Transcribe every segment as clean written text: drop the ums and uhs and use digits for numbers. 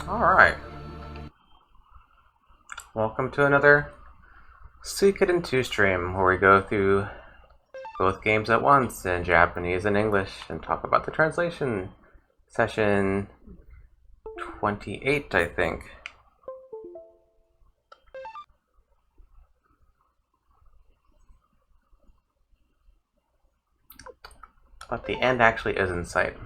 Alright. Welcome to another Suikoden 2 stream where we go through both games at once in Japanese and English and talk about the translation. Session 28, I think. But the end actually is in sight.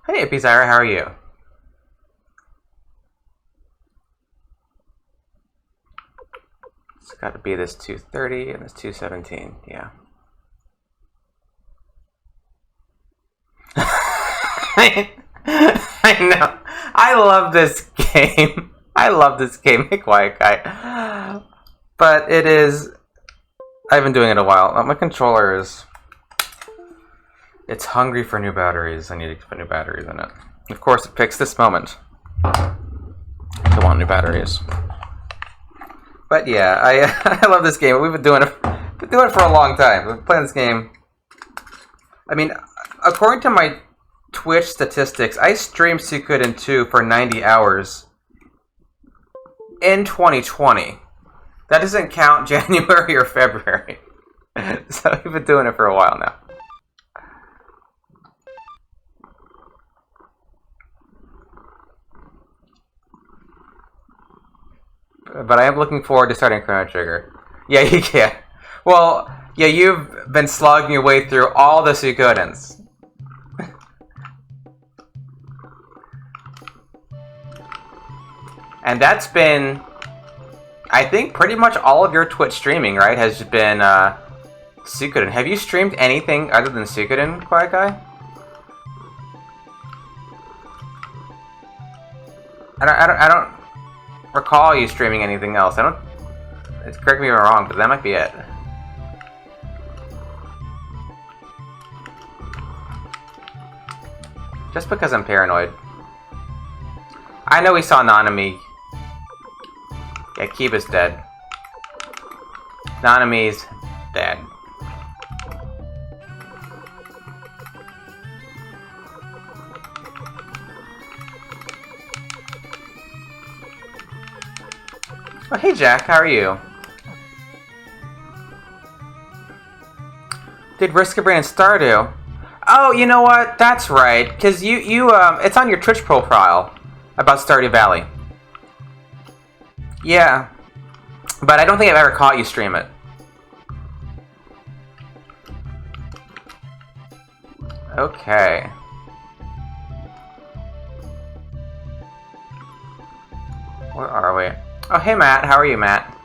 Hey, Pizarra, how are you? It's got to be this 230 and this 217, yeah. I know. I love this game. I love this game, Quiet Guy. But it is... I've been doing it a while. My controller is... It's hungry for new batteries. I need to put new batteries in it. Of course, it picks this moment to want new batteries. But yeah, I love this game. We've been doing it for a long time. We've been playing this game. I mean, according to my Twitch statistics, I streamed Suikoden 2 for 90 hours in 2020. That doesn't count January or February. So we've been doing it for a while now. But I am looking forward to starting Chrono Trigger. Yeah, you can. Well, yeah, you've been slogging your way through all the Suikodens. And that's been, I think, pretty much all of your Twitch streaming, right? Has been Suikoden. Have you streamed anything other than Suikoden, Quiet Guy? I don't recall you streaming anything else. Correct me if I'm wrong, but that might be it. Just because I'm paranoid. I know we saw Nanami. Yeah, Kiba's dead. Nanami's dead. Oh, hey Jack, how are you? Did Riskabrain and Stardew? Oh, you know what? That's right, because it's on your Twitch profile about Stardew Valley. Yeah, but I don't think I've ever caught you stream it. Okay. Where are we? Oh, hey Matt, how are you, Matt?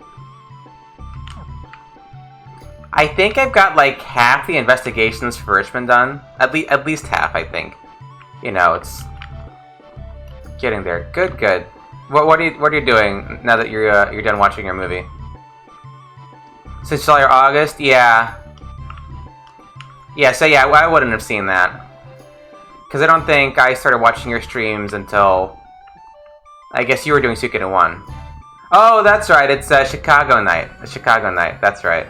I think I've got like half the investigations for Richmond done. At least half, I think. You know, it's getting there. Good, good. What are you doing now that you're done watching your movie? Since July or August, yeah. Yeah, so yeah, I wouldn't have seen that because I don't think I started watching your streams until I guess you were doing Suikoden 1. Oh, that's right. It's Chicago night. Chicago night. That's right.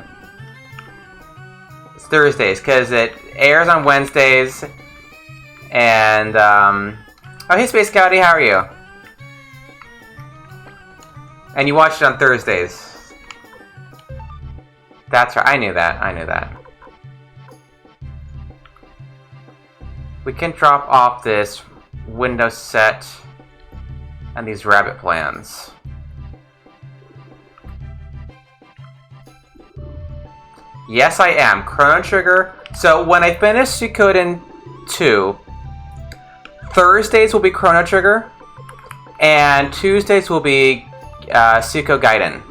It's Thursdays because it airs on Wednesdays. And oh, hey Space Scouty, how are you? And you watched it on Thursdays. That's right. I knew that. I knew that. We can drop off this Windows set and these rabbit plans. Yes, I am. Chrono Trigger. So when I finish Suikoden 2, Thursdays will be Chrono Trigger, and Tuesdays will be Suikoden.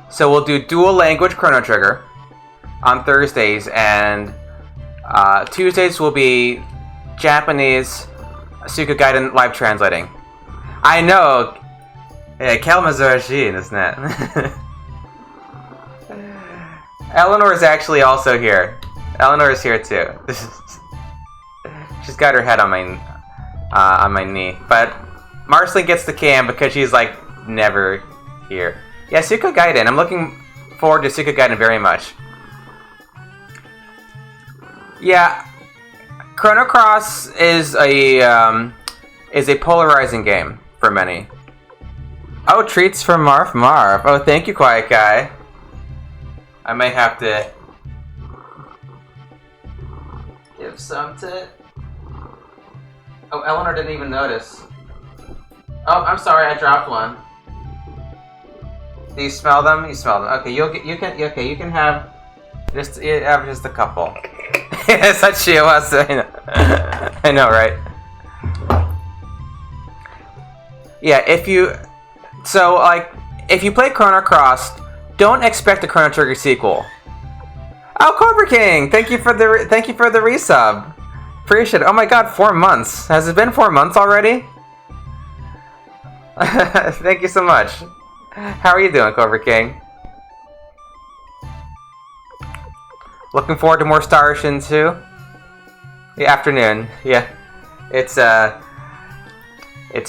So we'll do dual language Chrono Trigger on Thursdays, and Tuesdays will be Japanese Suikoden live translating. I know. Yeah, Kalamazurashin, isn't it? Eleanor is actually also here. Eleanor is here too. She's got her head on my knee. But Marceline gets the cam because she's like never here. Yeah, Suikoden. I'm looking forward to Suikoden very much. Yeah, Chrono Cross is a polarizing game for many. Oh, treats from Marf Marf. Oh, thank you, Quiet Guy. I may have to give some to... Oh, Eleanor didn't even notice. Oh, I'm sorry, I dropped one. Do you smell them? You smell them. Okay, you can have just a couple. Yes, that's she was. I know, right? Yeah, if you play Chrono Cross, don't expect a Chrono Trigger sequel. Oh, Cobra King! Thank you for the resub. Appreciate it. Oh my god, 4 months. Has it been 4 months already? Thank you so much. How are you doing, Cobra King? Looking forward to more Star Ocean 2? The afternoon, yeah. It's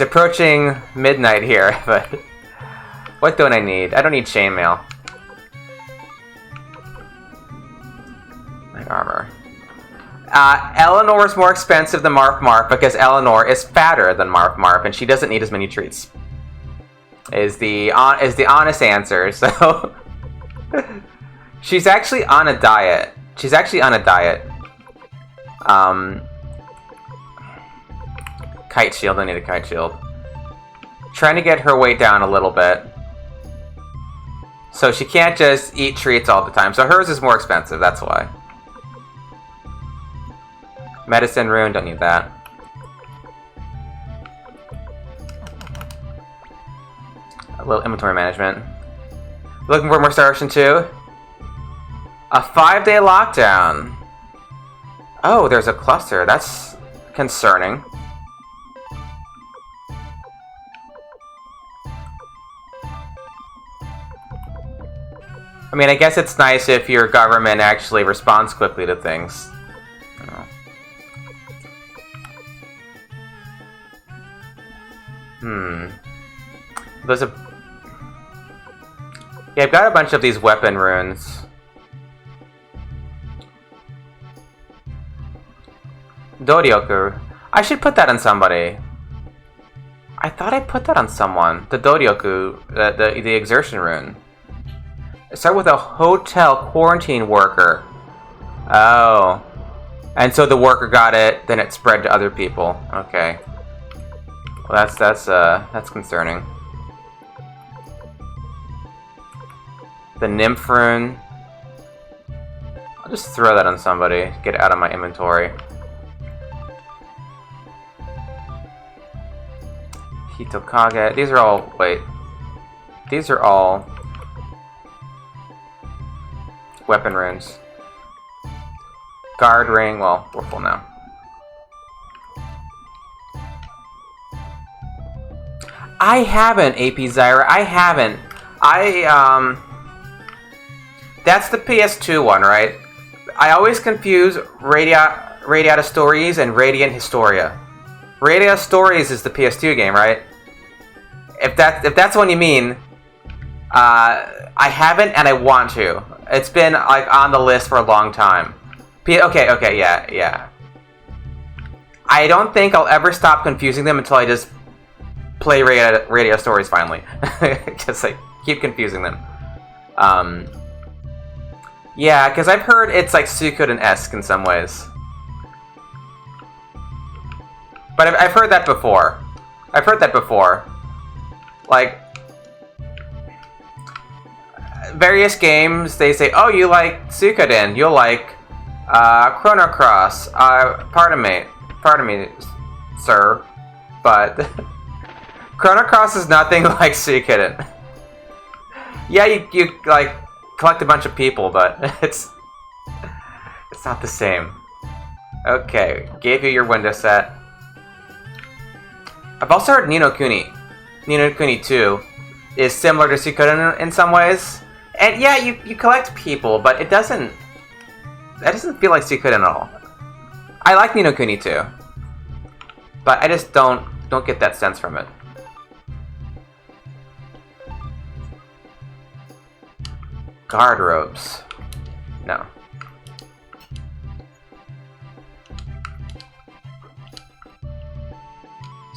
approaching midnight here, but what don't I need? I don't need chainmail. My armor. Eleanor is more expensive than Marf Marf because Eleanor is fatter than Marf Marf and she doesn't need as many treats. Is the honest answer. So she's actually on a diet. Kite shield. I need a kite shield. Trying to get her weight down a little bit. So she can't just eat treats all the time. So hers is more expensive. That's why. Medicine rune. Don't need that. A little inventory management. Looking for more Star Ocean 2? A 5-day lockdown. Oh, there's a cluster. That's concerning. I mean, I guess it's nice if your government actually responds quickly to things. You know. There's a... Yeah, I've got a bunch of these weapon runes. Doryoku. I should put that on somebody. I thought I put that on someone. The Doryoku, the exertion rune. Start with a hotel quarantine worker. Oh. And so the worker got it, then it spread to other people. Okay. Well, that's concerning. The nymph rune. I'll just throw that on somebody. Get it out of my inventory. Hitokage. These are all... Wait. These are all... weapon runes. Guard ring. Well, we're full now. I haven't, AP Zyra. I haven't. That's the PS2 one, right? I always confuse Radiata Stories and Radiant Historia. Radiata Stories is the PS2 game, right? If that's what you mean, I haven't and I want to. It's been like on the list for a long time. Okay, yeah. I don't think I'll ever stop confusing them until I just play Radio Stories finally. Just like keep confusing them. Yeah, because I've heard it's like Suikoden-esque in some ways. But I've heard that before. Like, various games, they say, oh, you like Suikoden, you'll like Chrono Cross. Pardon me, sir, but Chrono Cross is nothing like Suikoden. Yeah, you like collect a bunch of people, but it's not the same. Okay, gave you your window set. I've also heard Ni no Kuni 2 is similar to Suikoden in some ways. And yeah, you collect people, but that doesn't feel like Suikoden at all. I like Ni no Kuni 2, but I just don't get that sense from it. Guard ropes. No.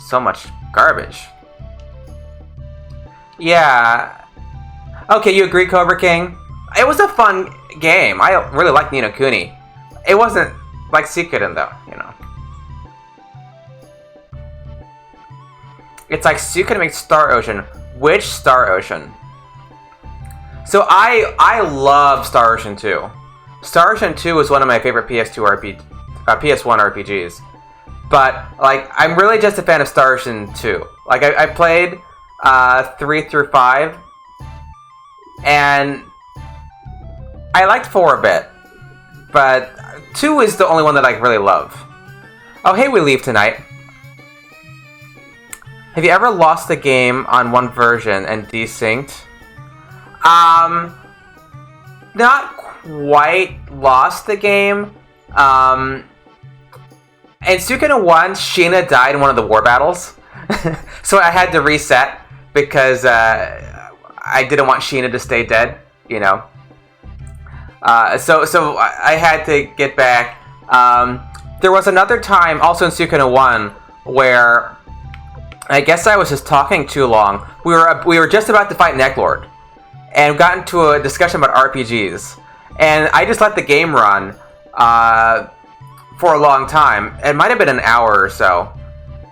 so much garbage. Yeah. Okay, you agree, Cobra King? It was a fun game. I really liked Ni no Kuni. It wasn't like Suikoden though, you know. It's like Suikoden makes Star Ocean. Which Star Ocean? So I love Star Ocean 2. Star Ocean 2 was one of my favorite PS1 RPGs. But like I'm really just a fan of Star Ocean 2. Like I played 3 through 5 and I liked 4 a bit. But 2 is the only one that I really love. Oh hey, we leave tonight. Have you ever lost a game on one version and desynced? Not quite lost the game. In Suikoden 1, Sheena died in one of the war battles. So I had to reset because I didn't want Sheena to stay dead, you know. So I had to get back. There was another time, also in Suikoden 1, where I guess I was just talking too long. We were just about to fight Necklord, and got into a discussion about RPGs, and I just let the game run for a long time. It might have been an hour or so,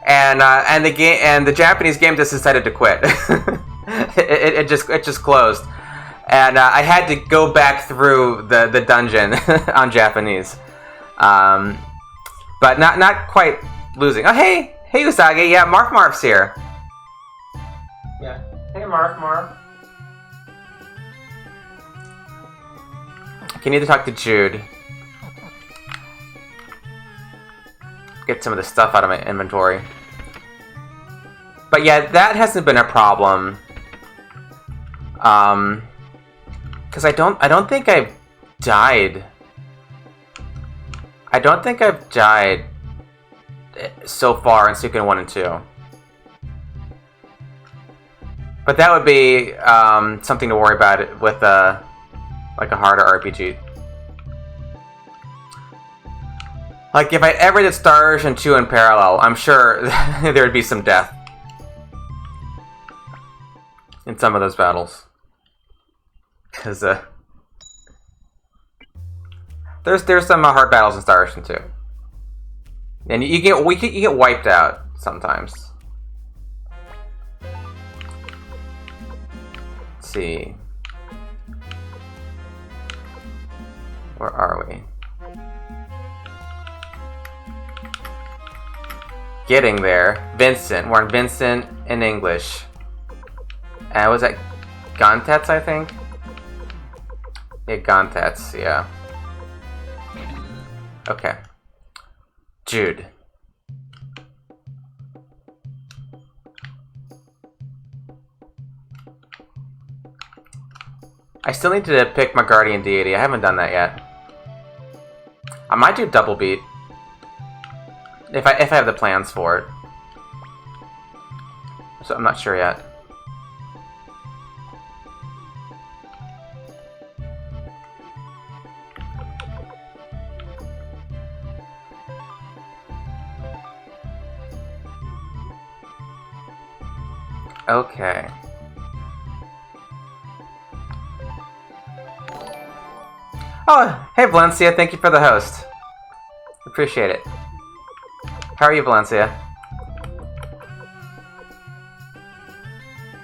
and the Japanese game just decided to quit. it just closed, and I had to go back through the dungeon on Japanese, but not quite losing. Oh hey. Hey Usagi, yeah, Marf's here. Yeah. Hey Marf. Okay, need to talk to Jude. Get some of the stuff out of my inventory. But yeah, that hasn't been a problem. Cause I don't think I've died. I don't think I've died so far in Suikoden 1 and 2. But that would be something to worry about with like a harder RPG. Like if I ever did Star Ocean 2 in parallel, I'm sure there would be some death in some of those battles. Cause there's some hard battles in Star Ocean 2. And you get wiped out sometimes. Let's see. Where are we? Getting there. Vincent. We're on Vincent in English. And was that Gontats, I think? Yeah, Gontats, yeah. Okay. Jude. I still need to pick my guardian deity. I haven't done that yet. I might do double beat if I have the plans for it. So I'm not sure yet. Okay. Oh, hey Valencia, thank you for the host. Appreciate it. How are you, Valencia?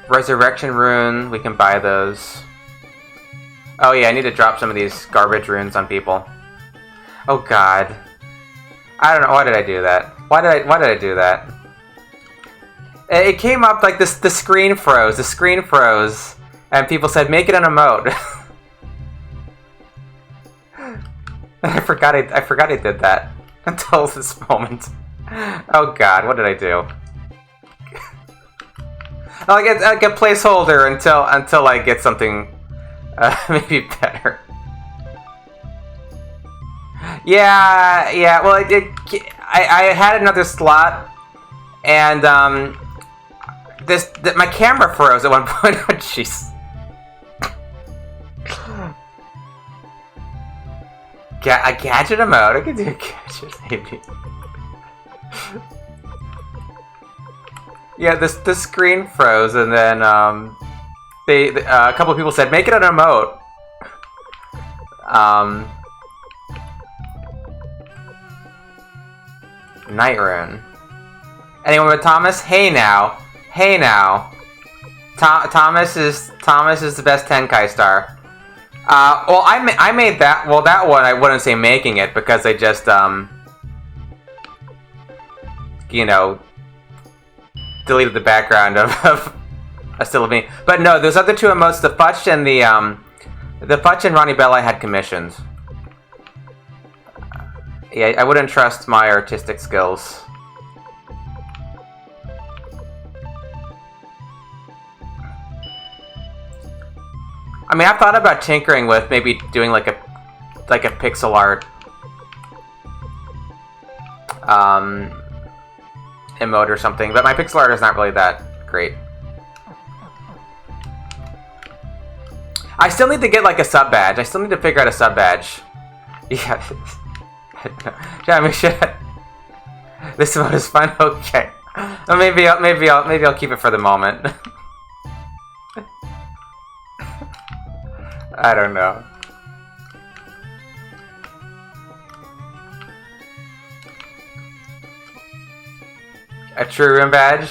Resurrection rune, we can buy those. Oh yeah, I need to drop some of these garbage runes on people. Oh god. I don't know, why did I do that? Why did I do that? It came up like this. The screen froze, and people said, "Make it an emote." I forgot I did that until this moment. Oh God, what did I do? I'll get a placeholder until I get something maybe better. Yeah. Well, I had another slot, and my camera froze at one point. Oh, jeez. A gadget emote? I could do a gadget, maybe. Yeah, the screen froze, and then a couple of people said, make it an emote. Night Rune. Anyone with Thomas? Hey now. Hey now. Thomas is the best Tenkai star. Well, I made that. Well, that one I wouldn't say making it because I just you know, deleted the background of a still of me. But no, those other two emotes, the Futch and the Futch and Ronnie Bell, I had commissioned. Yeah, I wouldn't trust my artistic skills. I mean, I've thought about tinkering with maybe doing like a pixel art emote or something, but my pixel art is not really that great. I still need to get like a sub badge. I still need to figure out a sub badge. Yeah. Yeah, I mean, shit. This mode is fun. Okay. Well, maybe I'll keep it for the moment. I don't know. A True Rune badge?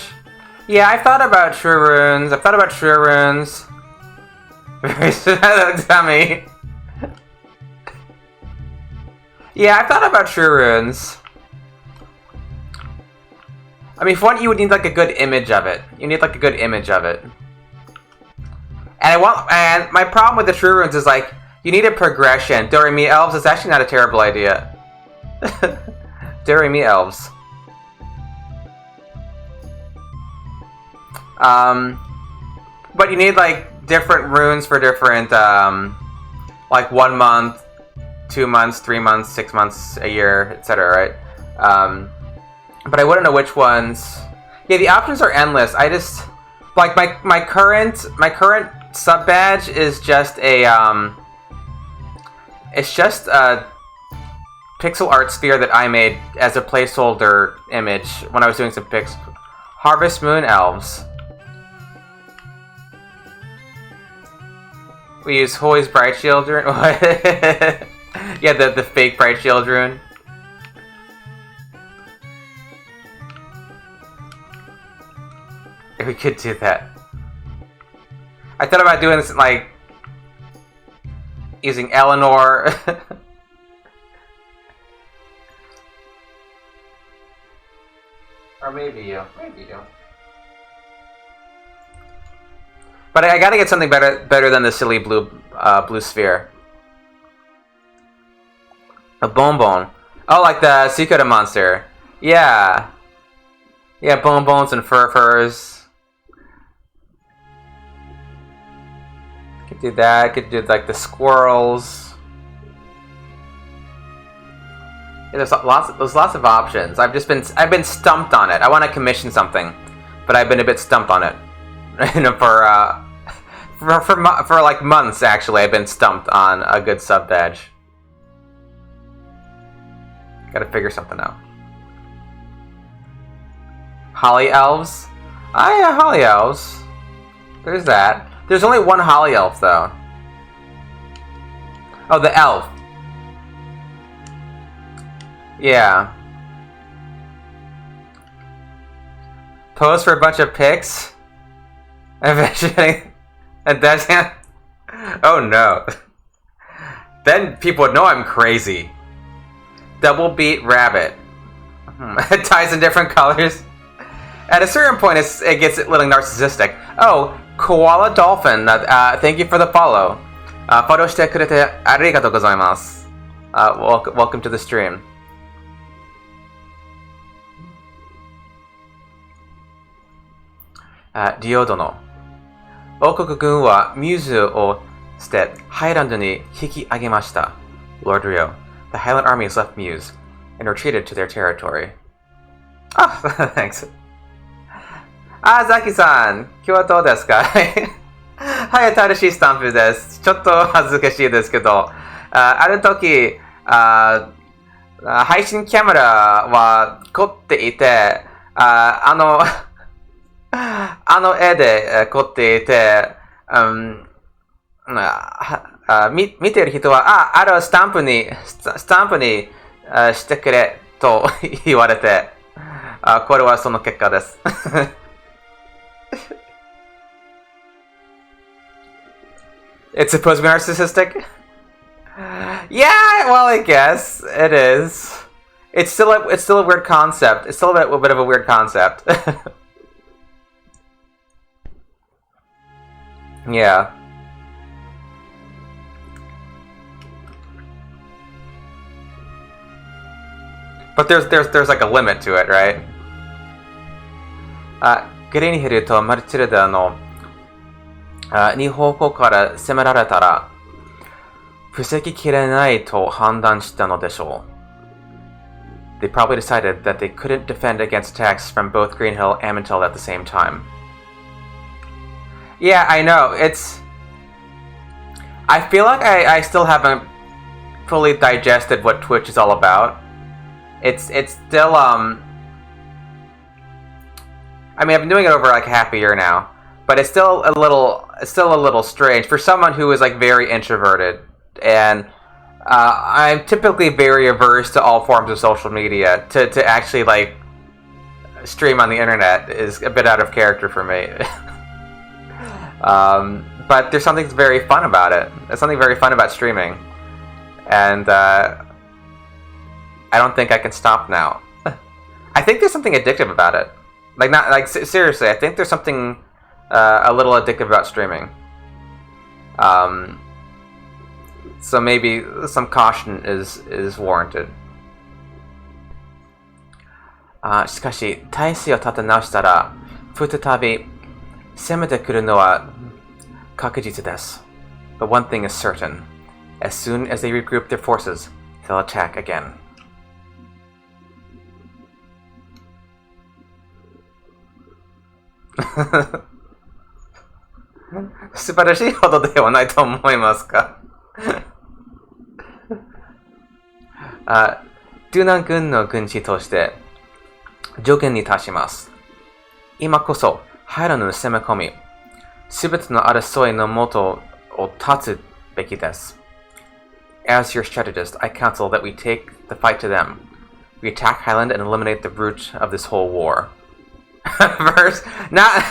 Yeah, I've thought about True Runes. I've thought about True Runes. Dummy. Yeah, I've thought about True Runes. I mean, for one, you would need like a good image of it. You need like a good image of it. And my problem with the True Runes is like, you need a progression. Do-Re-Mi Elves is actually not a terrible idea. Do-Re-Mi Elves. But you need like different runes for different, like 1 month, 2 months, 3 months, 6 months, a year, etc. Right? But I wouldn't know which ones. Yeah, the options are endless. I just like my current sub badge is just a it's just a pixel art sphere that I made as a placeholder image when I was doing some Harvest Moon Elves. We use Hoy's Bright Shield rune. Yeah, the fake Bright Shield rune. We could do that. I thought about doing this like using Eleanor. Or maybe you. Maybe you. But I gotta get something better than the silly blue sphere. A bonbon. Oh, like the Suikoden monster. Yeah. Yeah, bonbons and furs. Could do that. Could do like the squirrels. Yeah, there's lots of options. I've been stumped on it. I want to commission something, but I've been a bit stumped on it. For like months, actually, I've been stumped on a good sub badge. Gotta figure something out. Holly Elves? Oh yeah, Holly Elves. There's that. There's only one Holly Elf, though. Oh, the elf. Yeah. Pose for a bunch of pics? Eventually... And that's... Oh no. Then people would know I'm crazy. Double beat rabbit. Ties in different colors. At a certain point, it gets a little narcissistic. Oh, Koala Dolphin. Thank you for the follow. Follow shite kurete arigatou gozaimasu. Welcome to the stream. Ryo殿。王国軍はミューズを捨て、ハイランドに引き上げました。Lord Ryo, the Highland army has left Muse and retreated to their territory. Ah, thanks. ザキさん、今日はどうですかはい、新しいスタンプです。ちょっと恥ずかしいですけど、ある時、配信カメラは凝っていて、あの絵で凝っていて、見てる人は、あれをスタンプにしてくれと言われて、これはその結果です。It's supposed to be narcissistic? Yeah, well, I guess it is. It's still a weird concept. It's still a bit of a weird concept. Yeah. But there's like a limit to it, right? グリーンヒルとマルチルダの2方向から攻められたら防ぎきれないと判断したのでしょう。They probably decided that they couldn't defend against attacks from both Green Hill and Mintel at the same time. Yeah, I know. I feel like I still haven't fully digested what Twitch is all about. It's still I mean, I've been doing it over like half a year now, but it's still a little strange for someone who is like very introverted, and I'm typically very averse to all forms of social media. To actually like stream on the internet is a bit out of character for me. But there's something very fun about it. There's something very fun about streaming, and I don't think I can stop now. I think there's something addictive about it. Seriously, I think there's something a little addictive about streaming. So maybe some caution is warranted. しかし、体勢を立て直したら、再び攻めてくるのは確実です。But one thing is certain. As soon as they regroup their forces, they'll attack again. 素晴らしいほどではないと思いますかドゥナン軍の軍師として上限に達します。今こそ入らぬ攻め込み、すべての争いの元を立つべきです。As your strategist, I counsel that we take the fight to them. We attack Highland and eliminate the root of this whole war. Verse, not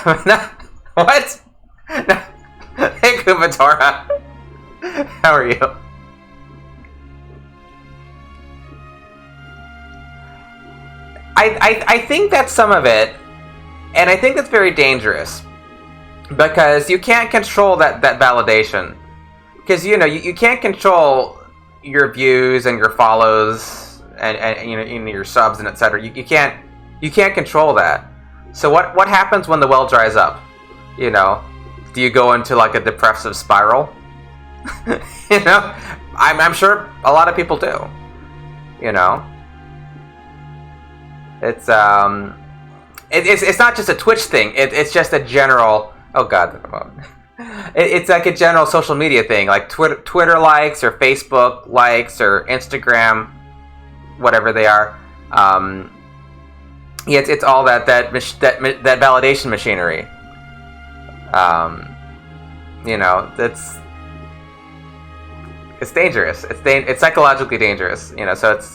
what? Hey Kumatora, how are you? I think that's some of it, and I think that's very dangerous because you can't control that validation. Because you can't control your views and your follows and your subs and etc. You can't control that. So what happens when the well dries up? Do you go into like a depressive spiral? I'm sure a lot of people do. It's it's not just a Twitch thing. It's just a general. Oh God. It's like a general social media thing, like Twitter likes or Facebook likes or Instagram, whatever they are. Yeah, it's all that validation machinery. It's dangerous. It's psychologically dangerous. So it's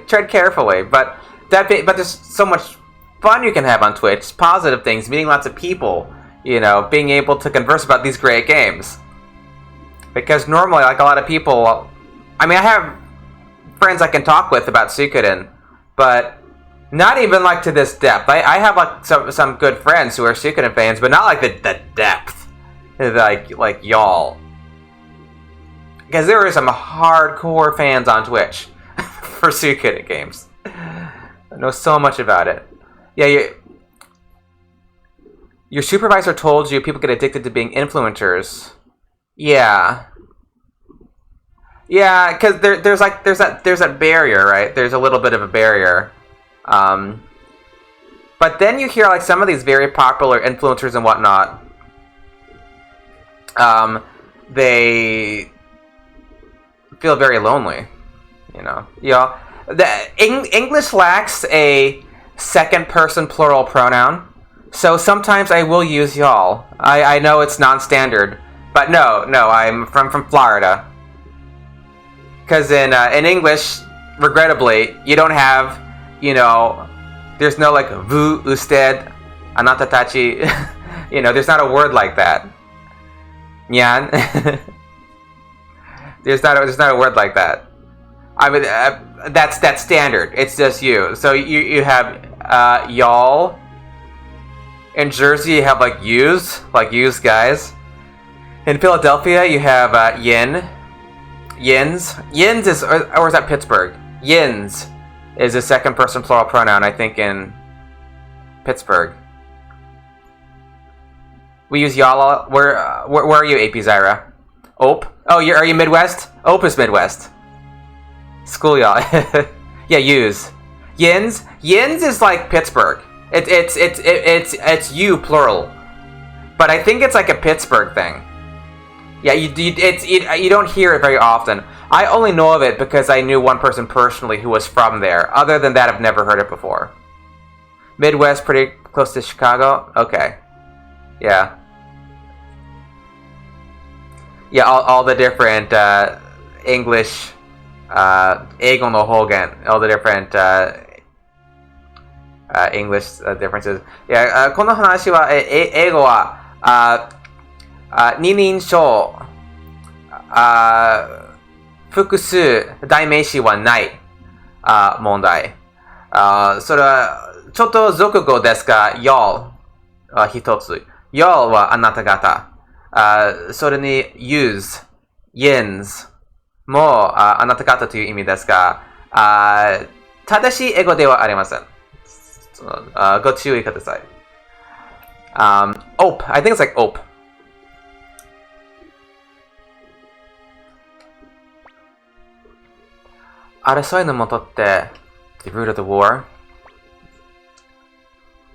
tread carefully. But there's so much fun you can have on Twitch. Positive things, meeting lots of people. Being able to converse about these great games. Because normally, like a lot of people, I mean, I have friends I can talk with about Suikoden, but not even like to this depth. I have like some good friends who are Suikoden fans, but not like the depth, like y'all. Because there are some hardcore fans on Twitch for Suikoden games. I know so much about it. Yeah, your supervisor told you people get addicted to being influencers. Yeah, because there's that barrier, right? There's a little bit of a barrier. But then you hear like some of these very popular influencers and whatnot. They feel very lonely. The English lacks a second person plural pronoun. So sometimes I will use y'all. I know it's non-standard, but no, I'm from Florida. Because in English, regrettably, you don't have, there's no like vous, usted, anata tachi. There's not a word like that. Nyan. there's not a word like that. I mean, that's standard. It's just you. So you have y'all. In Jersey, you have like yous guys. In Philadelphia, you have yin. Yins. Yins is, or is that Pittsburgh? Yins is a second person plural pronoun, I think, in Pittsburgh. We use y'all. Where are you, AP Zyra? Ope? Oh, are you Midwest? Ope is Midwest. School y'all. Yeah, use. Yins. Yins is like Pittsburgh. It's you plural, but I think it's like a Pittsburgh thing. Yeah, you don't hear it very often. I only know of it because I knew one person personally who was from there. Other than that, I've never heard it before. Midwest, pretty close to Chicago. Okay, yeah. Yeah, all the different English, Eigo no Hogen, all the different English differences. Yeah, この話は、英語は、二人称、複数代名詞はない、問題。それは、ちょっと俗語ですが、y'all は一つ。y'all はあなた方。それに use, yins もあなた方という意味ですが、正しい英語ではありません。ご注意ください。ope, I think it's like ope.争いのもとって the root of the war.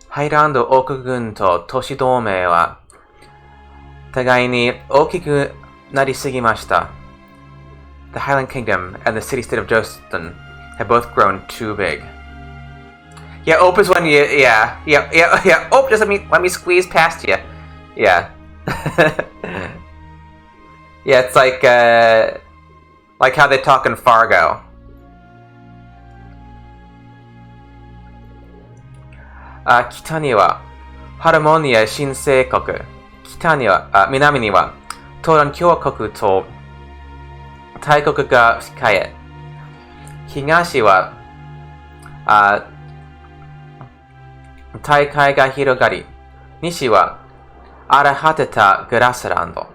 ハイランド王国軍と都市同盟は互いに大きくなりすぎました。The Highland Kingdom and the city-state of Joston have both grown too big. Yeah, ope is when you, yeah. Ope, just let me squeeze past you. Yeah. Yeah, it's like how they talk in Fargo. Kita ni wa Harmonia Shinsei Koku. Kita ni wa, 南にはトーラン共和国と大国が控え、東は大海が広がり、西は荒れ果てたグラスランド。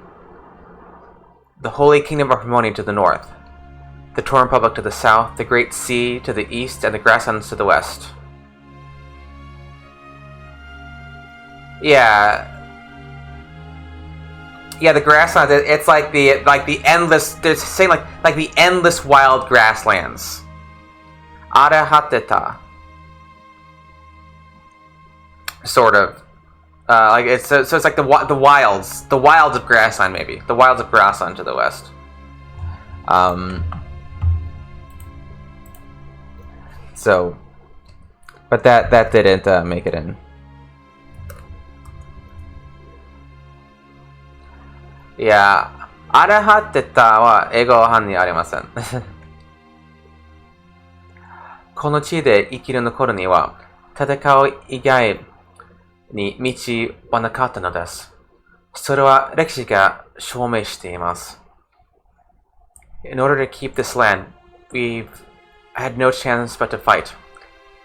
The Holy Kingdom of Harmony to the north, the Torn Republic to the south, the Great Sea to the east, and the grasslands to the west. Yeah, the grasslands. It's like the endless. They're saying like the endless wild grasslands. Arahateta. Sort of. Like it's so it's like the wilds of grassland, maybe the wilds of grassland to the west. So, but that didn't make it in. Yeah, あらはってたは英語版にありません。この地で生きる残るには戦う以外に道はなかったのです。それは歴史が証明しています。In order to keep this land, we've had no chance but to fight.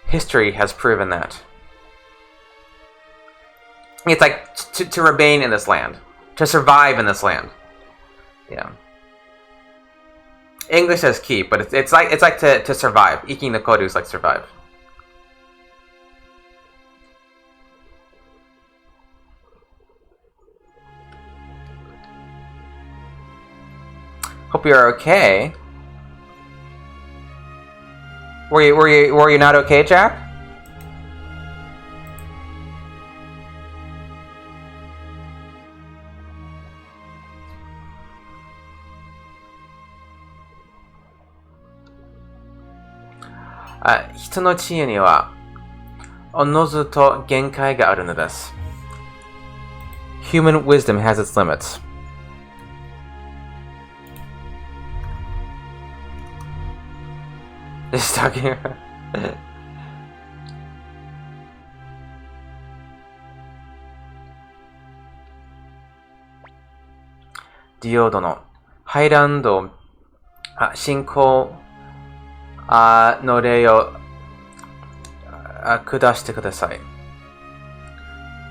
History has proven that. It's like to remain in this land. To survive in this land. Yeah. English says keep, but it's like to survive. Iking no koru is like survive. Hope you're okay. Were you not okay, Jack? Hito no chiye ni wa おのずと限界があるのです。Human wisdom has its limits. Just talking. ディオ殿、ハイランド進行の例を下してください。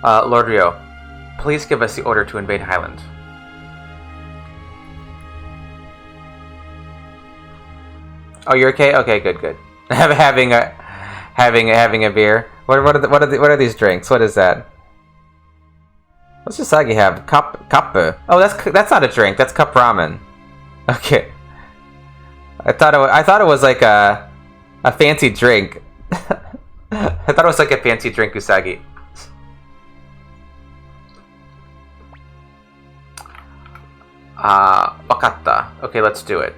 Lord Rio, please give us the order to invade Highland. Oh, you're okay? Okay, good, good. having a beer. What are these drinks? What is that? What's Usagi have? Kappu. Oh, that's not a drink. That's cup ramen. Okay. I thought it was like a fancy drink. I thought it was like a fancy drink, Usagi. Wakatta. Okay, let's do it.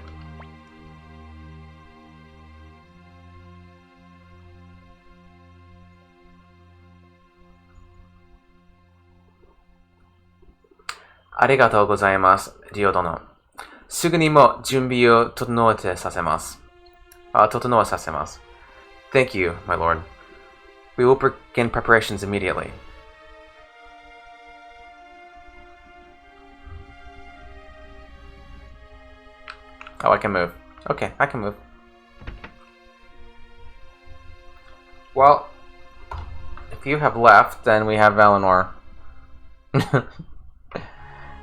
Arigatou gozaimasu, Ryo dono. すぐにも準備を整えさせます。Thank you, my lord. We will begin preparations immediately. Oh, I can move. Okay, I can move. Well, if you have left, then we have Eleanor.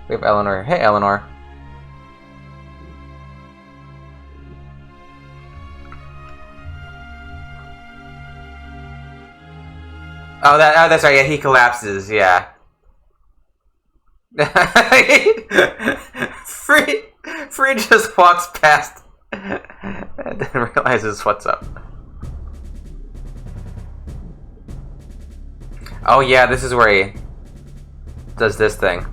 We have Eleanor. Hey, Eleanor. Oh, that's right. Yeah, he collapses. Yeah. Free just walks past and then realizes what's up. Oh yeah, this is where he does this thing.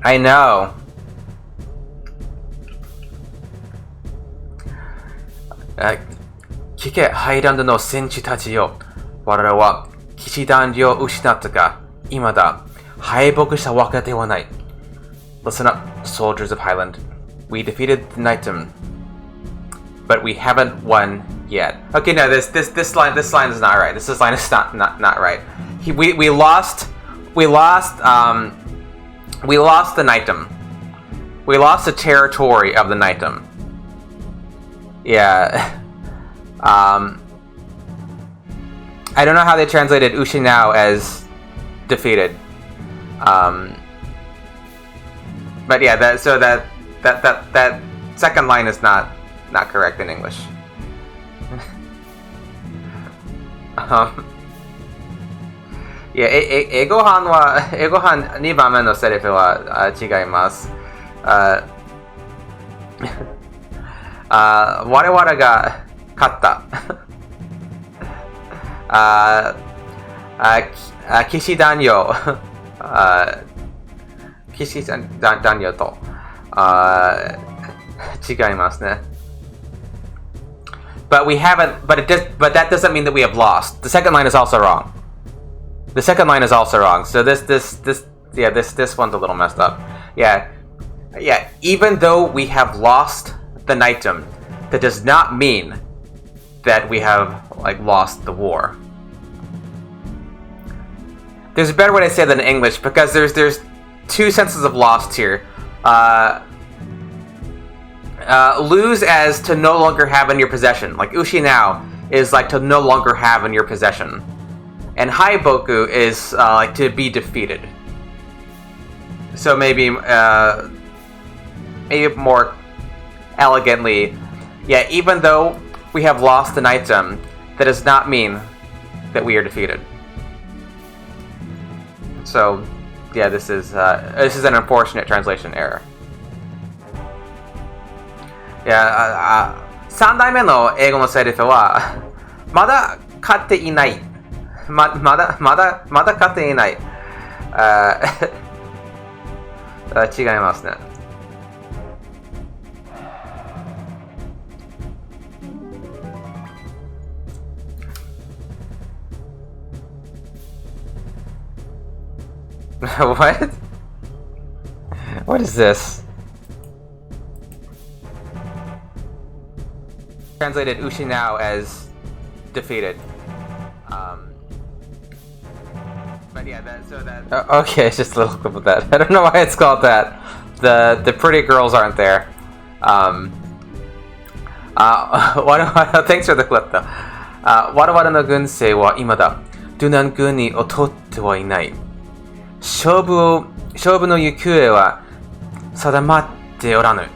I know. Kike Highland no senshi tachi yo. Warara wa kishidan ryo ushinatta ga imada haiboku shita wake de wa nai. Listen up, soldiers of Highland. We defeated the Knightum, but we haven't won yet. Okay, no, this line is not right. This line is not right. We lost the Knightum. We lost the territory of the Knightum. Yeah. I don't know how they translated Ushinao as defeated. But yeah, that second line is not correct in English. Yeah, 英語版2番目のセリフは違います。我々が勝った。騎士団よと違いますね。But we haven't. But that doesn't mean that we have lost. The second line is also wrong. So this one's a little messed up. Yeah. Even though we have lost the Knightum, that does not mean that we have lost the war. There's a better way to say that in English because there's two senses of lost here. Lose as to no longer have in your possession. Like Ushinao is like to no longer have in your possession. And Haiboku is like to be defeated. So maybe more elegantly, yeah, even though we have lost the Knightum, that does not mean that we are defeated. So, yeah, this is an unfortunate translation error. Yeah, 3代目の英語のセリフはまだ勝っていない。まだ勝っていない。違いますね。What? What is this? Translated Ushinao as defeated. But yeah, okay, it's just a little clip of that. I don't know why it's called that. The pretty girls aren't there. Thanks for the clip though. 我々の軍勢は未だドゥナン軍に劣ってはいない。勝負の行方は定まっておらぬ。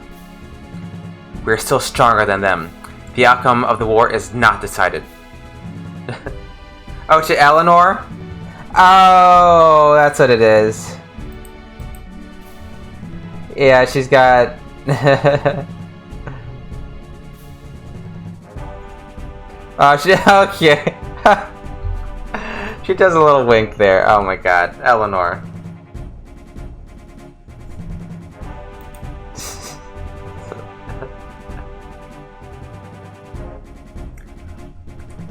We're still stronger than them. The outcome of the war is not decided. Oh, to Eleanor? Oh, that's what it is. Yeah, she's got... Oh, okay. She does a little wink there. Oh my god, Eleanor.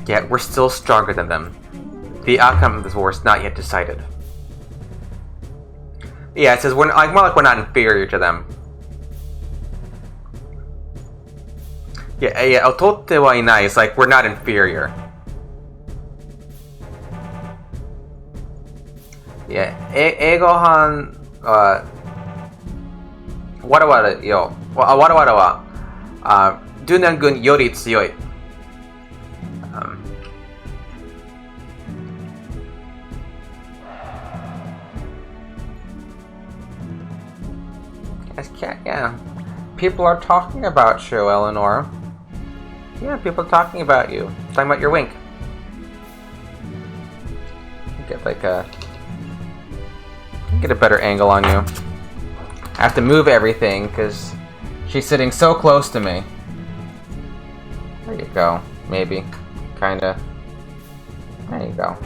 Yeah, we're still stronger than them. The outcome of this war is not yet decided. Yeah, it says we're like more like we're not inferior to them. Yeah, ototte wa inai is like we're not inferior. Yeah, Egohan, wara wa, Dunan gun yori tsuyoi. Yeah, people are talking about you, Eleanor. Yeah, people are talking about you. Talking about your wink. Get like a better angle on you. I have to move everything because she's sitting so close to me. There you go. Maybe. Kinda. There you go.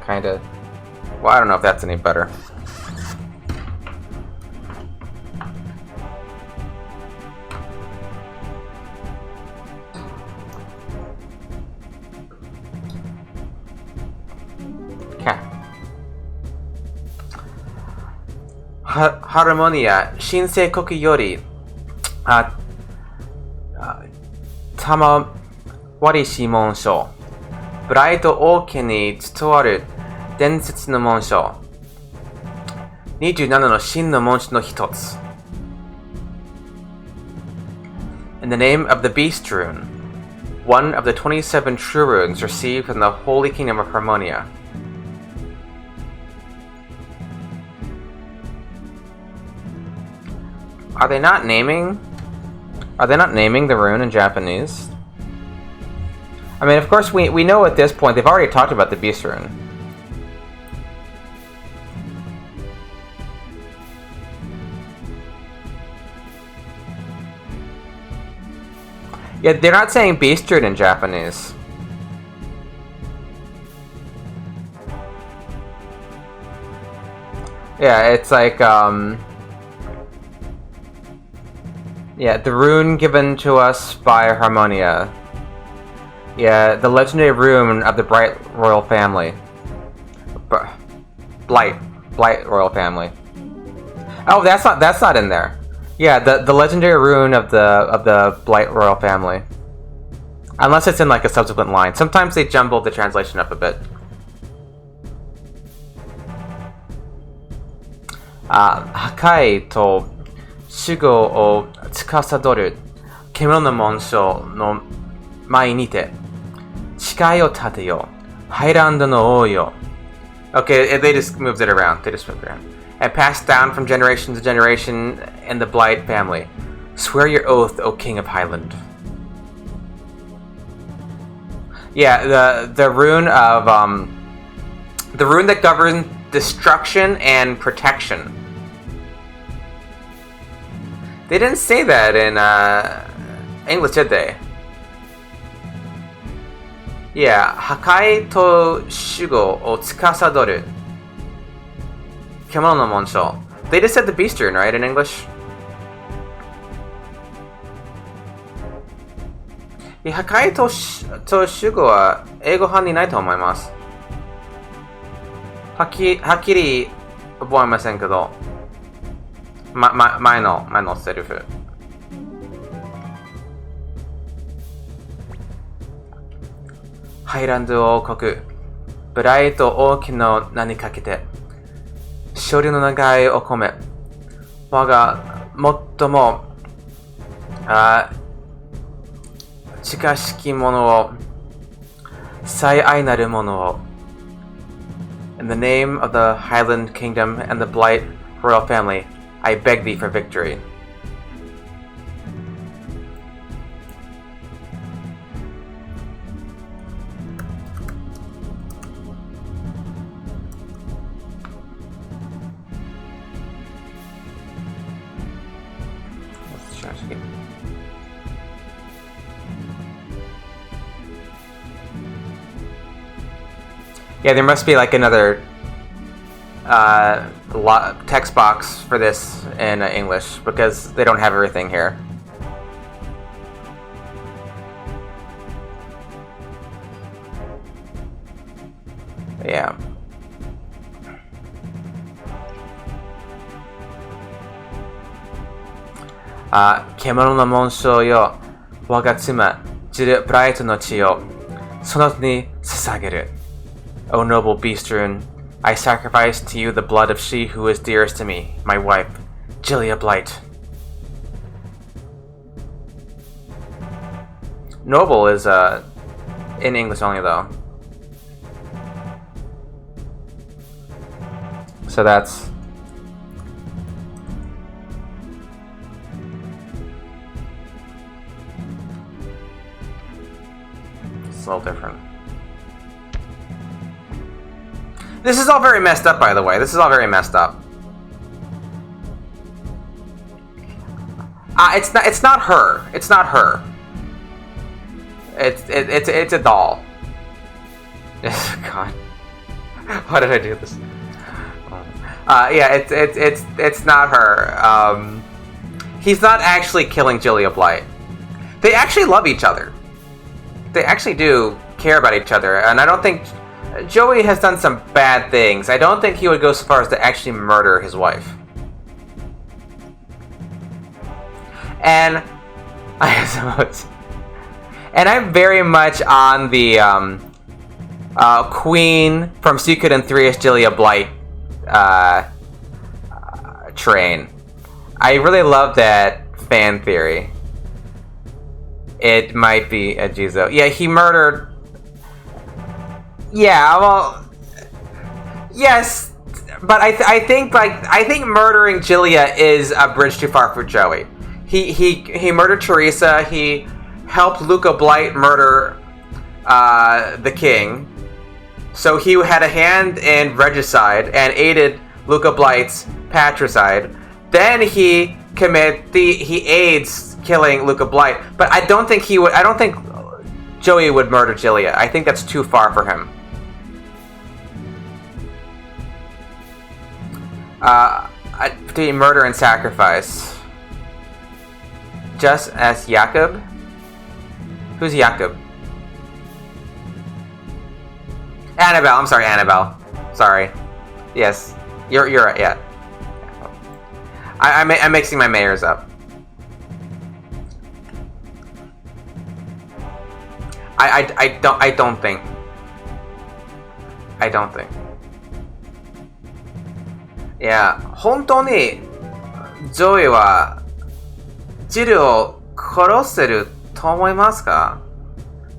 Kinda. Well, I don't know if that's any better. Harmonia, Shinsei Koki Yori, Tamawarishi Monsho, Bright Oke ni Tsutowaru, Densetsu no Monsho, 27の真の文字の一つ. In the name of the Beast Rune, one of the 27 true runes received from the Holy Kingdom of Harmonia. Are they not naming the rune in Japanese? I mean, of course, we know at this point they've already talked about the Beast Rune. Yeah, they're not saying Beast Rune in Japanese. Yeah, it's like, yeah, the rune given to us by Harmonia. Yeah, the legendary rune of the Bright Royal Family. Blight Royal Family. Oh, that's not in there. Yeah, the legendary rune of the Blight Royal Family. Unless it's in like a subsequent line. Sometimes they jumble the translation up a bit. Hakai to Shugo o tsukasadoru Kemono no Monsho no mai ni te Shikai o tateyo Highland no Oyo. Okay, they just moves it around. They just move it around. And passed down from generation to generation in the Blight family. Swear your oath, O King of Highland. Yeah, the rune of the rune that governs destruction and protection. They didn't say that in English, did they? Yeah, Hakai to Shugo o Tsukasadoru Kemono no Monsho. They just said the Beast Rune, right, in English? Yeah, Hakai to Shugo wa Eigo han ni nai to omoimasu. はっきり覚えませんけど、前のセリフ。ハイランド王国、ブライト大きな名にかけて、勝利の長いお米、我が最も近しきものを、最愛なるものを、In the name of the Highland Kingdom and the Blight royal family, I beg thee for victory. Yeah, there must be like another text box for this in English because they don't have everything here. Yeah. Kemono no monsho yo, waga tsuma, jiru bright no chi yo, sono ni sasageru. O noble beast rune, I sacrifice to you the blood of she who is dearest to me, my wife, Gilia Blight. Noble is in English only though. So that's it's a little different. This is all very messed up, by the way. This is all very messed up. It's not her. It's not her. It's a doll. God, why did I do this? Yeah, it's not her. He's not actually killing Gilia Blight. They actually love each other. They actually do care about each other, and I don't think Joey has done some bad things. I don't think he would go so far as to actually murder his wife. And I'm very much on the Queen from Suikoden 3's Gilia Blight train. I really love that fan theory. It might be a Jizo. Yeah, he murdered. Yeah, well, yes, but I think murdering Gilia is a bridge too far for Joey. He murdered Teresa. He helped Luca Blight murder the king. So he had a hand in regicide and aided Luca Blight's patricide. Then he aids killing Luca Blight. But I don't think Joey would murder Gilia. I think that's too far for him. To murder and sacrifice. Just as Jakob? Who's Jakob? Annabelle. I'm sorry, Annabelle. Sorry. Yes, you're right. Yeah. I'm mixing my mayors up. I don't think. Yeah, 本当にジョイはジルを殺せると思いますか？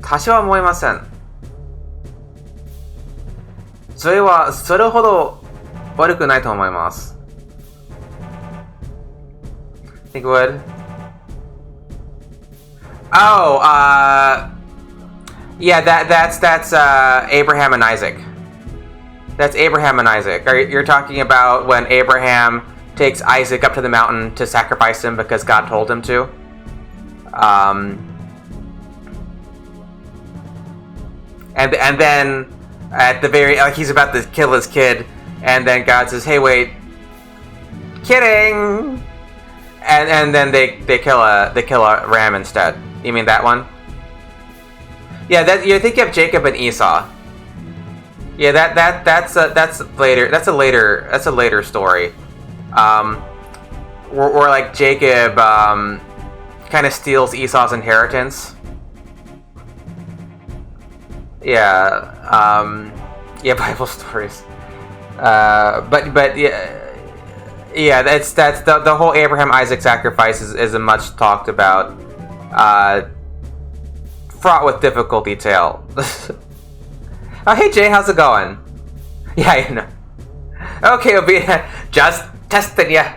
私は思いません。ジョイはそれほど悪くないと思います。Think would? Oh, yeah, that's Abraham and Isaac. That's Abraham and Isaac. You're talking about when Abraham takes Isaac up to the mountain to sacrifice him because God told him to. And then at the very he's about to kill his kid, and then God says, "Hey, wait, kidding!" And then they kill a ram instead. You mean that one? Yeah, that you think of Jacob and Esau. Yeah, that's later. That's a later story. Um, where like Jacob kind of steals Esau's inheritance. Yeah, yeah, Bible stories. But yeah, that's the whole Abraham Isaac sacrifice is a much talked about, fraught with difficulty tale. Oh, hey Jay, how's it going? Yeah, I know. Okay, Obi, just testing ya.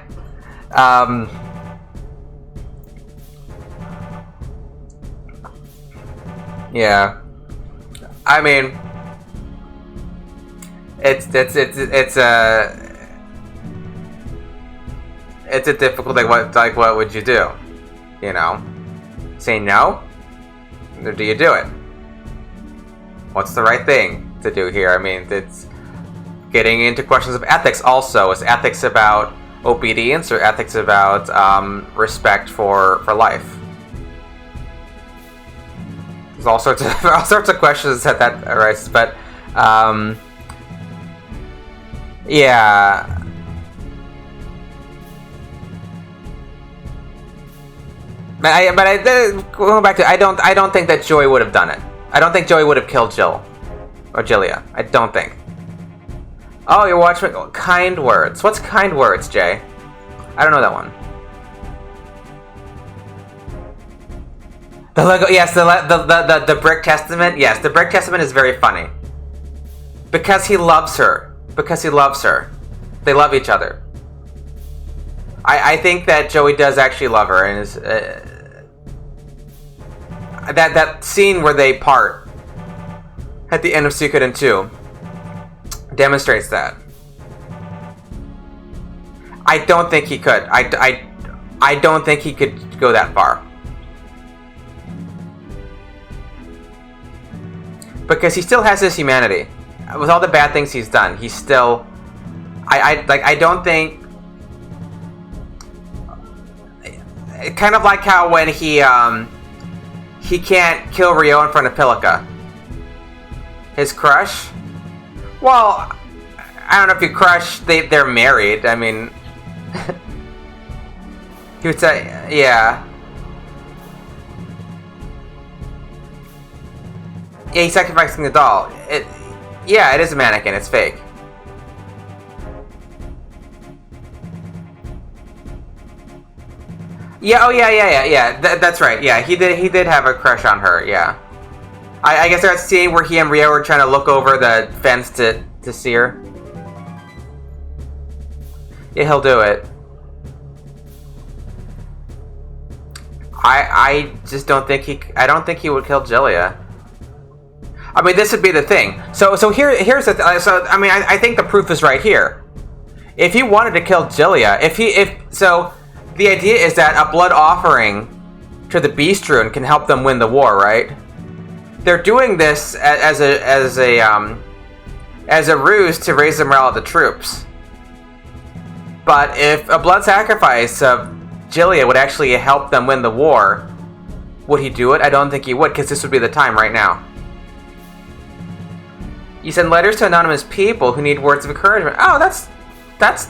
Yeah. I mean, it's a difficult thing. What would you do? You know, say no, or do you do it? What's the right thing to do here? I mean, it's getting into questions of ethics. Also, is ethics about obedience or ethics about respect for life? There's all sorts of questions that arises, but yeah. Going back to, I don't think that Joey would have done it. I don't think Joey would have killed Jill or Jillia. I don't think. Oh, you're watching Kind Words. What's Kind Words, Jay? I don't know that one. The Lego, yes, the Brick Testament. Yes, the Brick Testament is very funny because he loves her. Because he loves her, they love each other. I think that Joey does actually love her, and is that scene where they part at the end of Suikoden 2 demonstrates that. I don't think he could. I don't think he could go that far. Because he still has his humanity. With all the bad things he's done, he's still... I don't think... Kind of like how when he can't kill Ryo in front of Pilika. His crush? Well, I don't know if you crush... They're married, I mean... he would say... Yeah. Yeah, he's sacrificing the doll. Yeah, it is a mannequin. It's fake. Yeah. Oh, yeah. That's right. Yeah, he did have a crush on her. Yeah. I guess there's a scene where he and Ryo were trying to look over the fence to see her. Yeah, he'll do it. I just don't think he. I don't think he would kill Jillia. I mean, this would be the thing. So here's the. I mean, I think the proof is right here. If he wanted to kill Jillia, so, the idea is that a blood offering to the Beast Rune can help them win the war, right? They're doing this as a ruse to raise the morale of the troops. But if a blood sacrifice of Jillia would actually help them win the war, would he do it? I don't think he would, because this would be the time right now. You send letters to anonymous people who need words of encouragement. Oh, that's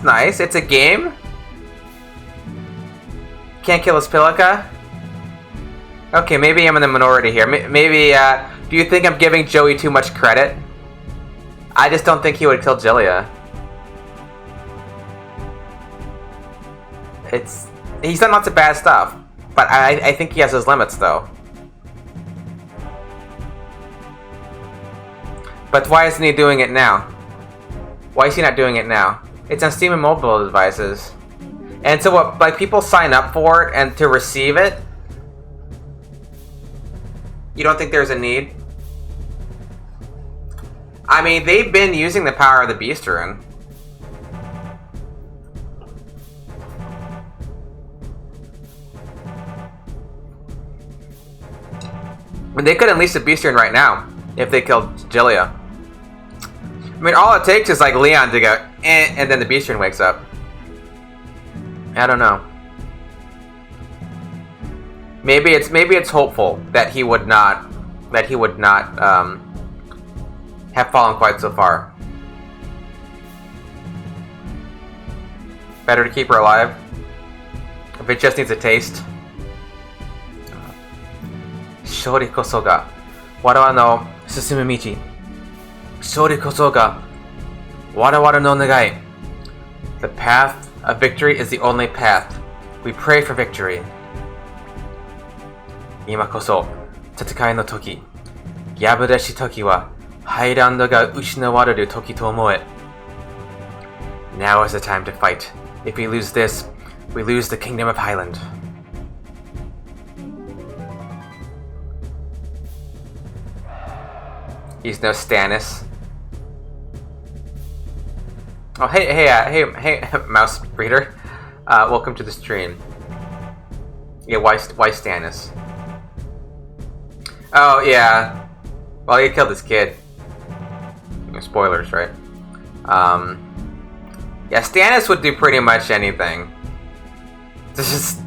nice. It's a game. Can't kill his Pilika. Okay, maybe I'm in the minority here. Maybe, do you think I'm giving Joey too much credit? I just don't think he would kill Jillia. He's done lots of bad stuff, but I think he has his limits, though. But why isn't he doing it now? Why is he not doing it now? It's on Steam and mobile devices. And so what, like, people sign up for it and to receive it? You don't think there's a need? I mean, they've been using the power of the Beast Rune. I mean, they could unleash the Beast Rune right now if they killed Jillia. I mean, all it takes is like Leon to go, and then the Beast Rune wakes up. I don't know. Maybe it's hopeful that he would not have fallen quite so far. Better to keep her alive. If it just needs a taste. 勝利こそが我々の進む道。勝利こそが我々の願い。The path of victory is the only path. We pray for victory. 今こそ戦いの時。やぶらし時はハイランドが失われる時と思え。Now is the time to fight. If we lose this, we lose the kingdom of Highland. He's no Stannis. Oh, hey, mouse breeder. Welcome to the stream. Yeah, why Stannis? Oh, yeah. Well, he killed this kid. Spoilers, right? Yeah, Stannis would do pretty much anything. This is,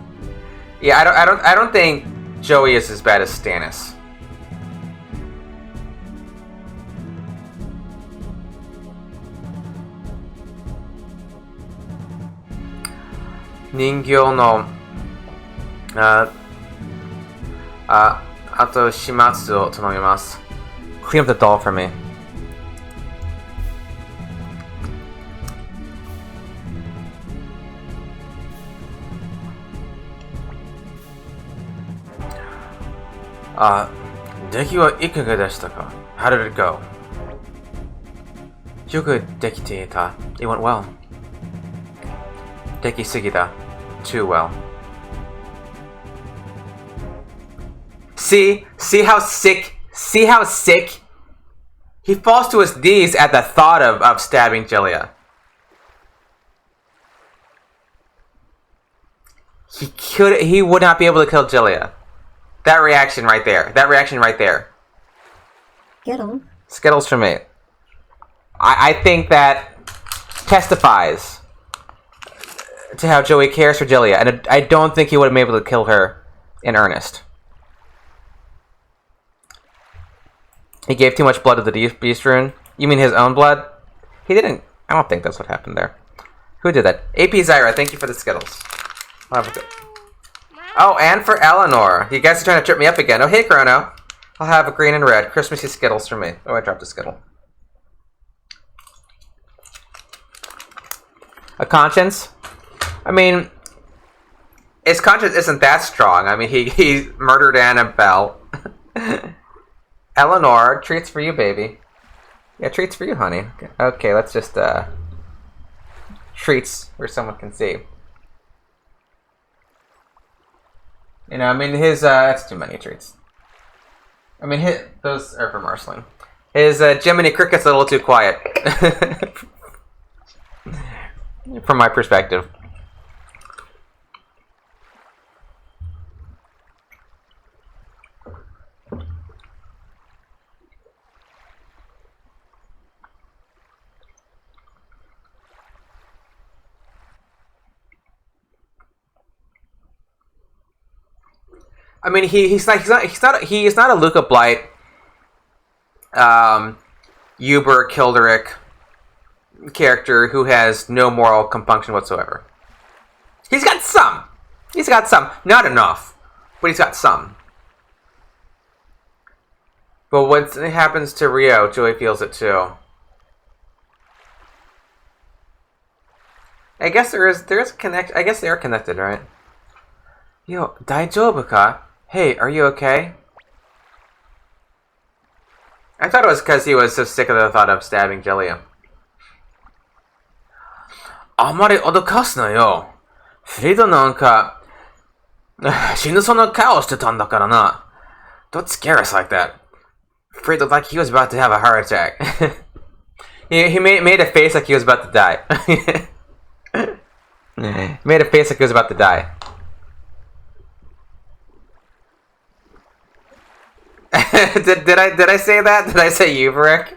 yeah, I don't think Joey is as bad as Stannis. Ningyo no ato shimatsu o tanomimasu. Clean up the doll for me. Deki wa ikaga deshita ka? How did it go? Yoku dekite ita. It went well. Deki sugida. Too well. See how sick he falls to his knees at the thought of stabbing Julia. He would not be able to kill Julia. That reaction right there. Skittles for me. I think that testifies to how Joey cares for Julia, and I don't think he would have been able to kill her in earnest. He gave too much blood to the beast rune. You mean his own blood? He didn't. I don't think that's what happened there. Who did that? AP Zyra, thank you for the Skittles. I'll have a good. Oh, and for Eleanor. You guys are trying to trip me up again. Oh, hey, Chrono. I'll have a green and red. Christmassy Skittles for me. Oh, I dropped a Skittle. A conscience? I mean, his conscience isn't that strong. I mean, he murdered Annabelle. Eleanor, treats for you, baby. Yeah, treats for you, honey. Okay, let's just, treats where someone can see. You know, I mean, his, that's too many treats. I mean, those are for Marceline. His, Jiminy Cricket's a little too quiet. From my perspective. I mean, he's not a Luca Blight, Uber Kilderic character who has no moral compunction whatsoever. He's got some, not enough, but he's got some. But when it happens to Rio, Joey feels it too. I guess there is a connect. I guess they are connected, right? Yo, daijoubu ka? Hey, are you okay? I thought it was because he was so sick of the thought of stabbing Julia. Amari odokasu na yo. Frida nanka shinuso no kao shite ta ndakara na. Don't scare us like that. Frida looked like he was about to have a heart attack. he made a face like he was about to die. Made a face like he was about to die. did I say that? Did I say Uberic?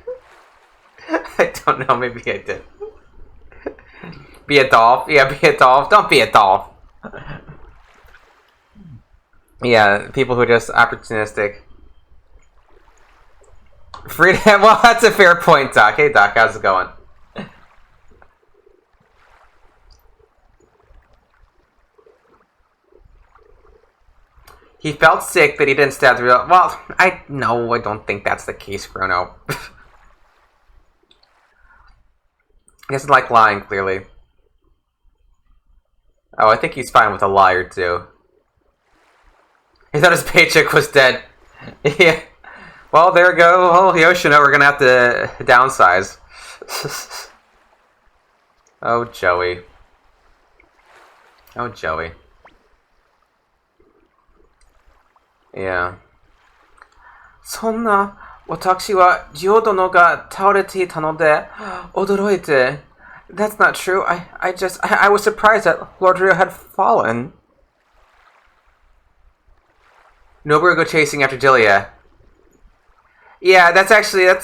I don't know. Maybe I did. Be a dolph. Yeah, be a dolph. Don't be a dolph. Yeah, people who are just opportunistic. Freedom. Well, that's a fair point, Doc. Hey, Doc, how's it going? He felt sick that he didn't stab the real. Well, I don't think that's the case, Chrono. He doesn't like lying, clearly. Oh, I think he's fine with a lie or two. He thought his paycheck was dead. Yeah. Well, there we go. Oh, Yoshino, we're gonna have to downsize. Oh, Joey. Oh, Joey. Yeah. そんな、私はジオ殿が倒れていたので、驚いて。That's not true. I was surprised that Lord Rio had fallen. Nobu go chasing after Jilia. Yeah, that's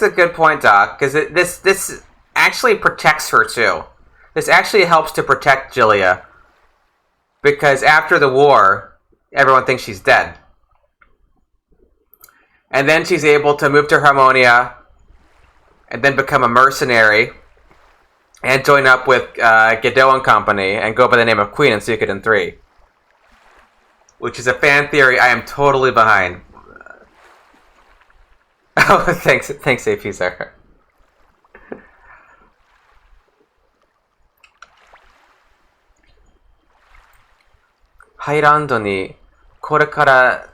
a good point, Doc, because this actually protects her too. This actually helps to protect Jilia. Because after the war, everyone thinks she's dead. And then she's able to move to Harmonia, and then become a mercenary, and join up with Godot and company, and go by the name of Queen in Suikoden 3. Which is a fan theory I am totally behind. Oh, thanks AP, sir. Hairando ni, これから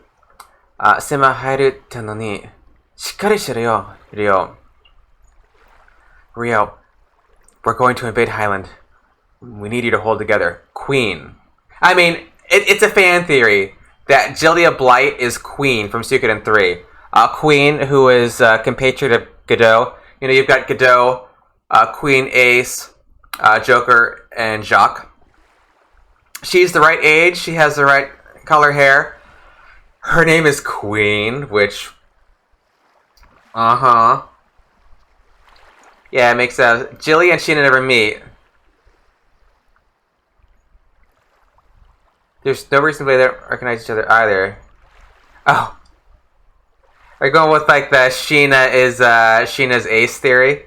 狭入るってのに、しっかりしてるよ、Rio. Rio, we're going to invade Highland. We need you to hold together. Queen. I mean, it's a fan theory that Jilia Blight is Queen from Suikoden 3. Queen, who is compatriot of Godot. You know, you've got Godot, Queen, Ace, Joker, and Jacques. She's the right age. She has the right color hair. Her name is Queen, which... Uh-huh. Yeah, it makes sense. Jilia and Sheena never meet. There's no reason why they don't recognize each other either. Oh. Are you going with like the Sheena's ace theory?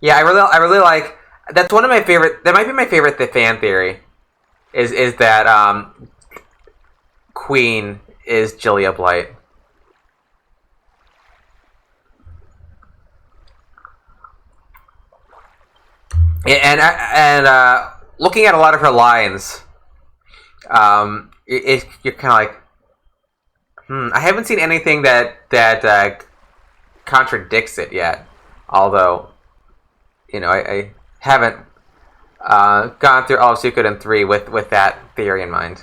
Yeah, I really like. That's one of my favorite. That might be my favorite fan theory. Is that Queen is Jilia Blight. And looking at a lot of her lines, you're kind of like, I haven't seen anything that contradicts it yet. Although, you know, I haven't gone through all of Suikoden 3 with that theory in mind.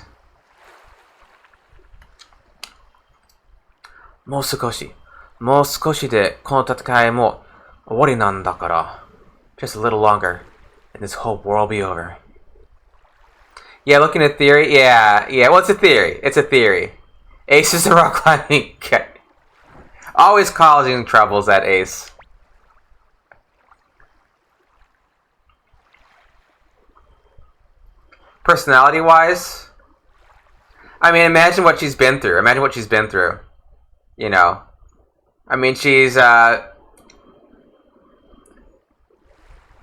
もう少しでこの戦いも終わりなんだから。Just a little longer, and this whole war will be over. Yeah, looking at theory, yeah. Well, it's a theory. It's a theory. Ace is a rock climbing guy. Always causing troubles, that Ace. Personality-wise, I mean, imagine what she's been through. You know, I mean, she's you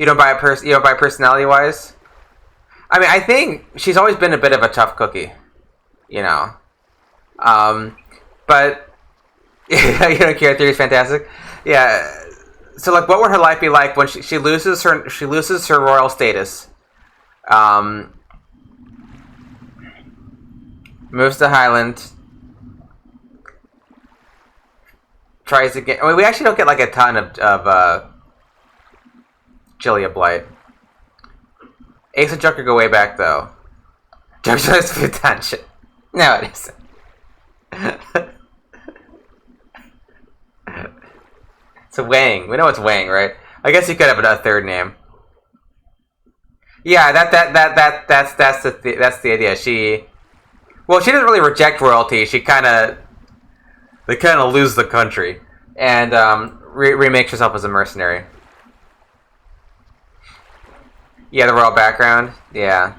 don't buy personality-wise. I mean, I think she's always been a bit of a tough cookie. You know, but you don't care. Theory's fantastic. Yeah. So, like, what would her life be like when she loses her royal status? Moves to Highland. Tries again. I mean, we actually don't get like a ton of Jilia Blight. Ace and Joker go way back though. Joker's supposed to be attention. No, it isn't. It's a Wang. We know it's Wang, right? I guess you could have a third name. Yeah, that's the idea. She doesn't really reject royalty. They kind of lose the country and remakes herself as a mercenary. Yeah, the royal background. Yeah,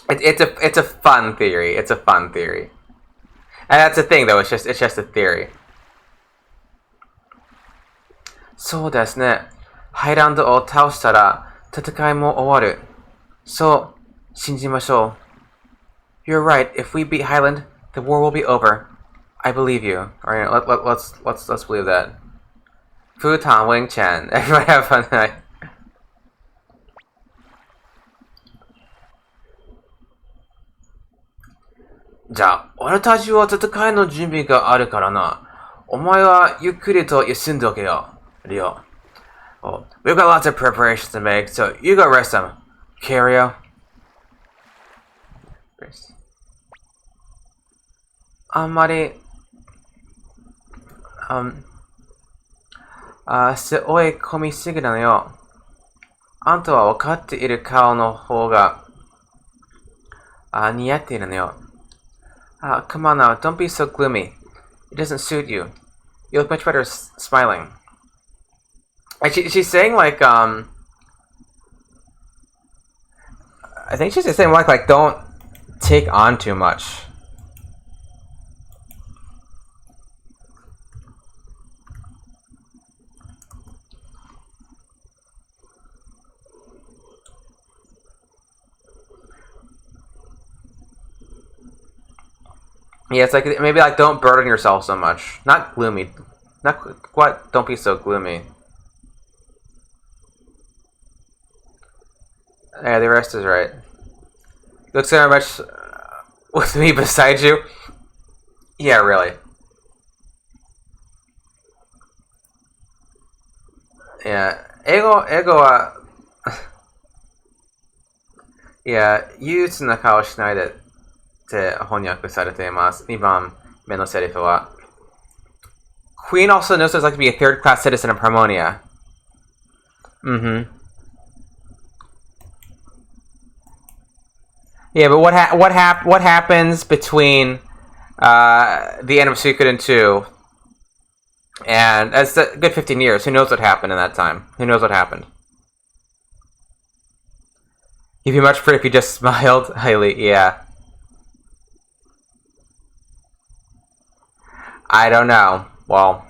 it's a fun theory. It's a fun theory, and that's the thing though. It's just a theory. そうですね。ハイランドを倒したら戦いも終わる。そう、信じましょう。You're right. If we beat Highland, the war will be over. I believe you. Alright, let's believe that. Futon Wing Chen. Everybody have fun tonight. じゃあ、俺たちは戦いの準備があるからな。お前はゆっくりと休んでおけよ、リオ。Oh, we've got lots of preparations to make, so you go rest them. Carrio. あんまり、背負い込みすぎなのよ。あんたは分かっている顔の方が、似合っているのよ。Come on now, don't be so gloomy. It doesn't suit you. You look much better smiling. And she's saying like, I think she's just saying like, don't take on too much. Yeah, it's like maybe like don't burden yourself so much. Not gloomy. Not what? Don't be so gloomy. Yeah, the rest is right. Looks very much with me beside you. Yeah, really. Yeah, ego. いや、憂鬱な顔しないでって翻訳されています。2番目のセリフは。Queen also knows what it's like to be a third-class citizen of Harmonia. Mm-hmm. Yeah, but what happens between the end of Suikoden 2 and that's a good 15 years? Who knows what happened in that time? Who knows what happened? You'd be much prettier if you just smiled, Hailey. Yeah. I don't know. Well,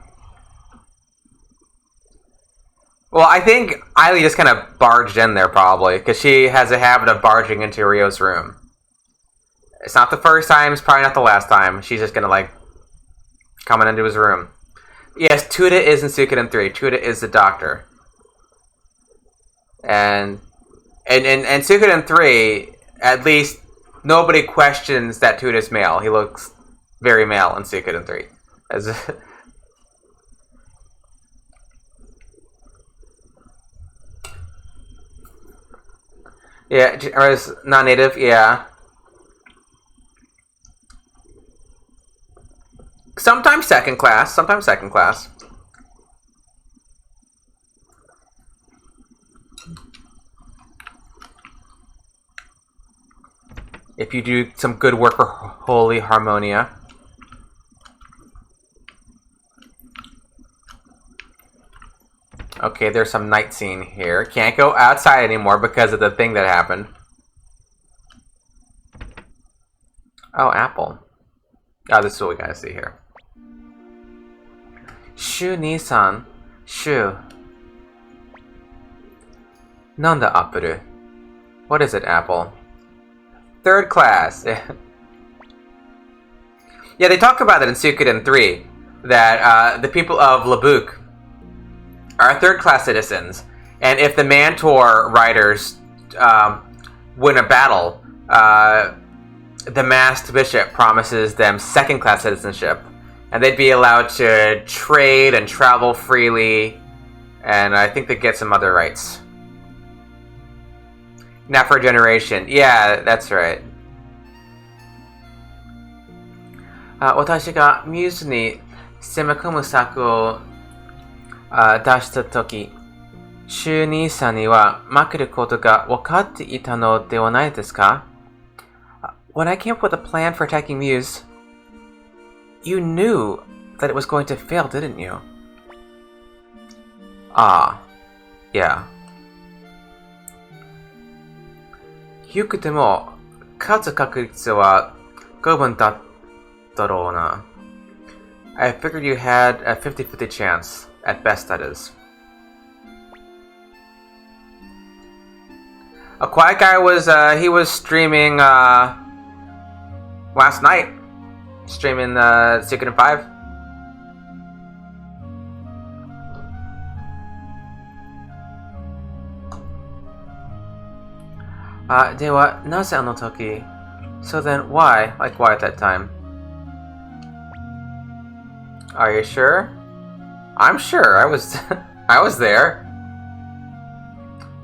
I think Eileen just kind of barged in there, probably, because she has a habit of barging into Ryo's room. It's not the first time, it's probably not the last time. She's just gonna, like, coming into his room. Yes, Tuda is in Suikoden 3. Tuda is the doctor. And Suikoden 3, at least, nobody questions that Tuda's male. He looks very male in Suikoden 3. Yeah, or is non-native, yeah. Sometimes second class. If you do some good work for Holy Harmonia. Okay, there's some night scene here. Can't go outside anymore because of the thing that happened. Oh, apple. Oh, this is what we gotta see here. Shu Nisan. Shu. Nanda Apuru. What is it, apple? Third class. Yeah, they talk about it in Suikoden 3. That the people of Labuk are third-class citizens, and if the Mantor riders win a battle, the masked bishop promises them second-class citizenship, and they'd be allowed to trade and travel freely, and I think they get some other rights. Not for a generation. Yeah, that's right. 私がミューズに攻め込む策を出したとき、週兄さんには負けることが分かっていたのではないですか? When I came up with a plan for attacking Muse, you knew that it was going to fail, didn't you? Yeah. よくても、勝つ確率は5分だったろうな。I figured you had a 50-50 chance. At best, that is. A Quiet Guy was he was streaming last night. Streaming Suikoden 5. Dewa, naze ano toki? So then why? Like why at that time? Are you sure? I'm sure. I was I was there.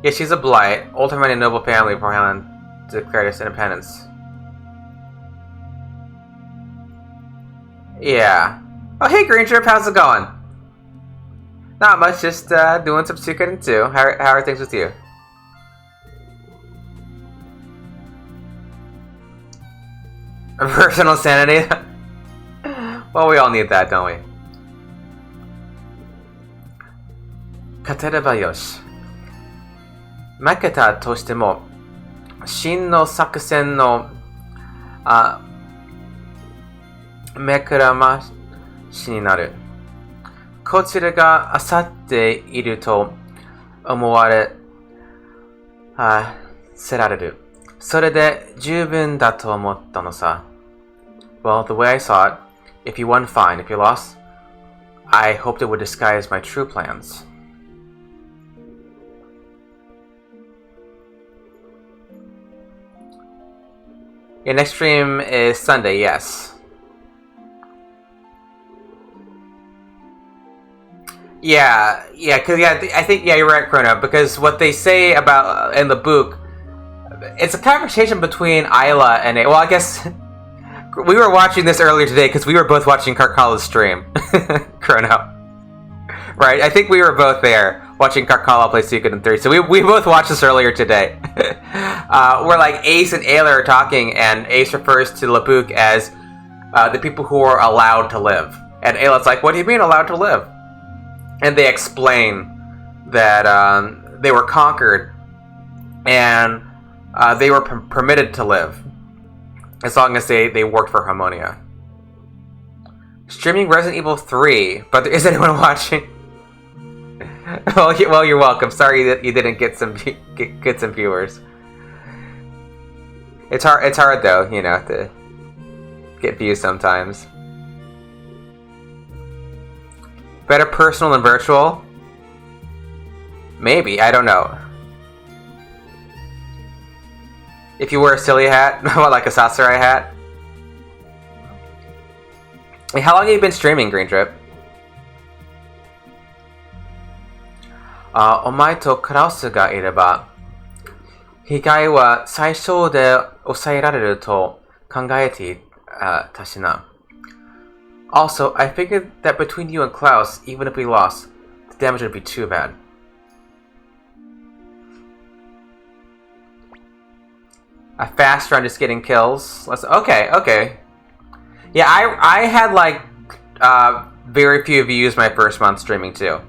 Yeah, she's a blight. Ultimately a noble family before Helen declared its independence. Yeah. Oh hey Green Trip, how's it going? Not much, just doing some Suikoden too. How are things with you? Personal sanity? Well, we all need that, don't we? Katereba yoshi. Maketa to shite mo, shin no sakusen no mekuramashi ni naru. こちらが漁っていると思われ、せられる。それで十分だと思ったのさ。Well, the way I saw it, if you won, fine. If you lost, I hoped it would disguise my true plans. Your next stream is Sunday, yes. Yeah, I think you're right, Chrono, because what they say about in the book, it's a conversation between Isla and well, I guess we were watching this earlier today because we were both watching Karkala's stream, Chrono. Right, I think we were both there watching Karkala play Suikoden 3, so we both watched this earlier today. Where like Ace and Ayla are talking, and Ace refers to Labuk as the people who are allowed to live, and Ayla's like, "What do you mean allowed to live?" And they explain that they were conquered and they were permitted to live as long as they worked for Harmonia. Streaming Resident Evil 3, but is anyone watching? Well, you're welcome. Sorry that you didn't get some viewers. It's hard though, you know, to get views sometimes. Better personal than virtual? Maybe, I don't know. If you wear a silly hat, like a Sasarai hat. Hey, how long have you been streaming, Green Trip? お前とクラウスがいれば、被害は最小で抑えられると考えてたしな。Also, I figured that between you and Klaus, even if we lost, the damage wouldn't be too bad. A fast run just getting kills. Okay. Yeah, I had like very few views my first month streaming too.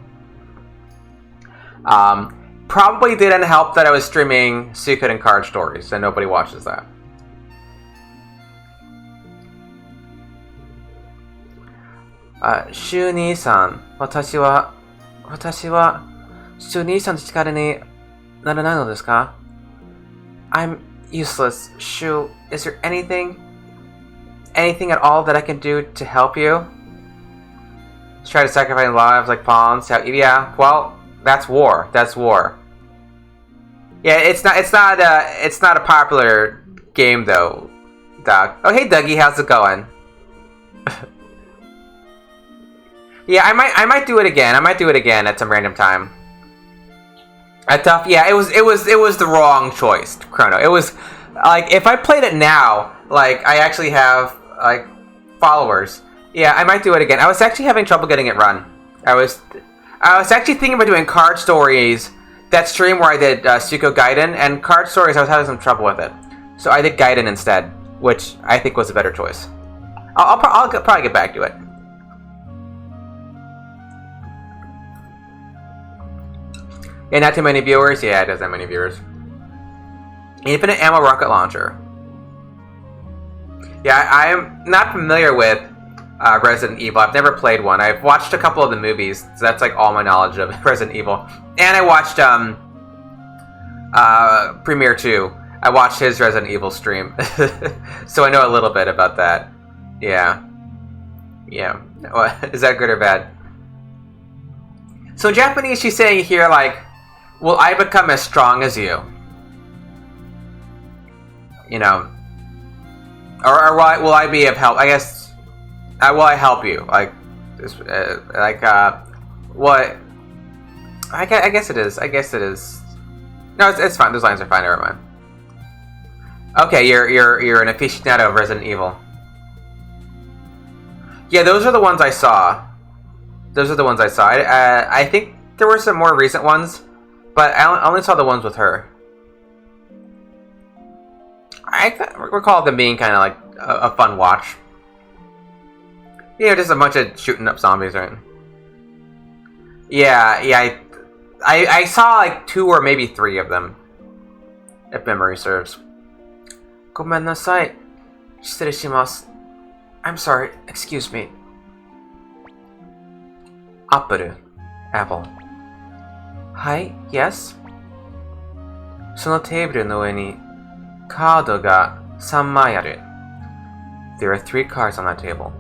Probably didn't help that I was streaming Suikoden card stories, and nobody watches that. Shu Ni-san, 私はShu Ni-sanの力にならないのですか? I'm useless. Shu, is there anything at all that I can do to help you? Just try to sacrifice lives like pawns. Yeah, well, that's war. Yeah, it's not a popular game though, Doc. Oh, hey Dougie, how's it going? Yeah, I might do it again. I might do it again at some random time. Yeah, it was the wrong choice, Chrono. It was like if I played it now, like I actually have like followers. Yeah, I might do it again. I was actually having trouble getting it run. I was actually thinking about doing card stories. That stream where I did Suiko Gaiden and card stories, I was having some trouble with it, so I did Gaiden instead, which I think was a better choice. I'll probably get back to it. Yeah, not too many viewers. Yeah, it doesn't have many viewers. Infinite ammo rocket launcher. Yeah, I am not familiar with Resident Evil. I've never played one. I've watched a couple of the movies, so that's like all my knowledge of Resident Evil. And I watched Premiere 2. I watched his Resident Evil stream, so I know a little bit about that. Yeah. Yeah. Is that good or bad? So in Japanese, she's saying here, like, will I become as strong as you? You know. Or will I be of help? I guess, will I help you? Like, what? I guess it is. I guess it is. No, it's fine. Those lines are fine. Never mind. Okay, you're an aficionado of Resident Evil. Yeah, those are the ones I saw. Those are the ones I saw. I think there were some more recent ones, but I only saw the ones with her. I recall them being kind of like a fun watch. You know, just a bunch of shooting up zombies, right? Yeah. I saw like 2 or maybe 3 of them, if memory serves. ごめんなさい。失礼します。I'm sorry. Excuse me. Apple. Apple. Hi. Yes. そのテーブルの上にカードが3枚ある。There are 3 cards on that table.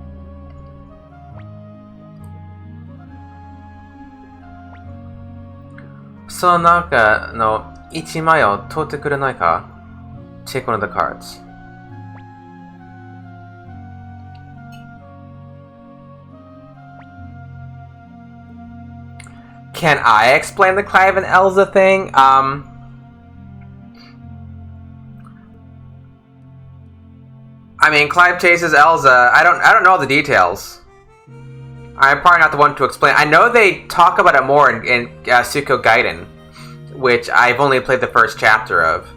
その中の1枚を取ってくれないか? Take one of the cards. Can I explain the Clive and Elsa thing? I mean, Clive chases Elsa. I don't know the details. I'm probably not the one to explain. I know they talk about it more in Suikoden, which I've only played the first chapter of.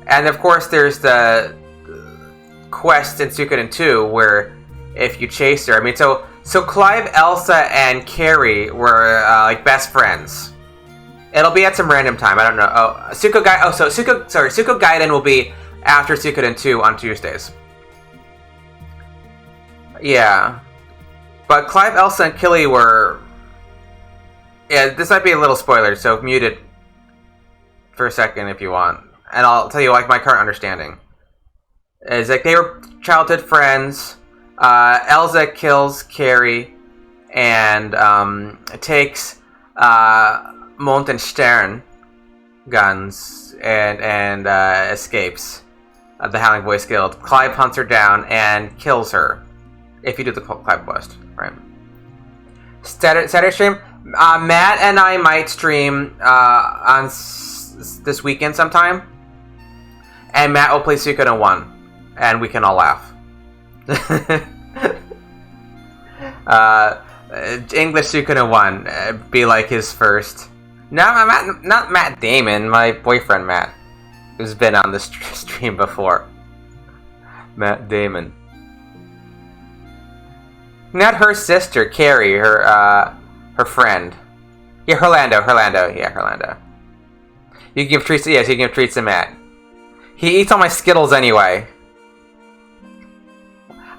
And of course, there's the quest in Suikoden 2 where if you chase her, I mean, so Clive, Elsa, and Carrie were like best friends. It'll be at some random time. I don't know. Suikoden will be after Suikoden 2 on Tuesdays. Yeah. But Clive, Elsa, and Killy were... Yeah, this might be a little spoiler, so mute it for a second if you want. And I'll tell you, like, my current understanding. Is like, they were childhood friends. Elsa kills Carrie and takes Montenstern guns and escapes the Howling Boys Guild. Clive hunts her down and kills her. If you do the Clive quest, right? Saturday stream. Matt and I might stream on this weekend sometime, and Matt will play Suikoden 1, and we can all laugh. English Suikoden 1 be like his first. No, not Matt Damon, my boyfriend Matt, who's been on this stream before. Matt Damon. Not her sister, Carrie, her friend. Yeah, Herlando. Yeah, Herlando. You can give treats. Yes, you can give treats to Matt. He eats all my Skittles anyway.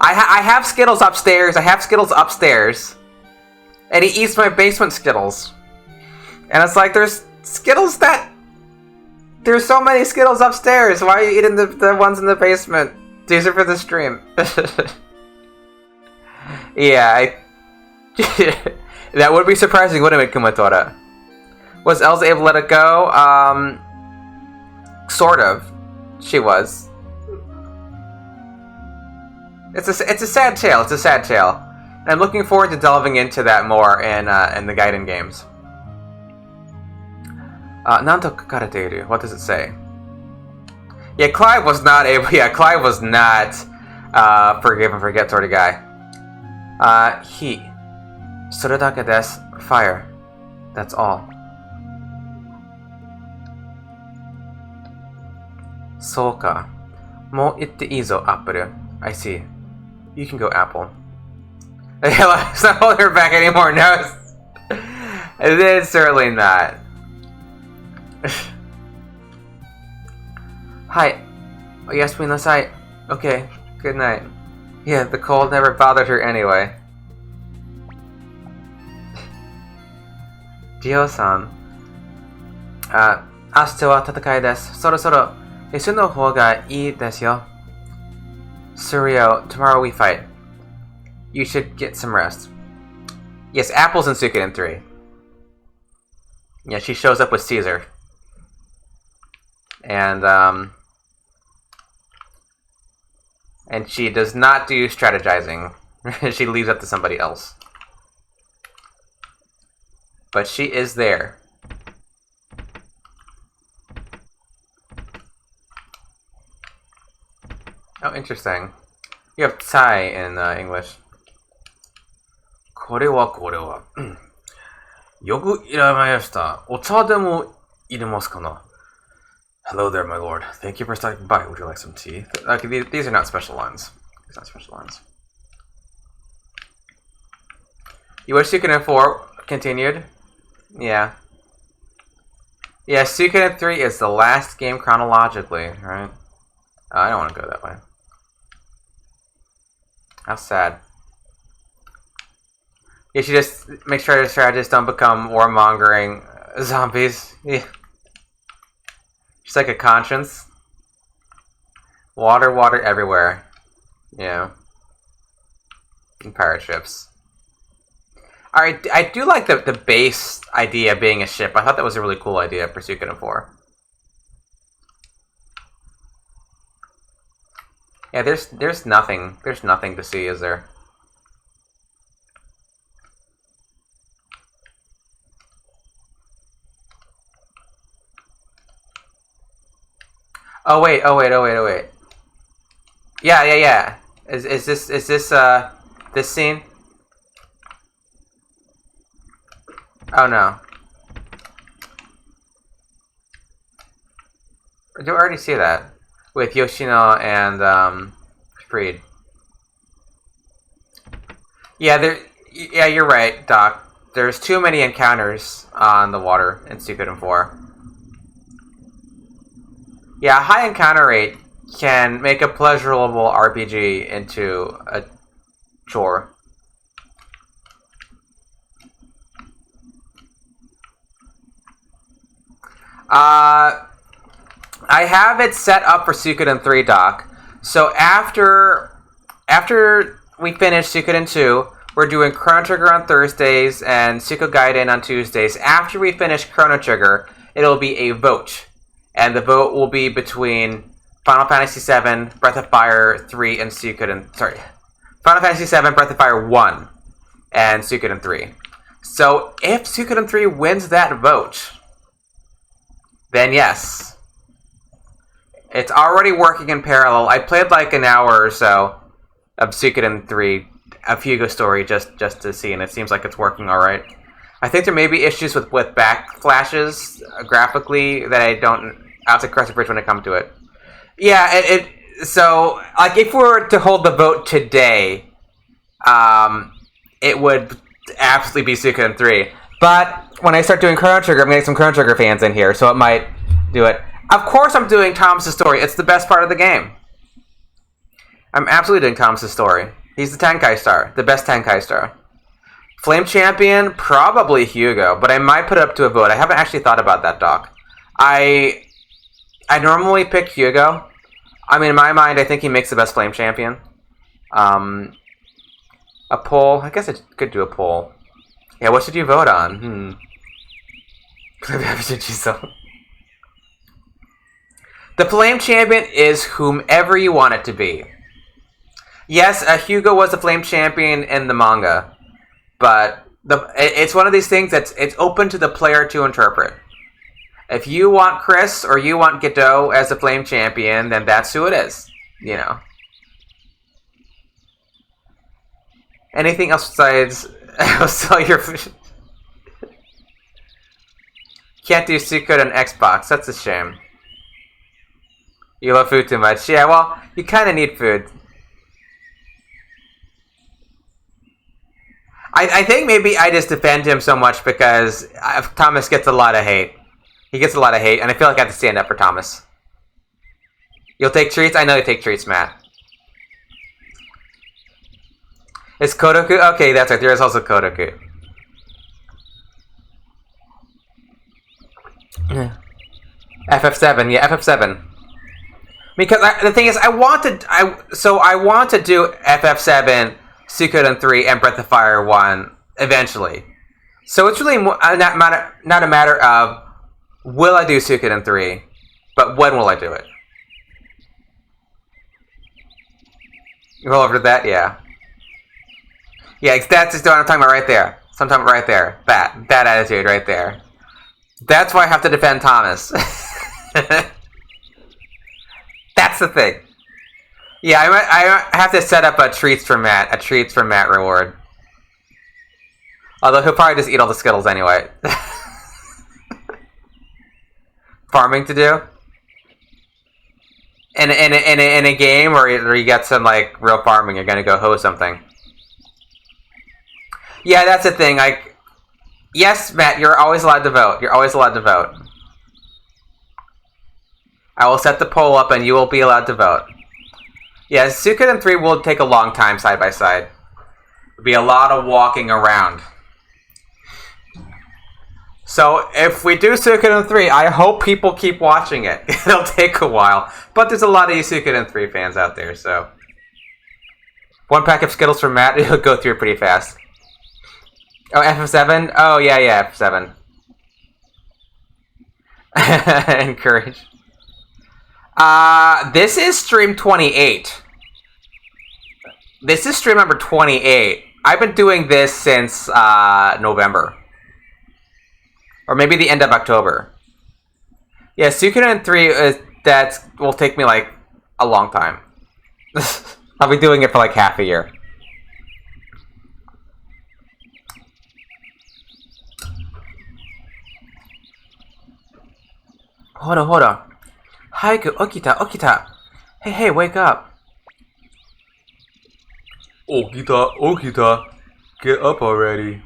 I have Skittles upstairs. And he eats my basement Skittles. And it's like, there's Skittles that... There's so many Skittles upstairs. Why are you eating the ones in the basement? These are for the stream. Yeah, that would be surprising, wouldn't it, Kumatora? Was Elsa able to let it go? Sort of. She was. It's a sad tale. And I'm looking forward to delving into that more in the Gaiden games. Nanto kakareteiru. What does it say? Yeah, Clive was not able. Yeah, Clive was not forgive and forget sort of guy. Heat. それだけです. Fire. That's all. そうか。もう行っていいぞ、Apple. I see. You can go, Apple. It's not holding her back anymore, no. It's certainly not. Hi. Oh, yes, nasai. Okay, good night. Yeah, the cold never bothered her anyway. Gio-san. 明日は戦いです。そろそろ休んだ方がいいですよ。Suryo, tomorrow we fight. You should get some rest. Yes, Apple's in Suikoden 3. Yeah, she shows up with Caesar. And she does not do strategizing. She leaves that to somebody else. But she is there. Oh, interesting. You have Thai in English. これはよくいらっしゃいました。お茶でも入れますかな? Hello there, my lord. Thank you for stopping by. Would you like some tea? Okay, these are not special lines. These are not special lines. You wish Suikoden 4 continued? Yeah. Yeah, Suikoden 3 is the last game chronologically, right? Oh, I don't want to go that way. How sad. You should just make sure the strategists don't become warmongering zombies. Yeah. Just like a conscience. Water everywhere. Yeah. And pirate ships. Alright, I do like the base idea of being a ship. I thought that was a really cool idea for Suikoden 4. Yeah, there's nothing to see, is there? Oh wait. Yeah. Is this this scene? Oh no. Do I already see that? With Yoshino and Freed. Yeah, you're right, Doc. There's too many encounters on the water in Suikoden 4. Yeah, a high encounter rate can make a pleasurable RPG into a chore. I have it set up for Suikoden 3, Doc. So after we finish Suikoden 2, we're doing Chrono Trigger on Thursdays and Suikogaiden on Tuesdays. After we finish Chrono Trigger, it'll be a vote. And the vote will be between Final Fantasy VII, Breath of Fire 3, and Suikoden... Sorry. Final Fantasy VII, Breath of Fire 1, and Suikoden 3. So if Suikoden 3 wins that vote, then yes. It's already working in parallel. I played like an hour or so of Suikoden 3, a Fugo story, just to see, and it seems like it's working alright. I think there may be issues with backflashes graphically that I don't... I'll have to cross the bridge when I come to it. Yeah, so, like, if we were to hold the vote today, it would absolutely be Suikoden 3. But when I start doing Chrono Trigger, I'm getting some Chrono Trigger fans in here, so it might do it. Of course I'm doing Thomas' story. It's the best part of the game. I'm absolutely doing Thomas' story. He's the Tenkai star. The best Tenkai star. Flame Champion? Probably Hugo, but I might put it up to a vote. I haven't actually thought about that, Doc. I normally pick Hugo. I mean, in my mind, I think he makes the best Flame Champion. A poll? I guess I could do a poll. Yeah, what should you vote on? The Flame Champion is whomever you want it to be. Yes, Hugo was the Flame Champion in the manga, but it's one of these things it's open to the player to interpret. If you want Chris or you want Godot as the Flame Champion, then that's who it is. You know. Anything else besides I'll sell your food? Can't do Suikoden on Xbox. That's a shame. You love food too much. Yeah, well, you kind of need food. I think maybe I just defend him so much because Thomas gets a lot of hate. He gets a lot of hate, and I feel like I have to stand up for Thomas. You'll take treats? I know you take treats, Matt. Is Kodoku? Okay, that's right. There is also Kodoku. FF7, yeah, FF7. Because the thing is, I want to do FF7, Suikoden 3, and Breath of Fire 1 eventually. So it's really not a matter of will I do Suikoden 3, but when will I do it? You roll over to that, yeah. Yeah, that's just what I'm talking about right there. Sometime right there. That attitude right there. That's why I have to defend Thomas. That's the thing. Yeah, I have to set up a treats for Matt reward. Although he'll probably just eat all the Skittles anyway. Farming to do? In a game where you get some like real farming, you're gonna go hoe something. Yeah, that's the thing. Like, yes, Matt, you're always allowed to vote. You're always allowed to vote. I will set the poll up and you will be allowed to vote. Yeah, Suikoden 3 will take a long time side by side. It'll be a lot of walking around. So, if we do Suikoden 3, I hope people keep watching it. It'll take a while. But there's a lot of you Suikoden 3 fans out there, so... One pack of Skittles from Matt, he'll go through it pretty fast. Oh, FF7? Oh, yeah, FF7. Encourage. This is stream 28. This is stream number 28. I've been doing this since, November. Or maybe the end of October. Yeah, Suikoden 3, that will take me, like, a long time. I'll be doing it for, like, half a year. Hold on. Haiku, okita. Hey, wake up. Okita. Get up already.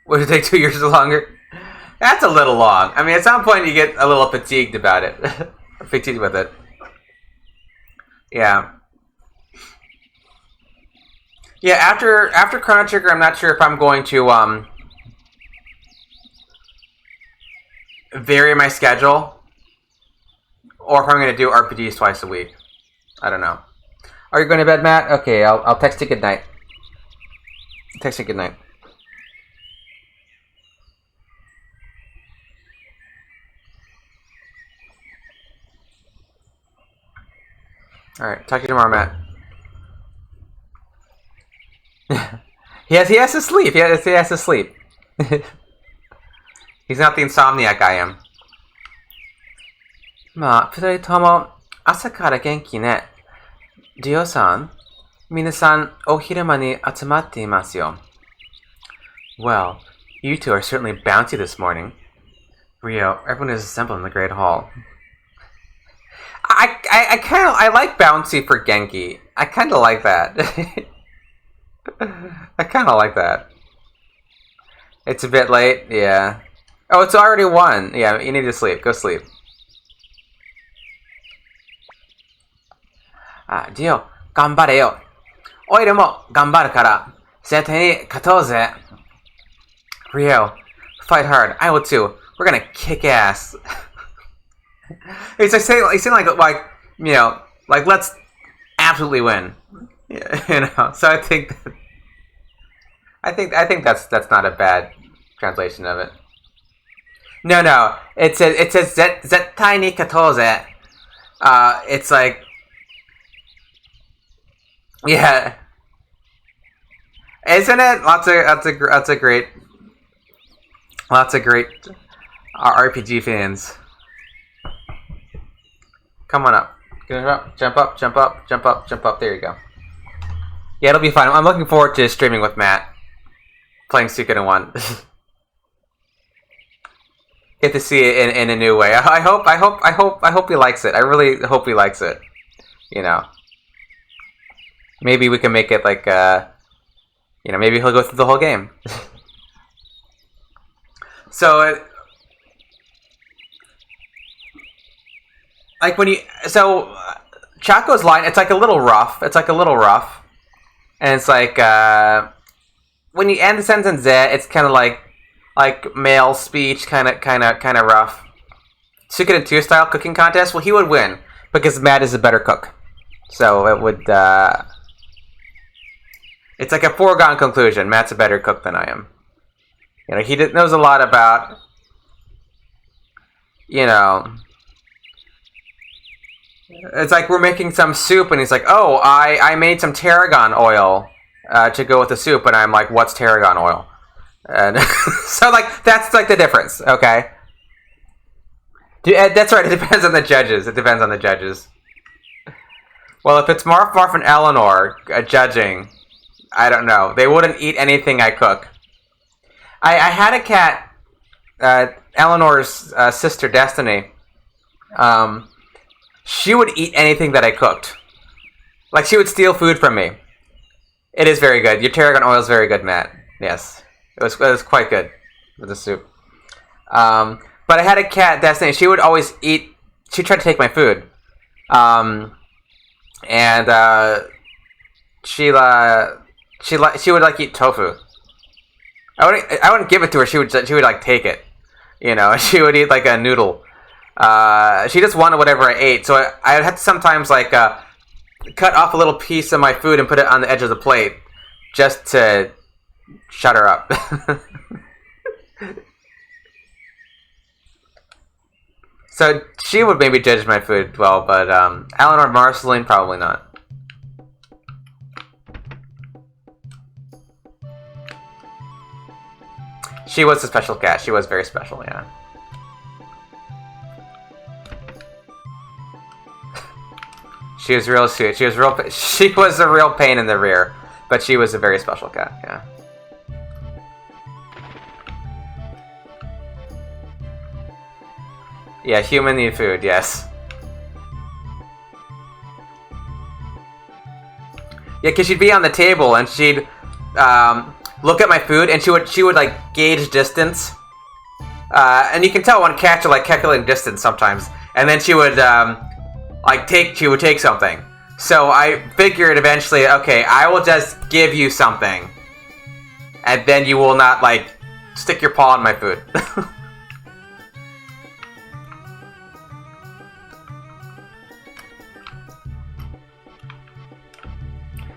Would it take 2 years or longer? That's a little long. I mean, at some point you get a little fatigued about it. Fatigued with it. Yeah. Yeah, after Chrono Trigger, I'm not sure if I'm going to, vary my schedule. Or if I'm going to do RPGs twice a week. I don't know. Are you going to bed, Matt? Okay, I'll text you goodnight. Text you goodnight. Alright, talk to you tomorrow, Matt. he has to sleep. He has to sleep. He's not the insomniac I am. まあ、二人とも朝から元気ね。リオさん、皆さんお昼間に集まっていますよ。Well, you two are certainly bouncy this morning. Rio, everyone is assembled in the Great Hall. I like bouncy for Genki. I kind of like that. I kind of like that. It's a bit late, yeah. Oh, it's already 1. Yeah, you need to sleep. Go sleep. Dio, 頑張れよ。オイルも頑張るから、絶対に勝とうぜ。Rio, fight hard. I will too. We're gonna kick ass. It's like saying like you know, like let's absolutely win. Yeah, you know. So I think that's not a bad translation of it. No. It says zettai ni katou ze. It's like, yeah. Isn't it? Lots of great RPG fans. Come on up. Jump up. There you go. Yeah, it'll be fun. I'm looking forward to streaming with Matt, playing Suikoden 1. Get to see it in a new way. I hope he likes it. I really hope he likes it. You know, maybe we can make it like you know, maybe he'll go through the whole game. So, like Chaco's line, it's like a little rough. And it's like, when you end the sentence there, it's kind of like male speech, kind of rough. Suikoden 2 style cooking contest, well, he would win because Matt is a better cook. So it would. It's like a foregone conclusion. Matt's a better cook than I am. You know, he knows a lot about. You know. It's like we're making some soup, and he's like, "Oh, I made some tarragon oil to go with the soup," and I'm like, "What's tarragon oil?" And so, like, that's like the difference, okay? That's right. It depends on the judges. It depends on the judges. Well, if it's Marf Marf and Eleanor judging, I don't know. They wouldn't eat anything I cook. I had a cat, Eleanor's sister Destiny. She would eat anything that I cooked. Like, she would steal food from me. It is very good. Your tarragon oil is very good, Matt. Yes. It was quite good with the soup. But I had a cat, Destiny. She would always eat... She tried to take my food. She would, like, eat tofu. I wouldn't give it to her. She would like, take it. You know, she would eat, like, a noodle. She just wanted whatever I ate, so I would have to sometimes like cut off a little piece of my food and put it on the edge of the plate just to shut her up. So she would maybe judge my food well, but Eleanor Marceline probably not. She was a special cat. She was very special, yeah. She was real sweet. She was a real pain in the rear, but she was a very special cat. Yeah. Yeah, human need food. Yes. Yeah, because she'd be on the table and she'd look at my food and she would like gauge distance, and you can tell when cats are like calculating distance sometimes, and then she would. She would take something. So I figured eventually, okay, I will just give you something. And then you will not, like, stick your paw in my food.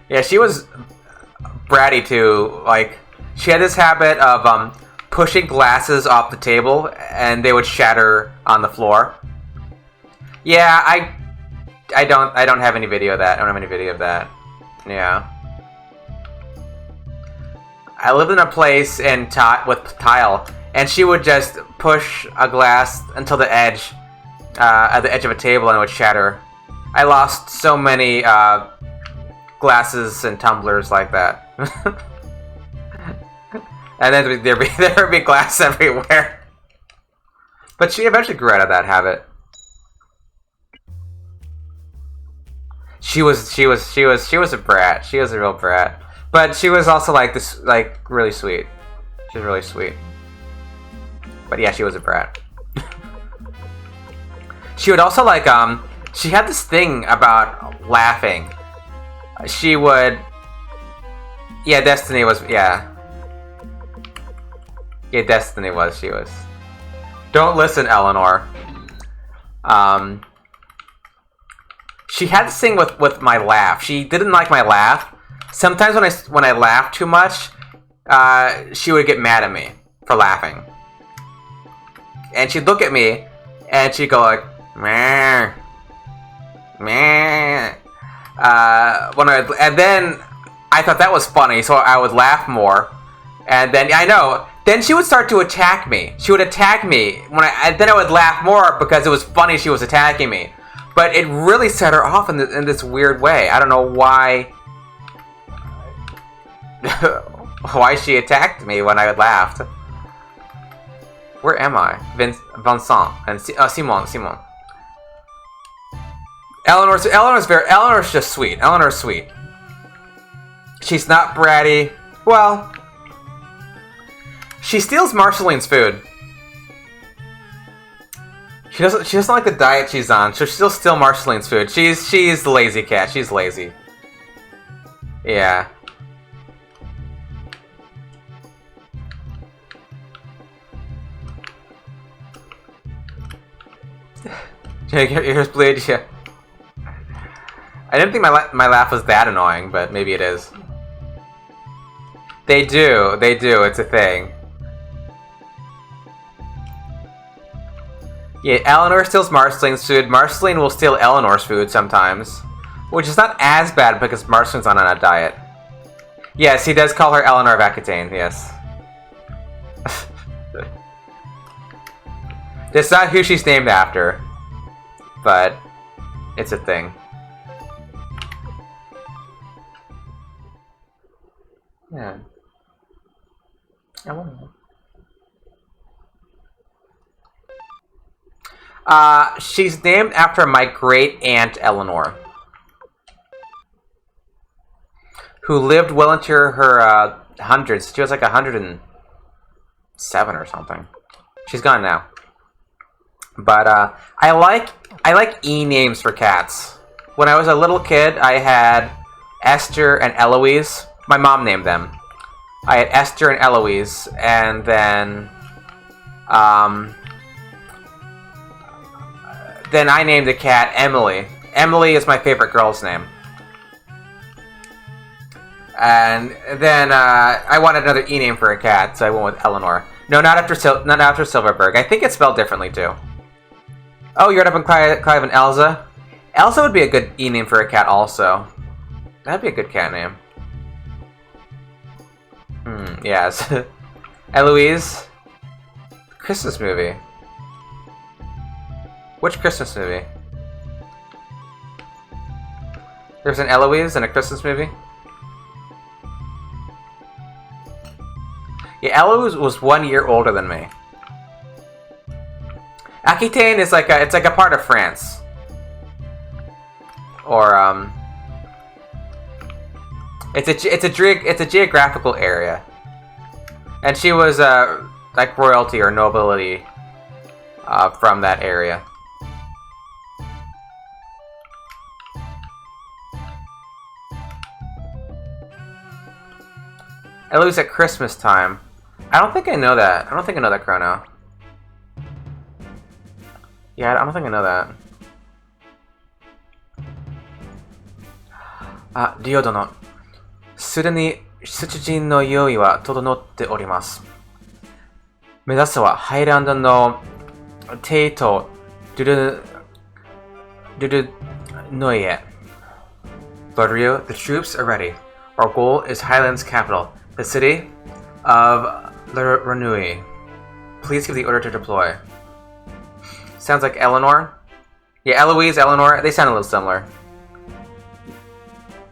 Yeah, she was bratty too. Like, she had this habit of pushing glasses off the table and they would shatter on the floor. Yeah, I don't have any video of that. I don't have any video of that. Yeah. I lived in a place with tile, and she would just push a glass until the edge, at the edge of a table, and it would shatter. I lost so many glasses and tumblers like that. And then there would be glass everywhere. But she eventually grew out of that habit. She was a brat. She was a real brat. But she was also like this, like, really sweet. She was really sweet. But yeah, she was a brat. She would also like she had this thing about laughing. She would. Yeah, Destiny was. Yeah. Yeah, Destiny was. She was. Don't listen, Eleanor. She had this thing with my laugh. She didn't like my laugh. Sometimes when I laughed too much, she would get mad at me for laughing. And she'd look at me, and she'd go like, meh, meh. And then I thought that was funny, so I would laugh more. And then Then she would start to attack me. She would attack me then I would laugh more because it was funny she was attacking me. But it really set her off in this weird way. I don't know why. Why she attacked me when I laughed. Where am I? Vincent and Simon. Eleanor's just sweet. Eleanor's sweet. She's not bratty. Well, she steals Marceline's food. She doesn't like the diet she's on, so she'll steal Marceline's food. She's the lazy cat. She's lazy. Yeah. Your ears bleed, yeah. I didn't think my laugh was that annoying, but maybe it is. They do, it's a thing. Yeah, Eleanor steals Marceline's food. Marceline will steal Eleanor's food sometimes. Which is not as bad because Marceline's not on a diet. Yes, he does call her Eleanor of Aquitaine, yes. That's not who she's named after. But it's a thing. Yeah. I wonder. She's named after my great aunt Eleanor, who lived well into her hundreds. She was like 107 or something. She's gone now. But I like E names for cats. When I was a little kid, I had Esther and Eloise. My mom named them. I had Esther and Eloise, and then I named the cat Emily. Emily is my favorite girl's name. And then I wanted another E name for a cat, so I went with Eleanor. No, not after Silverberg. I think it's spelled differently too. Oh, you're up on Clive and Elsa. Elsa would be a good E name for a cat, also. That'd be a good cat name. Yes. Eloise. Christmas movie. Which Christmas movie? There's an Eloise in a Christmas movie? Yeah, Eloise was 1 year older than me. Aquitaine is like it's like a part of France. Or it's a geographical area. And she was like royalty or nobility from that area. Eloise at Christmas time. I don't think I know that. I don't think I know that, Chrono. Yeah, I don't think I know that. Ryo殿、すでに出陣の用意は整っております。目指すはハイランドのテイとルルノイへ。But Ryo, the troops are ready. Our goal is Highland's capital, the city of Ranui. Please give the order to deploy. Sounds like Eleanor. Yeah, Eloise, Eleanor, they sound a little similar.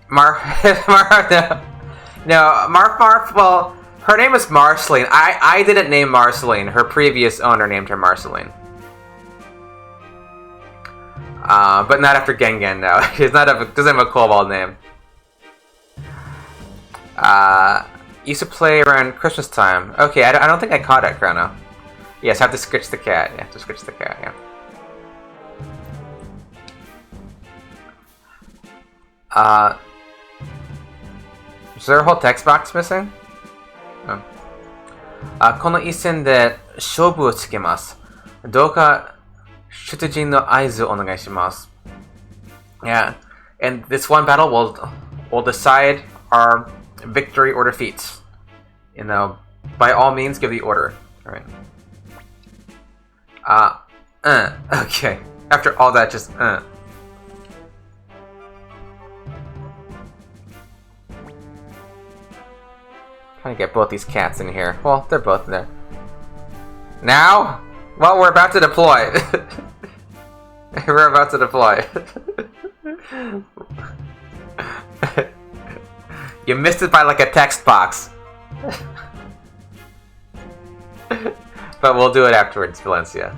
Well, her name is Marceline. I didn't name Marceline. Her previous owner named her Marceline. But not after Gengen, no. She's doesn't have a Kobold name. Used to play around Christmas time. Okay, I don't think I caught it, Chrono. Yes, have to scratch the cat. You have to scratch the cat, yeah. Is there a whole text box missing? Oh. この一戦で勝負をつけます。どうか出陣の合図をお願いします。Yeah, and this one battle will decide our victory or defeat. You know, by all means, give the order. All right. Okay. After all that, just Trying to get both these cats in here. Well, they're both there. Now? Well, we're about to deploy. We're about to deploy. You missed it by like a text box. But we'll do it afterwards, Valencia.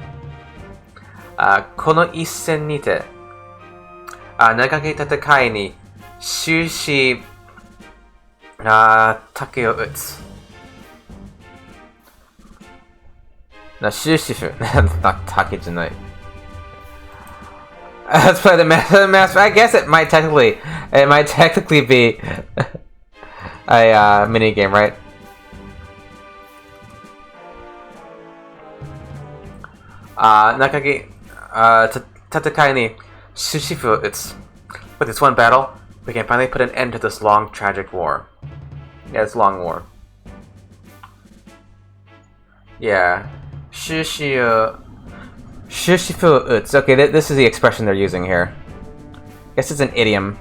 この一戦にて、長き戦いに終始、竹を打つ。終始ふ、竹じゃない。Let's play the master. I guess it might technically be a mini game, right? Tatakai ni Sushifu, with this one battle, we can finally put an end to this long, tragic war. Yeah, it's long war. Yeah. Sushifu, it's okay, this is the expression they're using here. Guess it's an idiom.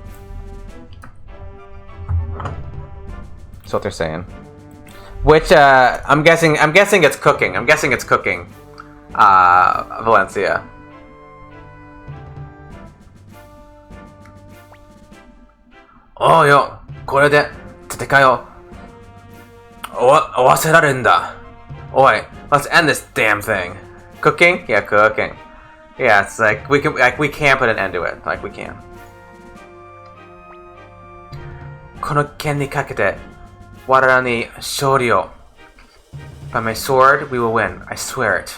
That's what they're saying. Which, I'm guessing it's cooking. I'm guessing it's cooking. Valencia. Oh yo, これで戦いを終わせられるんだ. Oi, let's end this damn thing. Cooking? Yeah, cooking. Yeah, it's like we can't put an end to it. Like we can. この剣にかけて我らに勝利を. By my sword, we will win. I swear it.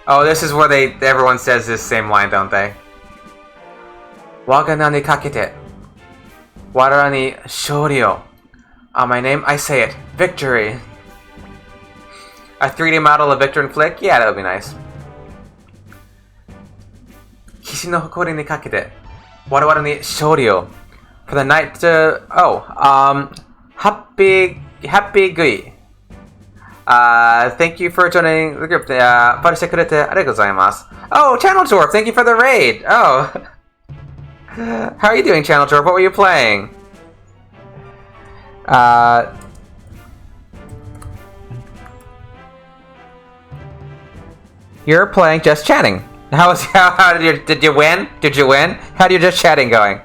Oh, this is where everyone says this same line, don't they? 我が名にかけて我らに勝利を. On my name, I say it. Victory. A 3D model of Victor and Flick? Yeah, that would be nice. 騎士の誇りにかけて我々に勝利を. For the night to... Happy Gui. Thank you for joining the group. パリしてくれてありがとうございます. Oh, Channel Dwarf, thank you for the raid. Oh. How are you doing, Channel Dwarf? What were you playing? You're playing Just Chatting. How did you win? Did you win? How'd your Just Chatting going?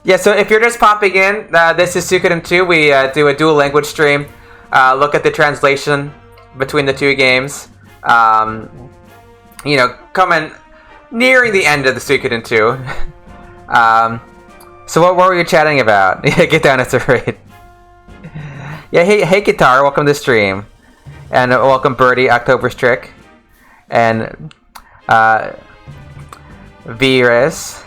Yeah, so if you're just popping in, this is Suikoden 2. We do a dual language stream. Look at the translation between the two games. You know, nearing the end of the Suikoden 2. So what were you chatting about? Get down at the raid. Yeah, hey Guitar, welcome to the stream. And welcome Birdie, October's Trick. And Virus.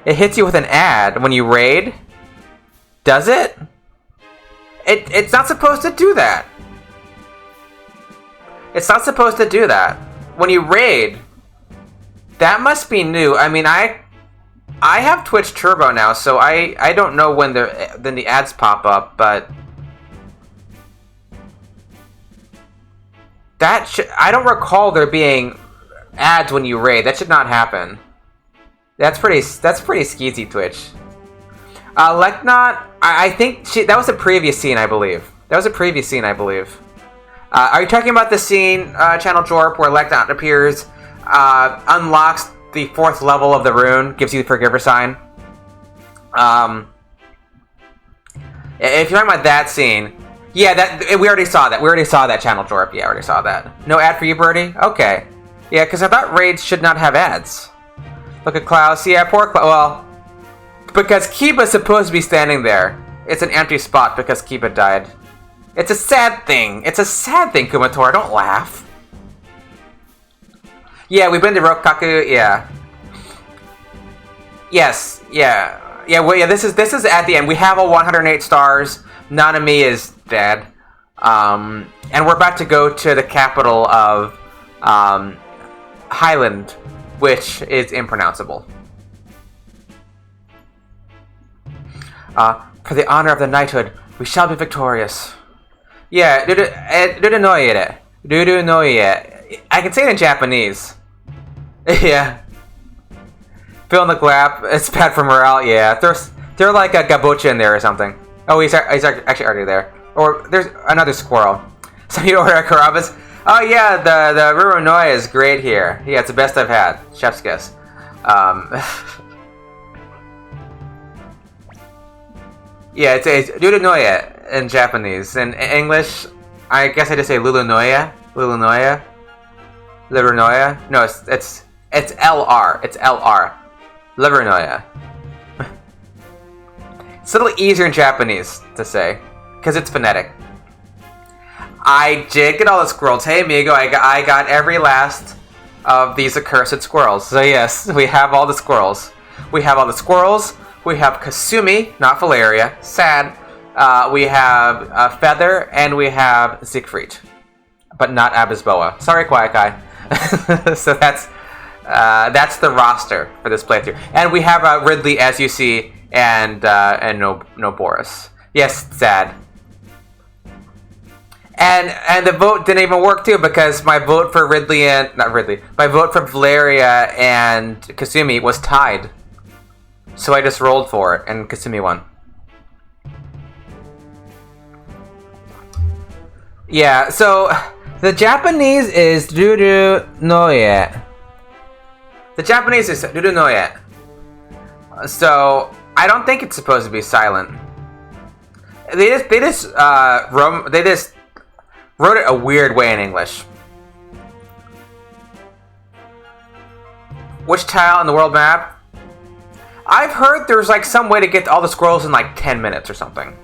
It hits you with an ad when you raid? Does it? It's not supposed to do that. It's not supposed to do that. When you raid, that must be new. I mean, I have Twitch Turbo now, so I don't know when the ads pop up, but I don't recall there being ads when you raid. That should not happen. That's pretty skeezy, Twitch. Leknot, I think that was a previous scene, I believe. Are you talking about the scene, Channel Jorp, where Leknot appears, unlocks the 4th level of the rune, gives you the Forgiver sign? If you're talking about that scene, yeah, we already saw that. We already saw that, Channel Jorp. Yeah, I already saw that. No ad for you, Birdie? Okay. Yeah, because I thought raids should not have ads. Look at Klaus. Yeah, poor Klaus. Well, because Kiba's supposed to be standing there. It's an empty spot because Kiba died. It's a sad thing. It's a sad thing, Kumatora. Don't laugh. Yeah, we've been to Rokaku. Yeah. Yes. Yeah. Yeah. Well, yeah. This is at the end. We have a 108 stars. Nanami is dead. And we're about to go to the capital of Highland, which is impronounceable. For the honor of the knighthood, we shall be victorious. Yeah, Dudunoye. I can say it in Japanese. Yeah. Fill in the gap. It's bad for morale. Yeah, they're like a gabocha in there or something. Oh, he's actually already there. Or there's another squirrel. So you order a Karabas. Oh yeah, the Ruronoya is great here. Yeah, it's the best I've had. Chef's kiss. Yeah, it's Dudunoya in Japanese. In English, I guess I just say Lulunoya. Lulunoya. No, it's LR. It's LR. Livernoya. It's a little easier in Japanese to say, because it's phonetic. I did get all the squirrels. Hey, amigo, I got every last of these accursed squirrels. So yes, we have all the squirrels. We have Kasumi, not Valeria. Sad. We have Feather, and we have Siegfried. but not Abisboa. Sorry, Quiet Guy. So that's the roster for this playthrough, and we have Ridley, as you see, and no Boris. Yes, sad. And the vote didn't even work too, because my vote for my vote for Valeria and Kasumi was tied. So I just rolled for it, and Kasumi won. Yeah, so the Japanese is Ruru no Ye. The Japanese is Ruru no Ye. So I don't think it's supposed to be silent. They just wrote it a weird way in English. Which tile in the world map? I've heard there's like some way to get all the scrolls in like 10 minutes or something.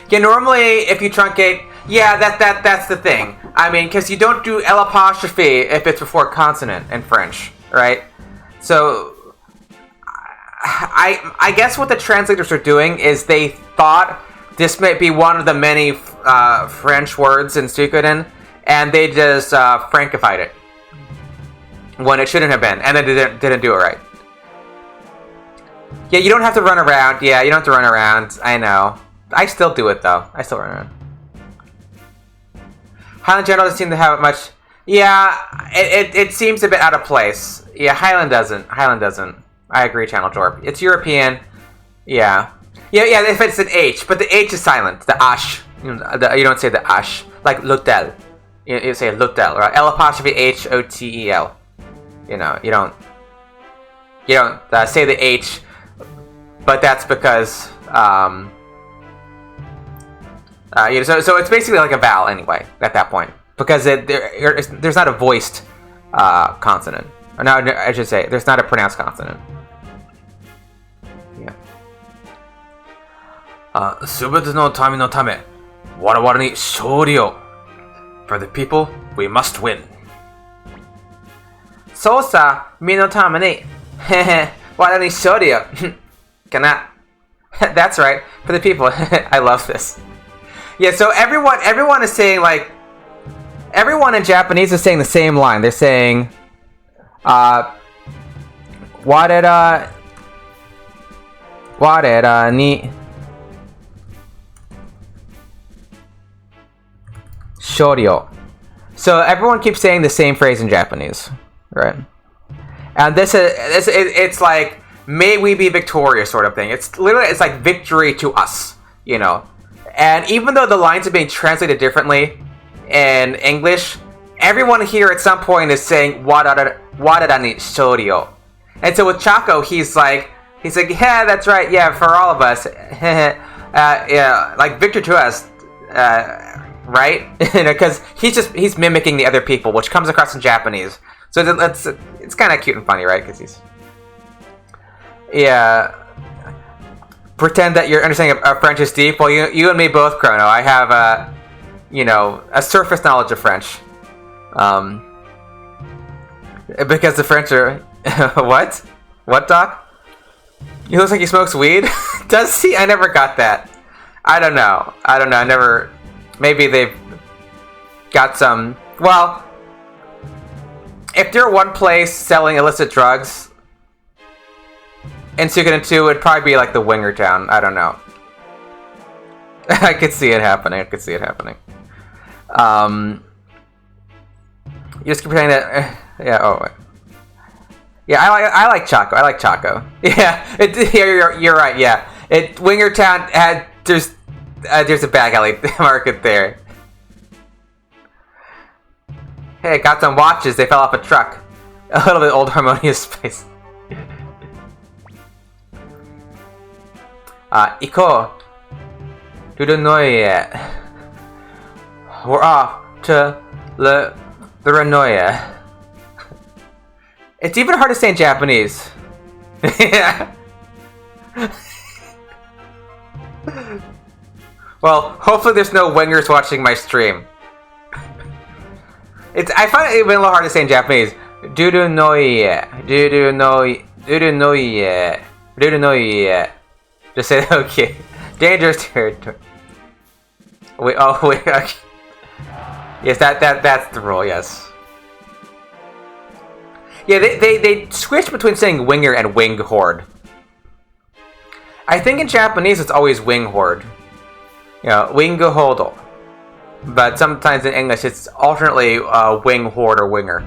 Yeah, normally if you truncate, yeah, that's the thing. I mean, because you don't do L apostrophe if it's before a consonant in French, right? So I guess what the translators are doing is they thought this might be one of the many French words in Suikoden, and they just Frankified it when it shouldn't have been, and then didn't do it right. Yeah, you don't have to run around. Yeah, you don't have to run around. I know. I still do it though. I still run around. Highland General doesn't seem to have much. Yeah, it seems a bit out of place. Yeah, Highland doesn't. I agree, Channel Jorp. It's European. Yeah. Yeah, if it's an H, but the H is silent. The ash. You don't say the ash. Like l'hotel. You say l'hotel, right? L apostrophe H O T E L. You know, you don't say the H, but that's because so it's basically like a vowel anyway at that point, because there's not a voiced consonant. Or no, I should say there's not a pronounced consonant. Yeah. すべての民のため、我々に勝利を。For the people, we must win. そうさ、みんなのために、我々に勝利を。かな。That's right. For the people. I love this. Yeah, so everyone is saying, like, everyone in Japanese is saying the same line. They're saying, warera ni shoryo. So everyone keeps saying the same phrase in Japanese, right? And it's like, may we be victorious sort of thing. It's like victory to us, you know. And even though the lines are being translated differently in English, everyone here at some point is saying warera ni shoryo. And so with Chaco, he's like, yeah, that's right, yeah, for all of us, yeah, like victory to us, right? Because he's mimicking the other people, which comes across in Japanese. So it's kind of cute and funny, right? Because he's, yeah, pretend that your understanding of French is deep. Well, you and me both, Chrono. I have a surface knowledge of French, because the French are what, Doc? He looks like he smokes weed. Does he? I never got that. I don't know. I never. Maybe they've got some. Well, if they're one place selling illicit drugs in Suikoden 2, it'd probably be like the Winger Town. I don't know. I could see it happening. You just keep saying that. Yeah. Oh. Wait. Yeah, I like Chaco. Yeah, you're right. Yeah, Winger Town had there's a back alley market there. Hey, got some watches. They fell off a truck. A little bit old harmonious space. Iko, Dudunoye. We're off to the Renoya. It's even hard to say in Japanese. Yeah. Well, hopefully there's no wingers watching my stream. I find it even a little hard to say in Japanese. Dudunoye. Just say that, okay. Dangerous territory. Wait, okay. Yes, that's the rule. Yes. Yeah, they switch between saying winger and wing horde. I think in Japanese it's always wing horde. You know, wing horde. But sometimes in English it's alternately wing horde or winger.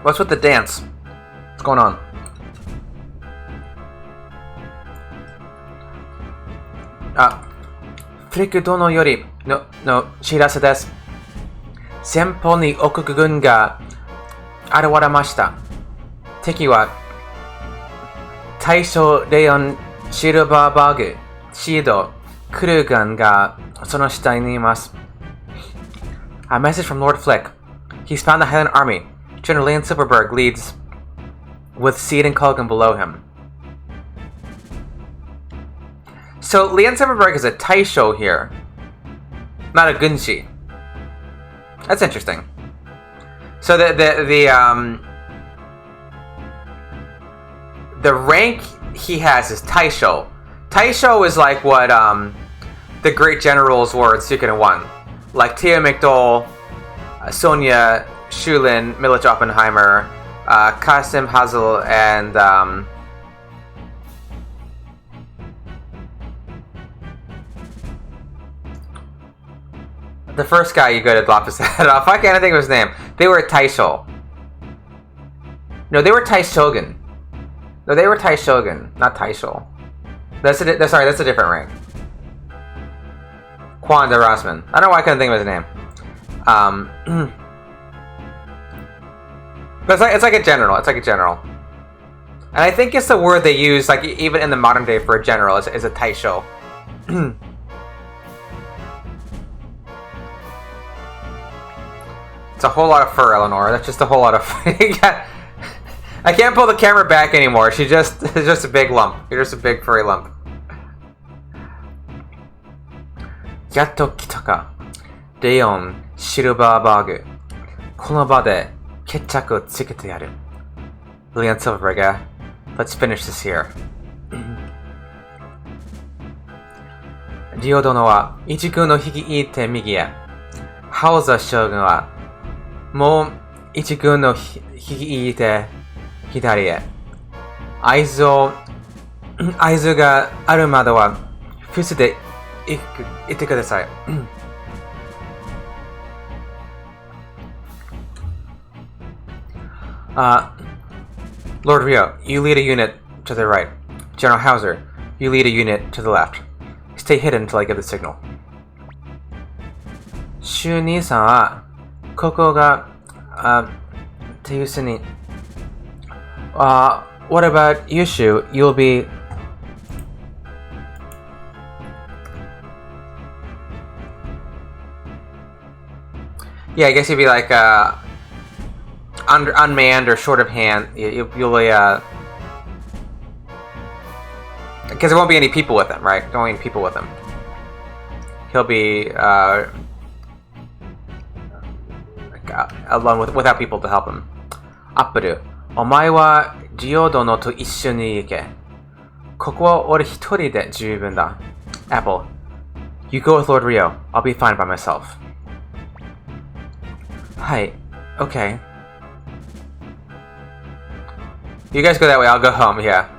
What's with the dance? What's going on? Frick Dono Yori no 知らせです。前方に王国軍が現れました。敵は大将レオン・シルバーバーグ、シード、クルーガンがその下にいます。A message from Lord Flick. He's found the Highland Army. General Leon Silverberg leads with Seed and Culligan below him. So Leon Silverberg is a Taisho here, not a Gunshi. That's interesting. So the rank he has is Taisho. Taisho is like what the great generals were in Suikoden 1, like Tia McDowell, Sonya, Shulin, Milich Oppenheimer, Kasim Hazel, and the first guy you go to lop his head off. I can't think of his name. They were Taisho. No, they were Taishogun. No, they were Taishogun, not Taisho. That's a different rank. Quan de Rossman. I don't know why I couldn't think of his name. But it's like a general. It's like a general. And I think it's the word they use, like even in the modern day for a general, is a taisho. It's a whole lot of fur, Eleanor. That's just a whole lot of fur. I can't pull the camera back anymore. It's just a big lump. You're just a big furry lump. Yatto kitaka. Leon Silverberg. この場で決着をつけてやる。Leon Silverberg, let's finish this here. リオ殿は一軍の引きいて右へ。ハウザー将軍はもう一軍の引きいて左へ。合図があるまでは伏せていってください。Lord Rio, you lead a unit to the right. General Hauser, you lead a unit to the left. Stay hidden until I give the signal. 週兄さんはここが手薄に。What about you, Shu? You'll be. Yeah, I guess you'd be like unmanned or short of hand. You'll be because there won't be any people with him, right? There won't be any people with him. He'll be alone without people to help him. Apparu, お前はジオ殿と一緒に行け。ここは俺一人で十分だ。Apple, you go with Lord Rio. I'll be fine by myself. はい、okay. You guys go that way, I'll go home, yeah.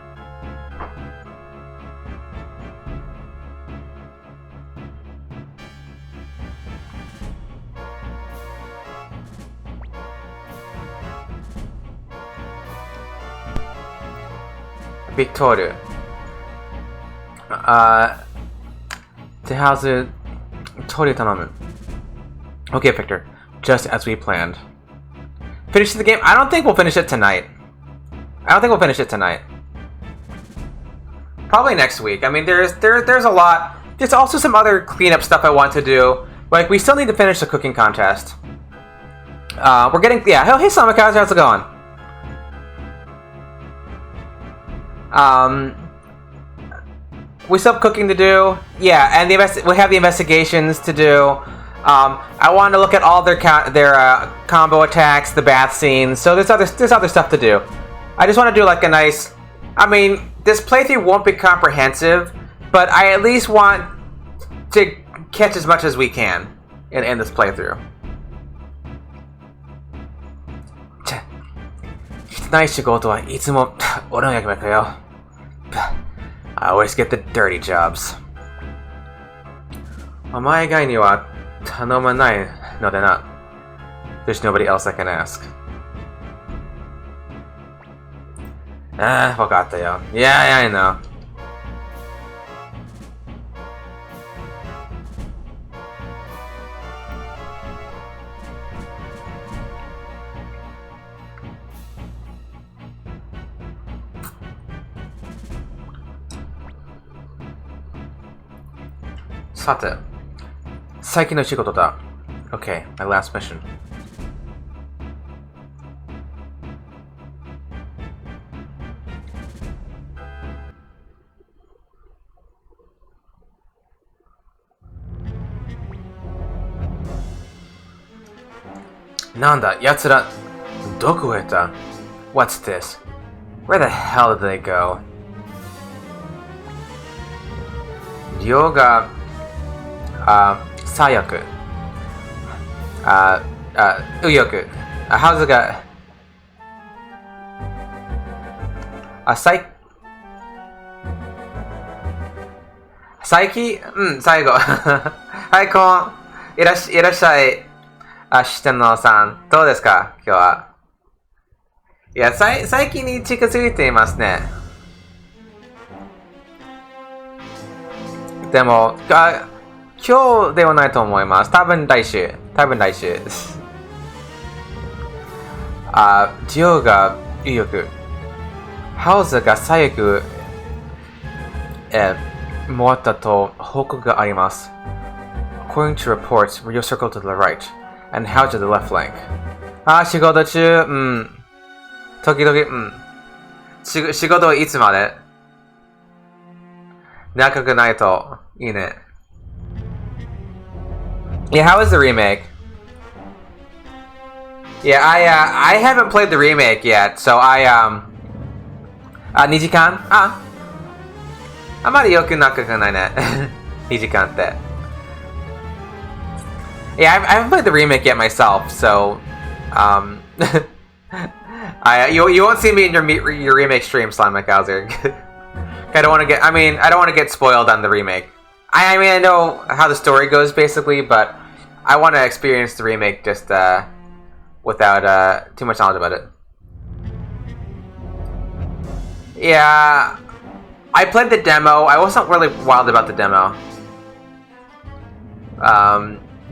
Victoria. Tehazu Tori Tanamu. Okay, Victor. Just as we planned. Finish the game? I don't think we'll finish it tonight. Probably next week. I mean, there's a lot. There's also some other cleanup stuff I want to do. Like, we still need to finish the cooking contest. We're getting... Yeah, hey, Samikaze, how's it going? We still have cooking to do. Yeah, and we have the investigations to do. I want to look at all their combo attacks, the bath scenes. So there's other stuff to do. I just want to do like a nice. I mean, this playthrough won't be comprehensive, but I at least want to catch as much as we can in this playthrough. Nice shigoto wa itsumo ore no yakimeku yo. I always get the dirty jobs. お前以外には頼まないのでな。There's nobody else I can ask. ああ、わかったよ。Yeah, I know. さて、最近の仕事だ。Okay, my last mission. なんだ、奴ら、どこへ行った What's this? Where the hell did they go? リオが、最悪。右翼。ハウズが、最近最後。はい、いらっしゃい。四天王さん、どうですか今日は。いや、最近に近づいていますね。でも、今日ではないと思います。多分来週。ジオが右翼。ハウズが最悪、回ったと報告があります。According to reports, Rio circled to the right, and House to the left flank. 仕事中、時々、仕事いつまで仲がないといいね。Yeah, how is the remake? Yeah, I haven't played the remake yet, so 2時間あまりよく仲がないね。2時間って。Yeah, I haven't played the remake yet myself, so you won't see me in your remake stream, Slime McAllister. I don't want to get spoiled on the remake. I mean, I know how the story goes basically, but I want to experience the remake just without too much knowledge about it. Yeah, I played the demo. I wasn't really wild about the demo.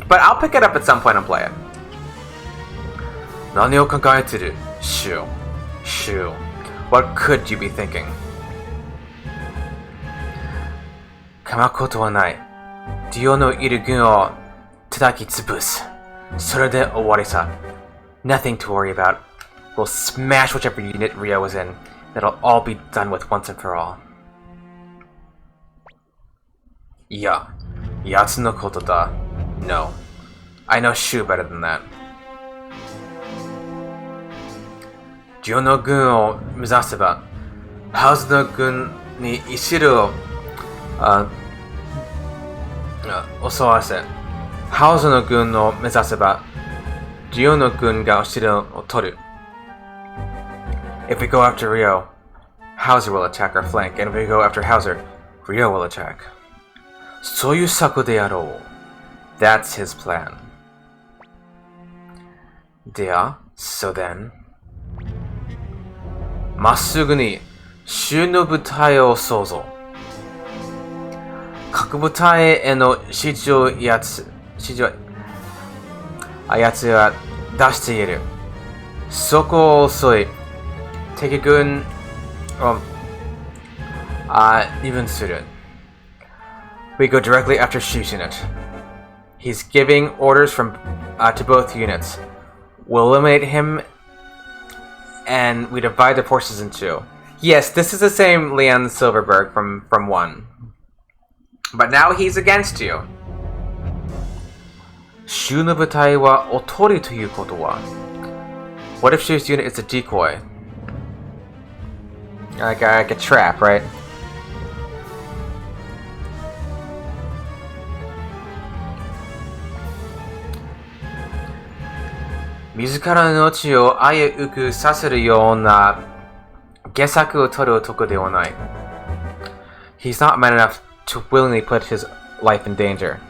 But I'll pick it up at some point and play it. 何を考えてる? Shoo. What could you be thinking? 構うことはない。ディオのいる軍を叩き潰す。それで終わりさ。Nothing to worry about. We'll smash whichever unit Rio was in. That'll all be done with once and for all. いや、奴のことだ。No. I know Shu better than that. ディオの軍を目指せば、ハウスの軍に一度襲わせ、ハウスの軍を目指せば、ディオの軍が後ろを取る。If we go after Rio, Hauser will attack our flank, and if we go after Hauser, Rio will attack. そういう策でやろう。That's his plan. では、so then. まっすぐに衆の部隊を想像。各部隊への指示は出している。そこを襲い、敵軍を二分する。We go directly after Shu's unit. He's giving orders to both units. We'll eliminate him and we divide the forces in two. Yes, this is the same Leon Silverberg from 1. But now he's against you. 州の部隊はおとりということは What if Shu's unit is a decoy? Like a trap, right? Mizukara no nochi o ayeuku saseru youna gesaku o toru otoko de wa nai. He's not man enough to willingly put his life in danger.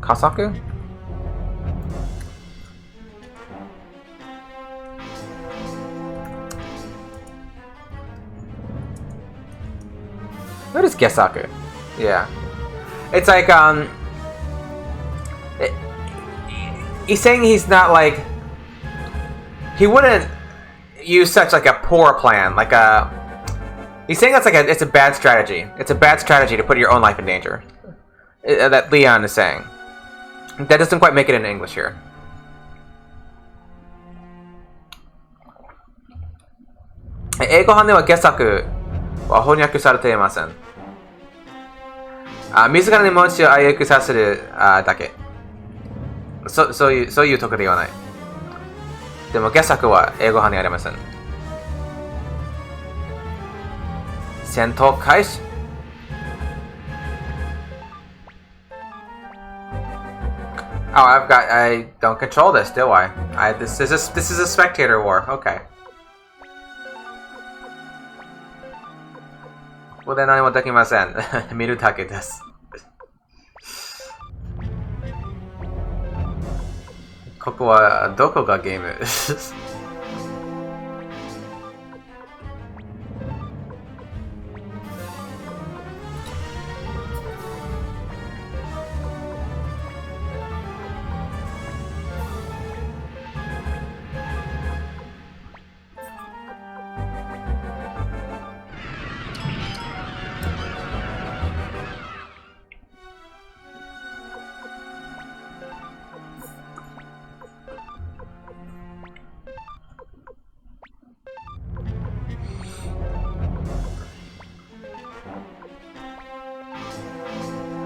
Kasaku? What is Gesaku? Yeah. It's like, he's saying he's not like, he wouldn't use such like a poor plan, like a, he's saying that's like it's a bad strategy. It's a bad strategy to put your own life in danger. That Leon is saying. That doesn't quite make it in English here. Eigohan de wa gesaku wa honyaku sarete imasen. 自らに文字を愛読させるだけ。そういうとこではない。でも原作は英語派にありません。戦闘開始。Oh, I don't control this, do I? This is a spectator war. Okay. ここで何もできません。見るだけです。ここはどこがゲーム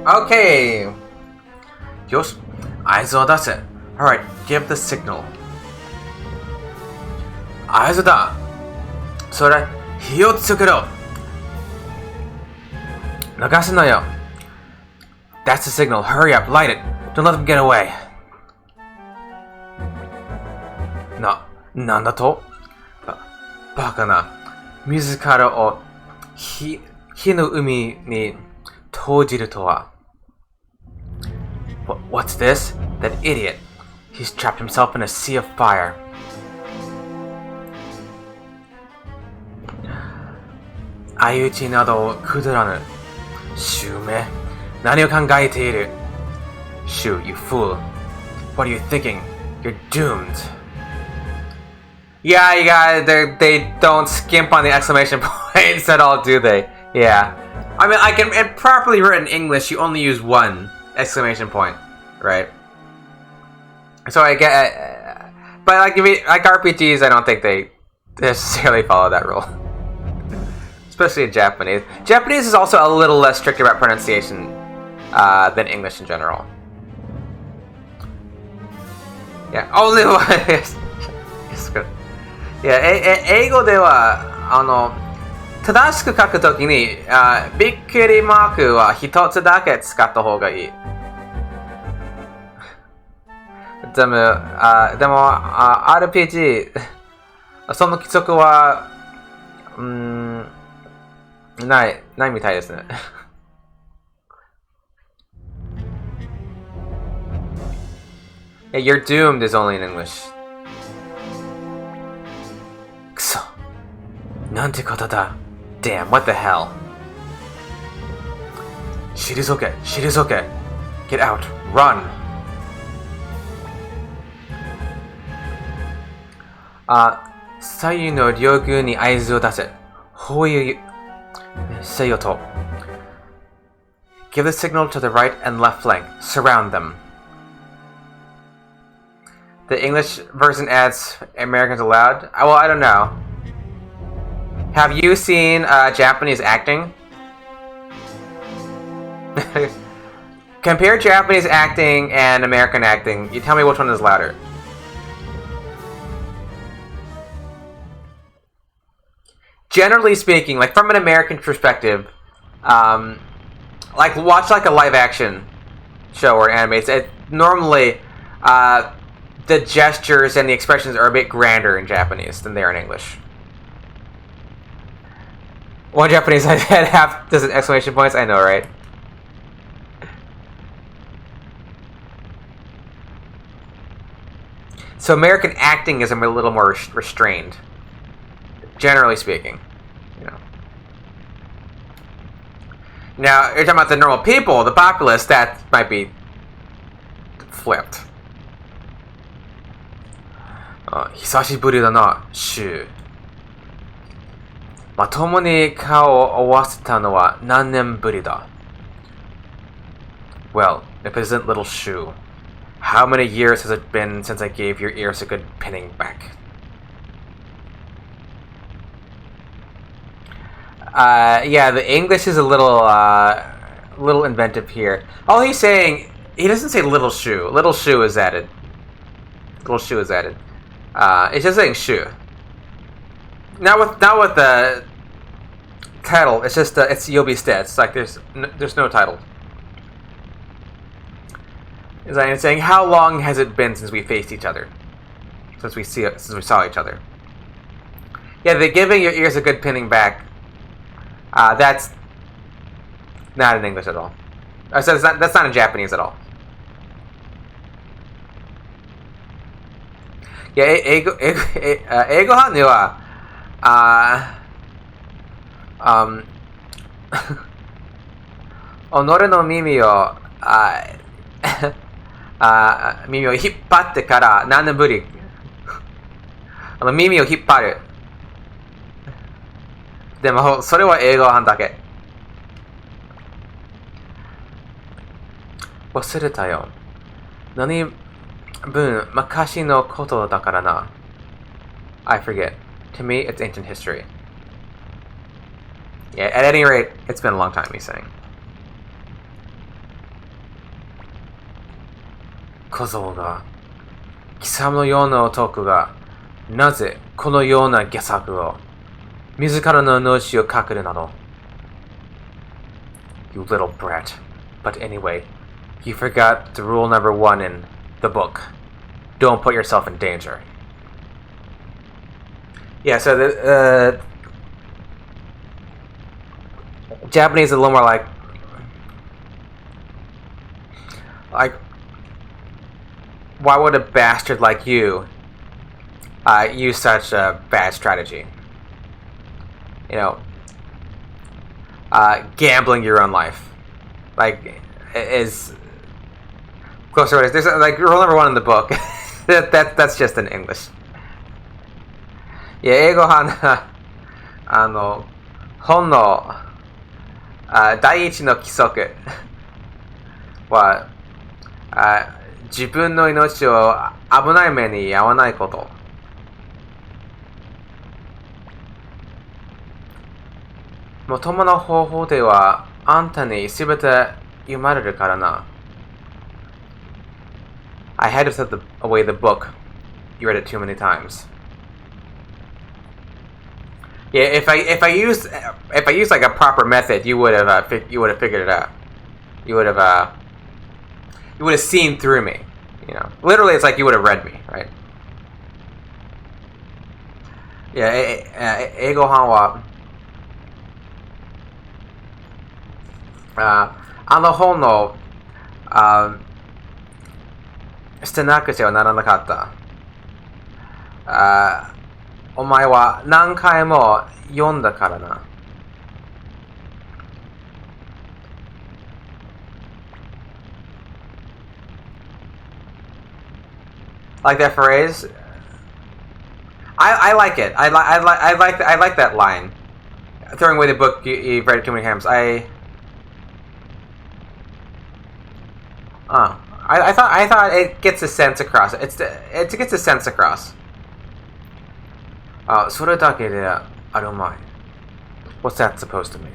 Okay. よし、合図を出せ。Alright, give the signal. 合図だ。それ、火をつけろ。逃すなよ。That's the signal. Hurry up, light it. Don't let them get away. なんだと？バカな。自らを火の海に投じるとは。What's this? That idiot. He's trapped himself in a sea of fire. 相打ちなどをくだらぬ。シュウめ、何を考えている？シュウ、you fool. What are you thinking? You're doomed. Yeah, you guys, they don't skimp on the exclamation points at all, do they? Yeah. I mean, in properly written English, you only use one exclamation point, right? So I get, but like RPGs, I don't think they necessarily follow that rule, especially in Japanese. Japanese is also a little less strict about pronunciation than English in general. Yeah, only one. It's good. Yeah, 英語では正しく書くときにびっくりマークは一つだけ使った方がいい。でもRPG その規則はないみたいですね。Yeah, you're doomed is only in English. くそ、なんてことだ。Damn, what the hell? 退け。Get out, run. 左右の両軍に合図を出せ。包囲せよと。Give the signal to the right and left flank. Surround them. The English version adds Americans allowed. Well, I don't know. Have you seen Japanese acting? Compare Japanese acting and American acting. You tell me which one is louder. Generally speaking, like from an American perspective, like watch like a live action show or anime. Normally, the gestures and the expressions are a bit grander in Japanese than they are in English. One Japanese I had half dozen exclamation points. I know, right? So American acting is a little more restrained, generally speaking. You know. Now you're talking about the normal people, the populace. That might be flipped. 久しぶりだな、シュウ。まともに顔を合わせたのは何年ぶりだ。Well, if it isn't little Shu, how many years has it been since I gave your ears a good pinning back? Yeah, the English is a little inventive here. All he's saying, he doesn't say little Shu. Little Shu is added. Little Shu is added. It's just saying Shu. Not with the title. It's just it's Yobi stats. Like there's no title. It's saying how long has it been since we faced each other? Since we saw each other. Yeah, the giving your ears a good pinning back. That's not in English at all. So that's not in Japanese at all. Yeah, 英語版では、己の耳を、耳を引っ張ってから何年ぶり耳を引っ張る。でも、それは英語版だけ。忘れたよ。何分昔のことだからな。I forget. To me, it's ancient history. Yeah, at any rate, it's been a long time, he's saying. 小僧が、貴様のような男が、なぜこのような下作を、自らの命をかけるなど。You little brat. But anyway, you forgot the rule number 1 in the book. Don't put yourself in danger. Yeah, so the Japanese is a little more like why would a bastard like you use such a bad strategy? You know, gambling your own life, like is closer. There's like rule number 1 in the book. That's just in English. いや、英語は本の第一の規則は自分の命を危ない目に遭わないこと。もともの方法ではあんたにすべて読まれるからな。I had to set away the book. You read it too many times. Yeah, if I used like a proper method, you would have figured it out. You would have seen through me. You know, literally, it's like you would have read me, right? Yeah, 英語版はあの本の捨てなくてはならなかった。お前は何回も読んだからな。Like that phrase? I like it. I like that line. Throwing away the book, you've read it too many times. I thought it gets a sense across. It gets a sense across. それだけであるまい。What's that supposed to mean?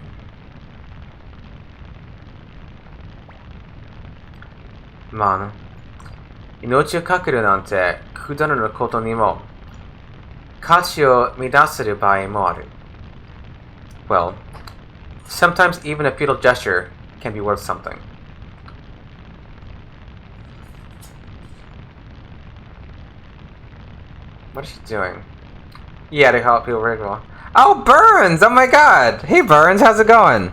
まあ、命をかけるなんてくだらぬことにも価値を乱せる場合もある。Well, sometimes even a futile gesture can be worth something. What is she doing? Yeah, to help people ritual. Oh, Burns! Oh my god! Hey, Burns, how's it going?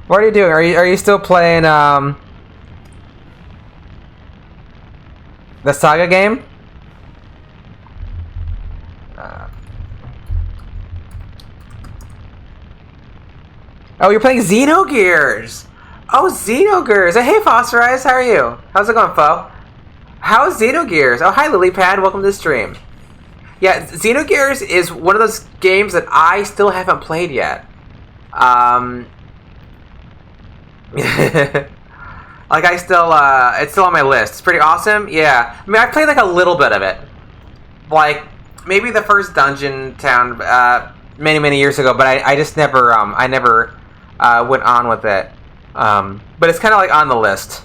What are you doing? Are you still playing the Saga game? Oh, you're playing Xenogears! Oh, Xenogears! Hey, Fosserize, how are you? How's it going, Fo? How's Xenogears? Oh, hi, Lilypad, welcome to the stream. Yeah, Xenogears is one of those games that I still haven't played yet. Like, I still, it's still on my list. It's pretty awesome, yeah. I mean, I played, like, a little bit of it. Like, maybe the first dungeon town, many years ago, but I just never, I never went on with it. But it's kind of, like, on the list.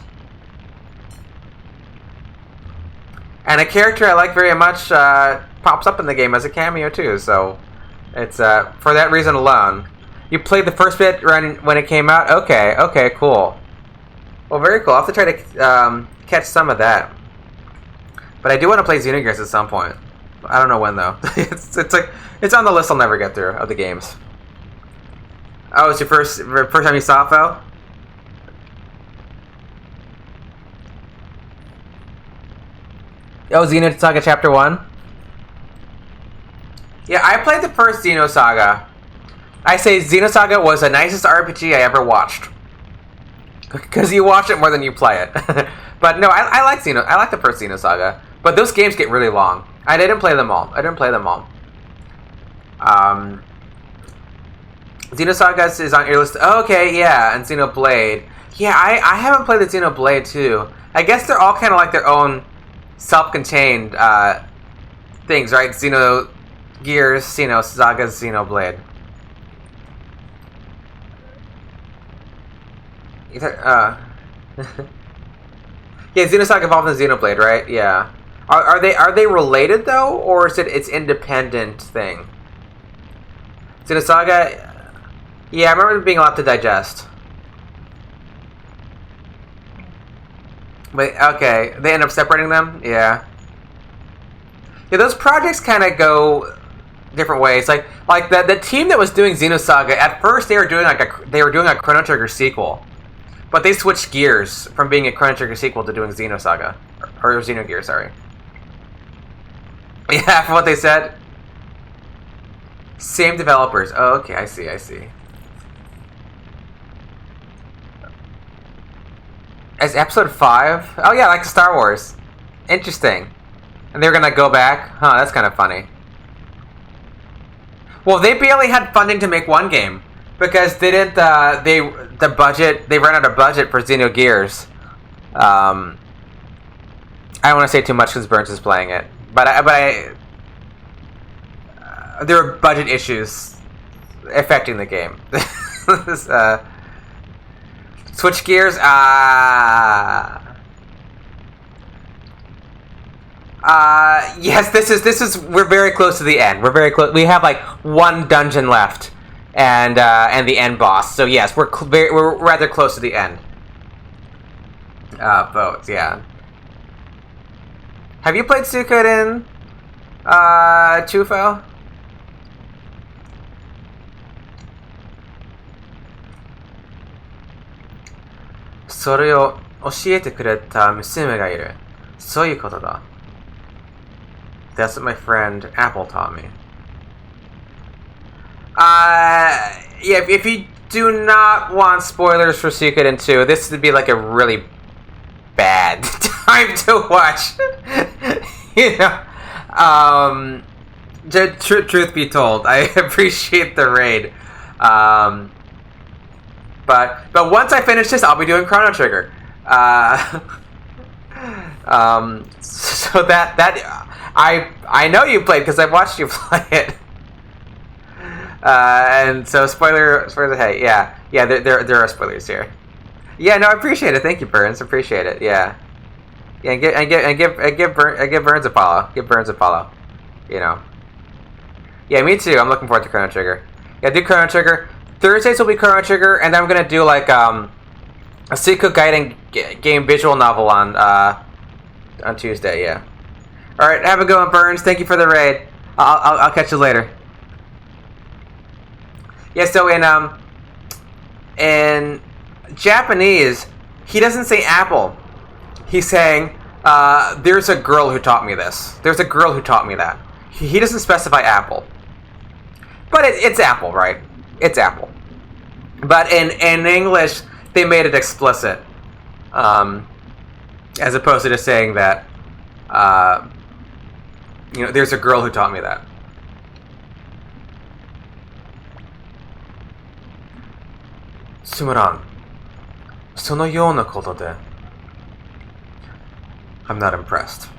And a character I like very much, pops up in the game as a cameo, too, so it's, for that reason alone. You played the first bit when it came out? Okay, cool. Well, very cool. I'll have to try to catch some of that. But I do want to play Xenogears at some point. I don't know when, though. it's on the list I'll never get through of the games. Oh, it's your first time you saw it, though? Oh, Xenosaga Chapter 1? Yeah, I played the first Xenosaga. I say Xenosaga was the nicest RPG I ever watched. Because you watch it more than you play it. But no, I like the first Xenosaga. But those games get really long. I didn't play them all. Xenosaga is on your list. Oh, okay, yeah, and Xenoblade. Yeah, I haven't played the Xenoblade too. I guess they're all kind of like their own self-contained things, right? Xenogears, Xenosaga, Xenoblade. Yeah, Xenosaga evolved in Xenoblade, right? Yeah. Are they related though, or is it its independent thing? Xenosaga. Yeah, I remember it being a lot to digest. But okay, they end up separating them. Yeah. Yeah, those projects kind of go different ways. Like the team that was doing Xenosaga at first they were doing a Chrono Trigger sequel. But they switched gears from being a Chrono Trigger sequel to doing Xenosaga. Or Xenogears, sorry. Yeah, from what they said. Same developers. Oh, okay, I see. As episode 5? Oh yeah, like Star Wars. Interesting. And they're gonna go back? Huh, that's kind of funny. Well, they barely had funding to make one game. Because they didn't, they ran out of budget for Xenogears. I don't want to say too much because Burns is playing it. But there were budget issues affecting the game. Switch gears, yes, this is, we're very close to the end. We're very close. We have like one dungeon left. And the end boss. So yes, we're rather close to the end. Votes, yeah. Have you played Suikoden, Chufo? それを教えてくれた娘がいる。そういうことだ。That's what my friend Apple taught me. Yeah, if you do not want spoilers for Suikoden 2, this would be like a really bad time to watch. You know, truth be told, I appreciate the raid. But once I finish this, I'll be doing Chrono Trigger. So that I know you played because I watched you play it. And so spoilers ahead. Yeah. There are spoilers here. Yeah, no, I appreciate it. Thank you, Burns. Appreciate it. Yeah. Yeah, give Burns a follow. Give Burns a follow. You know. Yeah, me too. I'm looking forward to Chrono Trigger. Yeah, do Chrono Trigger. Thursdays will be Chrono Trigger, and then I'm gonna do like a Suikoden game visual novel on Tuesday. Yeah. All right, have a good one, Burns. Thank you for the raid. I'll catch you later. Yeah. So in Japanese, he doesn't say apple. He's saying, there's a girl who taught me this. There's a girl who taught me that. He doesn't specify apple. But it's apple, right? It's apple. But in English, they made it explicit. As opposed to just saying that, there's a girl who taught me that. Sumuran. そのようなことで I'm not impressed.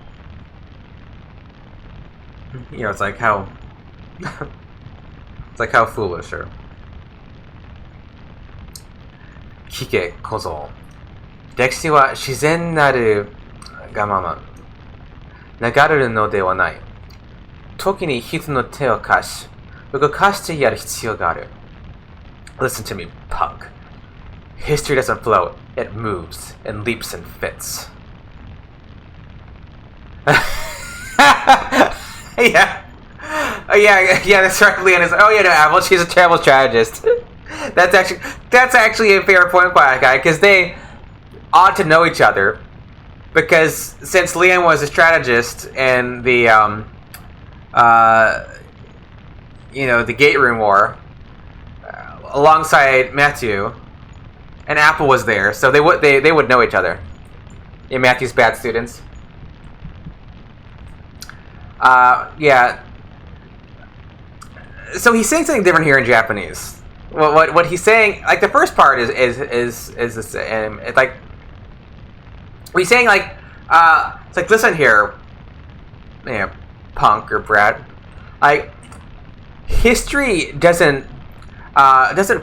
It's like how it's like how foolish or 聞け小僧歴史は自然なるがまま流れるのではない時に人の手を貸し動かしてやる必要がある Listen to me, punk. History doesn't float, it moves and leaps and fits. Yeah. That's right, Leon is. Oh yeah, no, Apple, she's a terrible strategist. That's actually a fair point, Quiet Guy, because they ought to know each other. Because since Leon was a strategist in the the Gate Room War, alongside Matthew, and Apple was there, so they would know each other. Yeah, Matthew's bad students. Yeah. So he's saying something different here in Japanese. What he's saying, like the first part is the same. It's like he's saying like it's like listen here, punk or brat. Like history doesn't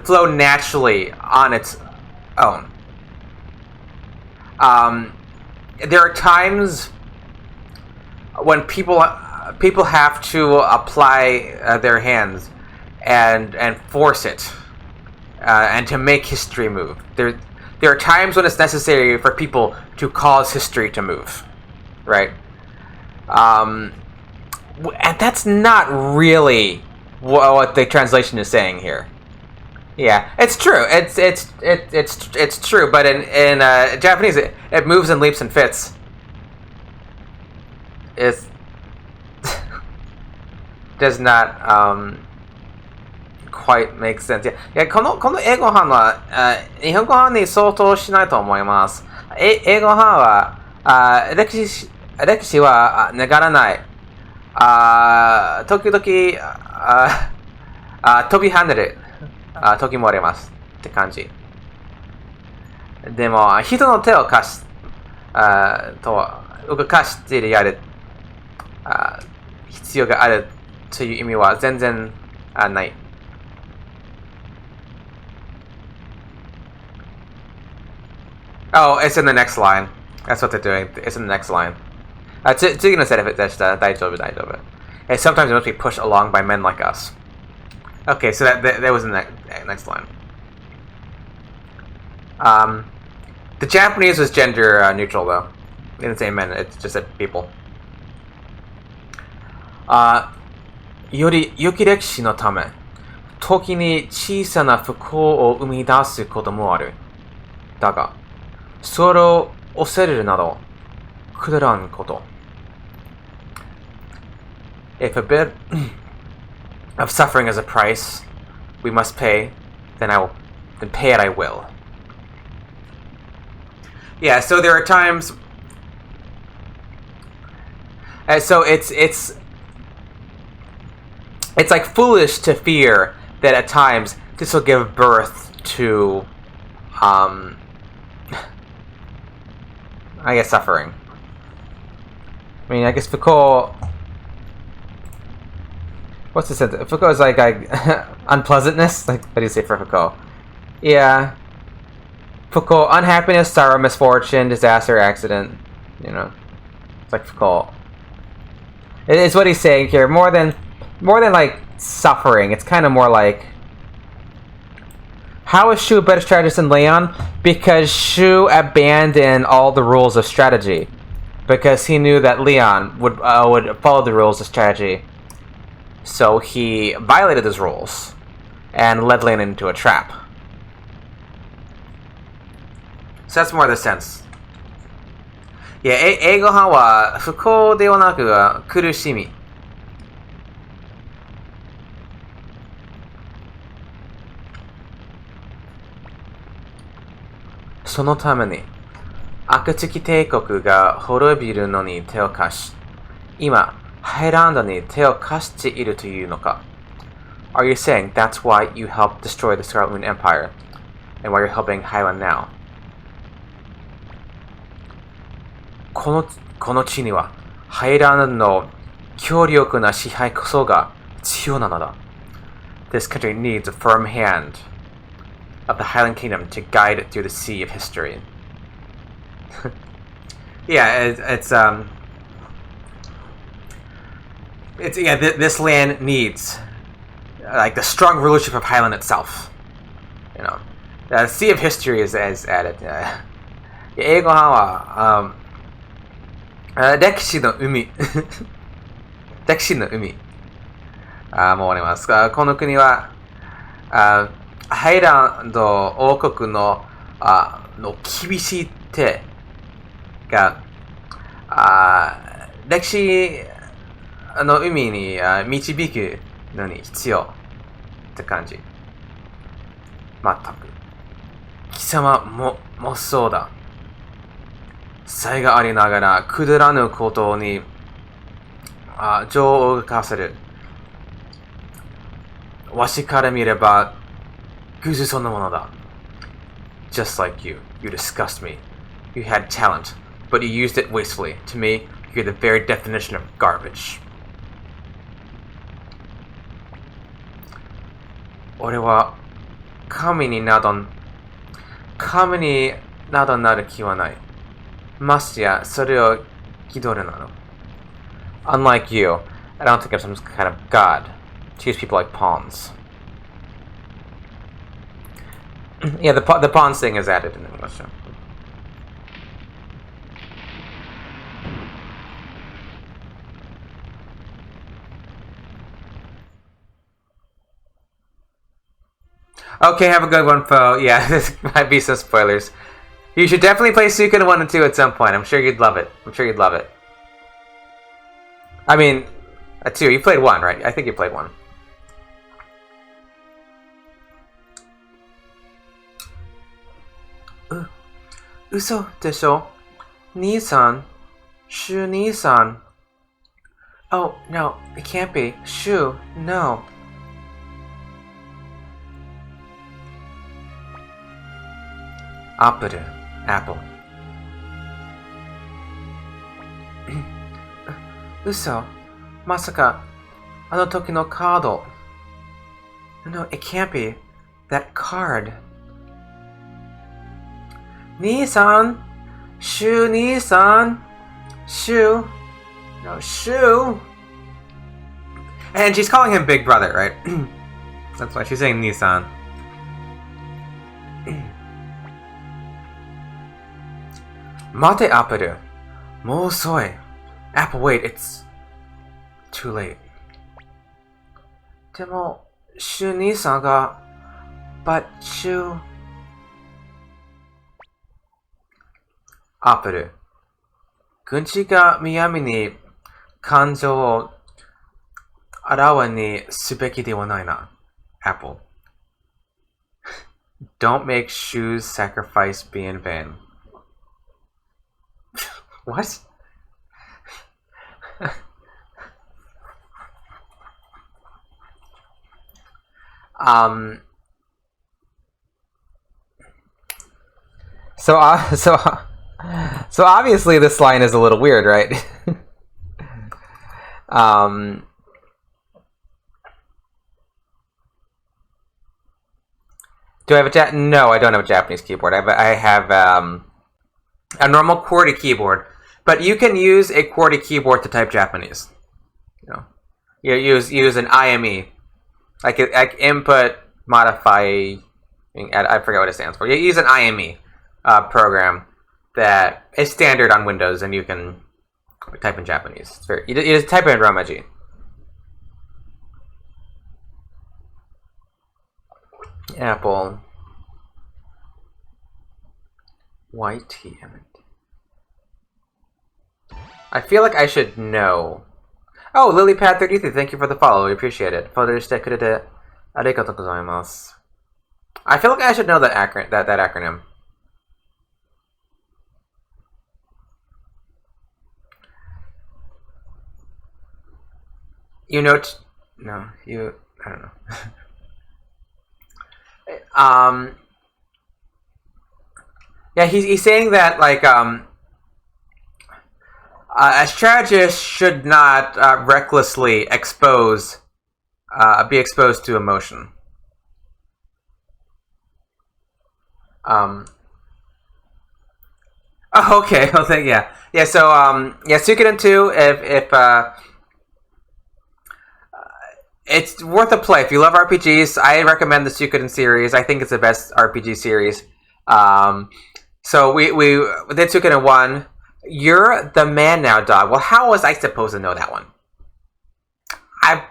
flow naturally on its own. There are times when people have to apply their hands and force it and to make history move. There are times when it's necessary for people to cause history to move, right? And that's not really what the translation is saying here. Yeah, it's true. It's true. But in Japanese, it moves and leaps and fits. It does not quite make sense. いや、この英語版は日本語版に相当しないと思います。英語版は歴史は流らない。時々飛び跳ねる時もありますって感じ。でも人の手を貸しと動かしてやる必要があるという意味は全然ない。Oh, it's in the next line. That's what they're doing. It's in the next line. 次のセリフでした。大丈夫。And sometimes it must be pushed along by men like us. Okay, so that was in the next line. The Japanese was gender neutral though. They didn't say men. It just said people. より良き歴史のため、時に小さな不幸を生み出すこともある。だが、それを恐れるなど、くだらんこと。If a bit of suffering is a price we must pay, then pay it I will. Yeah, so there are times. So it's like foolish to fear that at times this will give birth to, I guess, suffering. I mean, I guess Foucault What's the sense? Foucault is like unpleasantness. Like, what do you say for Foucault? Yeah. Foucault, unhappiness, sorrow, misfortune, disaster, accident. You know, it's like Foucault. It's what he's saying here. More than like suffering. It's kind of more like, how is Shu a better strategist than Leon? Because Shu abandoned all the rules of strategy, because he knew that Leon would follow the rules of strategy. So he violated those rules and led Leon into a trap. So that's more the sense. Yeah, 英語版は不幸ではなく苦しみ。そのために悪敵帝国が滅びるのに手を貸し、今ハイランドに手を貸しているというのか? Are you saying that's why you helped destroy the Scarlet Moon Empire, and why you're helping Highland now? この地にはハイランドの強力な支配こそが必要なのだ. This country needs a firm hand of the Highland Kingdom to guide it through the sea of history. Yeah, this land needs like the strong rulership of Highland itself. You know, the sea of history is added. 英語版は歴史の海歴史の海もう終わります。この国はハイランド王国の厳しい手が歴史の海に導くのに必要って感じ。全く。貴様もそうだ。才がありながらくだらぬことに情を動かせる。わしから見れば偶然そんなものだ。Just like you disgust me. You had talent, but you used it wastefully. To me, you're the very definition of garbage. 俺は神になどなる気はない。ましてやそれを気取るなど。Unlike you, I don't think I'm some kind of god to use people like pawns. Yeah, the pawns thing is added in English. Okay, have a good one, Fo. Yeah, this might be some spoilers. You should definitely play Suikoden 1 and 2 at some point. I'm sure you'd love it. I mean, 2. You played 1, right? I think you played 1. Uso desho? Nissan? Shu Nissan? Oh, no, it can't be. Shu, no. Apple. Uso, masaka, ano toki no kado. No, it can't be. That card. Nissan? Shu Nissan? Shu? No, Shu? And she's calling him Big Brother, right? That's why she's saying Nissan. Mate Apple. Mo soy. Apple, wait, it's too late. Demo, Shu Nissan ga... But Shu... Apple. Gunchi ga Miyami ni kanjou o arawa ni subeki de wa nai na. Apple. Don't make Shu's sacrifice be in vain. What? So obviously this line is a little weird, right? Do I have a No, I don't have a Japanese keyboard. I have a normal QWERTY keyboard, but you can use a QWERTY keyboard to type Japanese. You know, you use an IME, like input modify. I forget what it stands for. You use an IME program that is standard on Windows, and you can type in Japanese. You just type in Romaji. Apple YTM. I feel like I should know. Oh, LilyPad33, thank you for the follow. We appreciate it. Arigatou gozaimasu. I feel like I should know that acronym. You know, no, you. I don't know. Yeah, he's saying that like a strategist should not recklessly be exposed to emotion. Oh, okay. Well, yeah. So yeah, Suikoden 2. If it's worth a play. If you love RPGs, I recommend the Suikoden series. I think it's the best RPG series. So we did Suikoden 1. You're the man now, dog. Well, how was I supposed to know that one? How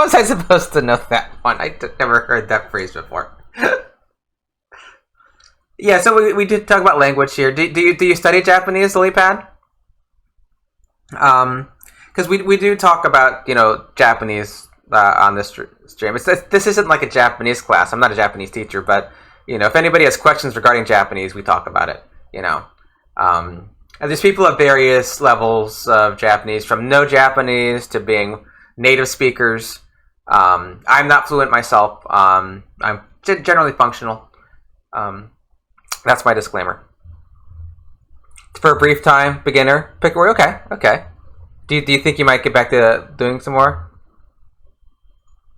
was I supposed to know that one? I never heard that phrase before. Yeah, so we did talk about language here. Do you study Japanese, LilyPad? Because we do talk about Japanese on this stream. This isn't like a Japanese class. I'm not a Japanese teacher, but if anybody has questions regarding Japanese, we talk about it. And there's people at various levels of Japanese, from no Japanese to being native speakers. I'm not fluent myself. I'm generally functional. That's my disclaimer. For a brief time, beginner, pick a word. Okay. Do you think you might get back to doing some more?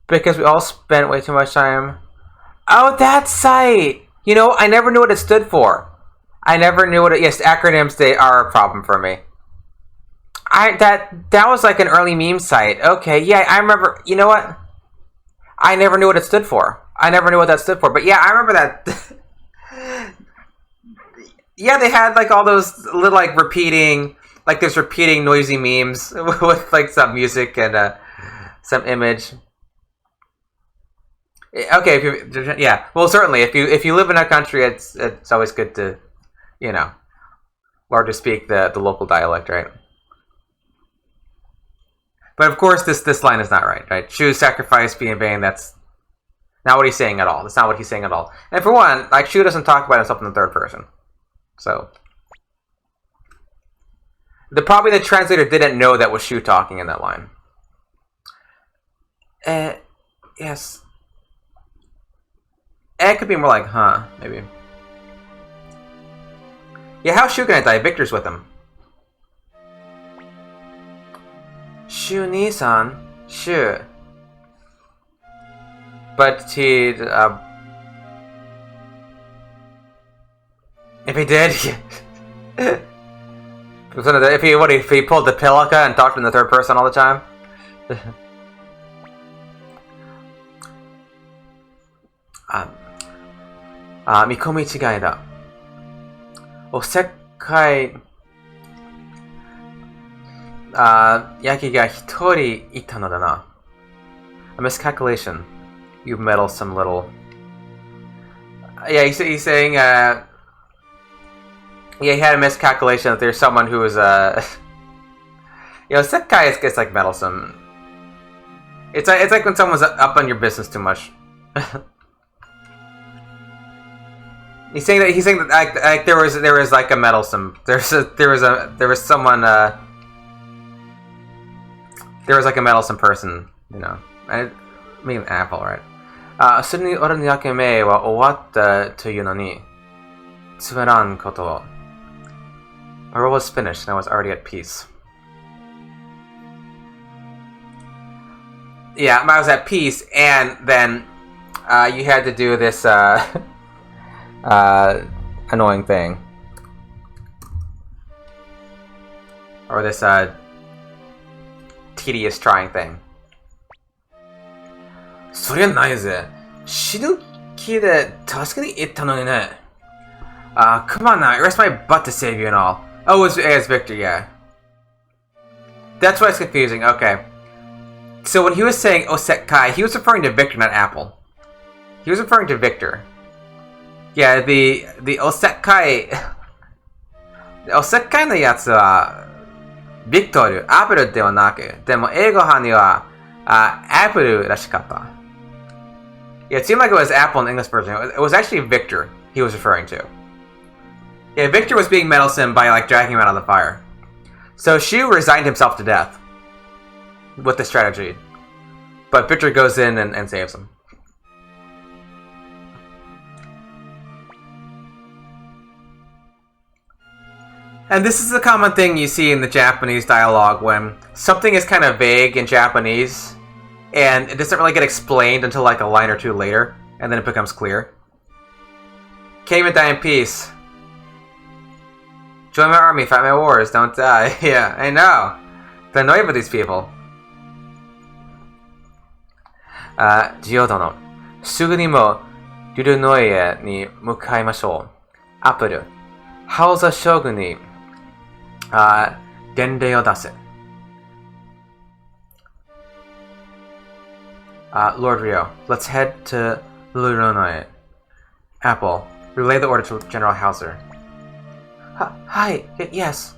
Because we all spent way too much time. Oh, that site! I never knew what it stood for. I never knew what it... Yes, acronyms, they are a problem for me. That was like an early meme site. Okay, yeah, I remember... You know what? I never knew what it stood for. I never knew what that stood for. But yeah, I remember that... Yeah, they had like all those little like repeating... Like there's repeating noisy memes with like some music and some image. Okay, yeah. Well, certainly if you live in a country, it's always good to, learn to speak the local dialect, right? But of course, this line is not right. Right? Choose sacrifice, be in vain. That's not what he's saying at all. That's not what he's saying at all. And for one, like Shu doesn't talk about himself in the third person, so. Probably the translator didn't know that was Shu talking in that line. Yes. It could be more like, huh, maybe. Yeah, how's Shu gonna die? Victor's with him. Shu Nisan, Shu. But he'd, if he did, if he pulled the Pilika and talked in the third person all the time? Mikomi chigai da. Osekai Yaki ga hitori ita no da na. A miscalculation. You meddlesome little... Yeah, he's saying, yeah, he had a miscalculation that there's someone who was, Sekai is like meddlesome. It's like when someone's up on your business too much. He's saying that like there was like a meddlesome. There was someone. There was like a meddlesome person. I mean Apple, right? すでに俺の役目は終わったというのに、つまらんことを。My role was finished and I was already at peace. Yeah, I was at peace, and then you had to do this annoying thing. Or this tedious trying thing. そりゃないぜ。死ぬ気で助けに行ったのにね。Come on now, I risked my butt to save you and all. Oh, it was Victor, yeah. That's why it's confusing, okay. So when he was saying Osekai, he was referring to Victor, not Apple. He was referring to Victor. Yeah, the Osekai... the Osekai のやつは、Victor, Apple ではなく、でも英語版には、Apple らしかった。Yeah, it seemed like it was Apple in the English version. It was actually Victor he was referring to. Yeah, Victor was being meddlesome by like dragging him out of the fire. So Shu resigned himself to death with this strategy. But Victor goes in and saves him. And this is a common thing you see in the Japanese dialogue when something is kind of vague in Japanese and it doesn't really get explained until like a line or two later, and then it becomes clear. Can't even die in peace. Join my army, fight my wars, don't die. Yeah, I know. The annoying with these people. Gio 殿、すぐにもルルノイエに向かいましょう。アップル、ハウザ将軍に伝令を出せ。Lord Rio, let's head to Luronoi. Apple, relay the order to General Hauser. Hi, yes.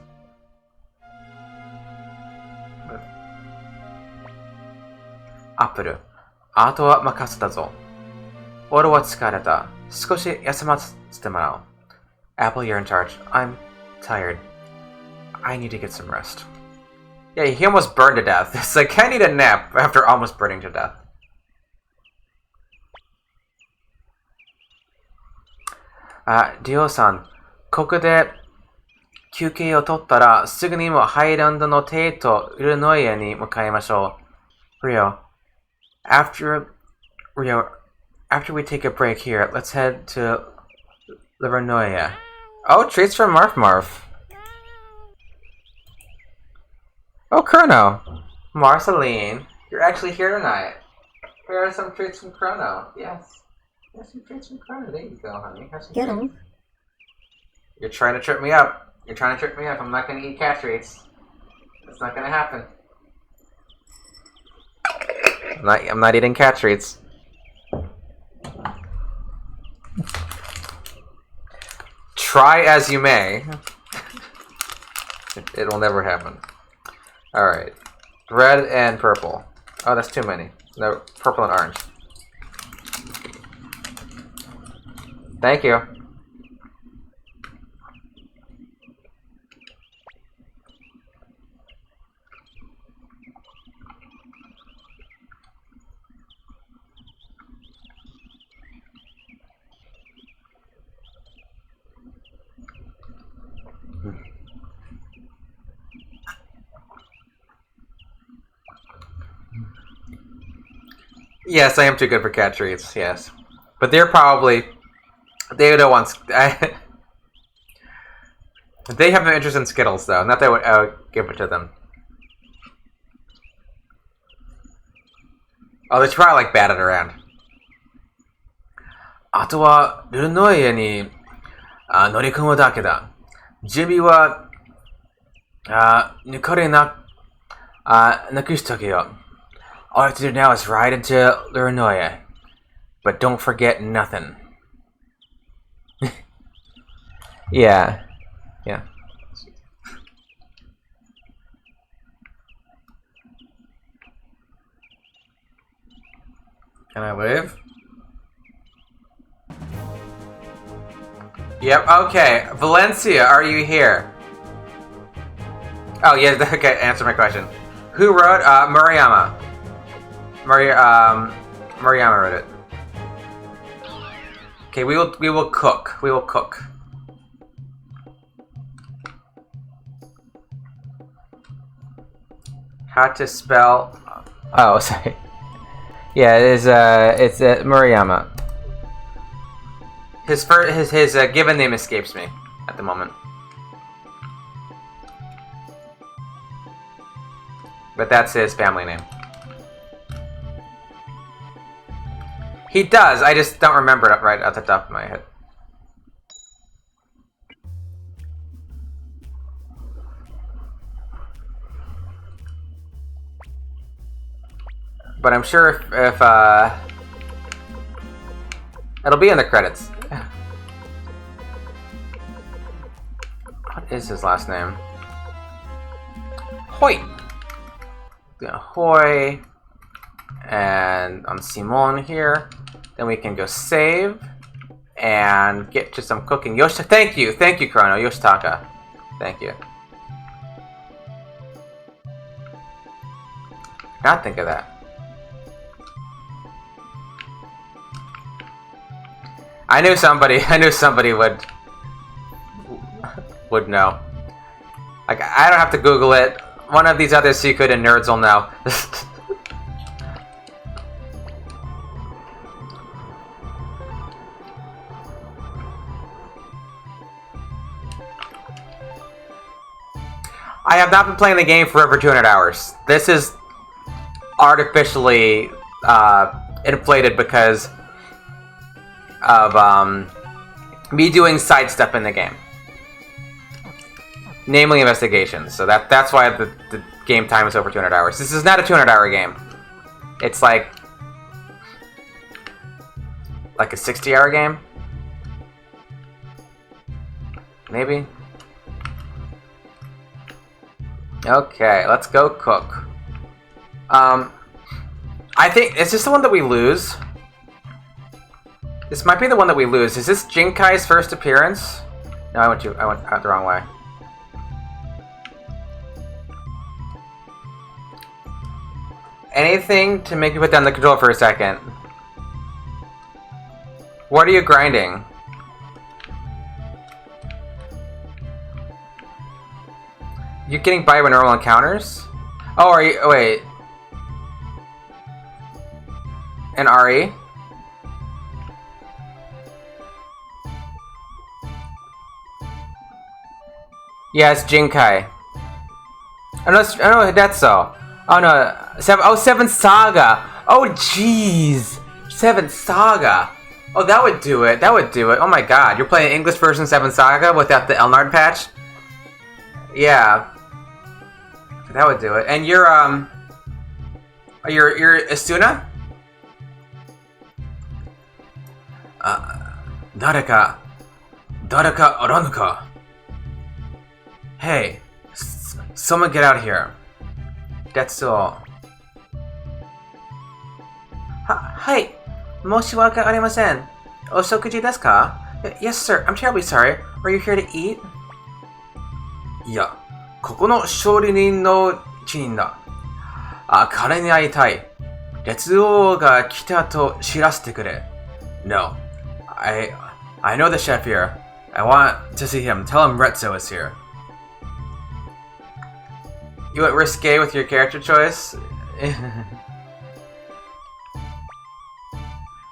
Apple, あとは任せたぞ。俺は疲れた。少し休ませてもらおう。Apple, you're in charge. I'm tired. I need to get some rest. Yeah, he almost burned to death. It's like, I need a nap after almost burning to death. Dio-san, ここで休憩を取ったらすぐにもハイランドの帝都イルノイアに向かいましょう。Rio, after we take a break here, let's head to Livernoia. Oh, treats from Marf Marf. Oh, Chrono. Marceline, you're actually here tonight. Here are some treats from Chrono. Yes. Here's some treats from Chrono. There you go, honey. Get them. You're trying to trip me up. You're trying to trip me up. I'm not going to eat cat treats. It's not going to happen. I'm not eating cat treats. Try as you may. It will never happen. Alright. Red and purple. Oh, that's too many. No, purple and orange. Thank you. Yes, I am too good for cat treats, yes. But they're probably... They don't want... They have no interest in Skittles, though. Not that I would give it to them. Oh, they should probably, like, bat it around. あとは、ルノイエに乗り込むだけだ。準備は、抜かれなくしとけよ。All I have to do now is ride into Luranoia. But don't forget nothing. Yeah. Yeah. Can I leave? Yep, okay. Valencia, are you here? Oh, yeah, okay, answer my question. Who wrote? Murayama. Murayama wrote it. Okay, we will cook. We will cook. How to spell... Oh, sorry. Yeah, it is. It's Murayama. His given name escapes me at the moment, but that's his family name. He does. I just don't remember it right at the top of my head. But I'm sure if it'll be in the credits. What is his last name? Hoi. Hoi. And on Simon here. Then we can go save and get to some cooking. Thank you, Chrono. Yoshitaka. Thank you. Not think of that. I knew somebody would know. Like, I don't have to Google it. One of these other Suikoden nerds will know. I have not been playing the game for over 200 hours. This is artificially inflated because of me doing side stuff in the game, namely investigations. So that's why the game time is over 200 hours. This is not a 200-hour game. It's like a 60-hour game, maybe. Okay, let's go cook. I think is this the one that we lose? This might be the one that we lose. Is this Jinkai's first appearance? No, I went out the wrong way. Anything to make me put down the controller for a second. What are you grinding? You getting by with normal encounters? Oh, are you? Oh, wait. And RE? Yeah, it's Jinkai. Oh no, Hidetsu. Oh no, Seventh Saga. Oh jeez, Seventh Saga. Oh, that would do it. That would do it. Oh my god, you're playing English version 7 Saga without the Elnard patch? Yeah. That would do it. And you're Asuna? 誰かおらぬか? Hey, someone get out here. That's all. はい。申し訳ありません。お食事ですか? Yes, sir. I'm terribly sorry. Are you here to eat? いや、ここの勝利人の一人だ。彼に会いたい。列王が来たと知らせてくれ。No. I know the chef here. I want to see him. Tell him Retzo is here. You went risque with your character choice?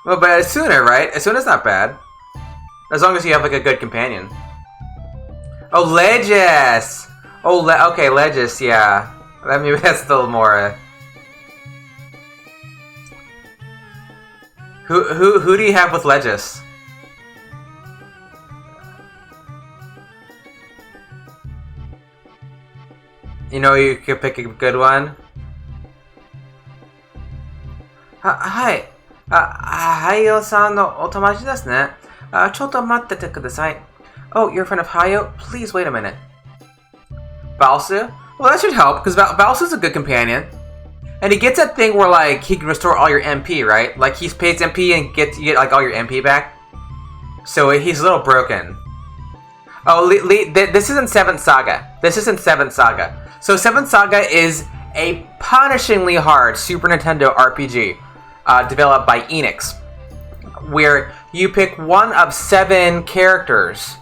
Well, but Asuna, right? Asuna's not bad. As long as you have like a good companion. Oh, Legis! Oh, okay, Legis, yeah. Maybe that's still more. Who do you have with Legis? You know, you could pick a good one. Hi. ハイオさんのお友達ですね。ちょっと待っててください。Oh, you're a friend of Hayo? Please wait a minute. Balsu? Well, that should help, because Balsu's a good companion. And he gets that thing where, like, he can restore all your MP, right? Like, he pays MP and you get, like, all your MP back. So he's a little broken. Oh, this isn't 7th Saga. This isn't 7th Saga. So 7th Saga is a punishingly hard Super Nintendo RPG developed by Enix, where you pick one of 7 characters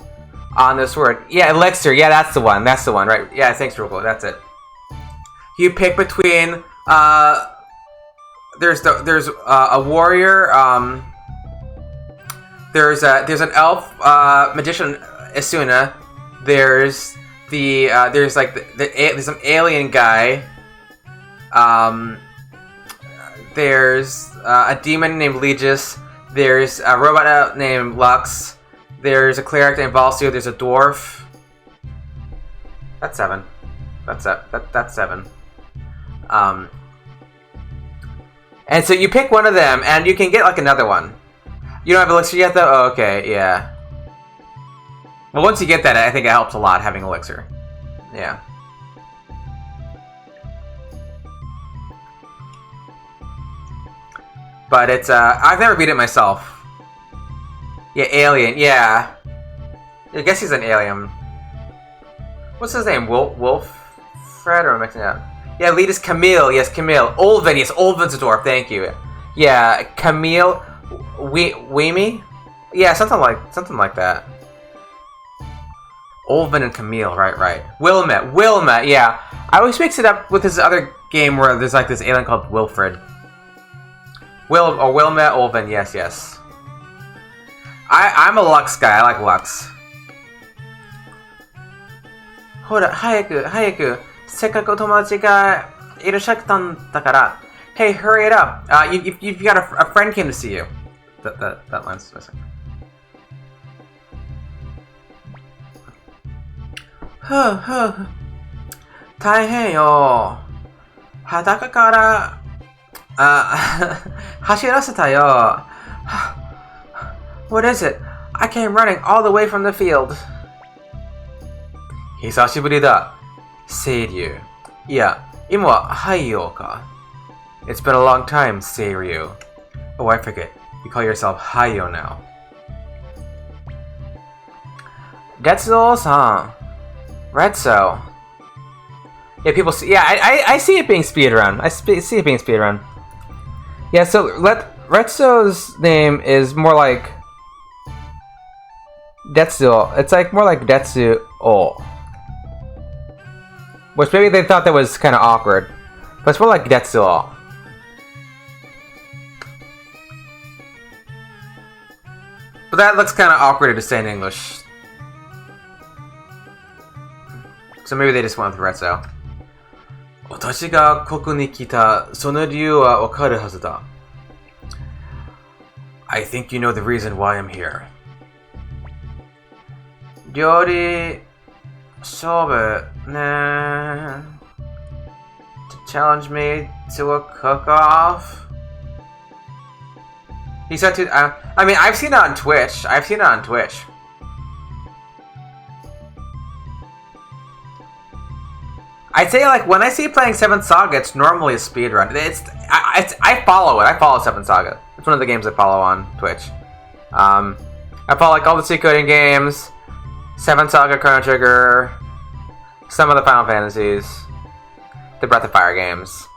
on this word. Yeah, Elixir. Yeah, that's the one. That's the one, right? Yeah, thanks, Ruko. That's it. You pick between there's a warrior. There's an elf magician Asuna. There's there's some alien guy. There's a demon named Legis. There's a robot named Lux. There's a cleric named Valsio. There's a dwarf. That's 7. That's 7. And so you pick one of them, and you can get like another one. You don't have elixir yet, though? Oh, okay, yeah. Well, once you get that, I think it helps a lot having elixir. Yeah. But it's, I've never beat it myself. Yeah, alien, yeah. I guess he's an alien. What's his name? Wolf? Fred, or am I mixing it up? Yeah, lead is Camille. Yes, Camille. Olven. Yes, Olven's a dwarf. Thank you. Yeah, Camille. Weemy? Yeah, something like that. Olven and Camille. Right. Wilmette. Yeah. I always mix it up with this other game where there's like this alien called Wilfred. Wilmette, Olven. Yes. I'm a Lux guy. I like Lux. ほら、早く。せっかく友達がいらっしゃったんだから。Hey, hurry it up. You've got a friend came to see you. That line's missing. 大変よ。裸から走らせたよ。What is it? I came running all the way from the field. 久しぶりだ。清流。いや、今ははいよか。It's been a long time, Seiryu. Oh, I forget. You call yourself Hayo now. Retsuo-san. Retso. Yeah, people see. Yeah, I see it being speedrun. I see it being speedrun. Yeah, so Retsuo's name is more like Detsuo. It's like more like Detsuo. Which maybe they thought that was kind of awkward. But it's more like Detsuo. But that looks kind of awkward to say in English. So maybe they just went with Retso. 私がここに来たその理由はわかるはずだ. I think you know the reason why I'm here. 料理勝負ね. To challenge me to a cook-off. He said to. I mean, I've seen it on Twitch. I'd say like when I see playing Seven Saga, it's normally a speedrun. I follow it. I follow Seven Saga. It's one of the games I follow on Twitch. I follow like all the Suikoden games, Seven Saga, Chrono Trigger, some of the Final Fantasies, the Breath of Fire games,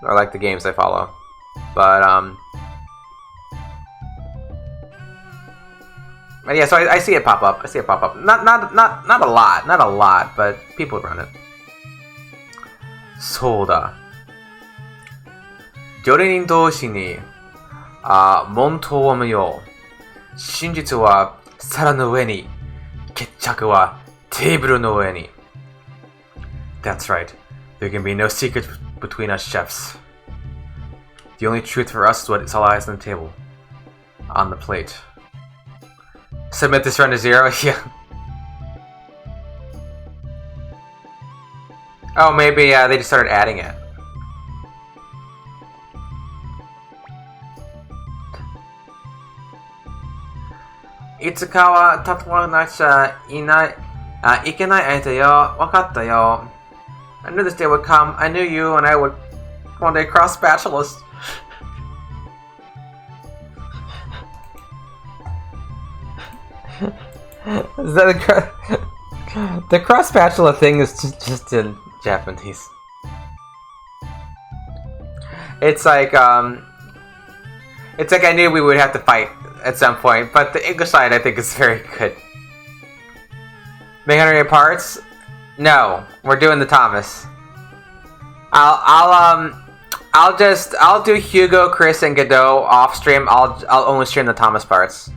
or like the games I follow. But yeah, so I see it pop up. Not a lot, but people run it. そうだ。料理人同士に問答を無用。真実は皿の上に、決着はテーブルの上に。That's right. There can be no secret between us chefs. The only truth for us is what all eyes on the table. On the plate. Submit this run to 0? Yeah. Oh, maybe they just started adding it. Itsukawa tatwanacha inai ikenai aita yo. Wakatta yo. I knew this day would come. I knew you and I would one day cross spatulas. Is that the cross spatula thing is just in Japanese. It's like I knew we would have to fight at some point, but the English side I think is very good. Make 108 parts? No, we're doing the Thomas. I'll do Hugo, Chris, and Godot off stream. I'll only stream the Thomas parts.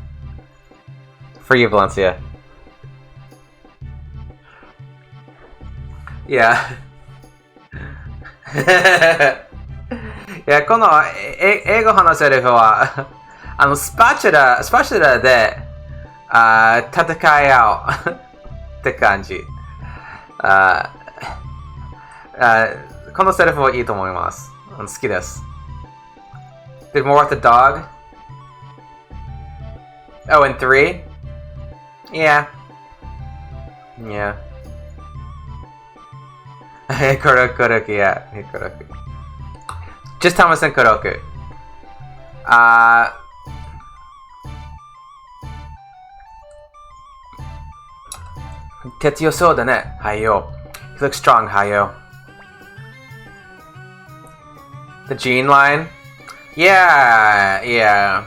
For you, Valencia. Yeah. いや、この英語話せる人は、スパチュラで、戦い合うって感じ。このセリフはいいと思います。好きです。Did more with the dog? Oh, and 3? Yeah. Yeah. Kuroku, yeah. Kuroku. Just Thomas and Kuroku. 鉄強そうだね。はいよ。He looks strong, Hayo. The Gene line? Yeah.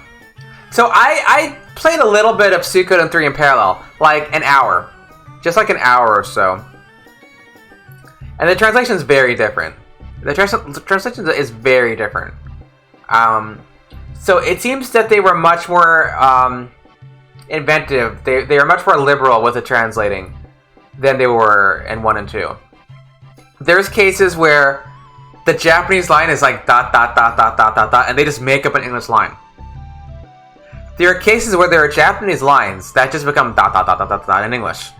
So I played a little bit of Suikoden 3 in parallel. Like an hour. Just like an hour or so. And the translation is very different. The translation is very different. So it seems that they were much more inventive. They are much more liberal with the translating than they were in 1 and 2. There's cases where the Japanese line is like ... and they just make up an English line. There are cases where there are Japanese lines that just become ... in English.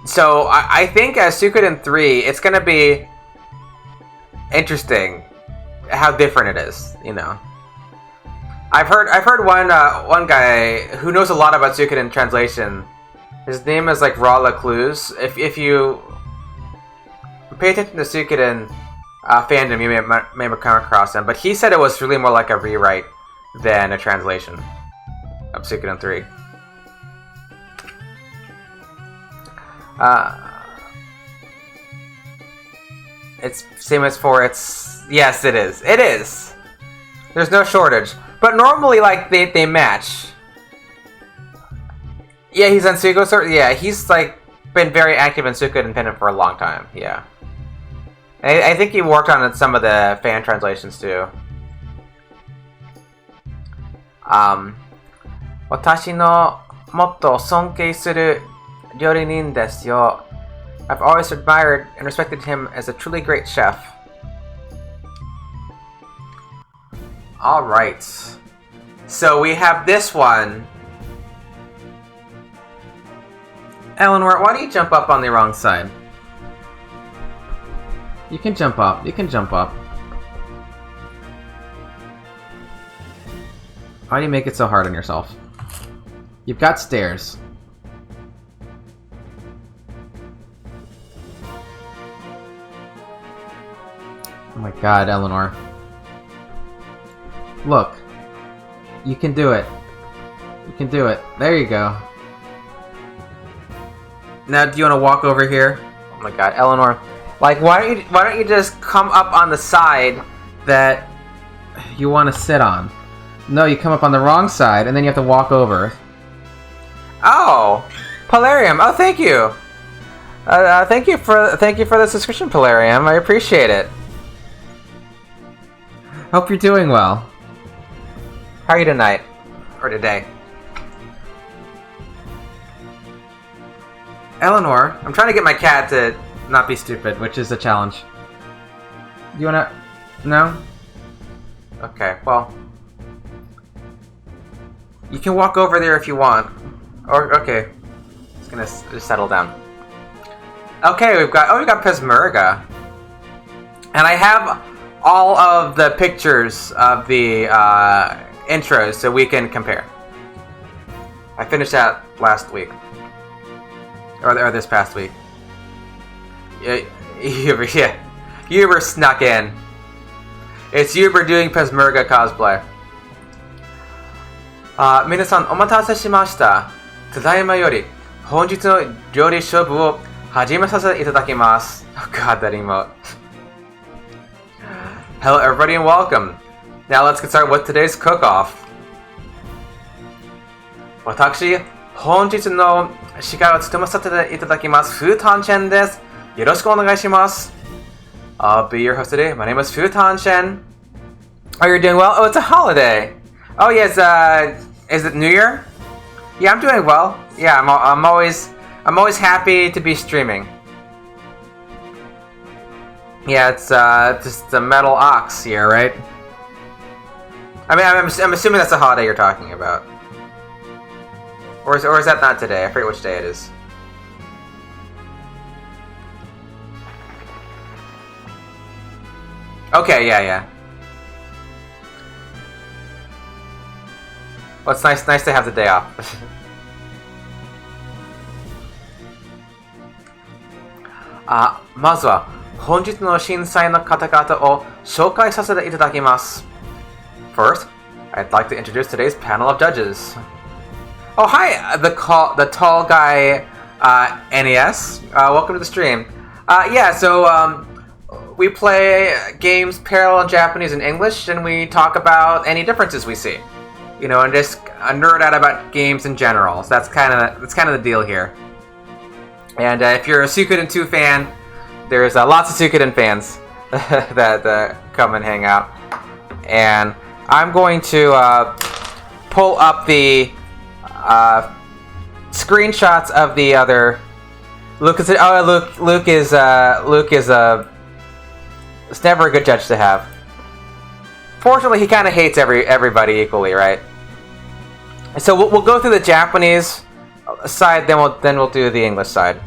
So I think as Suikoden 3, it's gonna be interesting how different it is, you know. I've heard one guy who knows a lot about Suikoden translation. His name is like Raw Lecluse. If you pay attention to Suikoden fandom, you may have come across him. But he said it was really more like a rewrite than a translation of Suikoden 3. It's same as 4. Yes, it is. It is. There's no shortage. But normally, like they match. Yeah, he's on Suikoden. Yeah, he's like been very active in Suikoden fandom for a long time. Yeah. I think he worked on some of the fan translations too. 私のもっと尊敬する料理人ですよ. I've always admired and respected him as a truly great chef. Alright. So we have this one. Eleanor, why do you jump up on the wrong side? You can jump up. You can jump up. Why do you make it so hard on yourself? You've got stairs. Oh my god, Eleanor. Look. You can do it. You can do it. There you go. Now, do you want to walk over here? Oh my god, Eleanor. Like, why don't you just come up on the side that you want to sit on? No, you come up on the wrong side, and then you have to walk over. Oh! Polarium! Oh, thank you! Thank you for the subscription, Polarium. I appreciate it. Hope you're doing well. How are you tonight? Or today? Eleanor, I'm trying to get my cat to not be stupid, which is a challenge. You wanna... No? Okay, well... You can walk over there if you want. Or, okay. It's gonna just settle down. Okay, we've got Pesmerga. And I have all of the pictures of the intros so we can compare. I finished that last week. Or this past week. Yeah, Uber snuck in. It's Uber doing Pesmerga cosplay. 皆さんお待たせしました。ただいまより本日の料理勝負を始めさせていただきます。Oh god, that emote. Hello everybody and welcome. Now let's get started with today's cook-off. 私、本日の司会を務めさせていただきます。フータンチェンです。よろしくお願いします。I'll be your host today. My name is Futan Shen. Oh, you're doing well? Oh, it's a holiday. Oh, yes, is it New Year? Yeah, I'm doing well. Yeah, I'm always happy to be streaming. Yeah, it's just the Metal Ox here, right? I mean, I'm assuming that's the holiday you're talking about. Or is that not today? I forget which day it is. Okay, yeah. Well, it's nice to have the day off. まずは本日の審査員の方々を紹介させていただきます。First, I'd like to introduce today's panel of judges. Oh, hi, the tall guy, NES. Welcome to the stream. We play games parallel in Japanese and English, and we talk about any differences we see. You know, and just nerd out about games in general. So that's kind of the deal here. And if you're a Suikoden 2 fan, there's lots of Suikoden fans that come and hang out. And I'm going to pull up the screenshots of the other. Luke is it's never a good judge to have. Fortunately, he kind of hates everybody equally, right? So we'll go through the Japanese side, then we'll do the English side.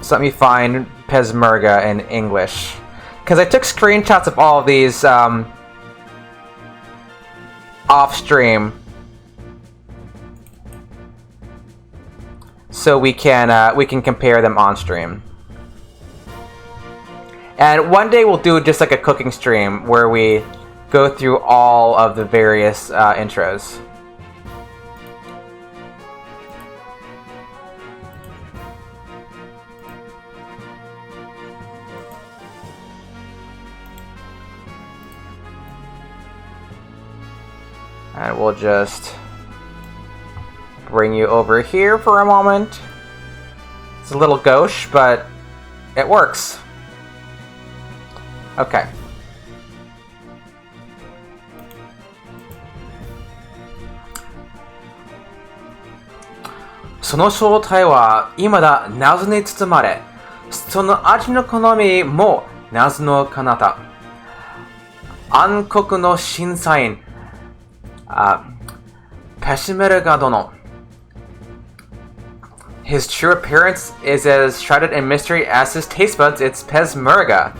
So let me find Pesmerga in English, because I took screenshots of all of these off stream, so we can compare them on stream. And one day we'll do just like a cooking stream where we go through all of the various intros. And we'll just bring you over here for a moment. It's a little gauche, but it works. Okay. "その正体は未だ謎に包まれ、その味の好みも謎の彼方。暗黒の審査員、ペシメルガ殿。His true appearance is as shrouded in mystery as his taste buds. It's Pesmerga."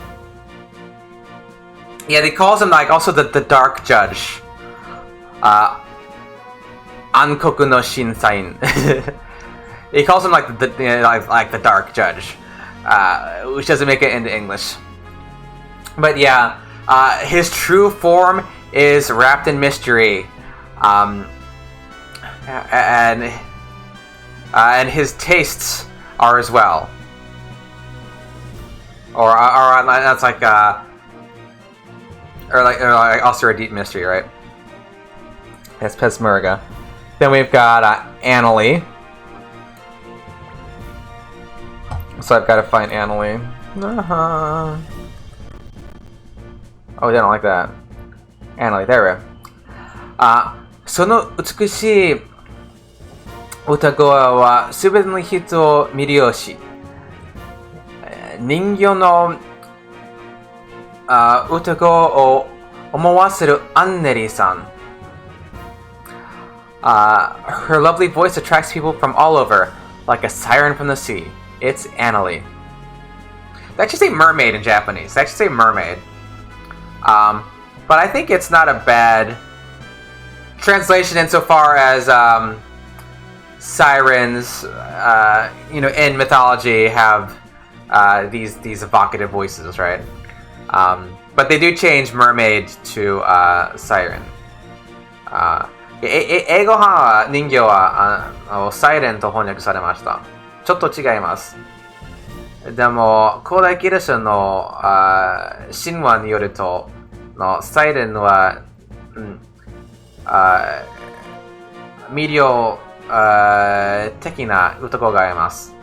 Yeah, he calls him like also the dark judge. Ankoku no Shinsain. He calls him like the dark judge, which doesn't make it into English. But yeah, his true form is wrapped in mystery, and his tastes are as well. Or that's like or also a deep mystery, right? That's Pesmerga. Then we've got Annalie. So I've got to find Annalie. Oh, they don't like that. Annalie, there we go. その美しい歌声はすべての人を魅了し、人形の歌声を思わせるアンネリーさん。Her lovely voice attracts people from all over, like a siren from the sea. It's Annalie. They actually say mermaid in Japanese. They actually say mermaid. But I think it's not a bad translation insofar as sirens, in mythology have these evocative voices, right? But they do change mermaid to siren. 英語版は人形はサイレンと翻訳されました。ちょっと違います。でも古代ギリシャの神話によるとサイレンは魅了的な歌声があります。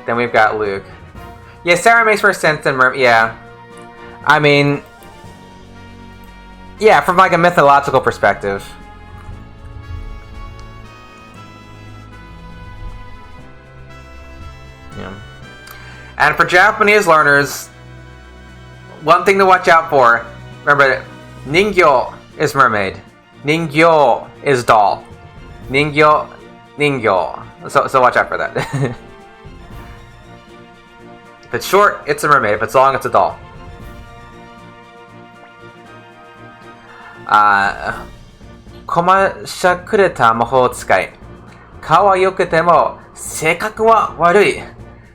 Then we've got Luke. Yeah, Sarah makes more sense than Mermaid. Yeah. I mean... Yeah, from like a mythological perspective. Yeah. And for Japanese learners, one thing to watch out for, remember, Ningyo is mermaid. Ningyo is doll. Ningyo, Ningyo. So watch out for that. If it's short, it's a mermaid. If it's long, it's a doll. Koma しゃくれた魔法使い。顔は良くても性格は悪い。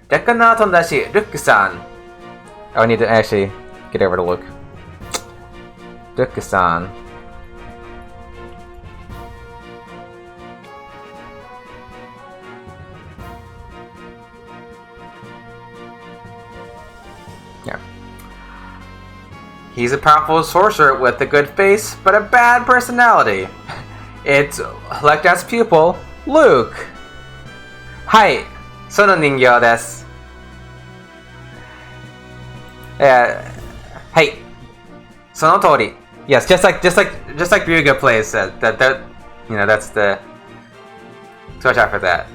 楽な友達、ルックさん。Oh, I need to actually get over to Luke. Luke-san. Yeah. He's a powerful sorcerer with a good face, but a bad personality. It's Lecter's pupil, Luke. Hi, その人形です。Hey, その通り. Yes, just like Ryuga plays said that you know that's the. So watch out for that.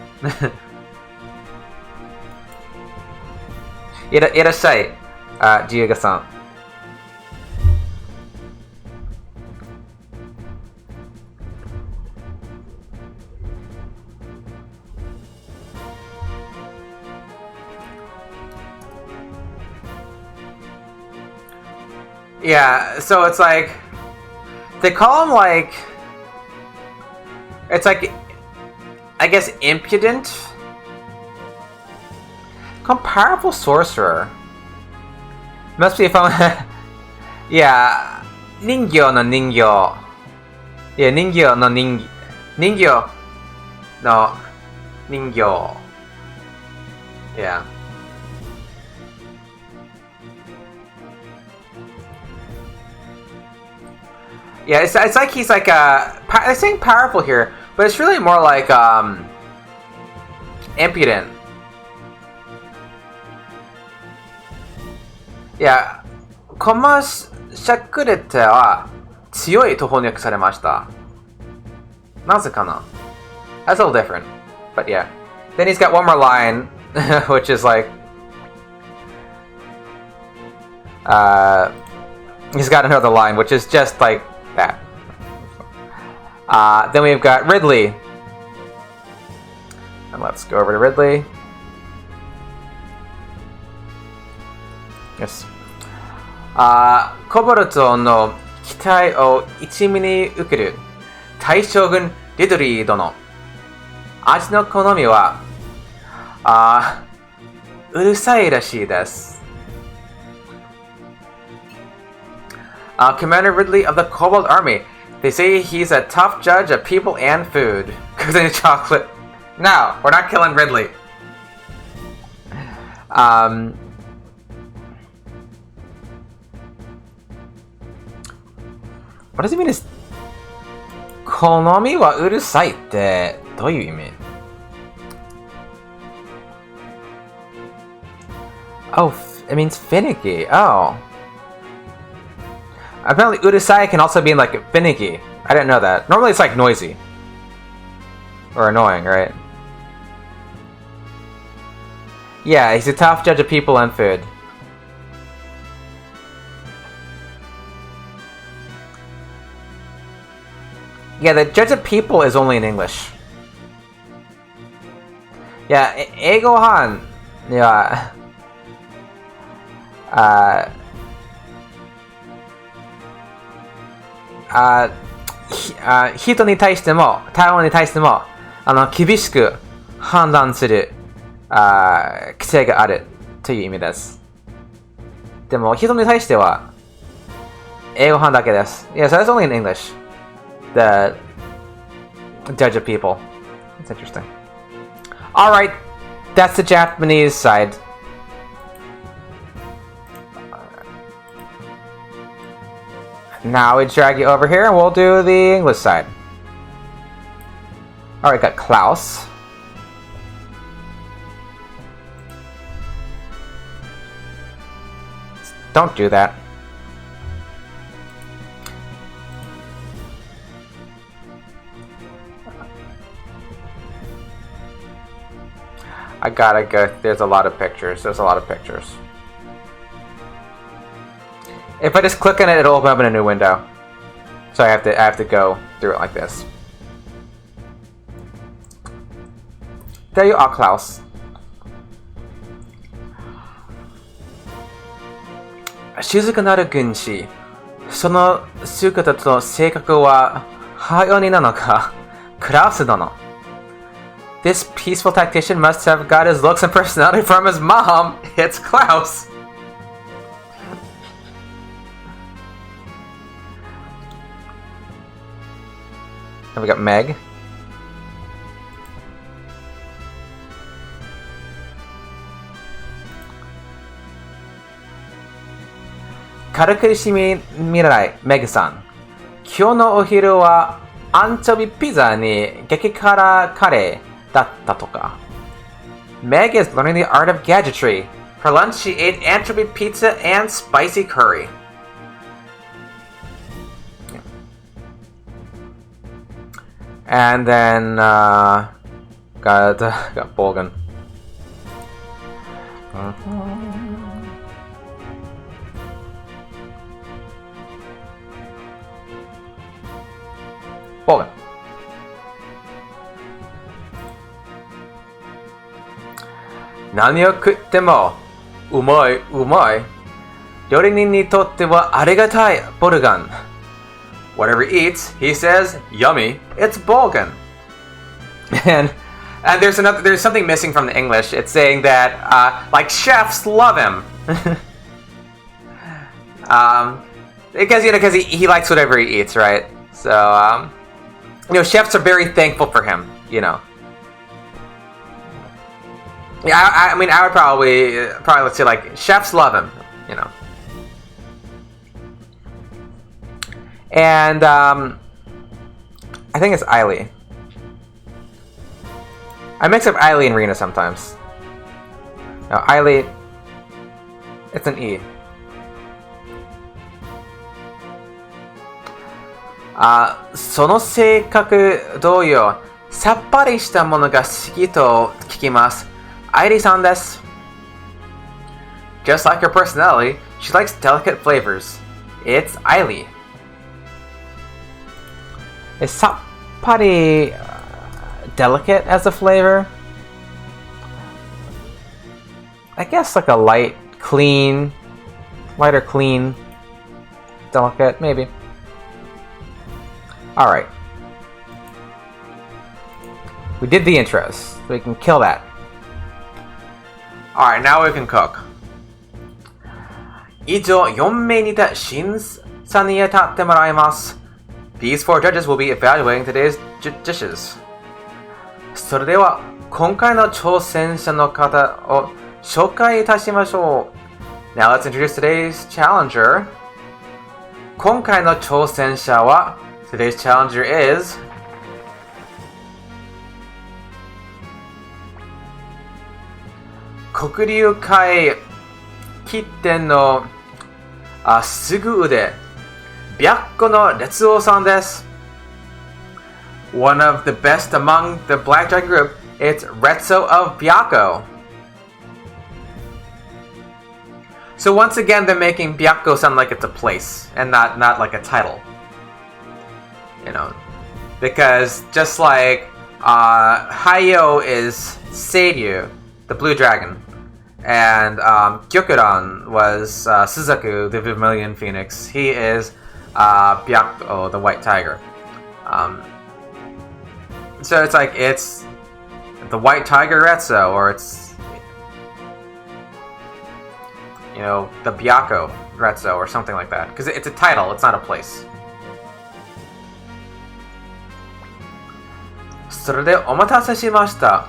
いらっしゃい、Ryugaさん. Yeah, so it's like they call him like it's like I guess impudent. Called powerful sorcerer. Must be from yeah, Ningyo no Ningyo. Yeah, Ningyo no Ningyo no Ningyo. Yeah. Yeah, it's like he's like I'm saying powerful here, but it's really more like impudent. Yeah, こましゃくれては強いと翻訳されました。なぜかな? That's a little different, but yeah. Then he's got one more line, which is like, he's got another line, which is just like that. Then we've got Ridley. And let's go over to Ridley. Yes. コボルトの期待を一目に受ける大将軍リドリー殿。味の好みはうるさいらしいです。Commander Ridley of the Kobold Army. They say he's a tough judge of people and food. Cooking chocolate. No, we're not killing Ridley. What does he mean? Is 好みはうるさいってどういう意味? Oh, it means finicky. Oh. Apparently, urusai can also mean like finicky. I didn't know that. Normally, it's like noisy or annoying, right? Yeah, he's a tough judge of people and food. Yeah, the judge of people is only in English. Yeah, Eigohan. Yeah. 人に対しても、対応に対しても、厳しく判断する、規制があるという意味です。でも、人に対しては、英語版だけです。Yeah, so that's only in English. The judge of people. That's interesting. Alright, that's the Japanese side. Now we drag you over here and we'll do the English side. Alright, got Klaus. Don't do that. I gotta go. There's a lot of pictures. There's a lot of pictures. If I just click on it, it'll open up in a new window. So I have to go through it like this. There you are, Klaus. 静かなる軍師。その姿と性格は母親なのか、クラウス殿。This peaceful tactician must have got his looks and personality from his mom. It's Klaus. And we got Meg. Karukurishimi Mirai, Meg-san. 今日のお昼はアンチョビピザに激辛カレーだったとか。Meg is learning the art of gadgetry. For lunch, she ate anchovy pizza and spicy curry. And then got Bolgan. Bolgan. Nani o kutte mo umai umai. Yorinin ni totte wa arigatai Bolgan. Whatever he eats, he says, yummy, it's Bolgan. And there's something missing from the English. It's saying that, like, chefs love him. Because he likes whatever he eats, right? So, chefs are very thankful for him, Yeah, I mean, I would probably say, like, chefs love him, And, I think it's Eiley. I mix up Eiley and Rena sometimes. No, Eiley, it's an E. その性格同様、さっぱりしたものが好きと聞きます。アイリーさんです。Just like her personality, she likes delicate flavors. It's Eiley. Is sappari delicate as a flavor? I guess like a lighter clean, delicate, maybe. Alright. We did the intros, so we can kill that. Alright, now we can cook. 以上4名にて審査に立ってもらいます。These 4 judges will be evaluating today's dishes. それでは、今回の挑戦者の方を紹介いたしましょう。Now let's introduce today's challenger. 今回の挑戦者は、today's challenger is... 黒竜会切手のすぐ腕、白虎の列王さんです。One of the best among the Black Dragon group, it's Retso of Byakko. So once again, they're making Byakko sound like it's a place and not like a title. Because just like Hayo is Seiryu, the blue dragon, and Gyokuran was Suzaku, the Vermilion Phoenix. He is Byakko, the white tiger. So it's like it's the white tiger Retso, or it's the Byakko Retso, or something like that. Because it's a title, it's not a place. それでお待たせしました。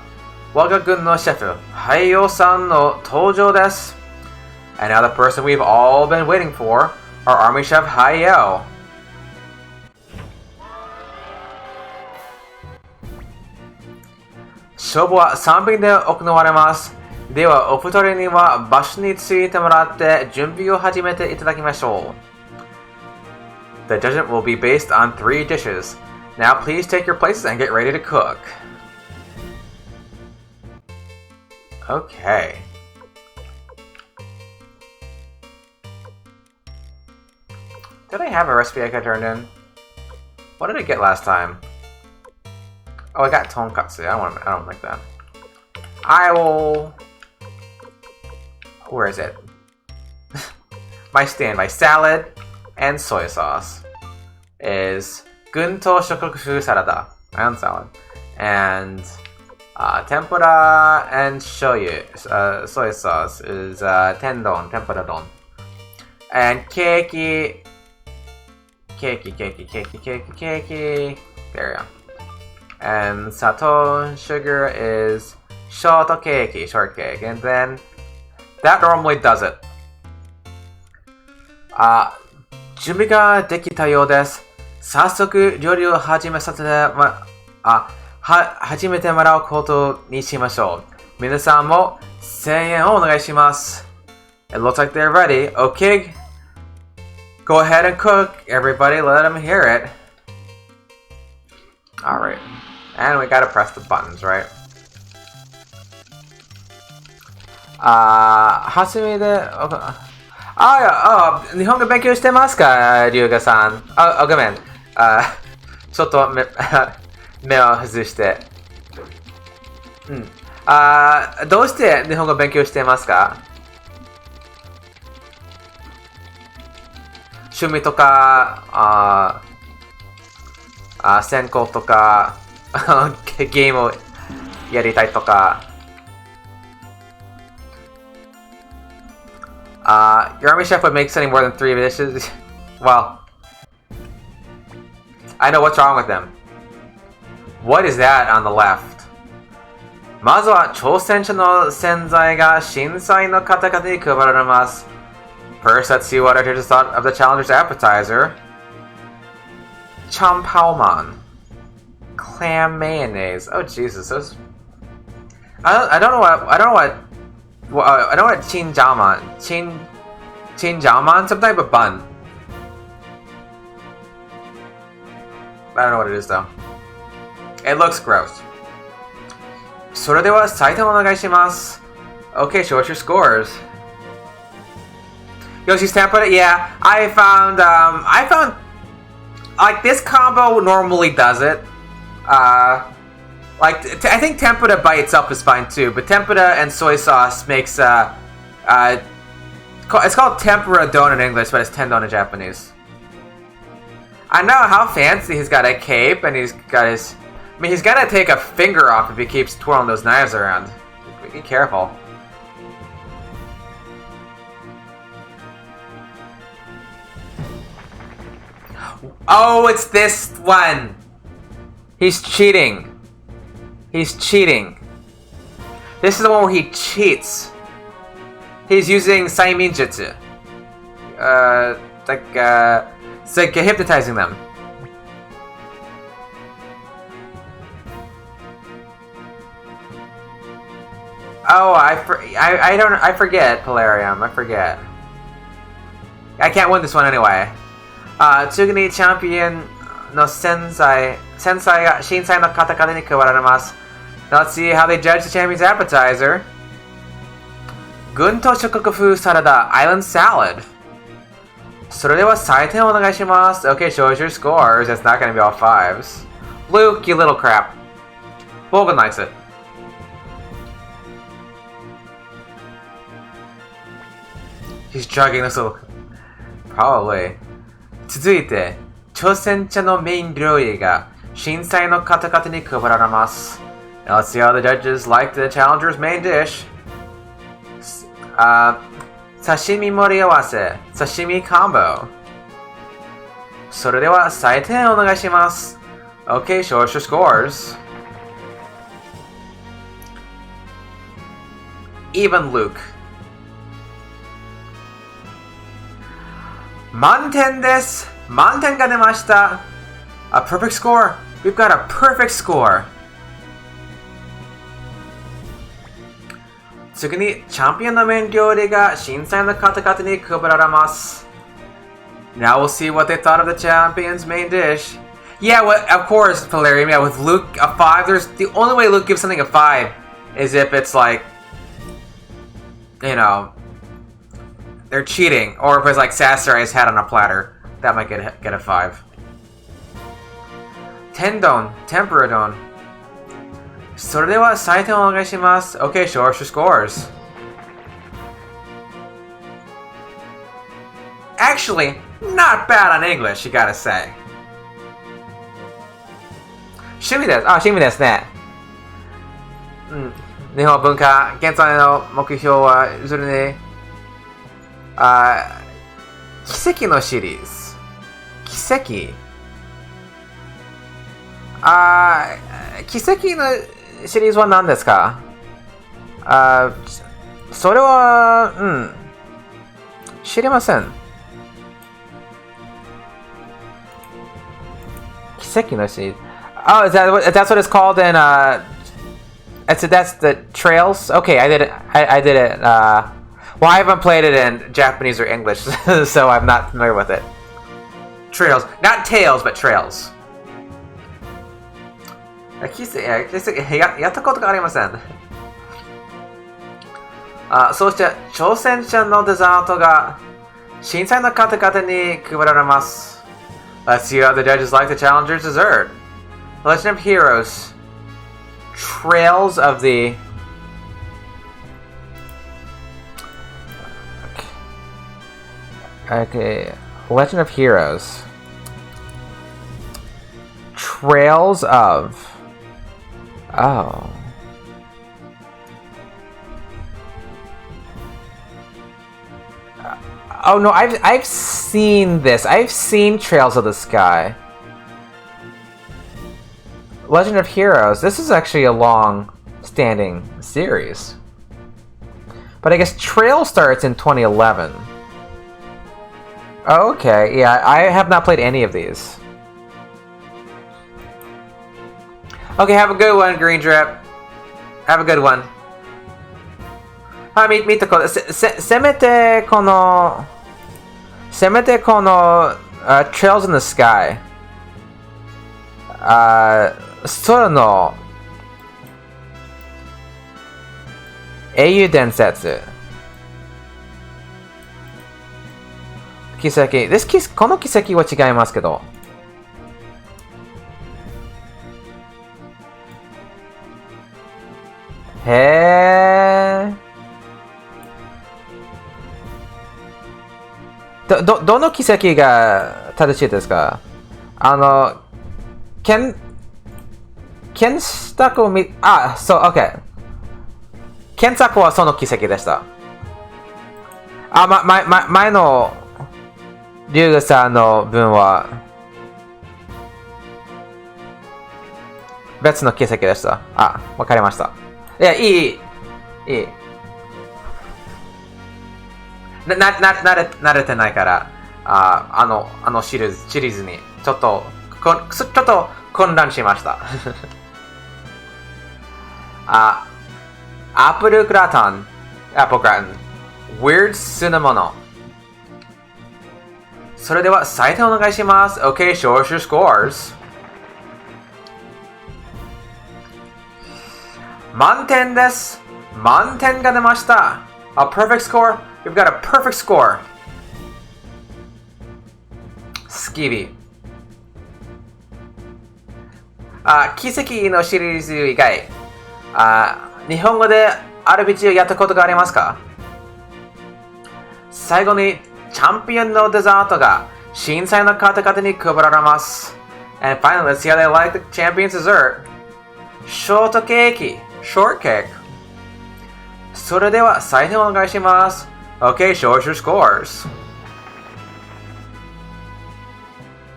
我が軍のシェフ、ハイヨさんの登場です。And now the person we've all been waiting for, our army chef Hayo. 勝負は3匹で行われます。では、お二人には場所についてもらって準備を始めていただきましょう。The judgment will be based on 3 dishes. Now please take your places and get ready to cook. Okay. Did I have a recipe I could turn in? What did I get last time? Oh, I got tonkatsu. I don't like that. I will... Where is it? My standby salad and soy sauce is gunto shokoku salada, and salad, and tempura and shoyu soy sauce is tendon, tempura don, and keiki. There we go. And sato sugar is shortcake, and then that normally does it. 準備ができたようです。早速料理を始めてもらうことにしましょう。皆さんも声援をお願いします。It looks like they're ready. Okay. Go ahead and cook. Everybody, let them hear it. Alright. And we gotta press the buttons, right? はじめで、日本語勉強してますか、龍河さん。ごめん。ちょっと目を外して。どうして日本語勉強してますか？趣味とか、専攻とか、ゲームをやりたいとか。Your army chef would make something more than 3 dishes. Well, I know what's wrong with them. What is that on the left? まずは挑戦者の洗剤が審査員の方々に配られます。First, let's see what our judges thought of the challenger's appetizer. Champalman. Clam mayonnaise. Oh Jesus, those. I don't know what chinjaman. Chinjaman, some type of bun. I don't know what it is though. It looks gross. それでは採点お願いします。Okay, show us your scores. Yoshi's tempura? Yeah, I found like this combo normally does it. I think tempura by itself is fine too, but tempura and soy sauce makes it's called tempura don in English, but it's tendon in Japanese. I know how fancy he's got a cape and he's got his. I mean, he's gonna take a finger off if he keeps twirling those knives around. Be careful. Oh, it's this one! He's cheating. He's cheating. This is the one where he cheats. He's using Saimin Jutsu. It's like hypnotizing them. Oh, I forget, Polarium. I forget. I can't win this one anyway. 次にチャンピオンの審査の方々に配られます。Let's see how they judge the champion's appetizer. 軍と諸国風サラダ Island Salad. それでは採点お願いします。Okay, show us your scores. It's not going to be all 5s. Luke, you little crap. Bogan likes it. He's chugging this little... Probably. 続いて、挑戦者のメイン料理が審査員の方々に配られます。Now let's see how the judges like the challenger's main dish. 刺身盛り合わせ、刺身コンボ。それでは採点お願いします。Okay, show us your scores. Even Luke. 満点です。満点が出ました。A perfect score. We've got a perfect score. 次にチャンピオンのメイン料理が審査員の方々に配られます。Now we'll see what they thought of the champion's main dish. Yeah, well, of course, Valerium. Yeah, with Luke, a 5, there's the only way Luke gives something a 5 is if it's like, you know, they're cheating, or if it's like Sasarai's head on a platter. That might get a 5. Tendon, Temperadon. それでは採点をお願いします。Okay, show us your scores. Actually, not bad on English, you gotta say. 趣味です。あ、趣味ですね。うん。日本文化、現在の目標は、それね、奇跡のシリーズ。奇跡奇跡のシリーズは何ですか？それは、知りません。奇跡のシリーズ。Oh, that's what it's called in that's the trails? Okay, I did it. I did it. Well, I haven't played it in Japanese or English, so I'm not familiar with it. Trails, not tails, but trails. やったことがありません。そして挑戦者のデザートが審査員の方々に配られます。Let's see how the judges like the challenger's dessert. Legend of Heroes. Trails of the... Okay. Legend of Heroes. Trails of... Oh. Oh no, I've seen this. I've seen Trails of the Sky. Legend of Heroes. This is actually a long-standing series. But I guess Trail starts in 2011. Okay, yeah, I have not played any of these. Okay, have a good one, Green Drip. Have a good one. 見てこのせめてこのTrails in the Sky 空の英雄伝説奇跡この奇跡は違いますけどへーどの奇跡が正しいですか？検索をそう、OK。検索はその奇跡でした。前の龍河さんの文は別の奇跡でした。わかりました。いや、いい。慣れてないから、あのシリーズにちょっと混乱しました。アップルグラタン、Weird 酢物。それでは採点お願いします。Okay, show us your scores. 満点です。満点が出ました。A perfect score. We've got a perfect score. スキビ。奇跡のシリーズ以外、日本語で RPG をやったことがありますか？最後にチャンピオンのデザートが審査員の方々に配られます。And finally, let's see how they like the champion's dessert. ショートケーキ、shortcake。それでは採点をお願いします。Okay, show us your scores.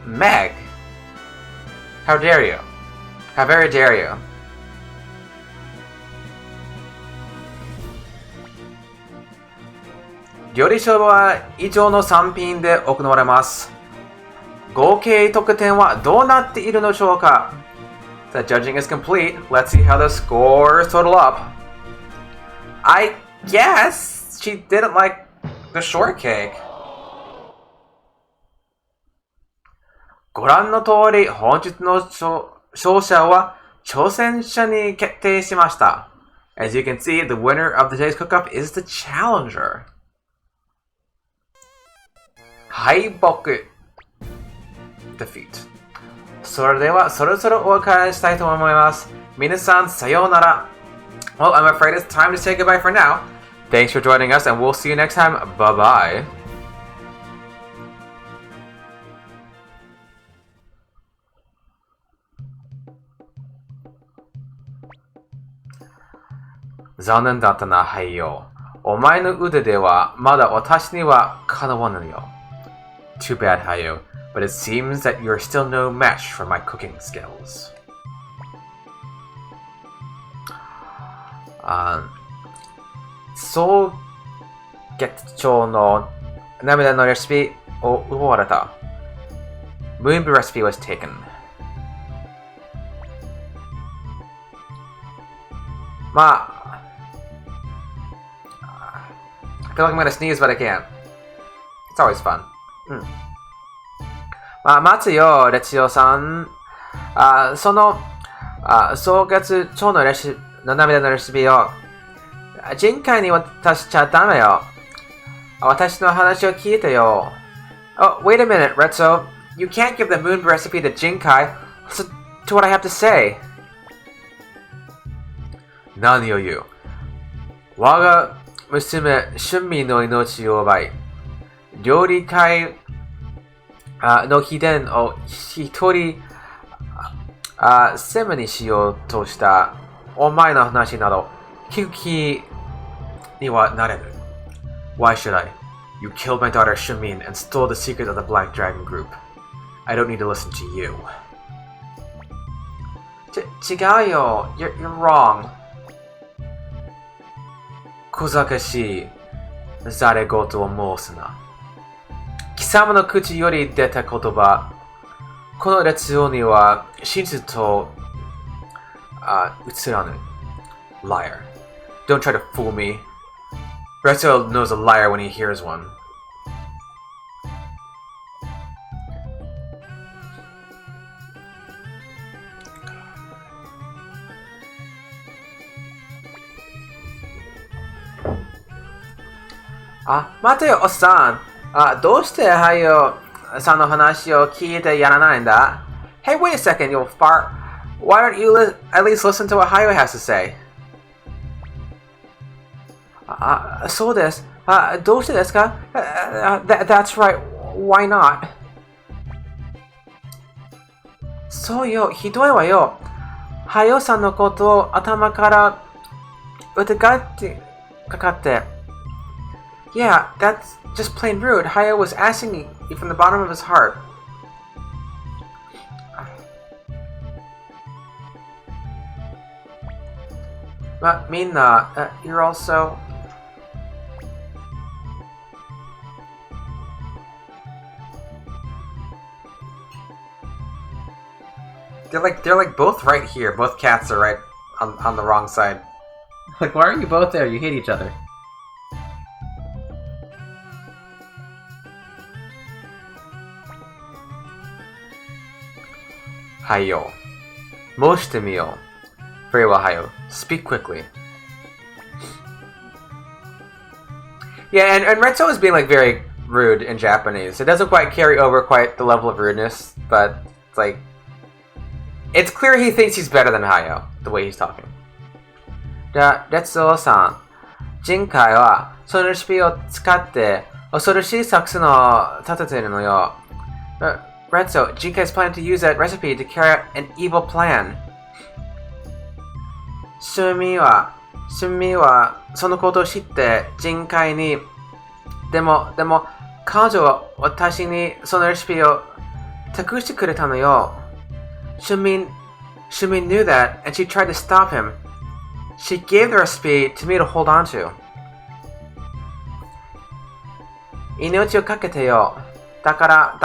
Meg, how dare you? How very dare you? 料理勝負は以上の3品で行われます。合計得点はどうなっているのでしょうか？ The judging is complete. Let's see how the scores total up. I guess she didn't like the shortcake. ご覧の通り、本日の勝者は挑戦者に決定しました。As you can see, the winner of today's cook-off is the challenger. 敗北 defeat. それではそろそろお別れしたいと思います。皆さん、さようなら。Well, I'm afraid it's time to say goodbye for now. Thanks for joining us, and we'll see you next time. Bye-bye. 残念だったな、はいよ。お前の腕ではまだ私にはかなわぬよ。Too bad, Hayo, but it seems that you're still no match for my cooking skills. そう月長の涙のレシピを奪われた。Moonbeam recipe was taken. まあI feel like I'm gonna sneeze, but I can't. It's always fun. まあ、待つよ、レチオさん。その、総月長の涙のレシピを、人海に渡しちゃダメよ。私の話を聞いてよ。Oh, wait a minute, Retso. You can't give the moon recipe to Jinkai. Listen to what I have to say. 何を言う。我が娘、春民の命を奪い、料理界の秘伝を一人責めにしようとしたお前の話など聞く気にはなれぬ。Why should I? You killed my daughter Shumin and stole the secret of the Black Dragon Group. I don't need to listen to you. 違うよ。You're wrong. 小賢しいざれ言を申すな。貴様の口より出た言葉、この列王には真実と映らぬ。Liar. Don't try to fool me. Retsuo knows a liar when he hears one. 待てよ、おっさん。どうしてハイヨさんの話を聞いてやらないんだ？ Hey, wait a second, you fart. Why don't you at least listen to what Hayo has to say? そうです。どうしてですか？ That's right. Why not? そうよ、ひどいわよ。ハヨさんのことを頭から疑ってかかって。Yeah, that's just plain rude. Hayo was asking me from the bottom of his heart. Mina, you're also... They're like both right here. Both cats are right on the wrong side. Like, why are you both there? You hate each other. Hayo. Moshite miyo. Very well, Hayo. Speak quickly. Yeah, and Retsuo is being like very rude in Japanese. It doesn't quite carry over quite the level of rudeness, but it's like it's clear he thinks he's better than Hayo, the way he's talking. Retsuo-san, Jinkai waそのレシピを使って恐ろしい作戦を立てているのよ。Retsuo, Jinkai's planning to use that recipe to carry out an evil plan. シュンミンはそのことを知ってJinkaiにでも彼女は私にそのレシピを託してくれたのよ。Shumin knew that and she tried to stop him. She gave the recipe to me to hold on to. 命をかけてよ。だから、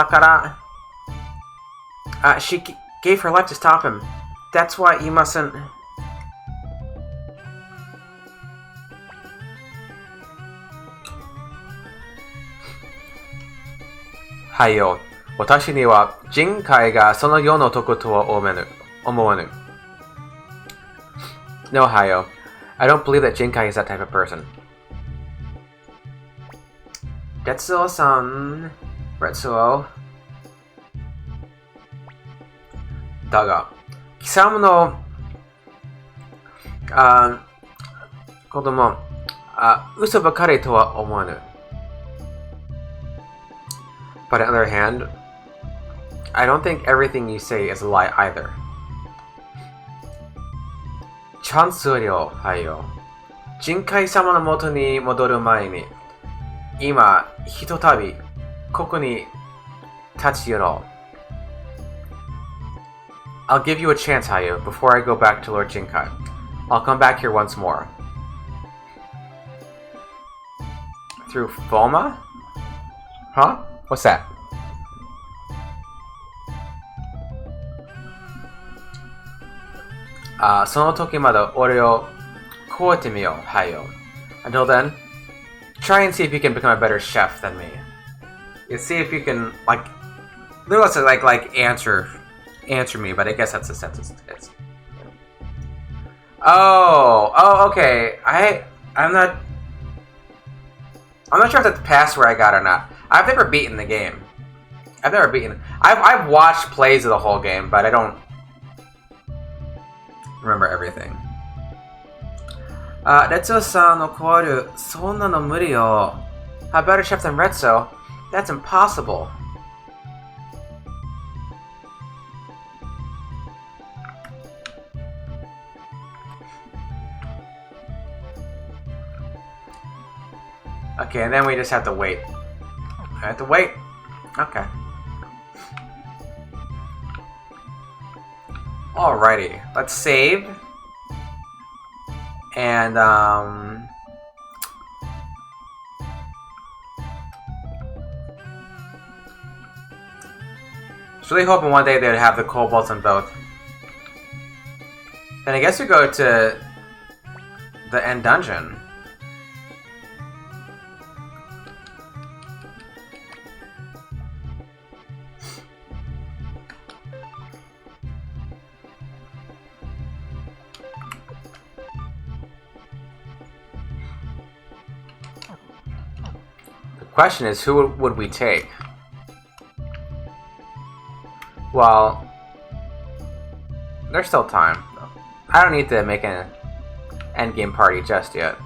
she gave her life to stop him. That's why you mustn't... はいよ。私には人海がそのような男とは思わぬ。No, Hayo. I don't believe that Jinkai is that type of person. Retsuo-san. Retsuo. だが、貴様の子供、嘘ばかりとは思わぬ。But on the other hand, I don't think everything you say is a lie either. チャンスよ、はいよ。人海様の元に戻る前に、今、ひとたび、ここに立ち寄ろう。I'll give you a chance, Hayo, before I go back to Lord Jinkai. I'll come back here once more. Through Foma? Huh? What's that? Until then, try and see if you can become a better chef than me. You see if you can, like, literally answer me, but I guess that's a sentence. Okay. I'm not sure if that's past where I got or not. I've never beaten the game. I've watched plays of the whole game, but I don't remember everything. Retsuo-san no kawaru, sonna no muri yo. A better chef than Retsuo? That's impossible. Okay, and then we just have to wait. I have to wait. Okay. Alrighty, let's save. And, I was really hoping one day they would have the kobolds on both. Then I guess we go to the end dungeon. Question is, who would we take? Well, there's still time. I don't need to make an endgame party just yet.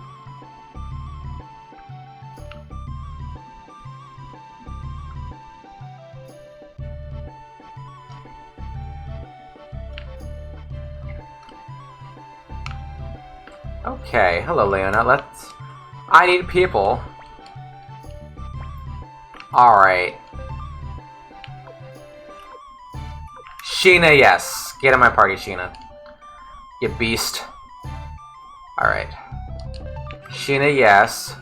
Okay, hello Leona, I need people. Alright. Sheena, yes. Get in my party, Sheena. You beast. Alright. Sheena, yes.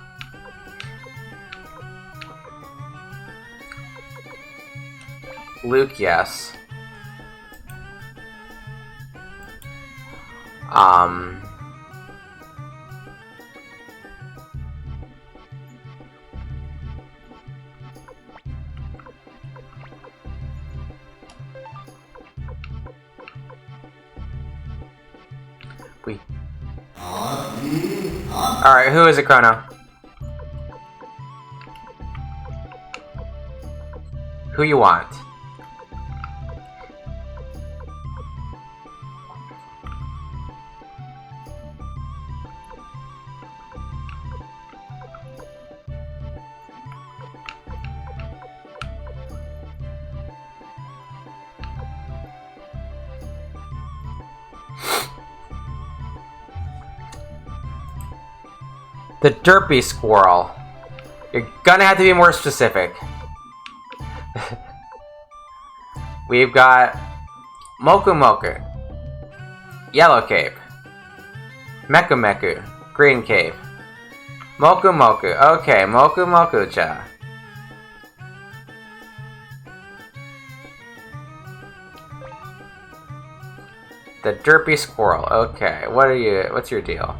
Luke, yes. Alright, who is it, Chrono? Who you want? The derpy squirrel. You're gonna have to be more specific. We've got Moku Moku, Yellow Cape, Meku Meku, Green Cape, Moku Moku. Okay, Moku Moku-cha. The derpy squirrel. Okay, what's your deal?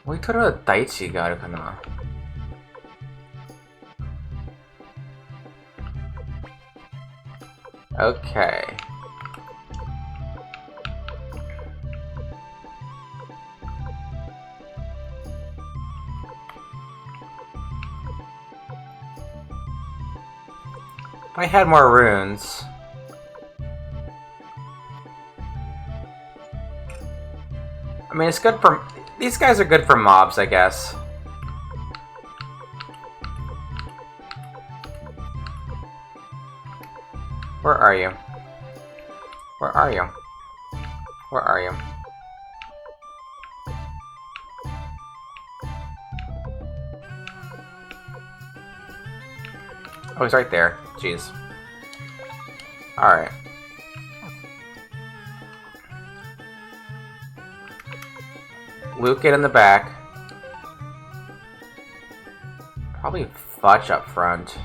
What are you トルは大地があるかな。Okay. If I had more runes. I mean, it's good for... These guys are good for mobs, I guess. Where are you? Where are you? Where are you? Oh, he's right there. Jeez. Alright. Luke, get in the back. Probably Fudge up front.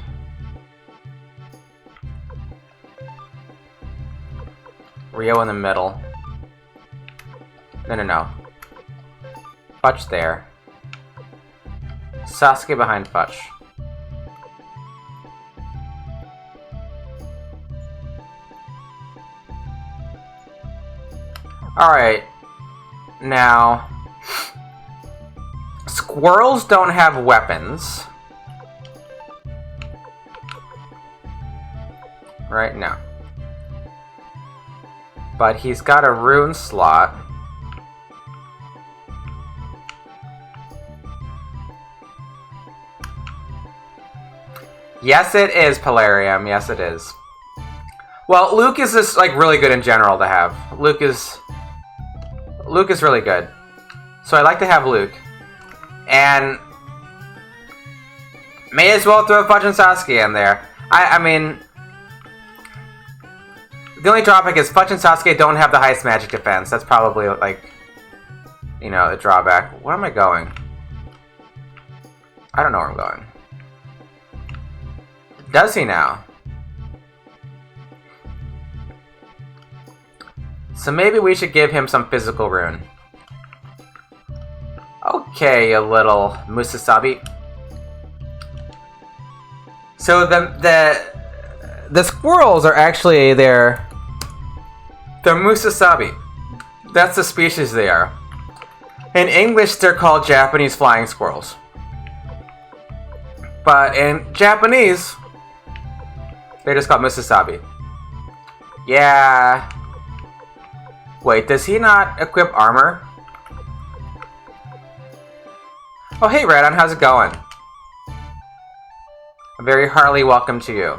Rio in the middle. No. Fudge there. Sasuke behind Fudge. Alright. Now... Squirrels don't have weapons. Right now. But he's got a rune slot. Yes, it is, Polarium. Yes, it is. Well, Luke is just, like, really good in general to have. Luke is really good. So I like to have Luke. And may as well throw Fudge and Sasuke in there. I mean... The only drawback is Fudge and Sasuke don't have the highest magic defense. That's probably, like, you know, a drawback. Where am I going? I don't know where I'm going. Does he now? So maybe we should give him some physical rune. Okay, you little Musasabi. So the squirrels are actually they're Musasabi. That's the species they are. In English, they're called Japanese flying squirrels. But in Japanese, they're just called Musasabi. Yeah. Wait, does he not equip armor? Oh, hey, Radon, how's it going? A very heartily welcome to you.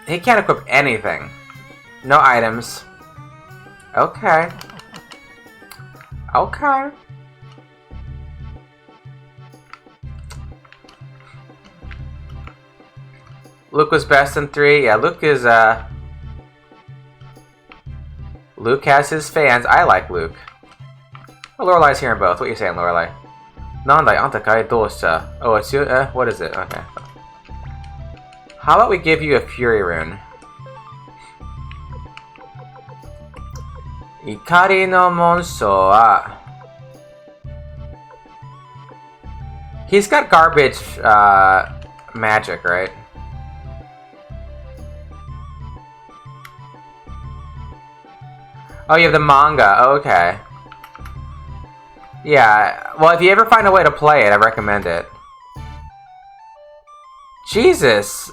He can't equip anything. No items. Okay. Okay. Luke was best in 3. Yeah, Luke is, Luke has his fans. I like Luke. Oh, Lorelai's here in both. What are you saying, Lorelai? Nandai, anta kai doushita? Oh, it's you? What is it? Okay. How about we give you a Fury Rune? Ikari no Monsho wa... He's got garbage, magic, right? Oh, you have the manga. Oh, okay. Yeah. Well, if you ever find a way to play it, I recommend it. Jesus!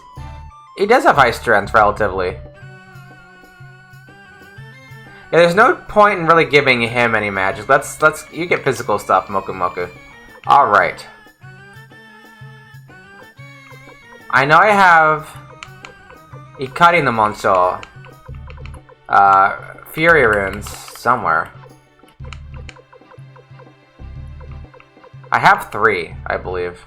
He does have high strength, relatively. Yeah, there's no point in really giving him any magic. You get physical stuff, Moku Moku. Alright. I know I have... Ikari no Monsho. Fury runes somewhere. I have 3, I believe.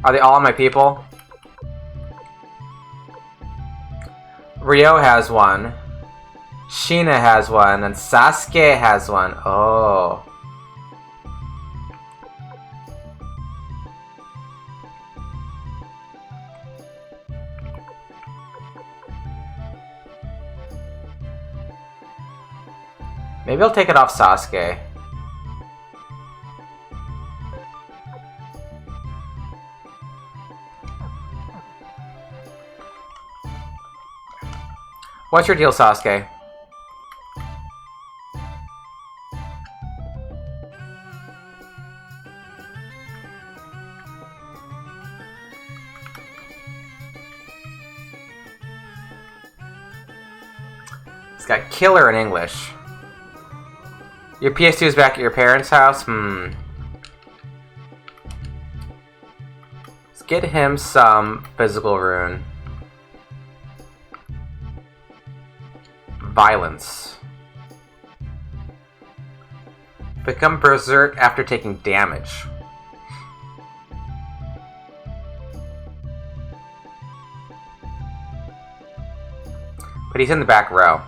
Are they all my people? Rio has 1. Sheena has 1, and Sasuke has 1. Oh. Maybe I'll take it off Sasuke. What's your deal, Sasuke? It's got killer in English. Your PS2 is back at your parents' house? Let's get him some physical rune. Violence. Become berserk after taking damage. But he's in the back row.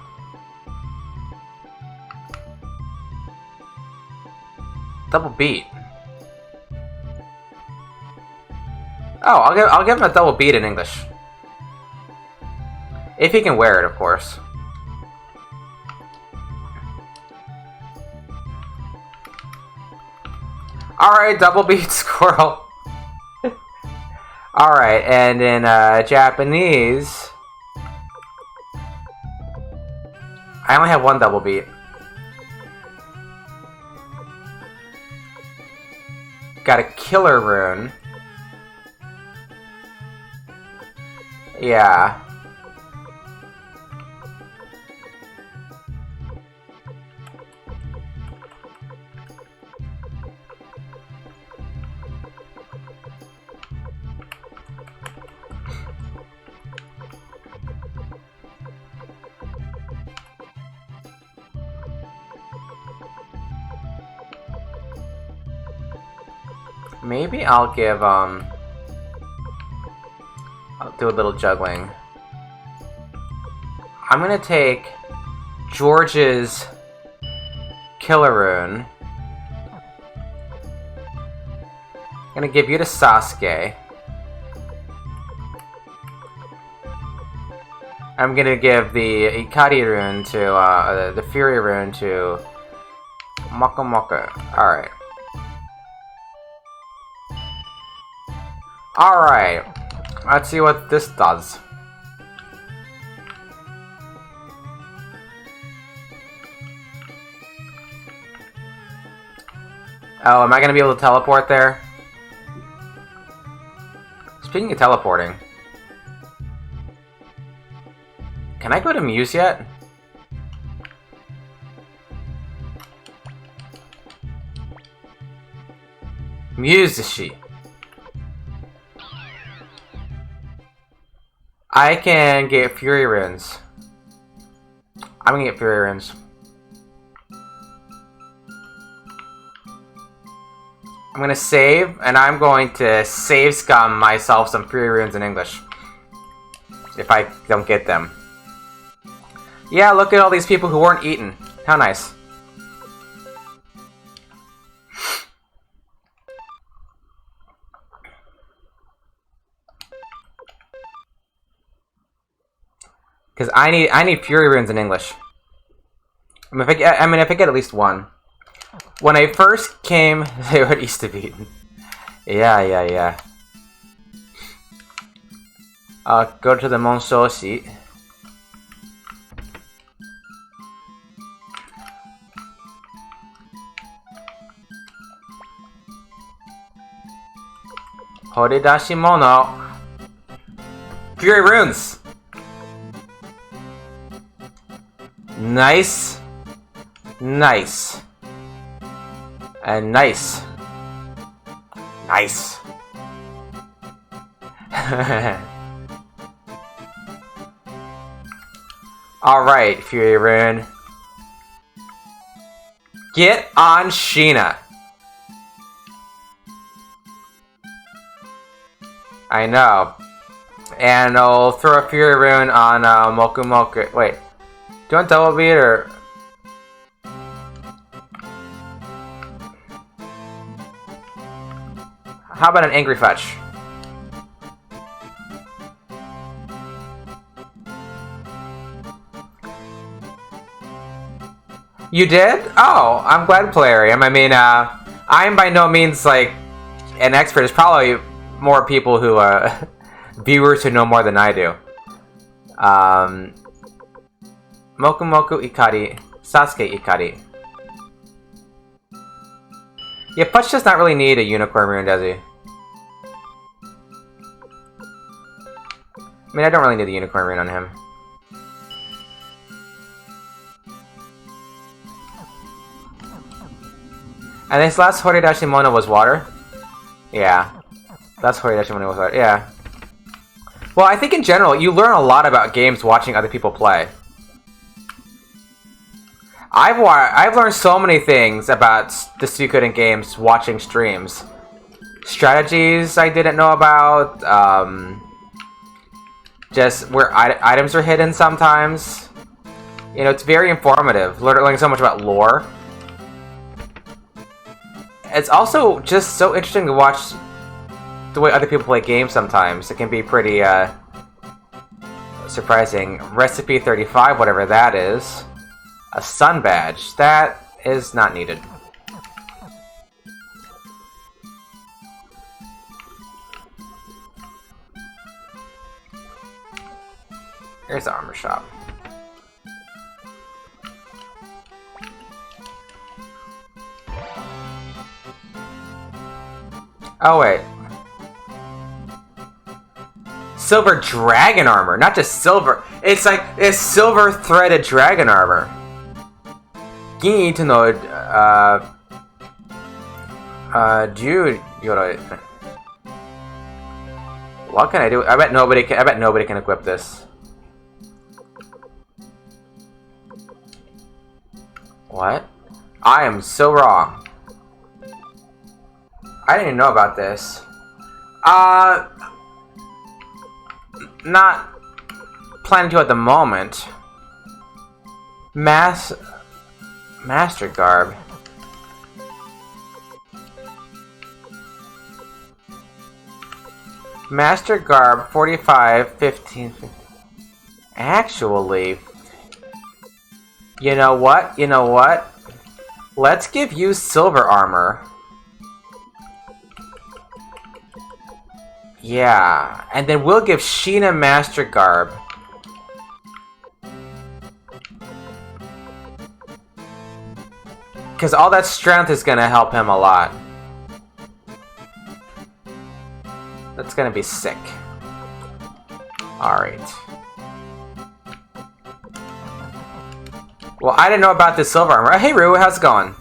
Double beat. Oh, I'll give him a double beat in English. If he can wear it, of course. Alright, double beat squirrel. Alright, and in Japanese, I only have one double beat. Got a killer rune. Yeah. Maybe I'll give, I'll do a little juggling. I'm gonna take George's Killer Rune. I'm gonna give you to Sasuke. I'm gonna give the Ikari Rune to, the Fury Rune to Moka Moka. Alright. Alright, let's see what this does. Oh, am I gonna be able to teleport there? Speaking of teleporting, can I go to Muse yet? Muse-shi. I can get Fury Runes. I'm gonna get Fury Runes. I'm gonna save, and I'm going to save scum myself some Fury Runes in English. If I don't get them. Yeah, look at all these people who weren't eaten. How nice. Because I need Fury Runes in English. I mean, if I get at least one. When I first came, they were used to be eaten. Yeah. Go to the Monso seat. Horidashimono. Fury Runes! Nice. Nice. And nice. Nice. Alright, Fury Rune. Get on Sheena. I know. And I'll throw a Fury Rune on Moku Moku. Wait. Do you want double beat or... How about an Angry Fetch? You did? Oh, I'm glad, Plarium. I mean, I'm by no means like an expert. There's probably more people who viewers who know more than I do. Moku Moku Ikari, Sasuke Ikari. Yeah, Putch does not really need a unicorn rune, does he? I mean, I don't really need the unicorn rune on him. And this last Horidashi Mono was water? Yeah. That's Horidashi Mono was water, yeah. Well, I think in general, you learn a lot about games watching other people play. I've learned so many things about the Suikoden games watching streams. Strategies I didn't know about, just where items are hidden sometimes. You know, it's very informative, learning so much about lore. It's also just so interesting to watch the way other people play games sometimes. It can be pretty, surprising. Recipe 35, whatever that is. A sun badge. That is not needed. Here's the armor shop. Oh, wait. Silver dragon armor, not just silver. It's like, it's silver threaded dragon armor. Gin to know, Jude, Yoroi. What can I do? I bet nobody can equip this. What? I am so wrong. I didn't even know about this. Not planning to at the moment. Master Garb. Master Garb 45, 15. Actually, you know what? You know what? Let's give you silver armor. Yeah, and then we'll give Sheena Master Garb. Because all that strength is going to help him a lot. That's going to be sick. Alright. Well, I didn't know about this silver armor. Hey, Rue, how's it going?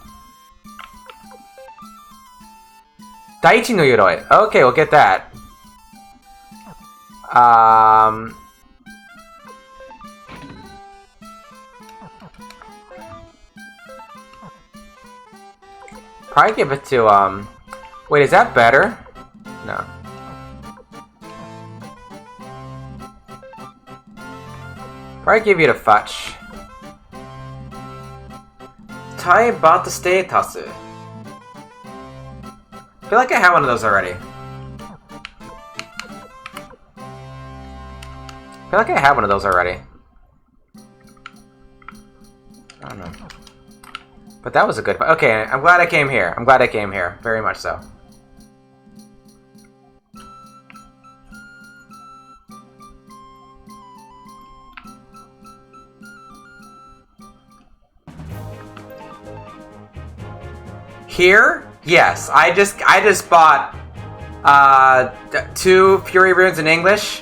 Daichi no Yoroi. Okay, we'll get that. Probably give it to, wait, is that better? No. Probably give you to Fetch. Tai about the status. I feel like I have one of those already. I feel like I have one of those already. I don't know. But that was a good... Okay, I'm glad I came here. I'm glad I came here. Very much so. Here? Yes. I just bought 2 Fury runes in English.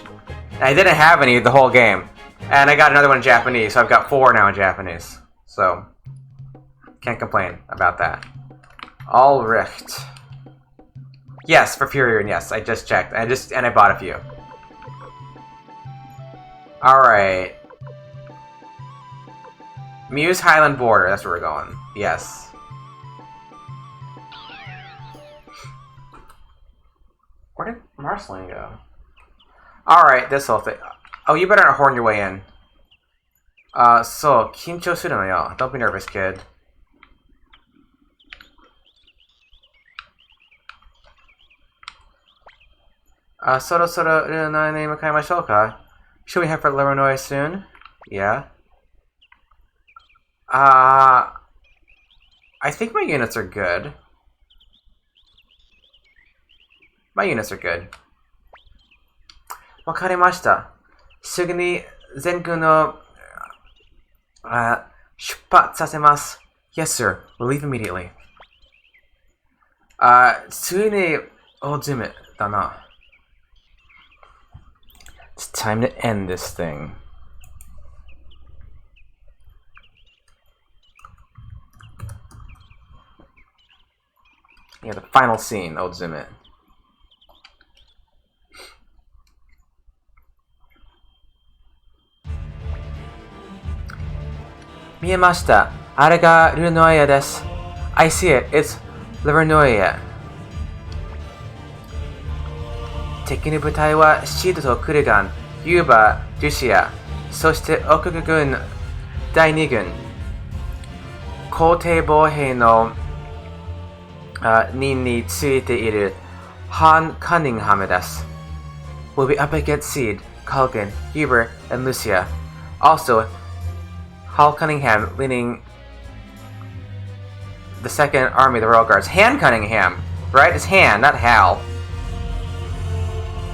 And I didn't have any the whole game. And I got another one in Japanese, so I've got 4 now in Japanese. So, can't complain about that. Alright. Yes, for Fury Rune, yes. I just checked. And I bought a few. Alright. Muse Highland Border, that's where we're going. Yes. Where did Marceline go? Alright, this whole thing. Oh, you better not horn your way in. So, kinchou suru no yo. Don't be nervous, kid. Soro soro nane makaimashou ka? Should we have for Leronoi soon? Yeah. I think my units are good. My units are good. わかりました。すぐに全軍を出発させます。Yes, sir. We'll leave immediately. ついに大詰めだな。It's time to end this thing. Yeah, the final scene, Odzumit. 見えました。あれがルノイアです。I see it. It's Livernoia. 敵の部隊はシードとクルガン、ユーバ、デュシア、そして奥軍第2軍。皇帝防衛の任についているハン・カニンハムです。Will be up against Seed, Culkin, Huber, and Lucia. Also, Hal Cunningham leading the 2nd Army of the Royal Guards. Han Cunningham, right? It's Han, not Hal.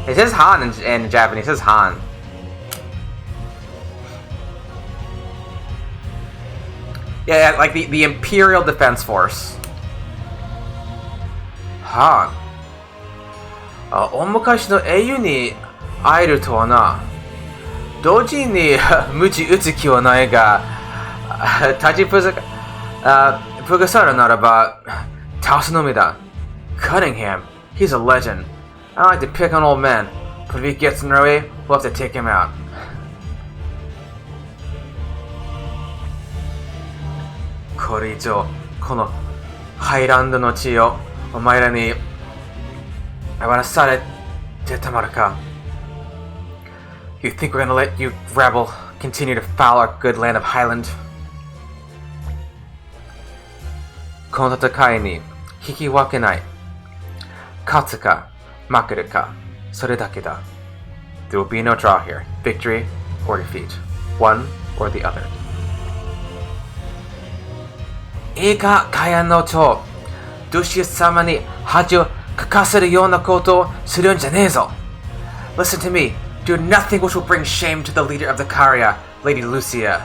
It says Han in Japanese. It says Han. Yeah, like the Imperial Defense Force. Han. 大昔の英雄に会えるとはな。同時に無知打つ気はないが、立ちふがさるならば倒すのみだ。Cunningham, he's a legend. I like to pick on old men, but if he gets in our way, we'll have to take him out. これ以上、このハイランドの地をお前らに渡されてたまるか。You think we're gonna let you rebel continue to foul our good land of Highland? この戦いに引き分けない。勝つか負けるか、それだけだ。There will be no draw here. Victory or defeat. One or the other. いいか、カヤンの長。ドゥシウス様に恥をかかせるようなことをするんじゃねえぞ。Listen to me. Do nothing which will bring shame to the leader of the Karya, Lady Lucia.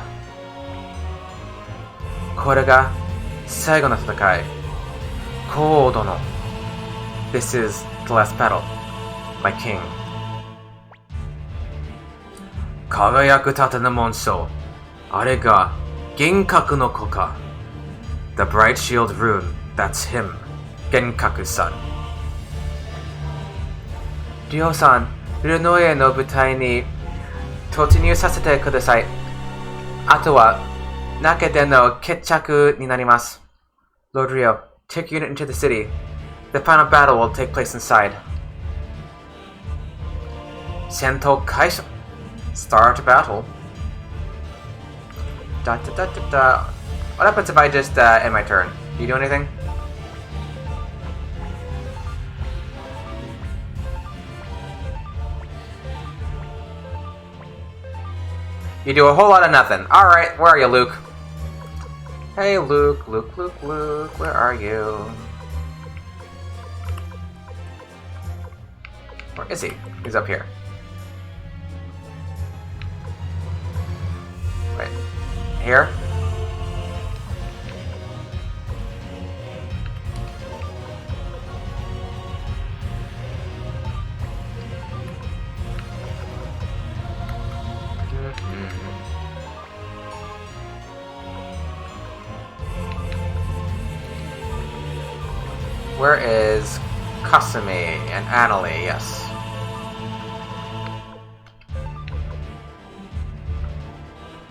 これが最後の戦い。コードの。This is the last battle, my king. 輝く盾の紋章。あれが幻覚の子か。The bright shield rune, that's him. 幻覚さん。リオさん、ルノエの部隊に突入させてください。あとは中での決着になります。Lord Rio, take your unit into the city. The final battle will take place inside. 戦闘開始。Start battle. What happens if I just end my turn? Do you do anything? You do a whole lot of nothing. Alright, where are you, Luke? Hey, Luke, where are you? Where is he? He's up here. Wait. Here? Where is Kasumi and Annalie? Yes.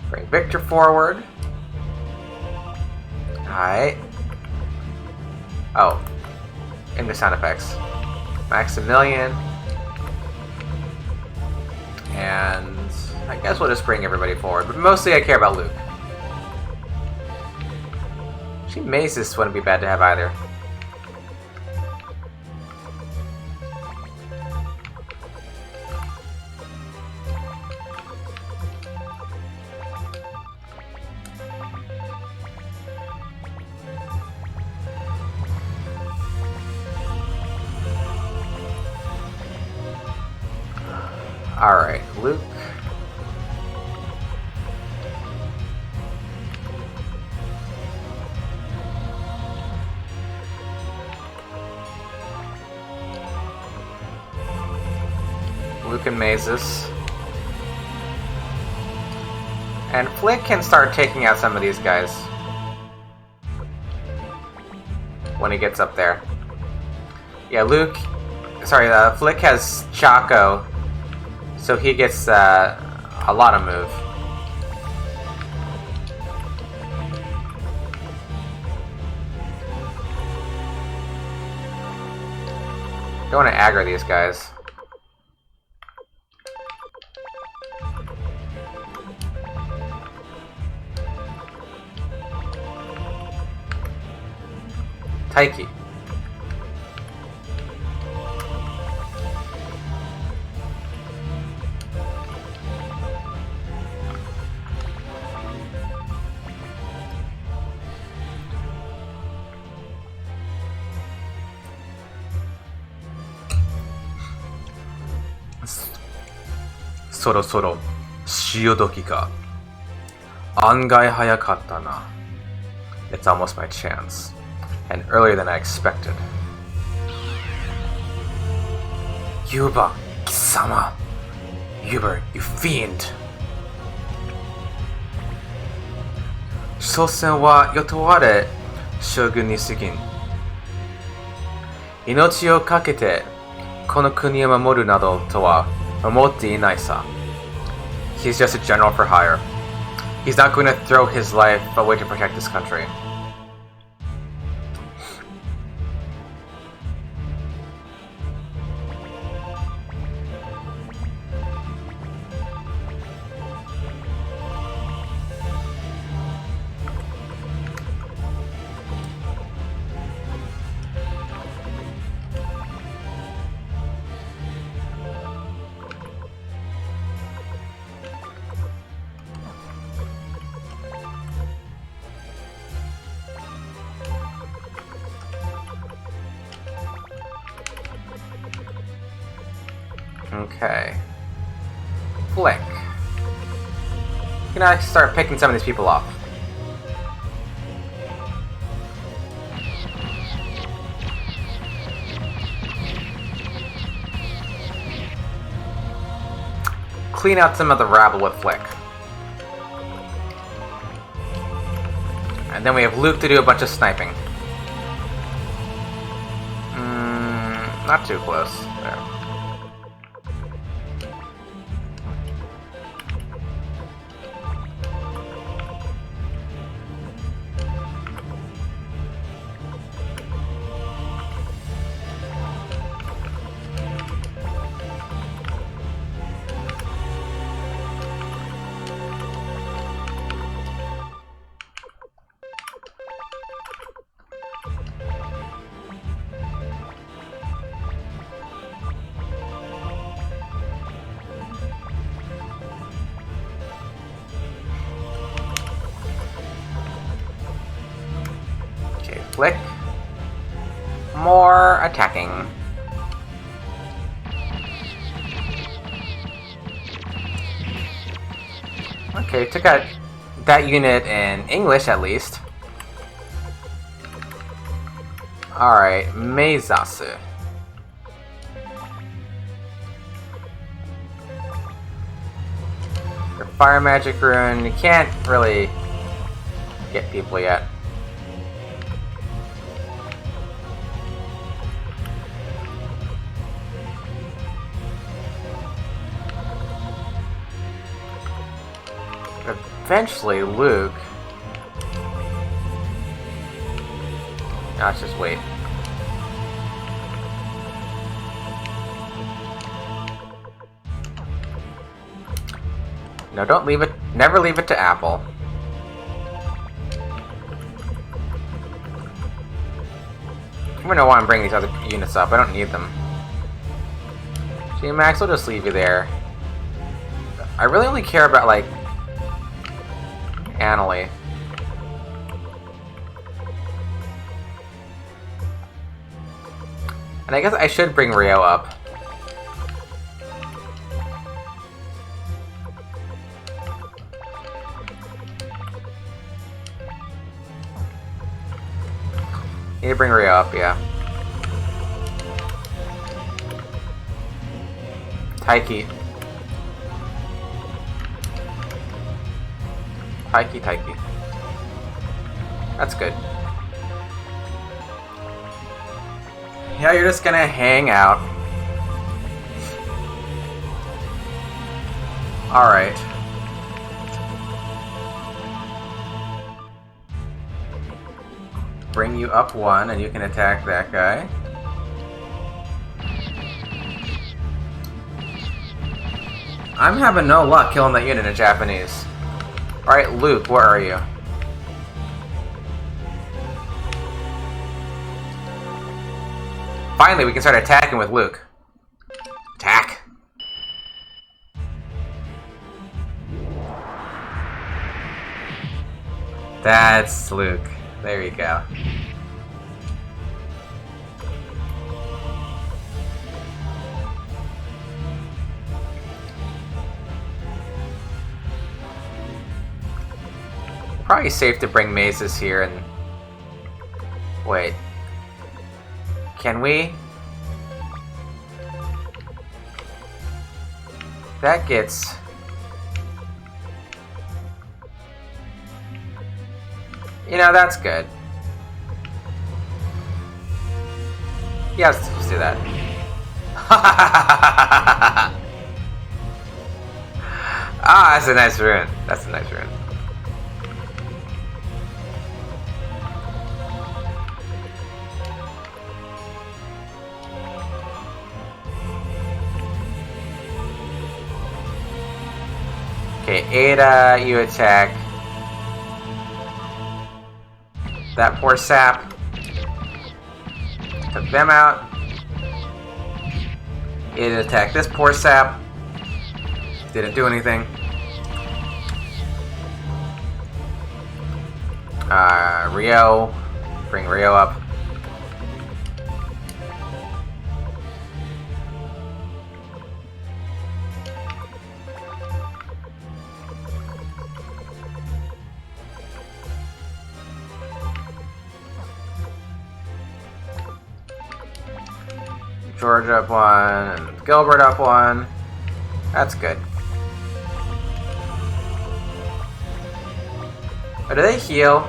Bring Victor forward. Alright. Oh. English sound effects. Maximilian. And I guess we'll just bring everybody forward. But mostly I care about Luke. Actually, Maces wouldn't be bad to have either. Alright, Luke. Luke and Mazes. And Flick can start taking out some of these guys when he gets up there. Yeah, Flick has Chaco, so he gets a lot of move. Don't want to aggro these guys. Taiki. Sorosoro Shiodoki ka. Angai hayakatta na. It's almost my chance. And earlier than I expected. Yuba, Kisama. Yuba, you fiend. Shosen wa yotoware, shogun ni sugin. Inochi o kakete, kono kuni o mamoru nado to wa omotte inai sa. He's just a general for hire. He's not going to throw his life away to protect this country. Okay. Flick. You can actually start picking some of these people off. Clean out some of the rabble with Flick. And then we have Luke to do a bunch of sniping. Not too close. There. Flick. More attacking. Okay, took out that unit in English at least. Alright, Meizasu. Your fire magic rune, you can't really get people yet. Eventually, Luke... Now let's just wait. No, don't leave it. Never leave it to Apple. I don't know why I'm bringing these other units up. I don't need them. G-Max, I'll just leave you there. I really only care about, like, Annalie. And I guess I should bring Rio up. You need to bring Rio up, yeah. Taiki. Taiki. That's good. Yeah, you're just gonna hang out. Alright. Bring you up one, and you can attack that guy. I'm having no luck killing that unit in Japanese. Alright, Luke, where are you? Finally, we can start attacking with Luke. Attack! That's Luke. There you go. Probably safe to bring mazes here and... Wait. Can we? That gets... You know, that's good. Yeah, let's do that. Ah, that's a nice rune. That's a nice rune. Okay, Ada, you attack. That poor sap. Took them out. It attacked this poor sap. Didn't do anything. Rio. Bring Rio up. George up one, and Gilbert up one. That's good. Oh, do they heal?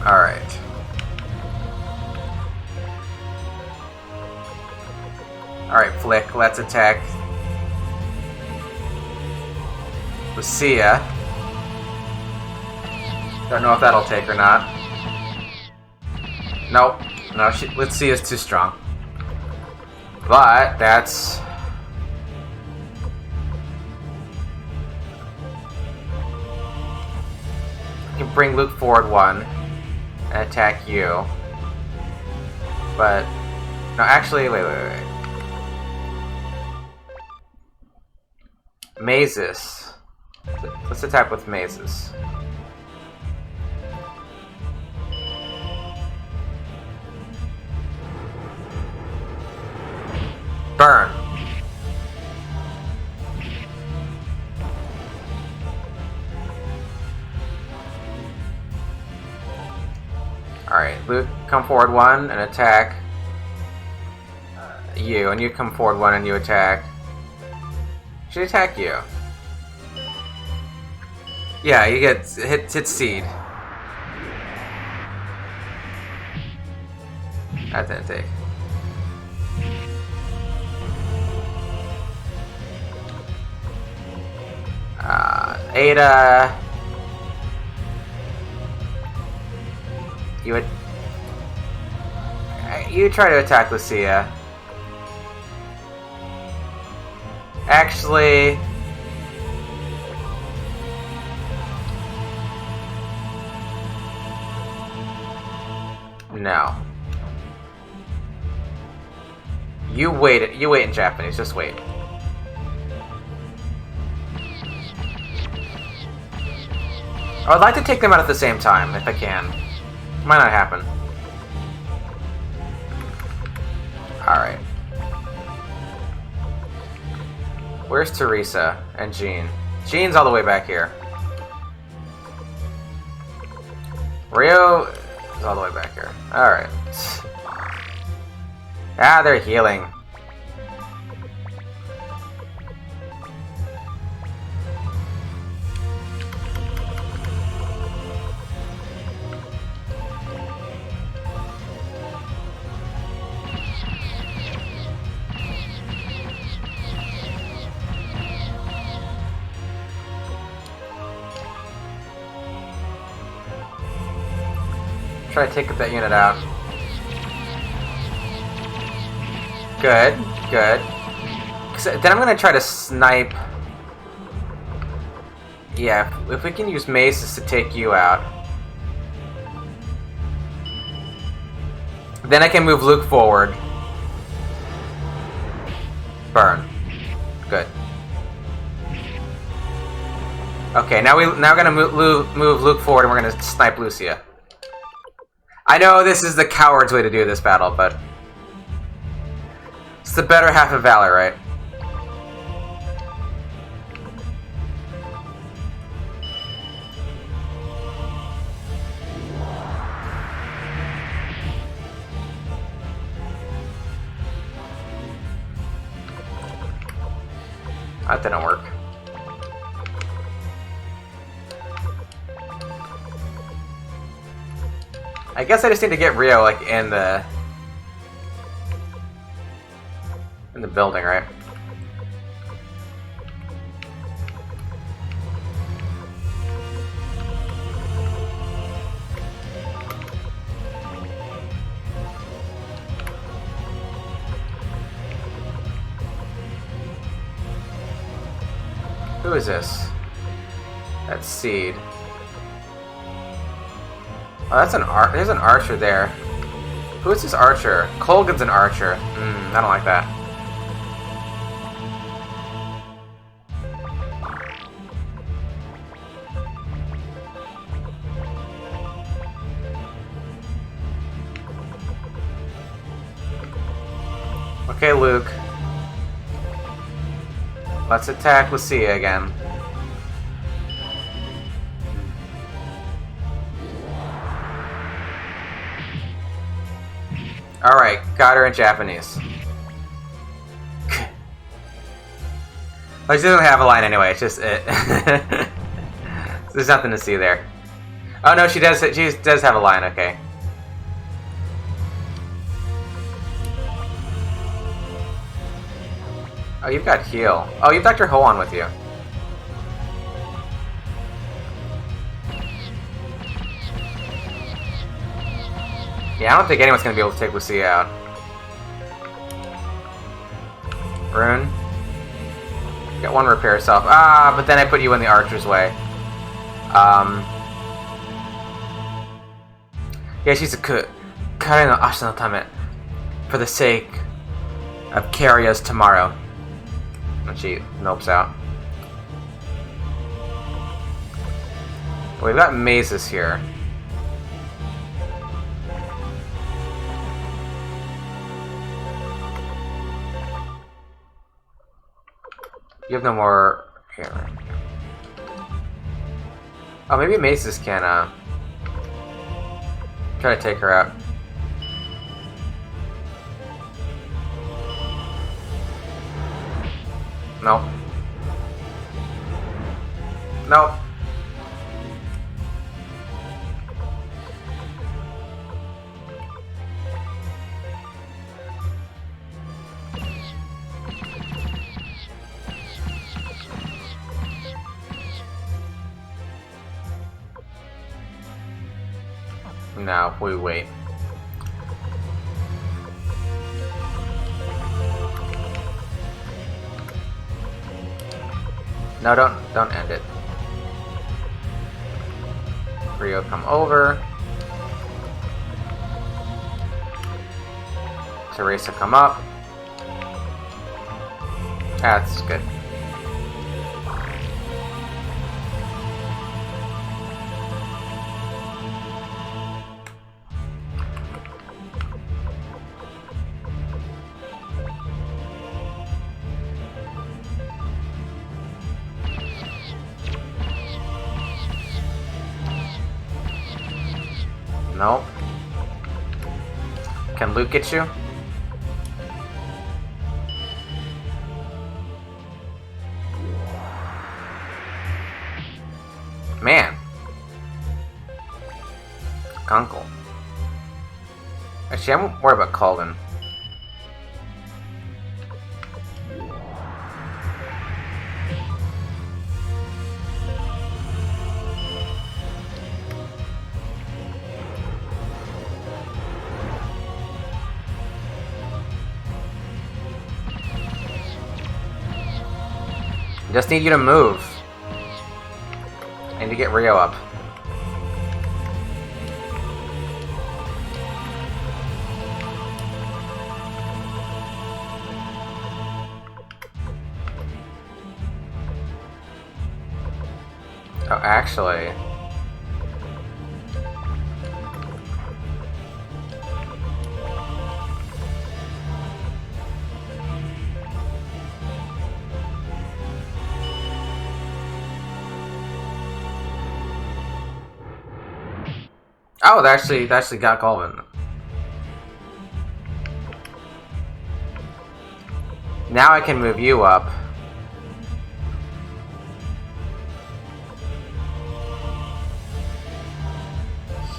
Alright. Alright, Flick, let's attack Lucia. Don't know if that'll take or not. Nope. No, Lucia's too strong. But, that's... I can bring Luke forward one and attack you. But... No, actually, wait. Mazes. Let's attack with mazes. Burn. Alright, Luke, come forward one and attack you, and you come forward one and you attack. Should attack you. Yeah, you get hit seed. That didn't take. Ada. You try to attack Lucia. Actually, no. You wait. You wait in Japanese. Just wait. I would like to take them out at the same time, if I can. Might not happen. Alright. Where's Teresa and Jean? Jean's all the way back here. Rio is all the way back here. Alright. Ah, they're healing. Try to take that unit out. Good, good. Then I'm gonna try to snipe. Yeah, if we can use maces to take you out. Then I can move Luke forward. Burn. Good. Okay, now we're gonna move Luke forward and we're gonna snipe Lucia. I know this is the coward's way to do this battle, but it's the better half of valor, right? That didn't work. I guess I just need to get Rio like in the building, right? Who is this? That's Seed. Oh, that's there's an archer there. Who is this archer? Colgan's an archer. I don't like that. Okay, Luke. Let's attack Lucia again. Alright, got her in Japanese. Well, she doesn't have a line anyway, it's just it. There's nothing to see there. Oh no, she does have a line, okay. Oh, you've got heal. Oh, you've Dr. Hoan with you. Yeah, I don't think anyone's gonna be able to take Lucia out. Rune. Got one repair yourself. Ah, but then I put you in the archer's way. Yeah, she's a Kare no Ashita no Tame. For the sake of Karya's tomorrow. And she nopes out. But we've got mazes here. You have no more here. Oh, maybe mazes can try to take her out. Nope. Nope. Now we wait. No, don't end it. Rio, come over. Teresa, come up. That's good. Nope. Can Luke get you? Man. Gunkle. Actually, I'm worried about Calden. Just need you to move. I need to get Rio up. Oh, actually... Oh, they actually got Colvin. Now I can move you up.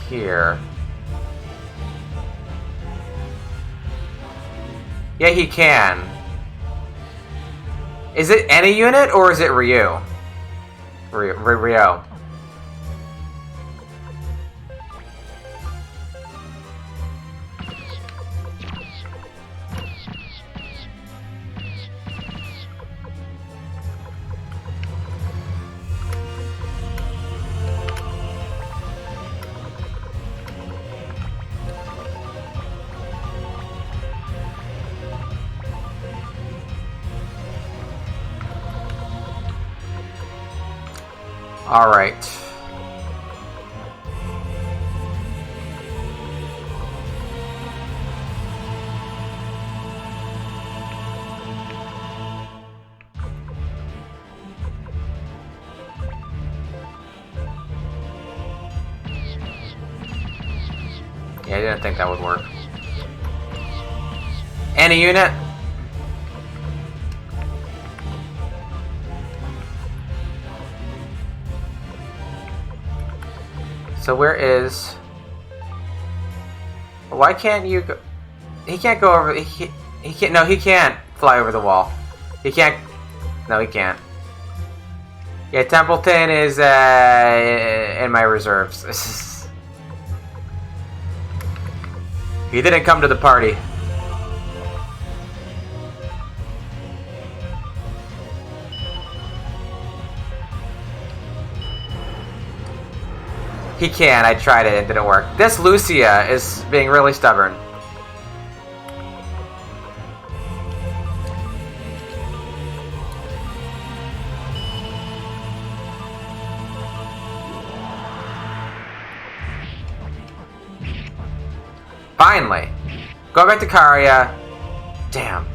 Here. Yeah, he can. Is it any unit or is it Ryu? Rio. All right. Yeah, I didn't think that would work. Any unit? So where is... Why can't you go... He can't go over... He can't... No, he can't fly over the wall. He can't... No, he can't. Yeah, Templeton is in my reserves. He didn't come to the party. He can. I tried it. It didn't work. This Lucia is being really stubborn. Finally. Go back to Karia. Damn.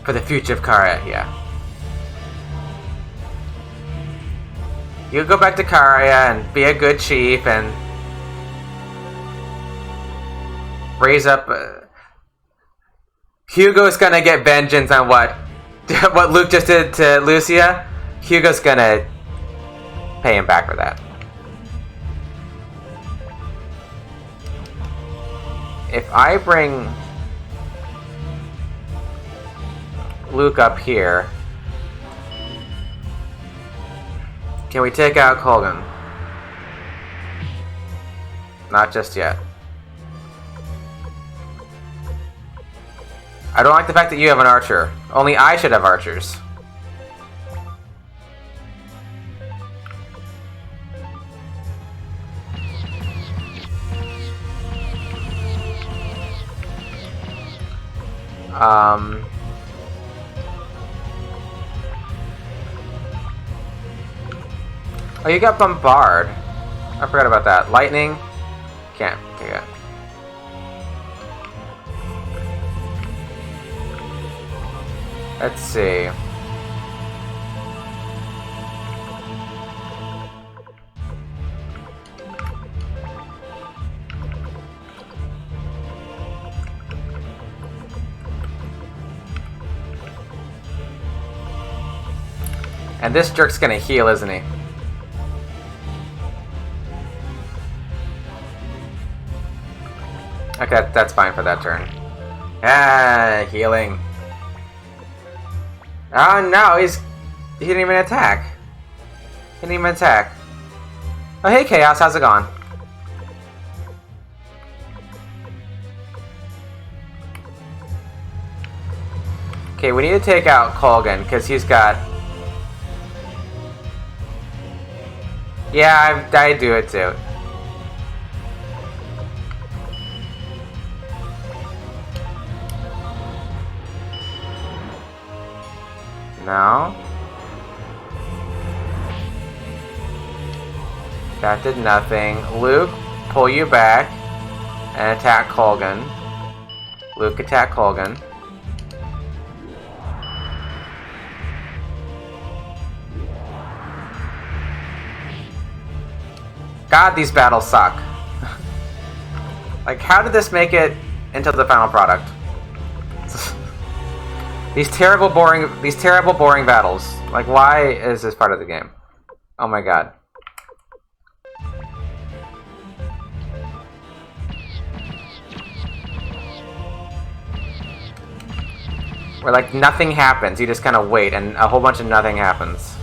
For the future of Karia, yeah. You go back to Karia and be a good chief and raise up. Hugo's gonna get vengeance on what Luke just did to Lucia. Hugo's gonna pay him back for that. If I bring Luke up here. Can we take out Colgan? Not just yet. I don't like the fact that you have an archer. Only I should have archers. Oh, you got Bombard. I forgot about that. Lightning? Can't. Okay, good. Let's see. And this jerk's gonna heal, isn't he? Okay, that's fine for that turn. Ah, healing. Oh no, he didn't even attack. He didn't even attack. Oh hey Chaos, how's it going? Okay, we need to take out Colgan, because he's got... Yeah, I do it too. No. That did nothing. Luke, pull you back and attack Colgan. Luke, attack Colgan. God, these battles suck. Like, how did this make it into the final product? These terrible, boring battles. Like, why is this part of the game? Oh my god. Where, like, nothing happens. You just kind of wait, and a whole bunch of nothing happens.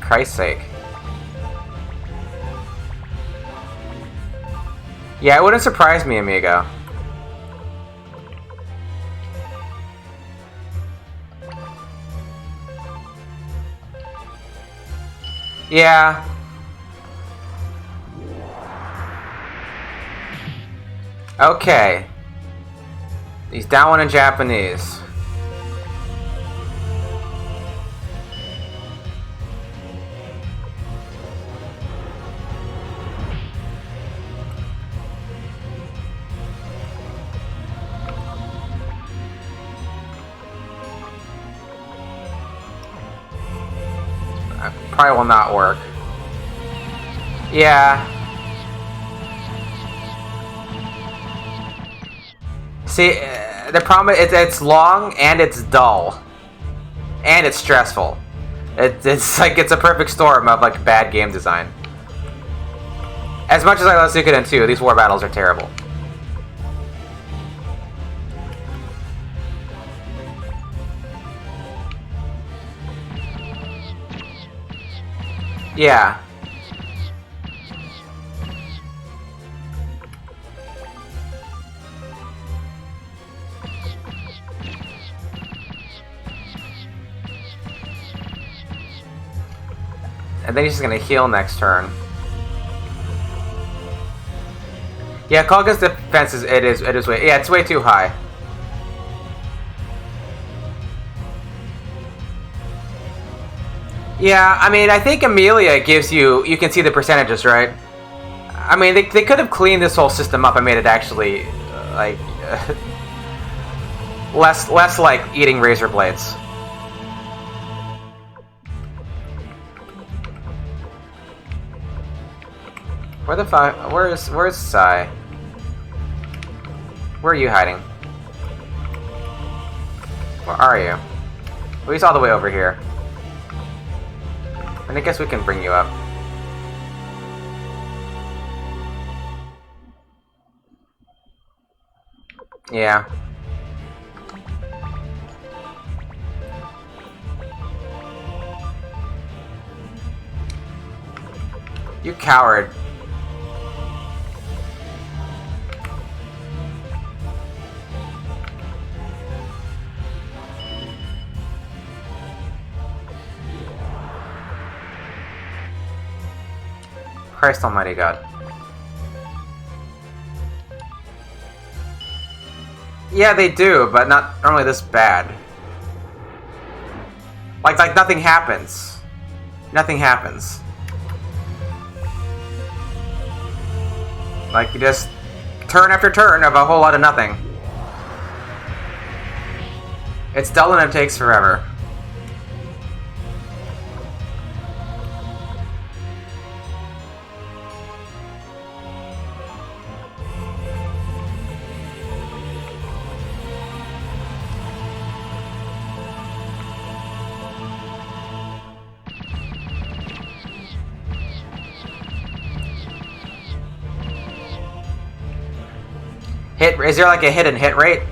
Christ's sake. Yeah, it wouldn't surprise me, amigo. Yeah. Okay. He's down one in Japanese. Probably will not work. Yeah. See, the problem is it's long and it's dull. And it's stressful. It's like it's a perfect storm of like bad game design. As much as I love Suikoden 2, these war battles are terrible. Yeah. And then he's just gonna heal next turn. Yeah, Kolga's defense is it's way too high. Yeah, I mean, I think Amelia gives you can see the percentages, right? I mean, they could have cleaned this whole system up and made it actually like less like eating razor blades. Where's Sai? Where are you hiding? Where are you? Well, he's all the way over here. And I guess we can bring you up. Yeah. You coward. Christ almighty God. Yeah, they do, but not normally this bad. Like nothing happens. Nothing happens. Like, you just turn after turn of a whole lot of nothing. It's dull and it takes forever. Hit. Is there like a hit and hit rate?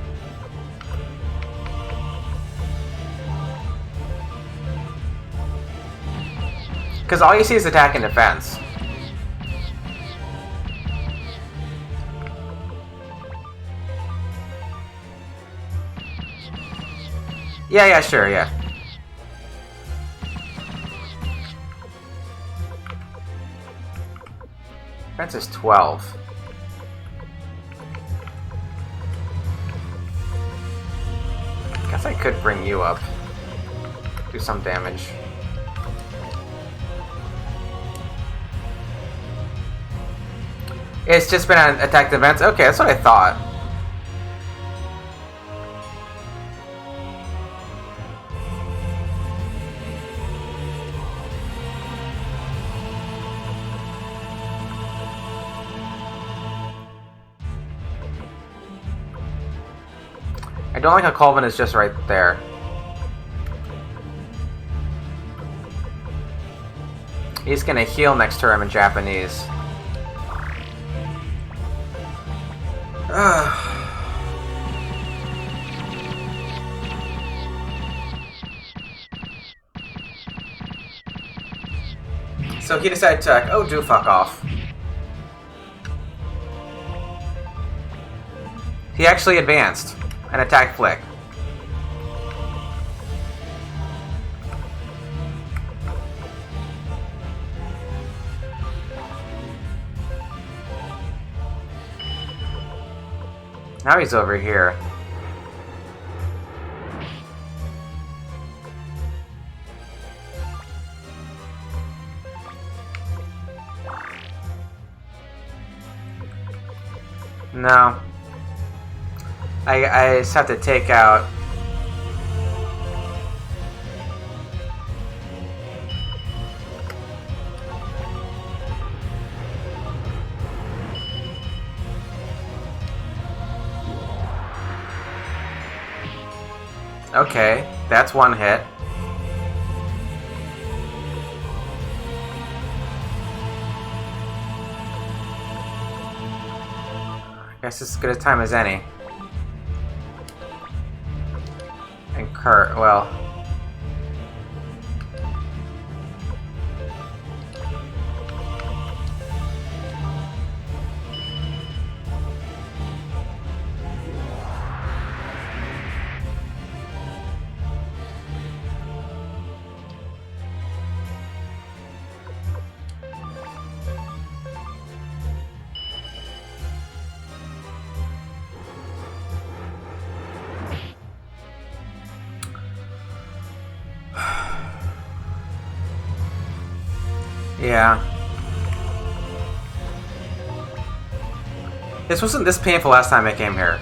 Because all you see is attack and defense. Yeah, sure, yeah. Defense is 12. Guess I could bring you up. Do some damage. It's just been on attack defense? Okay, that's what I thought. I don't like how Colvin is just right there. He's gonna heal next turn in Japanese. So he decided to, oh, do fuck off. He actually advanced and attacked Flick. Now he's over here. No. I just have to take out... Okay, that's one hit. I guess it's as good a time as any. And Kurt, well... Yeah. This wasn't this painful last time I came here.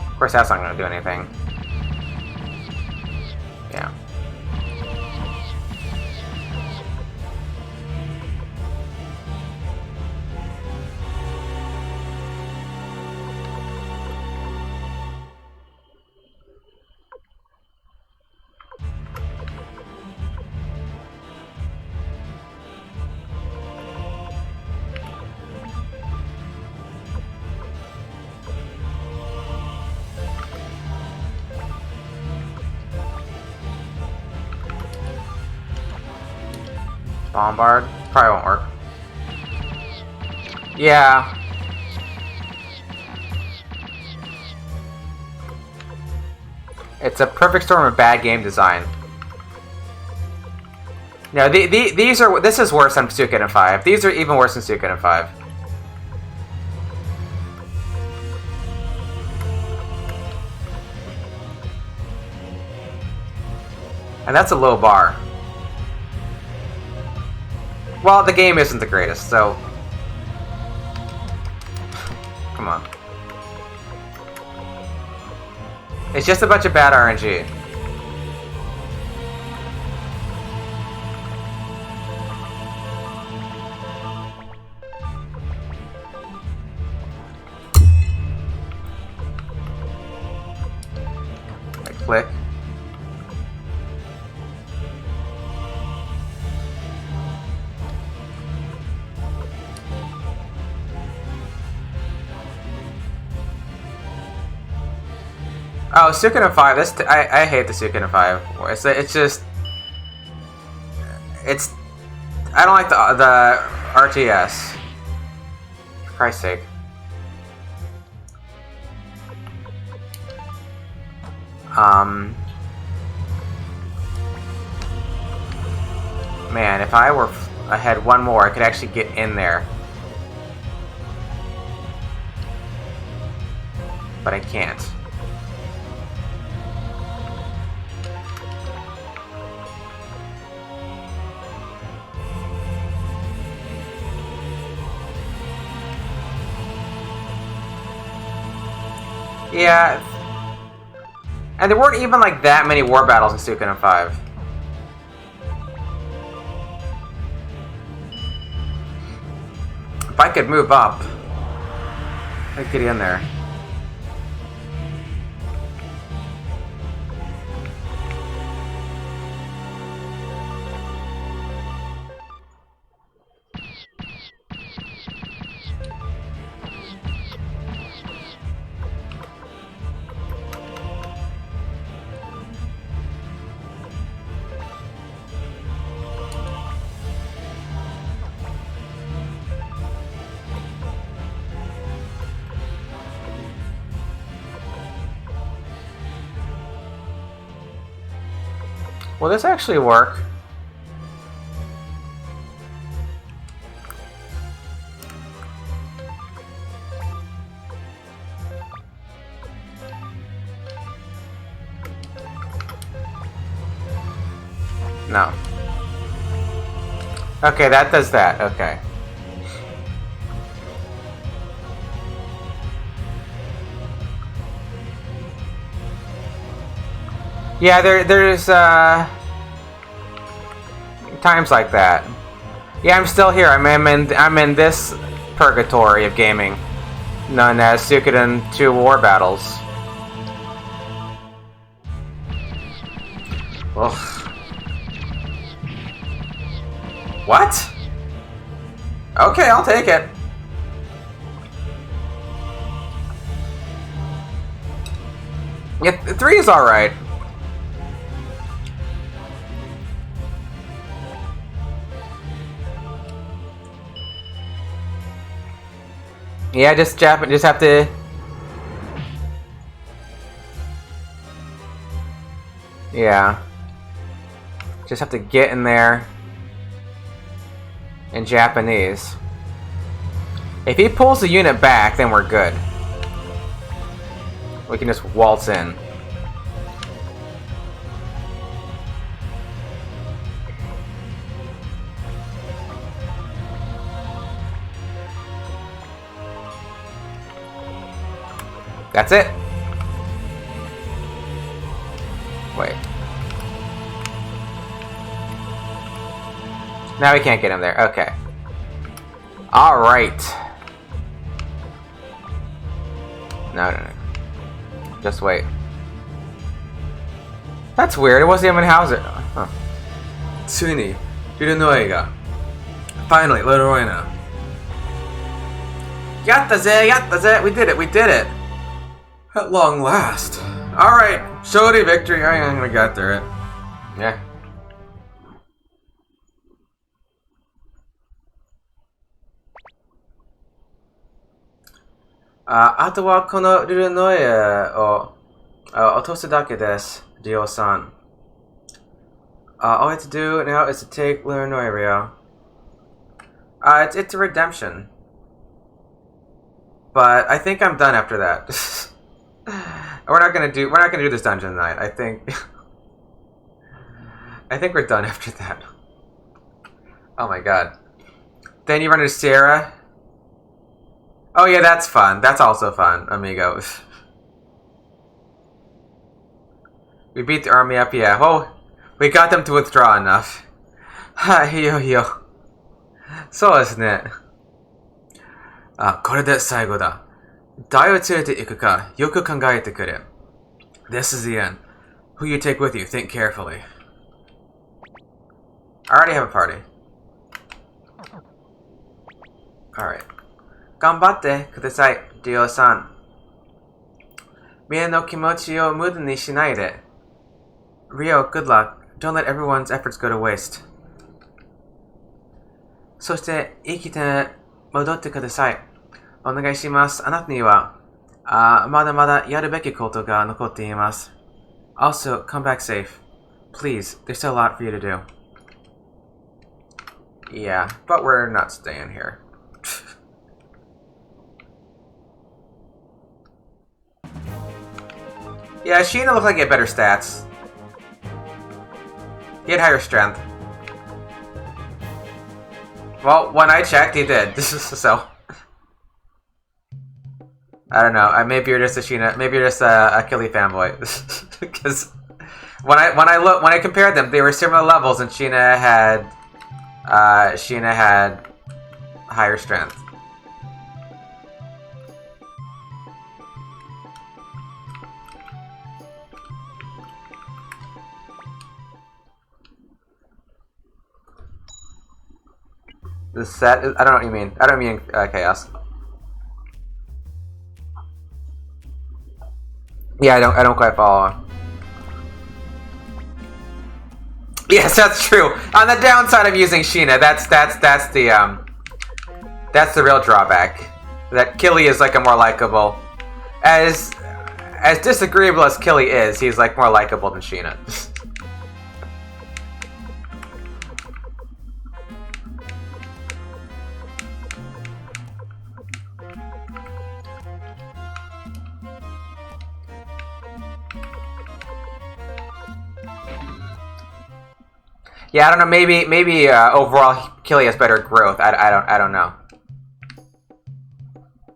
Of course, that's not going to do anything. Yeah. Bombard? Probably won't work. Yeah. It's a perfect storm of bad game design. No, these are... This is worse than Suikoden 5. These are even worse than Suikoden 5. And that's a low bar. Well, the game isn't the greatest, so... Come on. It's just a bunch of bad RNG. Click. Oh, Suikoden 5. I hate the Suikoden 5. It's just... It's... I don't like the RTS. For Christ's sake. Man, if I were ahead one more, I could actually get in there. But I can't. Yeah. And there weren't even like that many war battles in Suikoden 5. If I could move up, I'd get in there. Will this actually work? No. Okay, that does that. Okay. Yeah, there's times like that. Yeah, I'm still here. I'm in this purgatory of gaming, known as Suikoden 2 War Battles. Ugh. What? Okay, I'll take it. Yeah, 3 is alright. Yeah, just have to... Yeah. Just have to get in there in Japanese. If he pulls the unit back, then we're good. We can just waltz in. That's it. Wait. Now we can't get him there. Okay. Alright. No. Just wait. That's weird. It wasn't even Hauser. Huh. Tsuni. Yurunoe. Finally, Leroy now. Yatta ze! We did it! At long last. Alright, Shodi victory. I'm gonna get through it. Yeah. Ato wa kono Rurunoe o otosu dake desu, Ryo-san. All I have to do now is to take Rurunoe, Ryo. It's a redemption. But I think I'm done after that. We're not gonna do this dungeon tonight. I think we're done after that. Oh my god. Then you run into Sierra. Oh yeah, that's fun. That's also fun, amigo. We beat the army up, yeah. Oh, we got them to withdraw enough. Ha, yo. そうですね。これで最後だ。誰を連れて行くかよく考えてくれ。This is the end. Who you take with you, think carefully. I already have a party. Alright. 頑張ってください、リオさん。みんなの気持ちを無駄にしないで。Rio, good luck. Don't let everyone's efforts go to waste. そして生きて戻ってください。お願いします。あなたには、まだまだやるべきことが残っています。Also, come back safe. Please, there's still a lot for you to do. Yeah, but we're not staying here. Yeah, Sheena looked like he had better stats. He had higher strength. Well, when I checked, he did. So I don't know. Maybe you're just a Sheena. Maybe you're just a Killy fanboy. Because when I compared them, they were similar levels, and Sheena had higher strength. The set is, I don't know what you mean. I don't mean chaos. Yeah, I don't quite follow. Yes, that's true. On the downside of using Sheena, that's the real drawback. That Killy is like a more likable. As disagreeable as Killy is, he's like more likable than Sheena. Yeah, I don't know. Maybe overall Killy has better growth. I don't know.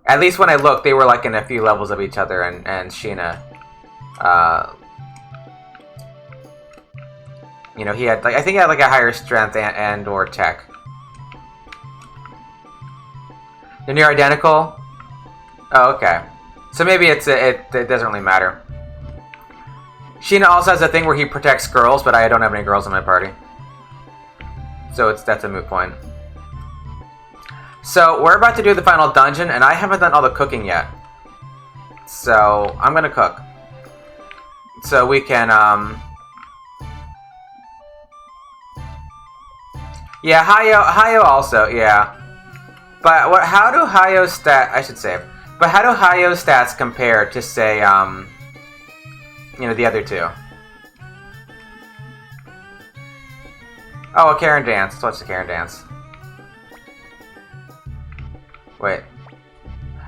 At least when I looked, they were like in a few levels of each other, and Sheena, you know, he had like I think he had like a higher strength and or tech. They're near identical. Oh, okay. So maybe it doesn't really matter. Sheena also has a thing where he protects girls, but I don't have any girls in my party. So that's a moot point. So we're about to do the final dungeon, and I haven't done all the cooking yet. So I'm gonna cook. So we can yeah, Hayo also, yeah. But how do Hayo's I should say. But how do Hayo's stats compare to say you know, the other two? Oh, a Karen dance. Let's watch the Karen dance. Wait.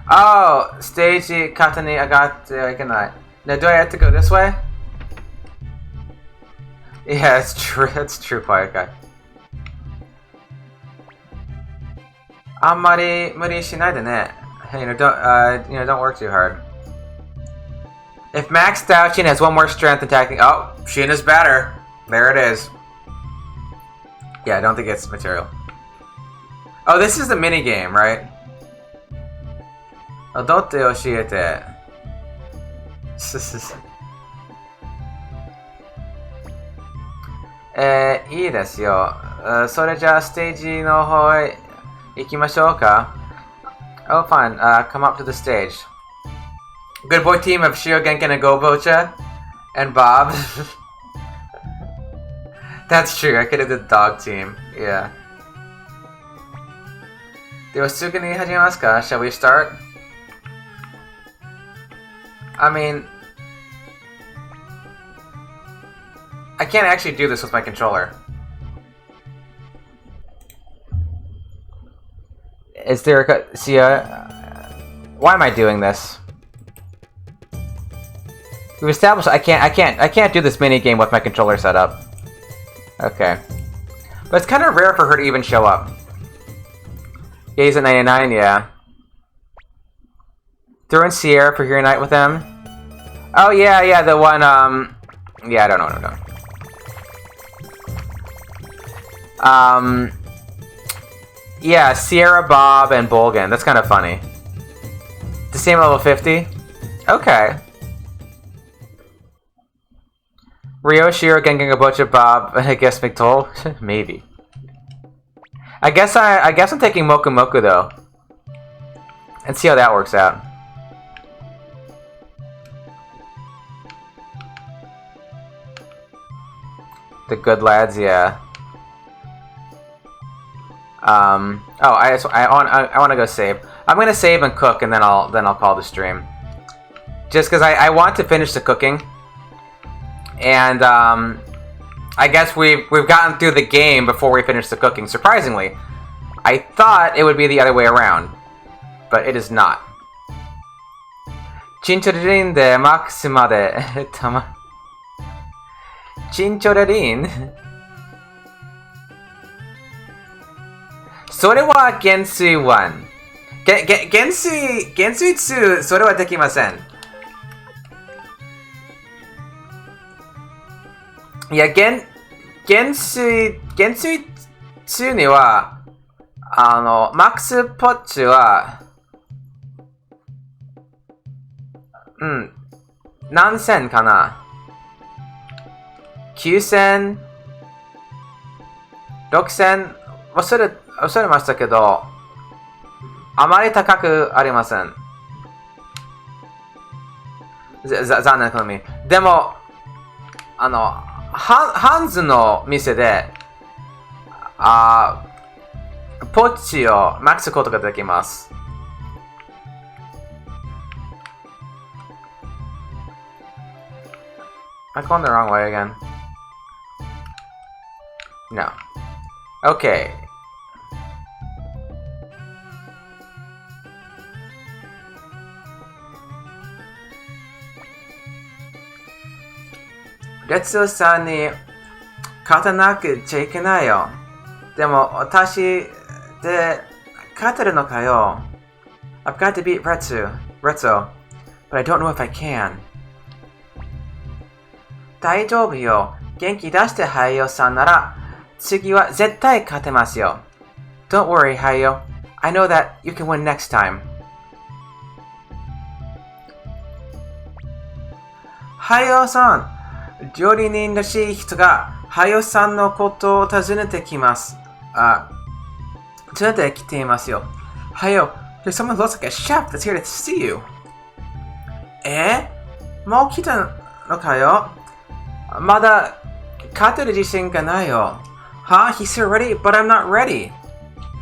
Oh, stage katani agate ikanai. Now, do I have to go this way? Yeah, it's true. That's true, Quiet Guy. Ammari muri shinai de ne. You know, don't work too hard. If maxed out, Sheena has one more strength attacking. Oh, Sheena's better. There it is. Yeah, I don't think it's material. Oh, this is the mini game, right? Odotte oshiete. いいですよ。それじゃあステージの方へ行きましょうか。Oh, fine. Come up to the stage. Good boy team of Shio, Genkin, and Gobocha. And Bob. That's true. I could have did the dog team. Yeah. Shall we start? I mean, I can't actually do this with my controller. Is there a... See, why am I doing this? We've established I can't do this mini game with my controller set up. Okay. But it's kind of rare for her to even show up. Yeah, he's at 99, yeah. Throw in Sierra for your night with them. Oh, yeah, the one, yeah, I don't know. Yeah, Sierra, Bob, and Bolgan. That's kind of funny. The same level 50? Okay. Ryoshiro, Gengen, Gabocha, Bob, I guess McToll? Maybe. I guess I'm taking Moku Moku though. And see how that works out. The good lads, yeah. Oh, I want to go save. I'm gonna save and cook, and then I'll call the stream. Just because I want to finish the cooking, and I guess we've gotten through the game before we finish the cooking. Surprisingly, I thought it would be the other way around, but it is not. Chinchorerin de maxima de tama. Chinchorerin. それは減水1。減水2、それはできません。いや、減水2には、マックスポッチは、何千かな ?9000、6000、忘れましたけど、あまり高くありません。残念なみ。でも、ハンズの店で、ポッチをマックスことができます。Am I going the wrong way again? No. Okay. Retsuo さんに勝たなくちゃいけないよ。でも私で勝てるのかよ。I've got to beat Retsuo, but I don't know if I can. 大丈夫よ。元気出してハイヨさんなら次は絶対勝てますよ。Don't worry, ハイヨ。I know that you can win next time. ハイヨさん。料理人らしい人が、ハヨさんのことを訪ねてきます。訪ねてきていますよ。ハヨ、there's someone who looks like a chef that's here to see you. もう来たのかよまだ、勝てる自信がないよ。Huh? He's here ready, but I'm not ready.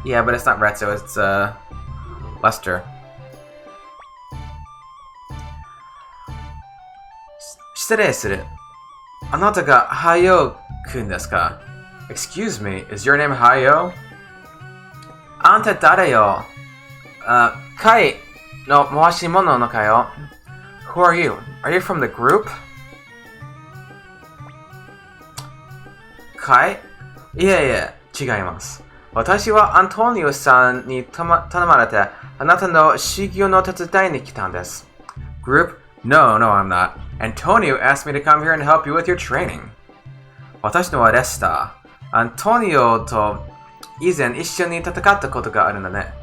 Yeah, but it's not Retsuo, it's, Lester. 失礼する。あなたがハヨくんですか Excuse me, is your name Hayo? あんた誰よ会の回し者のかよ Who are you? Are you from the group? 会いえ、違います。私はアントニオさんに頼まれてあなたの修行の手伝いに来たんです。Group? No, I'm not. Antonio asked me to come here and help you with your training. 私のはレスター。アントニオと以前一緒に戦ったことがあるのね。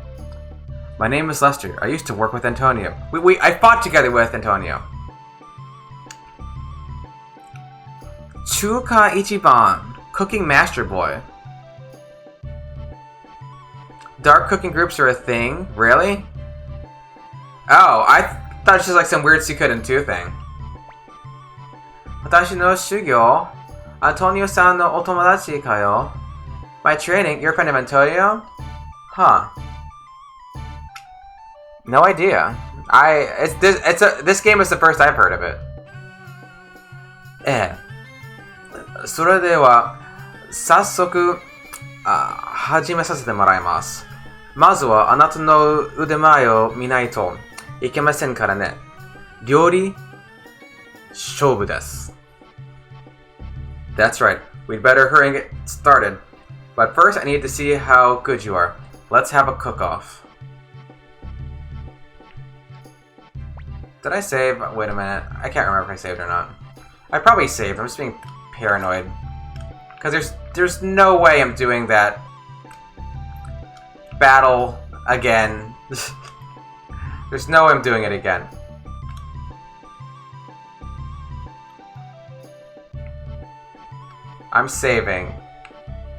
My name is Lester. I used to work with Antonio. I fought together with Antonio. 中華一番 Cooking Master Boy. Dark cooking groups are a thing? Really? Oh, I thought it was just like some weird Suikoden 2 thing. 私の修行、アントニオさんのお友達かよ。My training, you're a friend of Antonio? Huh. No idea. This game is the first I've heard of it. それでは、早速、始めさせてもらいます。まずはあなたの腕前を見ないといけませんからね。料理、勝負です。That's right. We'd better hurry and get started. But first, I need to see how good you are. Let's have a cook-off. Did I save? Wait a minute. I can't remember if I saved or not. I probably saved. I'm just being paranoid. Because there's no way I'm doing that battle again. There's no way I'm doing it again. I'm saving.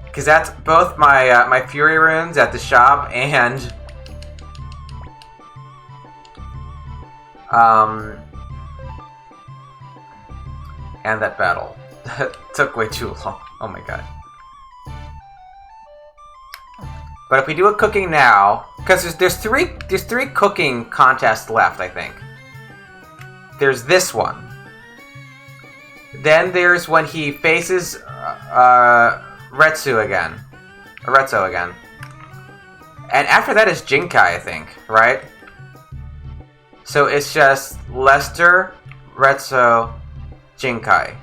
Because that's both my my Fury runes at the shop and that battle. That took way too long. Oh my god. But if we do a cooking now, because there's three cooking contests left, I think. There's this one. Then there's when he faces Retsu again. Retsu again. And after that is Jinkai, I think, right? So it's just Lester, Retsu, Jinkai.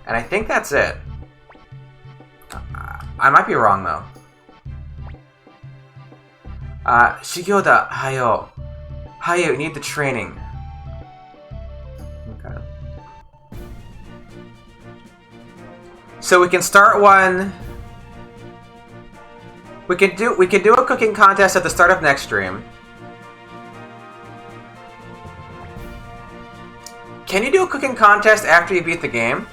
And I think that's it. I might be wrong though. Shigyo da, hayo. Hayo, you need the training. Okay. So we can start one. We can do a cooking contest at the start of next stream. Can you do a cooking contest after you beat the game?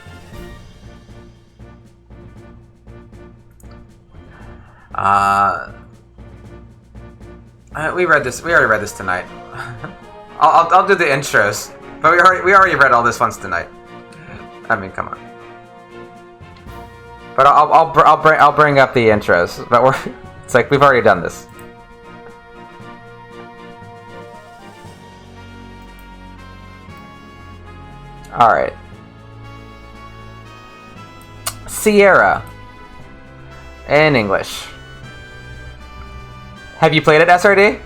We already read this tonight. I'll do the intros, but we already read all this once tonight. I mean, come on. But I'll bring up the intros. But it's like we've already done this. All right. Sierra. In English. Have you played it, SRD?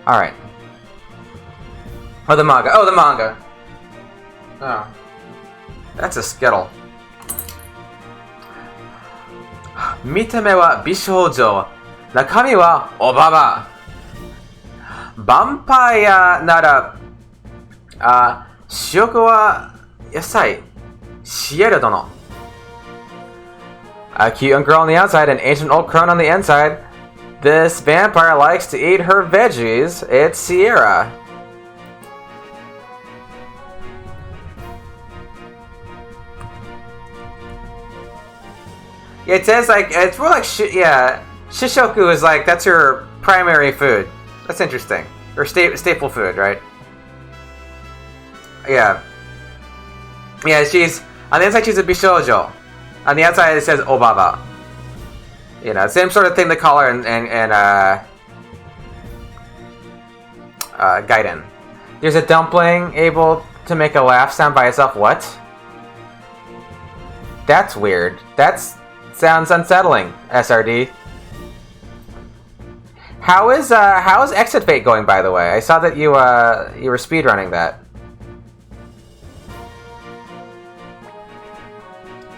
Alright. Oh, the manga. Oh, the manga. Oh. That's a Skittle. 見た目は美少女。中身はおばば。ヴァンパイアなら、主翼は野菜。シエル殿。A cute young girl on the outside, an ancient old crone on the inside. This vampire likes to eat her veggies. It's Sierra. Yeah, it says like it's more like Shishoku is like that's her primary food. That's interesting. Or staple food, right? Yeah. Yeah, she's on the inside she's a bishoujo. On the outside, it says Obaba. You know, same sort of thing they call her in Gaiden. There's a dumpling able to make a laugh sound by itself. What? That's weird. That sounds unsettling, SRD. How is Exit Fate going, by the way? I saw that you were speedrunning that.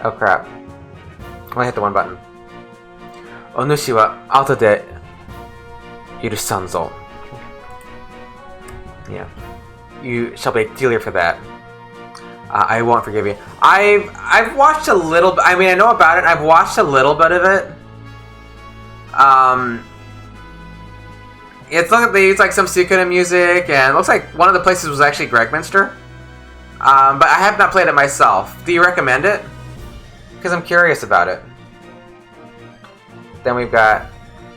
Oh crap. I hit the one button. Onushi wa auto de irusanzo. Yeah. You shall pay dearly for that. I won't forgive you. I've watched a little bit. I mean, I know about it. I've watched a little bit of it. It's like they use like some Suikoden music, and it looks like one of the places was actually Gregminster. But I have not played it myself. Do you recommend it? Because I'm curious about it. Then we've got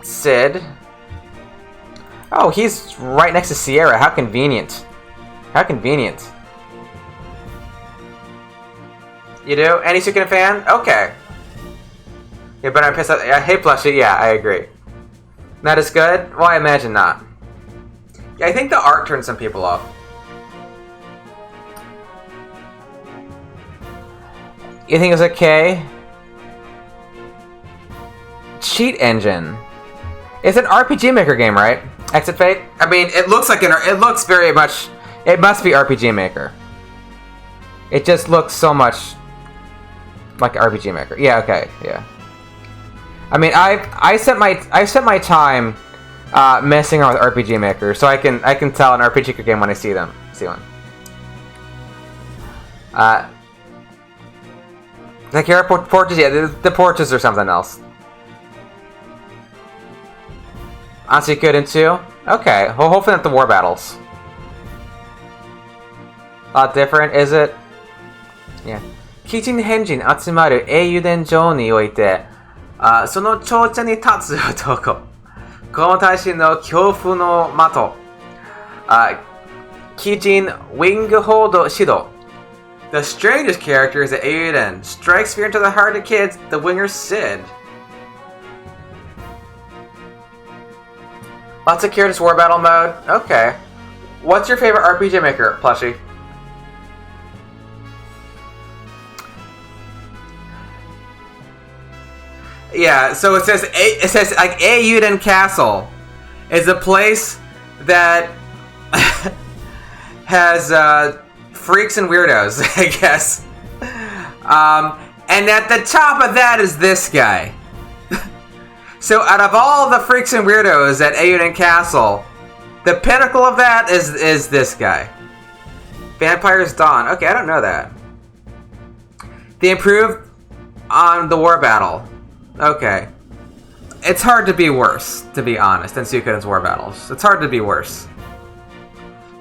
Sid. Oh, he's right next to Sierra. How convenient. How convenient. You do? Any Suikoden fan? Okay. Yeah, but I'm pissed off. Hey, Plushie. Yeah, I agree. Not as good? Well, I imagine not. Yeah, I think the art turns some people off. You think it's okay? Cheat Engine. It's an RPG Maker game, right? Exit Fate? I mean, it looks like it looks very much. It must be RPG Maker. It just looks so much like RPG Maker. Yeah. Okay. Yeah. I mean, I spent my time messing around with RPG Maker, so I can tell an RPG Maker game when I see one. The character portraits, yeah, the portraits are something else. On Suikoden 2? Okay, well, hopefully not the war battles. A lot different, is it? Yeah. 鬼人変人集まる英雄伝上において、その頂点に立つ男。この大使の恐怖の的。鬼人ウィングホード指導。The strangest character is the Aiden. Strikes fear into the heart of kids, the winger Sid. Lots of characters war battle mode. Okay. What's your favorite RPG maker, Plushie? Yeah, so it says like Auden Castle is a place that has freaks and weirdos, I guess. And at the top of that is this guy. So out of all the freaks and weirdos at Auden Castle, the pinnacle of that is this guy. Vampire's Dawn. Okay, I don't know that. They improved on the war battle. Okay. It's hard to be worse, to be honest, than Suikoden's war battles. It's hard to be worse.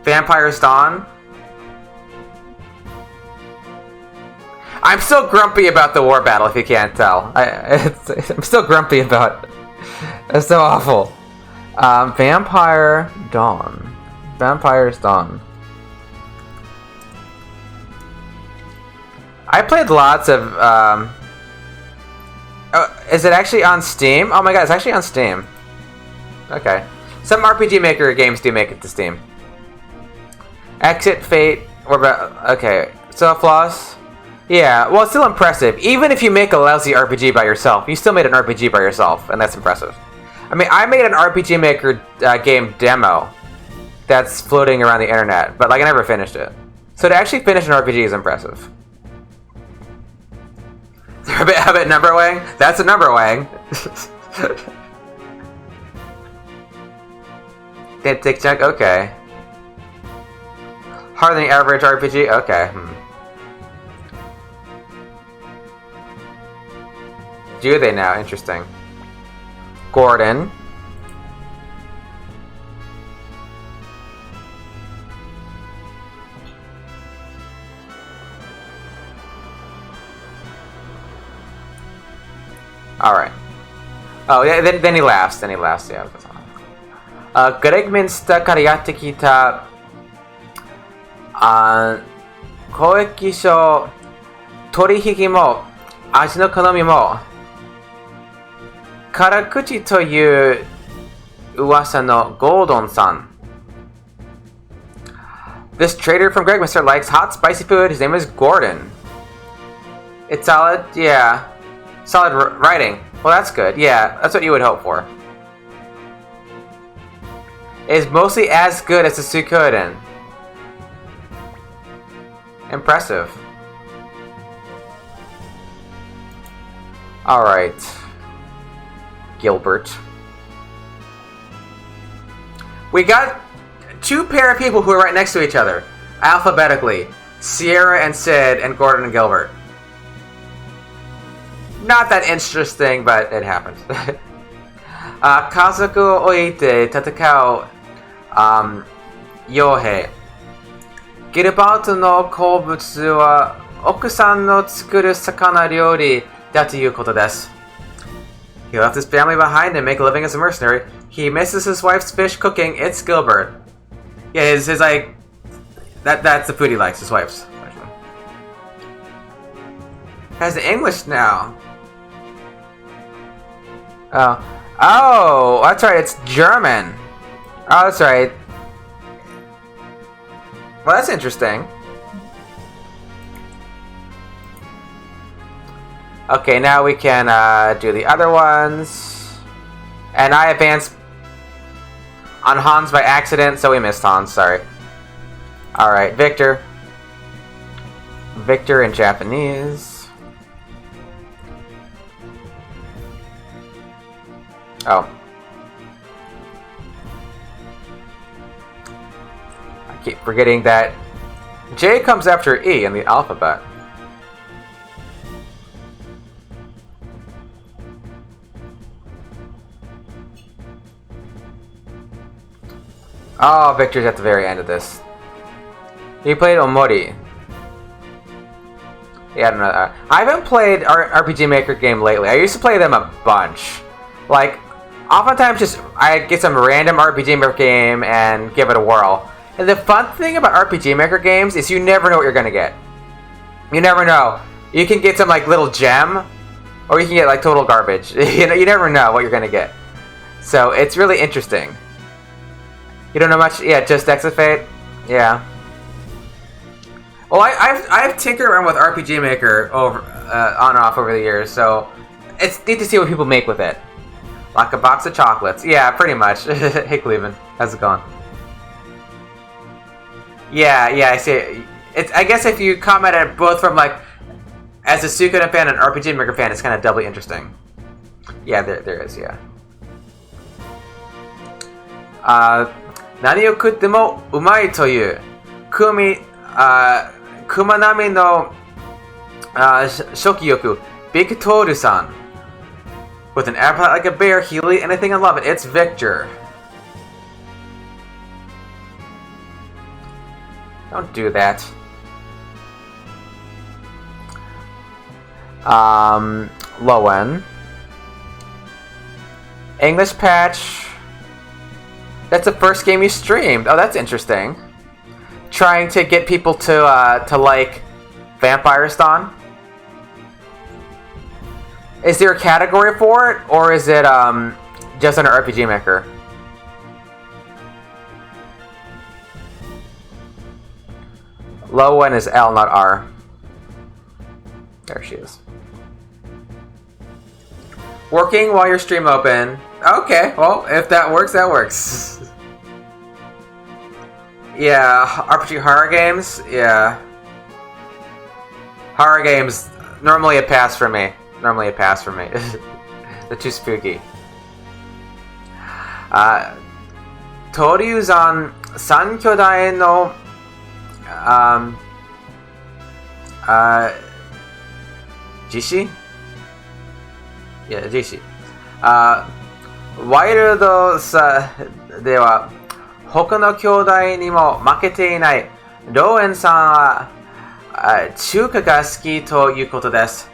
Vampire's Dawn. I'm still grumpy about the war battle, if you can't tell. I'm still grumpy about it. It's so awful. Vampire Dawn. Vampire's Dawn. I played lots of... Oh, is it actually on Steam? Oh my god, it's actually on Steam. Okay. Some RPG Maker games do make it to Steam. Exit, Fate, or... Okay. So, Floss... Yeah, well, it's still impressive. Even if you make a lousy RPG by yourself, you still made an RPG by yourself, and that's impressive. I mean, I made an RPG Maker game demo that's floating around the internet, but like I never finished it. So to actually finish an RPG is impressive. A bit number wang? That's a number wang. Did tick check? Okay. Harder than the average RPG? Okay. Do they now? Interesting. Gordon. Alright. Oh, yeah, then he laughs. Then he laughs, yeah. Greg Minster からやってきた、交易所取引も味の好みも辛口という噂のゴードンさん。This trader from Gregminster likes hot, spicy food. His name is Gordon. It's solid? Yeah. Solid writing. Well, that's good. Yeah, that's what you would hope for. It is mostly as good as the Suikoden. Impressive. Alright. Gilbert. We got two pair of people who are right next to each other, alphabetically. Sierra and Sid and Gordon and Gilbert. Not that interesting, but it happens. 家族を置いて戦う、傭兵。ギルバートの好物は奥さんの作る魚料理だということです。He left his family behind and make a living as a mercenary. He misses his wife's fish cooking. It's Gilbert. Yeah, his like that's the food he likes. His wife's. Has English now. Oh, that's right. It's German. Oh, that's right. Well, that's interesting. Okay, now we can do the other ones. And I advanced on Hans by accident, so we missed Hans, sorry. Alright, Victor. Victor in Japanese. Oh. I keep forgetting that J comes after E in the alphabet. Oh, Victor's at the very end of this. You played Omori. Yeah, I don't know. I haven't played RPG Maker game lately. I used to play them a bunch. Like, oftentimes just I get some random RPG Maker game and give it a whirl. And the fun thing about RPG Maker games is you never know what you're gonna get. You never know. You can get some like little gem, or you can get like total garbage. You never know what you're gonna get. So it's really interesting. You don't know much? Yeah, just Exafate? Yeah. Well, I've tinkered around with RPG Maker over on and off over the years, so it's neat to see what people make with it. Like a box of chocolates. Yeah, pretty much. Hey, Cleveland. How's it going? Yeah, I see. It's, I guess if you comment at both from like, as a Suikoden fan and RPG Maker fan, it's kind of doubly interesting. Yeah, there is, yeah. 何を食ってもうまいという熊並みの食欲 Victor san. With an appetite like a bear, he'll eat anything and love it. It's Victor. Don't do that. Lowen. English patch. That's the first game you streamed. Oh, that's interesting. Trying to get people to like Vampire Ston. Is there a category for it, or is it just under RPG Maker? Low one is L, not R. There she is. Working while your stream open. Okay, well, if that works, that works. Yeah, RPG horror games? Yeah. Horror games, normally a pass for me. Normally a pass for me. They're too spooky. Toryuzan Sankyodai no Jishi? Yeah, Jishi. ワイルドさでは他の兄弟にも負けていないローエンさんは中華が好きということです。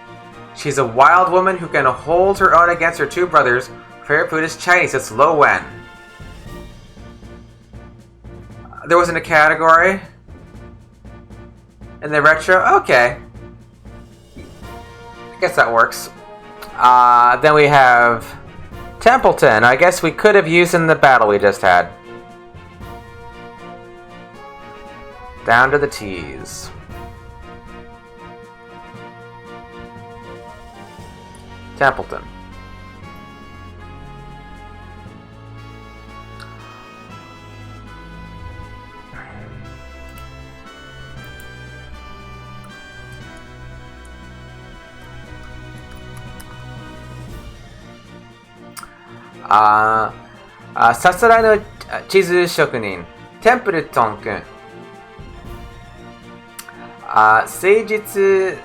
She's a wild woman who can hold her own against her two brothers. Favorite food is Chinese. It's Lo Wen. There wasn't a category in the retro? Okay. I guess that works. Then we have Templeton. I guess we could have used in the battle we just had. Down to the T's. Templeton. Sasarai no chizu shokunin, Templeton kun. 誠実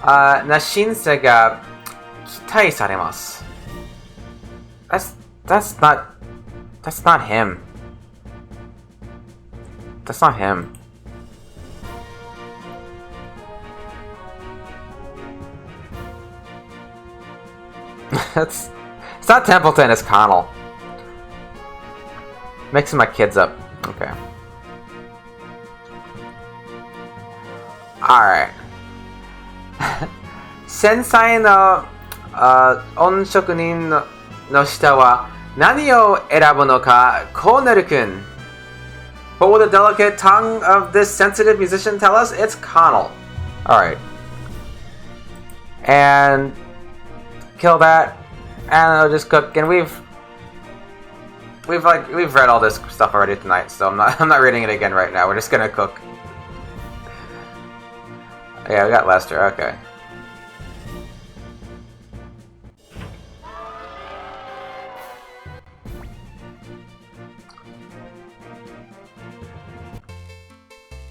な審査が期待されます。That's not him. That's not him. It's not Templeton, it's Connell. Mixing my kids up. Okay. Alright. 繊細な音職人の下は何を選ぶのか、コーネル君。What will the delicate tongue of this sensitive musician tell us? It's Connell. Alright. And kill that. And I'll just cook. And we've read all this stuff already tonight, so I'm not reading it again right now. We're just gonna cook. Yeah, we got Lester. Okay.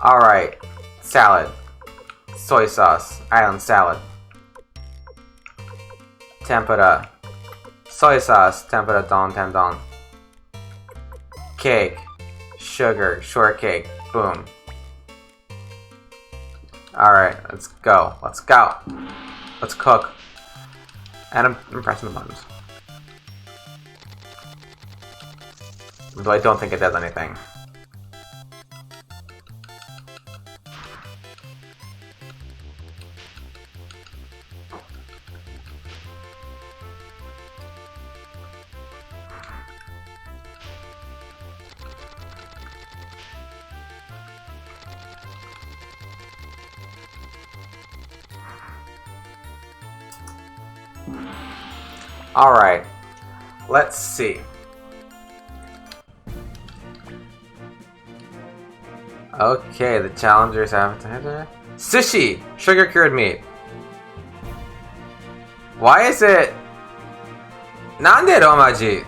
All right. Salad. Soy sauce. Island salad. Tempura. Soy sauce. Tempura don tendon. Cake. Sugar. Shortcake. Boom. Alright, let's go. Let's go. Let's cook. And I'm pressing the buttons. Though I don't think it does anything. Alright, let's see. Okay, the challengers appetizer. Sushi! Sugar cured meat. Why is it... Nande romaji?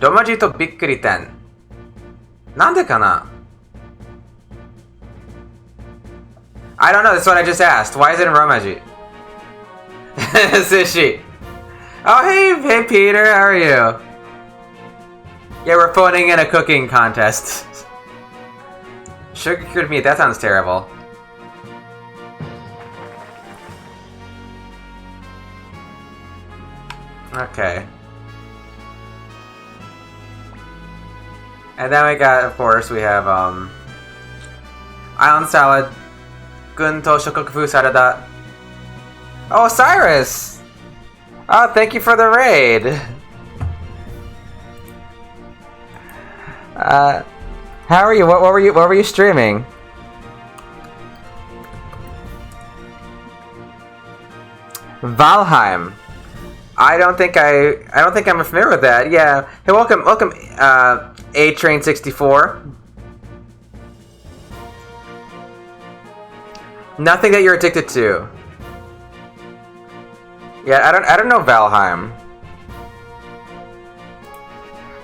Romaji to bikkuri ten. Nande kana? I don't know, that's what I just asked. Why is it in romaji? Sushi. Oh, hey Peter, how are you? Yeah, we're phoning in a cooking contest. Sugar cured meat, that sounds terrible. Okay. And then we got, of course, we have, island salad. Gunto shokokufu sarada. Oh, Cyrus! Oh, thank you for the raid. How are you? What were you streaming? Valheim. I don't think I'm familiar with that. Yeah. Hey, welcome, A Train 64. Nothing that you're addicted to. Yeah, I don't know Valheim.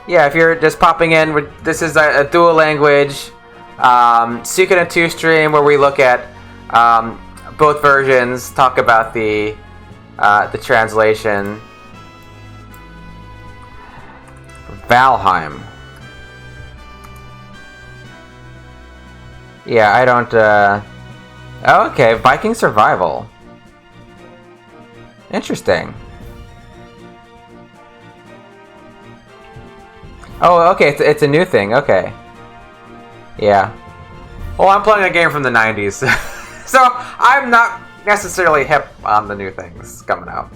Yeah, if you're just popping in, this is a dual language Suikoden 2 stream where we look at both versions, talk about the translation. Valheim. Yeah, I don't. Oh, okay, Viking survival. Interesting. Oh, okay, it's a new thing. Okay. Yeah. Well, I'm playing a game from the 90s, so I'm not necessarily hip on the new things coming out.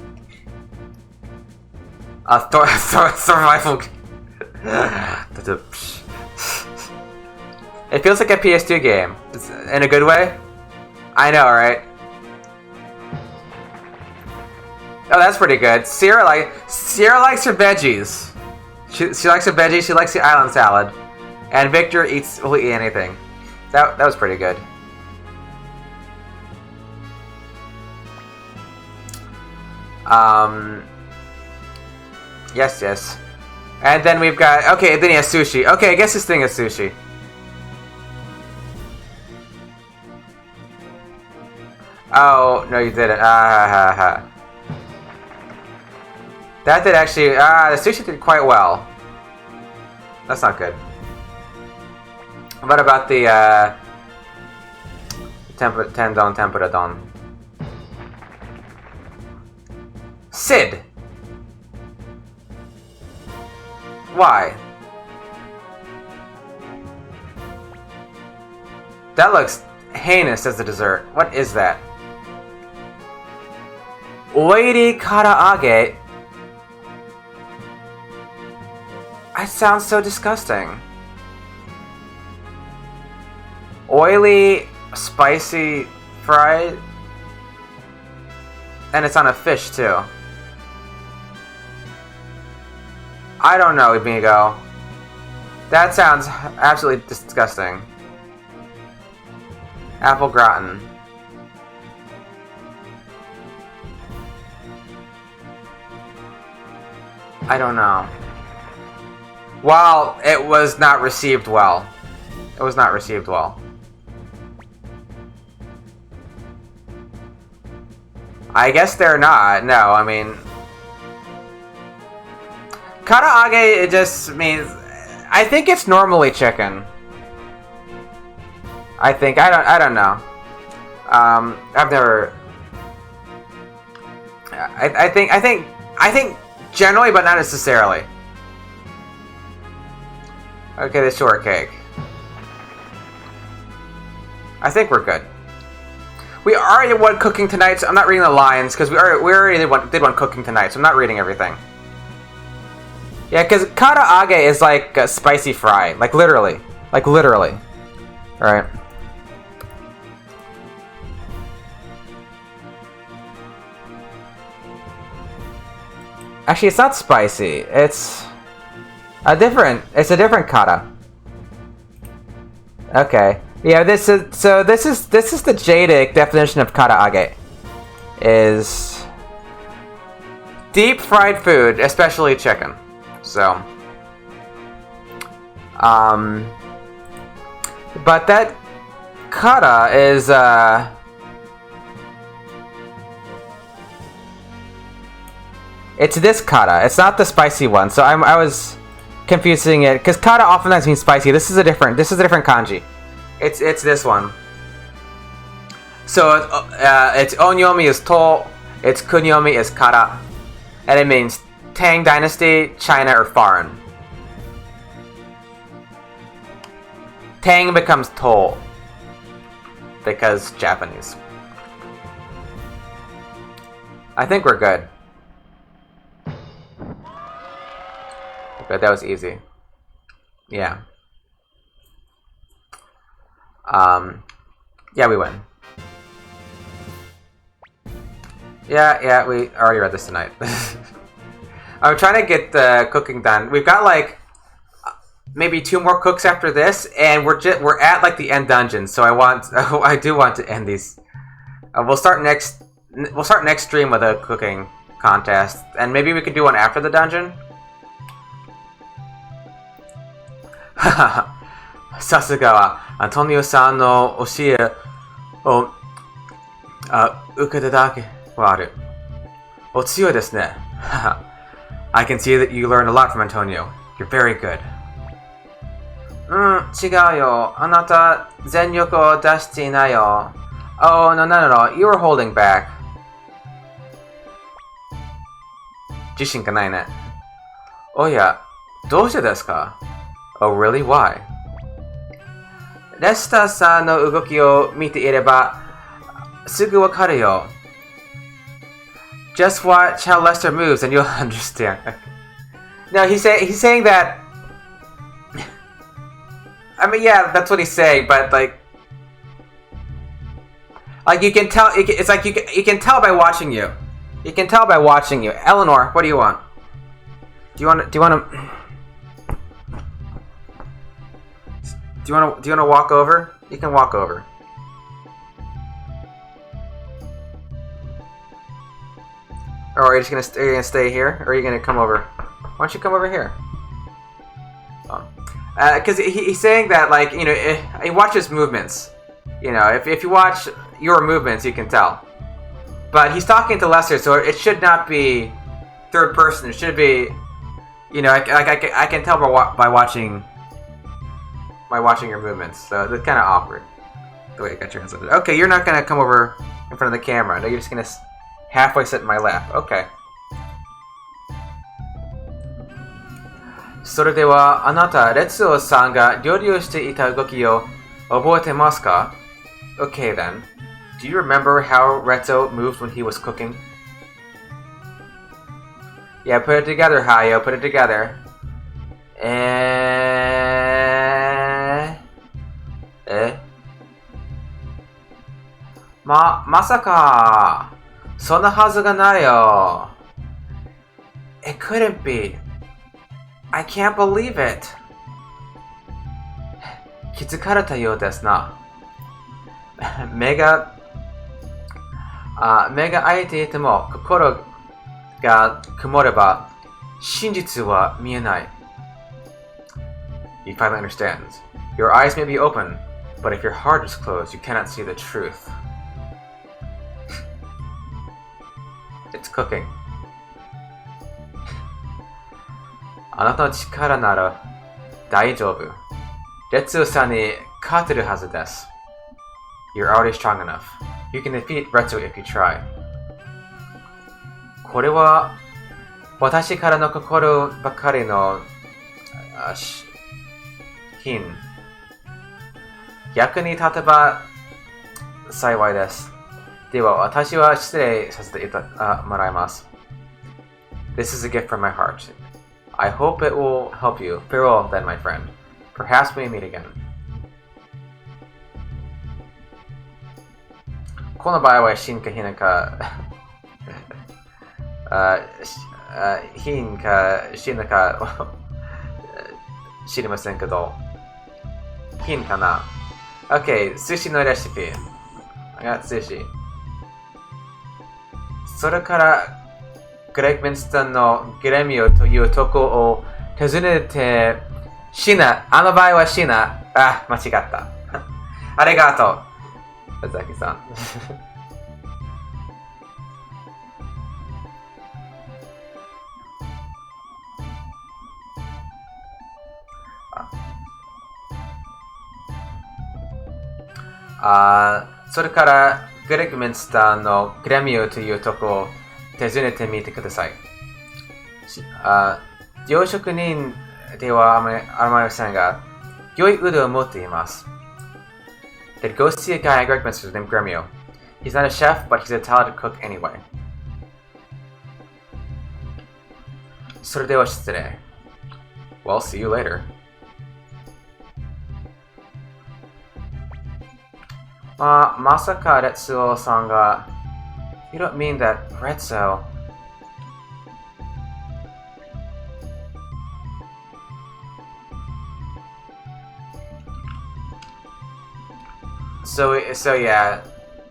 Survival. It feels like a PS2 game. It's in a good way. I know, right? Oh, that's pretty good. Sierra likes her veggies. She likes her veggies. She likes the island salad. And Victor will eat anything. That was pretty good. Yes. And then we've got, okay, then he has sushi. Okay, I guess this thing is sushi. Oh, no you didn't. That did actually, the sushi did quite well. That's not good. What about the, tendon tempura don? Sid! Why? That looks heinous as a dessert. What is that? Oiri karaage. That sounds so disgusting. Oily, spicy, fried. And it's on a fish too. I don't know, Migo. That sounds absolutely disgusting. Apple gratin. I don't know. Well, it was not received well. It was not received well. I guess they're not. No, I mean... Karaage, it just means... I think it's normally chicken. I think I don't know. I've never. I think generally, but not necessarily. Okay, the shortcake. I think we're good. We already did one cooking tonight, so I'm not reading the lines because we already did one cooking tonight, so I'm not reading everything. Yeah, because karaage is like a spicy fry, like literally, All right. Actually, it's not spicy. It's a different kata. Okay. Yeah, this is the Jadic definition of karaage. Is deep fried food, especially chicken. So but that kata is it's this kata. It's not the spicy one. So I was confusing it because kata oftentimes means spicy. This is a different kanji. It's this one. So its onyomi is to, its kunyomi is kara, and it means Tang Dynasty, China, or foreign. Tang becomes to because Japanese. I think we're good. But that was easy. Yeah. Yeah, we win. Yeah, we already read this tonight. I'm trying to get the cooking done. We've got like maybe 2 more cooks after this, and we're at like the end dungeon. So I do want to end these. We'll start next stream with a cooking contest, and maybe we could do one after the dungeon. さすがはアントニオさんの教えを受けただけはある。お強いですね。I can see that you learned a lot from Antonio. You're very good. 違うよ。あなた全力を出していないよ。Oh, no. You were holding back. 自信がないね。おや、どうしてですか? Oh, really? Why? レスターさんの動きを見ていればすぐわかるよ。Just watch how Lester moves and you'll understand. No, he's saying that. I mean, yeah, that's what he's saying, but like you can tell. It's like you can tell by watching you. You can tell by watching you. Eleanor, what do you want? Do you want to walk over? You can walk over. Or are you just gonna stay here? Or are you gonna come over? Why don't you come over here? Because he's saying that, like, you know, he watches movements. You know, if you watch your movements, you can tell. But he's talking to Lester, so it should not be third person. It should be, you know, I can tell by watching your movements. So it's kind of awkward the way I got your hands up. Okay, you're not gonna come over in front of the camera. No, you're just gonna halfway sit in my lap. Okay. それではあなたレツオさんが料理をしていた動きを覚えてますか? Okay then. Do you remember how Retzo moved when he was cooking? Yeah, put it together, Hayo. Put it together. Masaka. そんなはずがないよ. It couldn't be. I can't believe it. 気づかれたようですな。目が開いていても心が曇れば真実は見えない。You finally understand. Your eyes may be open, but if your heart is closed, you cannot see the truth. It's cooking. あなたの力なら大丈夫。レツオさんに勝てるはずです。You're already strong enough. You can defeat Retsu if you try. これは私からの心ばかりの品。逆に立てば幸いです。では私は失礼させてもらいます。This is a gift from my heart. I hope it will help you. Farewell then, my friend. Perhaps we meet again. この場合は真か品か品か真か知りませんけど品かな OK 寿司のレシピ I got sushi それからグレッグ・ミンストンのグレミオというとこを訪ねてシナあの場合はシナ間違ったありがとうザキさんそれからグレッグ・ミンスターのグレミオというとこを訪ねてみてください。洋食人ではあまりさんが良い腕を持っています。Then go see a guy at Greg Minster's named Gremio. He's not a chef, but he's a talented cook anyway. それでは失礼。Well, see you later. まさかレッツオさんが You don't mean that Retso. So yeah,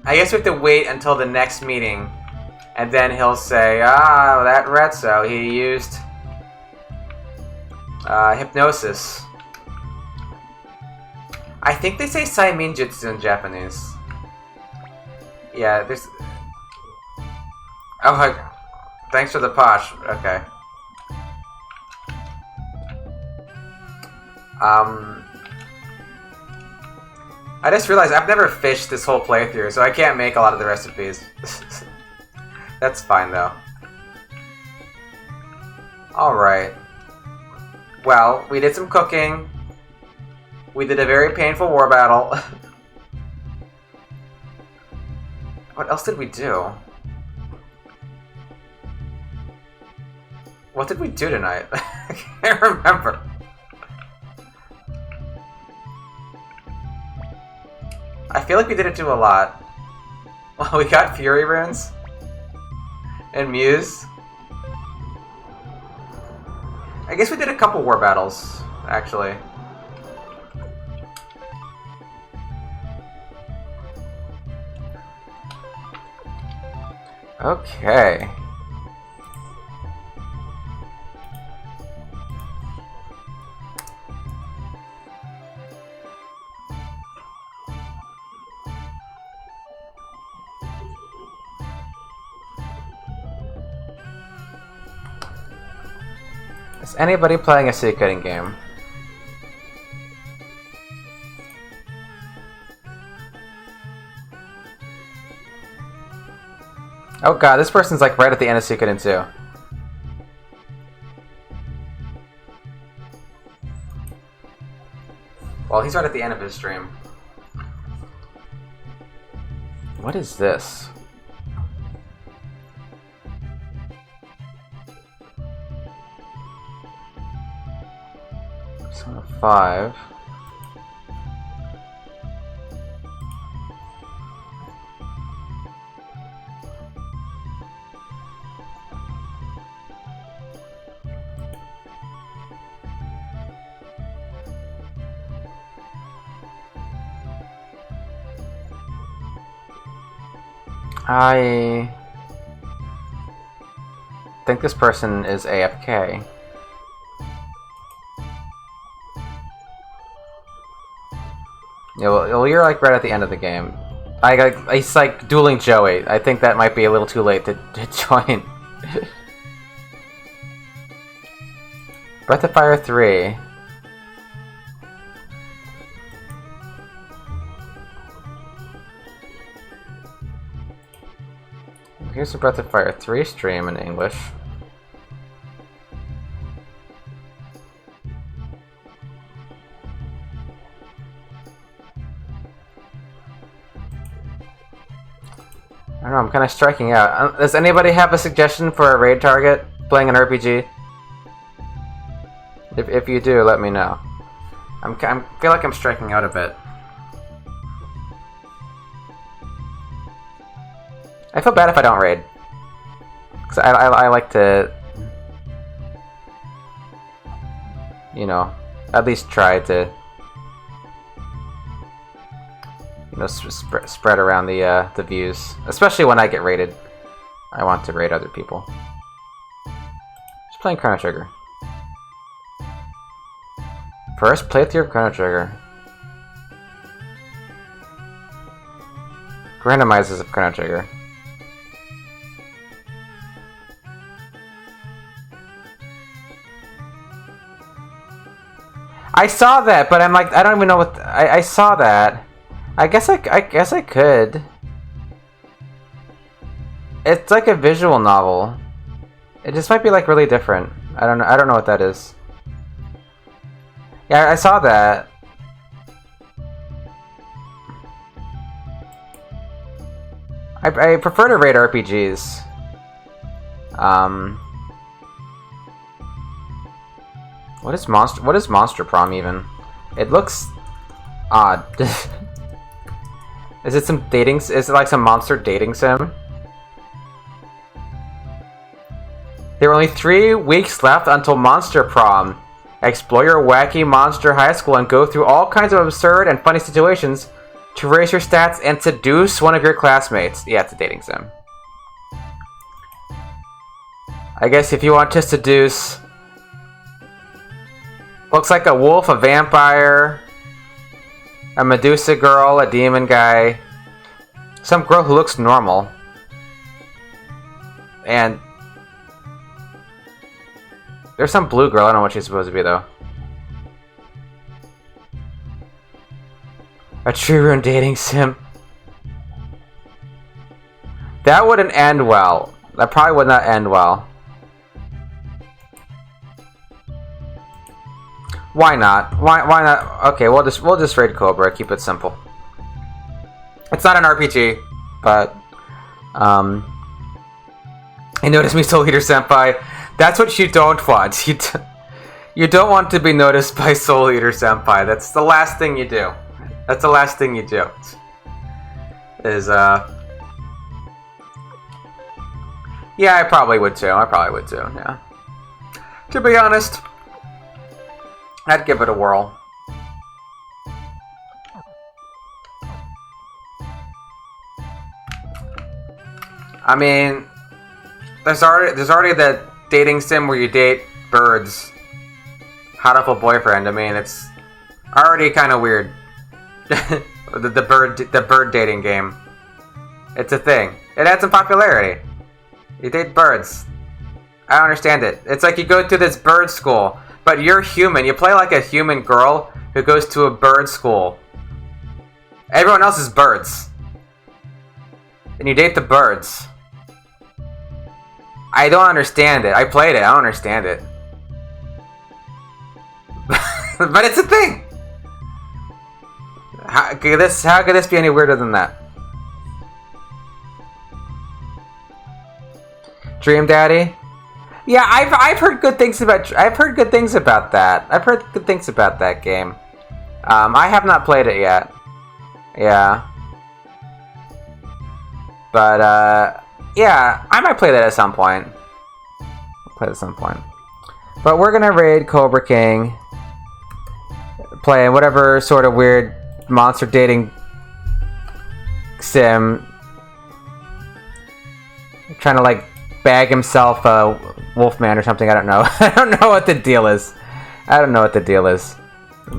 I guess we have to wait until the next meeting, and then he'll say, that Retso, he used hypnosis. I think they say Saiminjutsu in Japanese. Yeah, there's... Oh, thanks for the posh. Okay. I just realized I've never fished this whole playthrough, so I can't make a lot of the recipes. That's fine, though. Alright. Well, we did some cooking. We did a very painful war battle. What else did we do? What did we do tonight? I can't remember. I feel like we didn't do a lot. Well, we got Fury Runes. And Muse. I guess we did a couple war battles, actually. Okay. Is anybody playing a Suikoden game? Oh god, this person's like right at the end of Suikoden too. Well, he's right at the end of his stream. What is this? Persona 5. I think this person is AFK. Yeah, well, you're like right at the end of the game. He's like dueling Joey. I think that might be a little too late to join. Breath of Fire 3. Here's a Breath of Fire 3 stream in English. I don't know, I'm kind of striking out. Does anybody have a suggestion for a raid target playing an RPG? If you do, let me know. I feel like I'm striking out a bit. I feel bad if I don't raid. Because I like to, you know, at least try to, you know, spread around the views. Especially when I get raided. I want to raid other people. Just playing Chrono Trigger. First playthrough of Chrono Trigger. Randomizes of Chrono Trigger. I saw that, but I'm like, I don't even know what. I saw that. I guess I could. It's like a visual novel. It just might be like really different. I don't know. I don't know what that is. Yeah, I saw that. I prefer to raid RPGs. What is Monster Prom even? It looks odd. Is it some dating? Is it like some monster dating sim? There are only 3 weeks left until Monster Prom. Explore your wacky monster high school and go through all kinds of absurd and funny situations to raise your stats and seduce one of your classmates. Yeah, it's a dating sim. I guess if you want to seduce... Looks like a wolf, a vampire, a Medusa girl, a demon guy, some girl who looks normal, and there's some blue girl. I don't know what she's supposed to be though. A true rune dating sim. That wouldn't end well. That probably would not end well. Why not? Why not? Okay, we'll just raid Cobra. Keep it simple. It's not an RPG, but you notice me, Soul Eater Senpai. That's what you don't want. You don't want to be noticed by Soul Eater Senpai. That's the last thing you do. That's the last thing you do. Yeah, I probably would too. Yeah. To be honest, I'd give it a whirl. I mean, there's already the dating sim where you date birds. Hot up a boyfriend. I mean, it's already kind of weird. the bird dating game. It's a thing. It had some popularity. You date birds. I don't understand it. It's like you go to this bird school, but you're human. You play like a human girl who goes to a bird school. Everyone else is birds. And you date the birds. I don't understand it. I played it. I don't understand it. But it's a thing. How could this be any weirder than that? Dream Daddy? Yeah, I've heard good things about that. I've heard good things about that game. I have not played it yet. Yeah. But yeah, I might play that at some point. But we're gonna raid Cobra King, playing whatever sort of weird monster dating sim, trying to like bag himself a Wolfman or something. I don't know. I don't know what the deal is.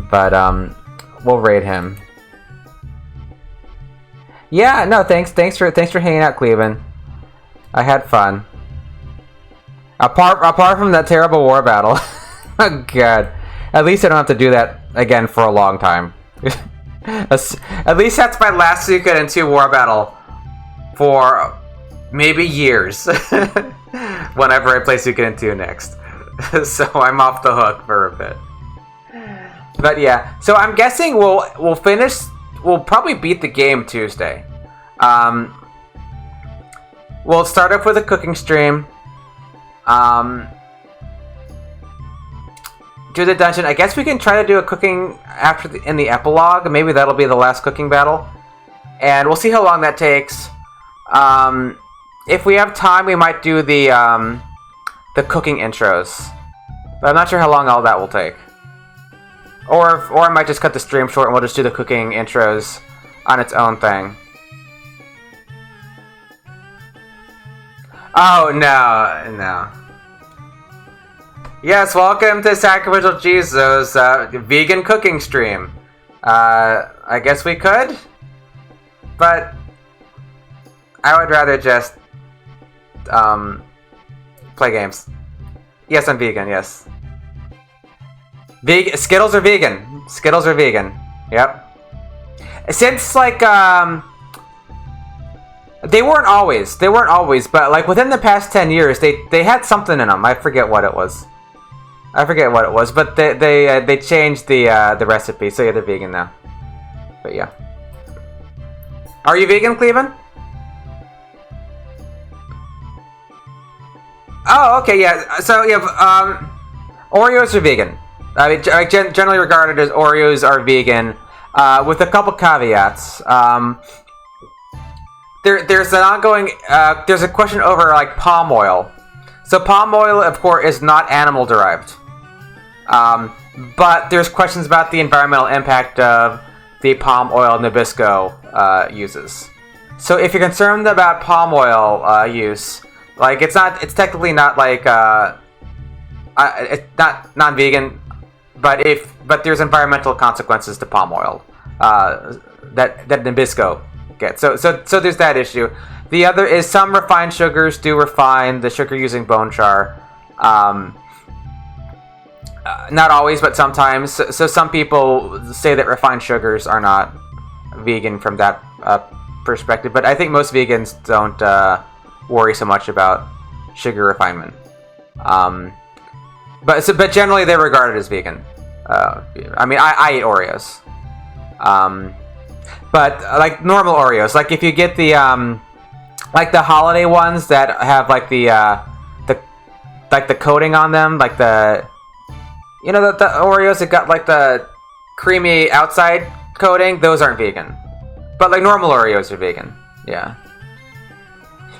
But we'll raid him. Yeah, no, thanks for hanging out, Cleveland. I had fun. Apart from that terrible war battle. Oh god. At least I don't have to do that again for a long time. At least that's my last Suikoden 2 war battle for maybe years. Whenever I play Suikoden 2 next. So I'm off the hook for a bit. But yeah, so I'm guessing we'll finish. We'll probably beat the game Tuesday. We'll start off with a cooking stream. Do the dungeon. I guess we can try to do a cooking after in the epilogue. Maybe that'll be the last cooking battle, and we'll see how long that takes. If we have time, we might do the cooking intros, but I'm not sure how long all that will take. Or I might just cut the stream short and we'll just do the cooking intros on its own thing. Oh, no. Yes, welcome to Sacrificial Jesus, vegan cooking stream. I guess we could, but I would rather just play games. Yes, I'm vegan, yes. Skittles are vegan. Skittles are vegan. Yep. Since, like, they weren't always, but, like, within the past 10 years, they had something in them. I forget what it was. But they changed the recipe, so yeah, they're vegan now. But yeah. Are you vegan, Cleveland? Oh, okay, yeah. So, yeah, Oreos are vegan. I mean, generally regarded as Oreos are vegan, with a couple caveats. There's an ongoing, there's a question over, like, palm oil. So palm oil, of course, is not animal derived. But there's questions about the environmental impact of the palm oil Nabisco uses. So if you're concerned about palm oil use, like, it's technically not like it's not non-vegan, but there's environmental consequences to palm oil that Nabisco gets. So there's that issue. The other is some refined sugars do refine the sugar using bone char. Not always, but sometimes. So some people say that refined sugars are not vegan from that perspective, but I think most vegans don't worry so much about sugar refinement. But generally they're regarded as vegan. I mean, I eat Oreos. But like normal Oreos, like if you get the like the holiday ones that have like the coating on them, like the Oreos that got like the creamy outside coating, those aren't vegan. But like normal Oreos are vegan. Yeah.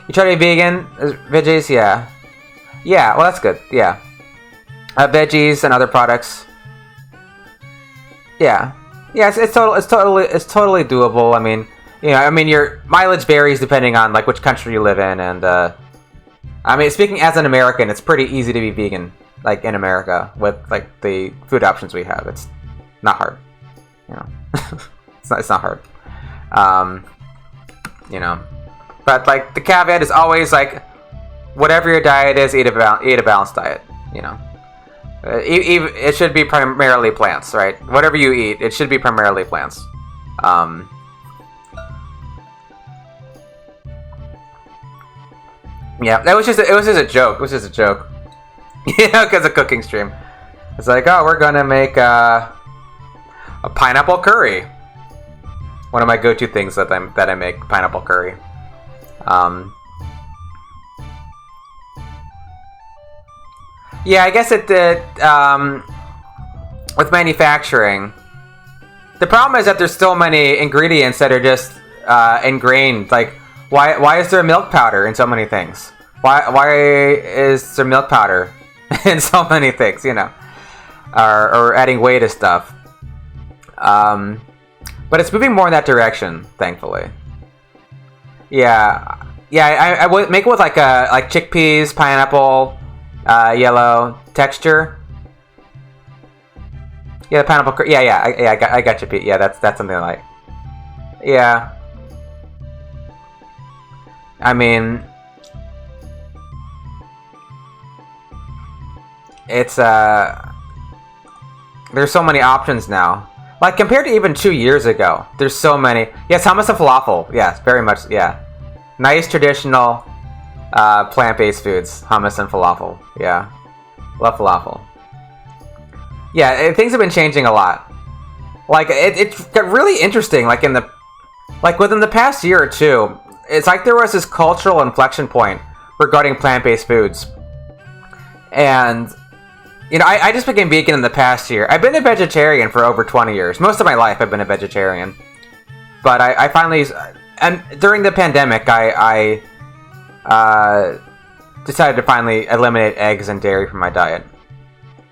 You try to be vegan? Veggies? Yeah. Yeah, well that's good. Yeah. Veggies and other products. Yeah. Yeah, it's totally doable. I mean, your mileage varies depending on like which country you live in, and I mean, speaking as an American, it's pretty easy to be vegan, like in America with like the food options we have. It's not hard, it's not hard, But like the caveat is always like, whatever your diet is, eat a balanced diet. It should be primarily plants, right? Whatever you eat, it should be primarily plants. Yeah, it was just a joke. It was just a joke. Because of cooking stream. It's like, oh, we're gonna make a pineapple curry. One of my go-to things that I make, pineapple curry. Yeah, I guess it did. With manufacturing, the problem is that there's so many ingredients that are just ingrained. Like, why is there milk powder in so many things? Why is there milk powder in so many things? Or adding whey to stuff. But it's moving more in that direction, thankfully. Yeah. I would make it with like chickpeas, pineapple. Yellow texture. Yeah, the pineapple. I got you, Pete. Yeah, that's something I like. Yeah. I mean, it's there's so many options now. Like compared to even 2 years ago, there's so many. Yes, hummus and falafel. Yes, very much. Yeah, nice traditional plant-based foods, hummus and falafel. Yeah, love falafel. Yeah, things have been changing a lot. Like it got really interesting. Like within the past year or two, it's like there was this cultural inflection point regarding plant-based foods, and I just became vegan in the past year. I've been a vegetarian for over 20 years. Most of my life I've been a vegetarian. But I finally... And during the pandemic, I decided to finally eliminate eggs and dairy from my diet.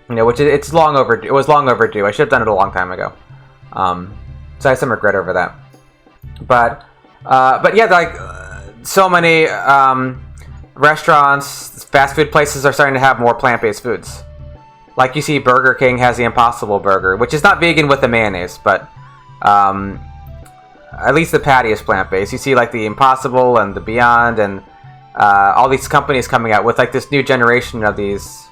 Which it's long overdue. It was long overdue. I should have done it a long time ago. So I have some regret over that. But yeah, like so many restaurants, fast food places are starting to have more plant-based foods. Like you see, Burger King has the Impossible Burger, which is not vegan with the mayonnaise, but at least the patty is plant-based. You see, like the Impossible and the Beyond, and all these companies coming out with like this new generation of these,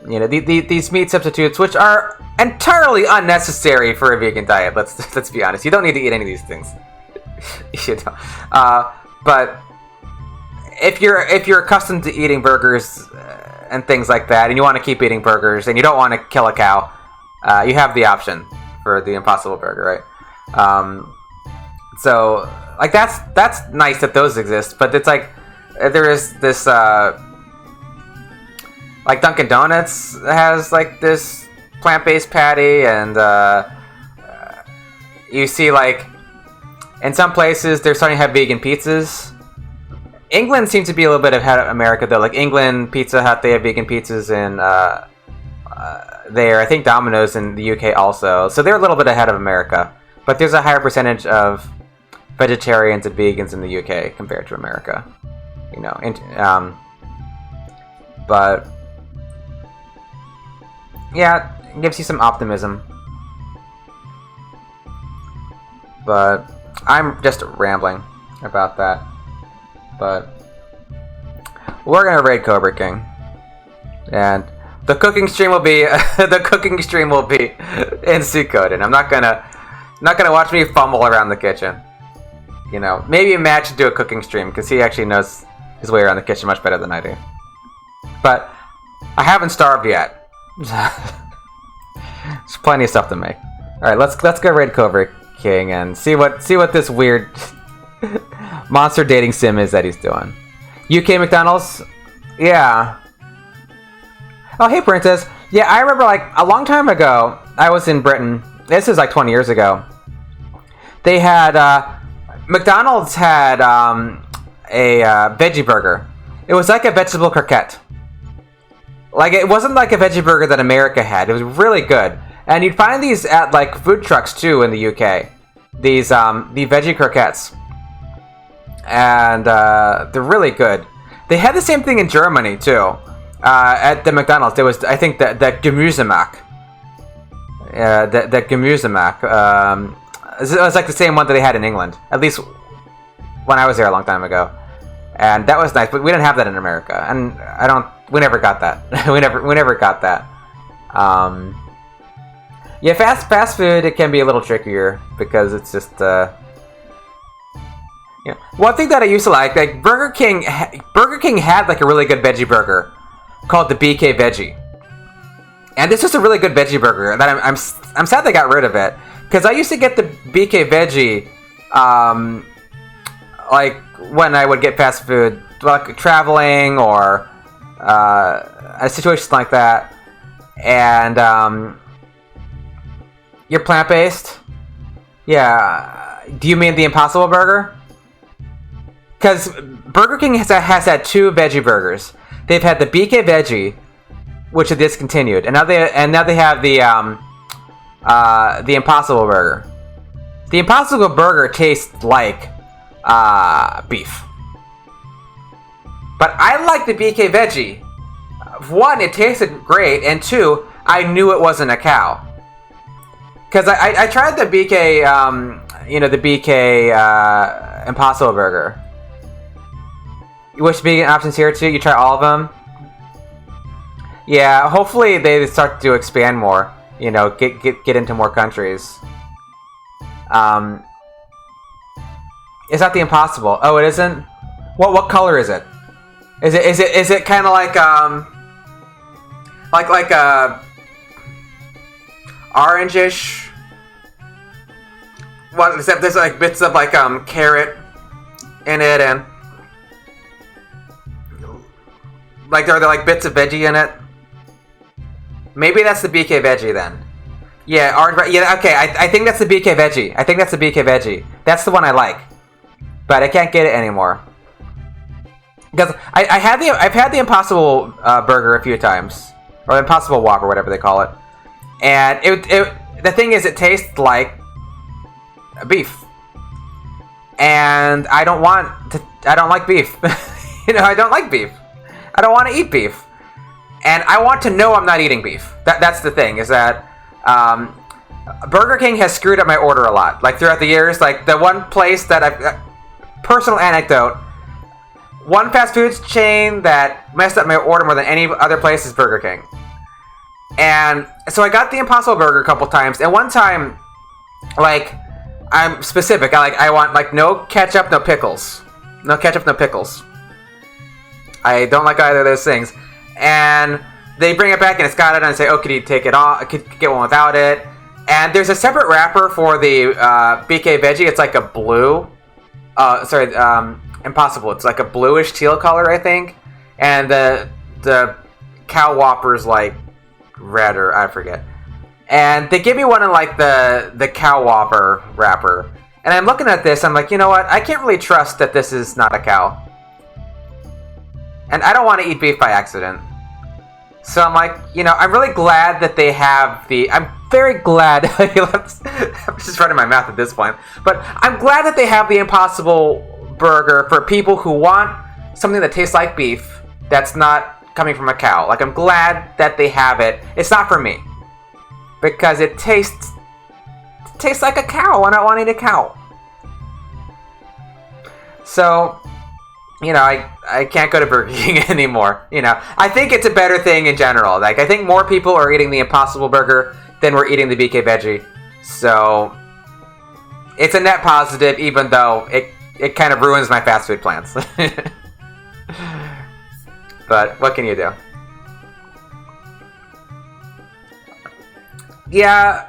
these meat substitutes, which are entirely unnecessary for a vegan diet. Let's be honest. You don't need to eat any of these things. But if you're accustomed to eating burgers and things like that, and you want to keep eating burgers, and you don't want to kill a cow, you have the option for the Impossible Burger, right? So, like, that's nice that those exist, but it's like, there is this, like, Dunkin' Donuts has, like, this plant-based patty, and, you see, like, in some places, they're starting to have vegan pizzas. England seems to be a little bit ahead of America, though. Like England, Pizza Hut, they have vegan pizzas in there. I think Domino's in the UK also. So they're a little bit ahead of America. But there's a higher percentage of vegetarians and vegans in the UK compared to America. But yeah, it gives you some optimism. But I'm just rambling about that. But we're gonna raid Cobra King, and the cooking stream will be in Suikoden. I'm not gonna watch me fumble around the kitchen. Maybe Matt should do a cooking stream because he actually knows his way around the kitchen much better than I do. But I haven't starved yet. There's plenty of stuff to make. All right, let's go raid Cobra King and see what this weird monster dating sim is that he's doing. UK McDonald's? Yeah. Oh, hey, Princess. Yeah, I remember, like, a long time ago, I was in Britain. This is, like, 20 years ago. They had, McDonald's had, a veggie burger. It was like a vegetable croquette. Like, it wasn't like a veggie burger that America had. It was really good. And you'd find these at, like, food trucks, too, in the UK. These, the veggie croquettes. And they're really good. They had the same thing in Germany too. At the McDonald's, there was, I think, that Gemüsemark. That Gemüsemark. It was like the same one that they had in England, at least when I was there a long time ago. And that was nice, but we didn't have that in America, and we never got that. we never got that. Yeah, fast food, it can be a little trickier because it's just. One thing that I used to like Burger King had like a really good veggie burger called the BK Veggie, and this was a really good veggie burger. That I'm sad they got rid of it because I used to get the BK Veggie, like when I would get fast food, like traveling or a situation like that, and you're plant-based. Yeah, do you mean the Impossible Burger? Because Burger King has had two veggie burgers. They've had the BK Veggie, which is discontinued, and now they have the Impossible Burger. The Impossible Burger tastes like beef, but I like the BK Veggie. One, it tasted great, and two, I knew it wasn't a cow. Because I tried the BK, the BK Impossible Burger. You wish vegan options here too? You try all of them? Yeah, hopefully they start to expand more. Get into more countries. Is that the Impossible? Oh, it isn't? What color is it? Is it kind of like a orangish one? Except there's like bits of like carrot in it, and like are there like bits of veggie in it? Maybe that's the BK veggie then. Yeah, orange. Yeah, okay. I think that's the BK veggie. I think that's the BK veggie. That's the one I like, but I can't get it anymore. Because I've had the Impossible Burger a few times, or the Impossible Whopper, whatever they call it, and the thing is, it tastes like beef, and I don't like beef. I don't like beef. I don't want to eat beef, and I want to know I'm not eating beef. That's the thing, is that Burger King has screwed up my order a lot, like throughout the years. Like the one place that personal anecdote. One fast foods chain that messed up my order more than any other place is Burger King. And so I got the Impossible Burger a couple times, and one time, like, I'm specific. I want like no ketchup, no pickles. No ketchup, no pickles. I don't like either of those things. And they bring it back and it's got it, and I say, oh, could you take it off? Could get one without it? And there's a separate wrapper for the BK Veggie. It's like a blue. Impossible. It's like a bluish teal color, I think, and the cow Whopper's like red, or I forget. And they give me one in like the cow Whopper wrapper, and I'm looking at this. I'm like, you know what? I can't really trust that this is not a cow, and I don't want to eat beef by accident. So I'm like, I'm really glad that they have the. I'm very glad. I'm just running my mouth at this point, but I'm glad that they have the Impossible Burger for people who want something that tastes like beef that's not coming from a cow. Like, I'm glad that they have it. It's not for me, because it tastes like a cow, and I want to eat a cow. So, I can't go to Burger King anymore. I think it's a better thing in general. Like, I think more people are eating the Impossible Burger than we're eating the BK Veggie. So, it's a net positive, even though it kind of ruins my fast food plans. But what can you do? Yeah.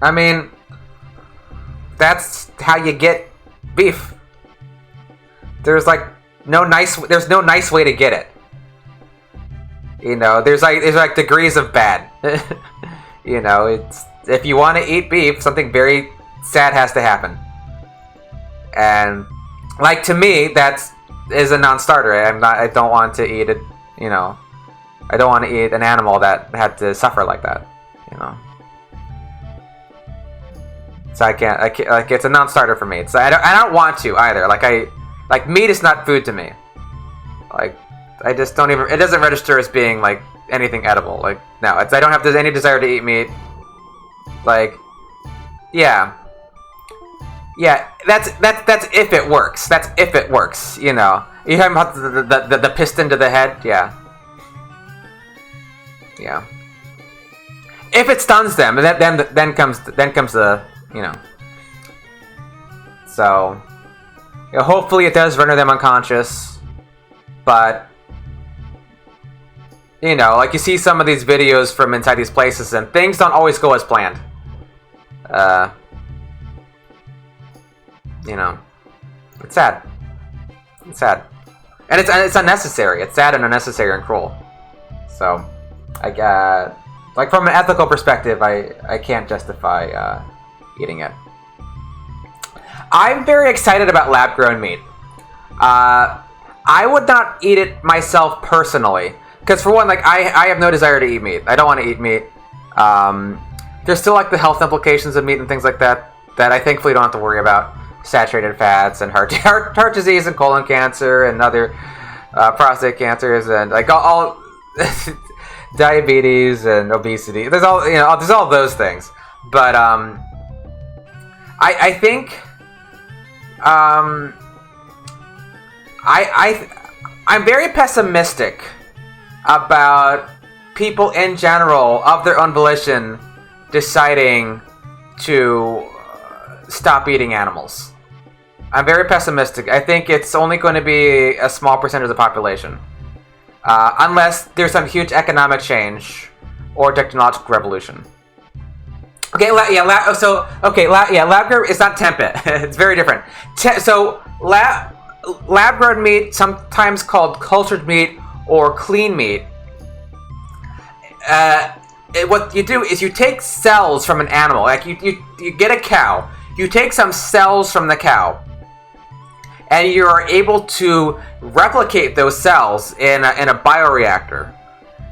I mean, that's how you get beef. There's no nice way to get it. There's like degrees of bad. It's, if you want to eat beef, something very sad has to happen. And like, to me, that is a non-starter. I don't want to eat it. I don't want to eat an animal that had to suffer like that. So I can't. Like, it's a non-starter for me. I don't want to either. Like meat is not food to me. Like, I just don't even. It doesn't register as being like anything edible. Like, no, I don't have any desire to eat meat. Like, yeah. That's if it works. That's if it works. You talking about the piston to the head? Yeah. If it stuns them, then comes the. So, hopefully it does render them unconscious, but like, you see some of these videos from inside these places, and things don't always go as planned. It's sad. It's sad, and it's unnecessary. It's sad and unnecessary and cruel. So, like, from an ethical perspective, I can't justify eating it. I'm very excited about lab-grown meat. I would not eat it myself personally, because for one, like, I have no desire to eat meat. I don't want to eat meat. There's still like the health implications of meat and things like that I thankfully don't have to worry about. Saturated fats and heart disease and colon cancer and other prostate cancers and like all diabetes and obesity. There's all those things. But I think I'm very pessimistic about people in general, of their own volition, deciding to stop eating animals. I'm very pessimistic. I think it's only going to be a small percentage of the population. Unless there's some huge economic change or technological revolution. Okay, lab grown is not tempeh. It's very different. Lab grown meat, sometimes called cultured meat or clean meat. What you do is you take cells from an animal. Like you get a cow. You take some cells from the cow, and you are able to replicate those cells in a bioreactor.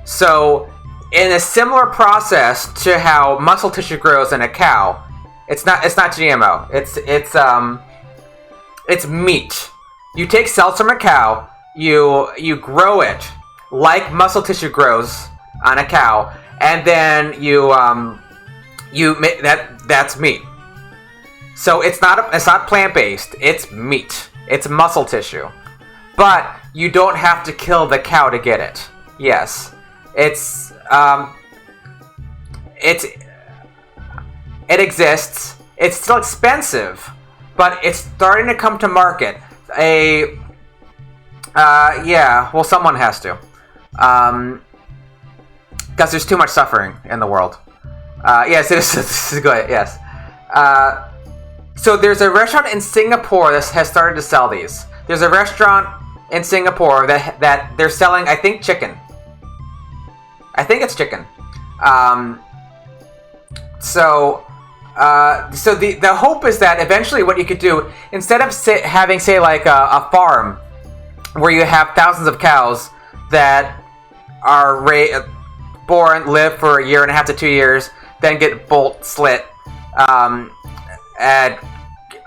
So, in a similar process to how muscle tissue grows in a cow, it's not GMO. It's meat. You take cells from a cow, you grow it like muscle tissue grows on a cow, and then that's meat. So it's not plant-based. It's meat. It's muscle tissue, but you don't have to kill the cow to get it. Yes, it exists. It's still expensive, but it's starting to come to market. Someone has to, because there's too much suffering in the world. Yes, this is good. Yes. So there's a restaurant in Singapore that has started to sell these. There's a restaurant in Singapore that they're selling, I think, chicken. I think it's chicken. So the hope is that eventually what you could do, instead of having, say, like a farm where you have thousands of cows that are born, live for 1.5 to 2 years, then get bolt slit, and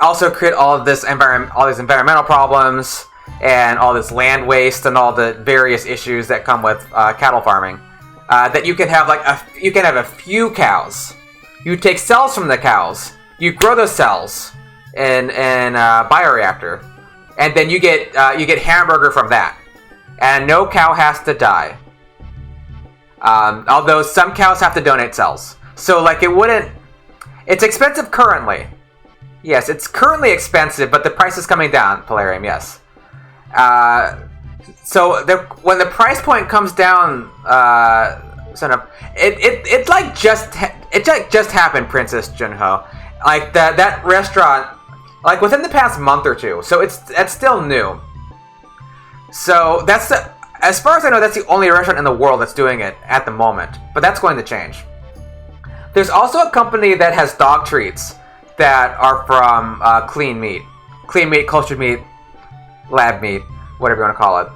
also create all these environmental problems and all this land waste and all the various issues that come with cattle farming. That you can have a few cows. You take cells from the cows, you grow those cells in a bioreactor, and then you get hamburger from that, and no cow has to die. Although some cows have to donate cells, so it's expensive currently. Yes, it's currently expensive, but the price is coming down. Polarium, yes. So when the price point comes down, it just happened, Princess Junho. Like that restaurant, like within the past month or two. So that's still new. So as far as I know, that's the only restaurant in the world that's doing it at the moment. But that's going to change. There's also a company that has dog treats that are from clean meat, cultured meat, lab meat, whatever you want to call it.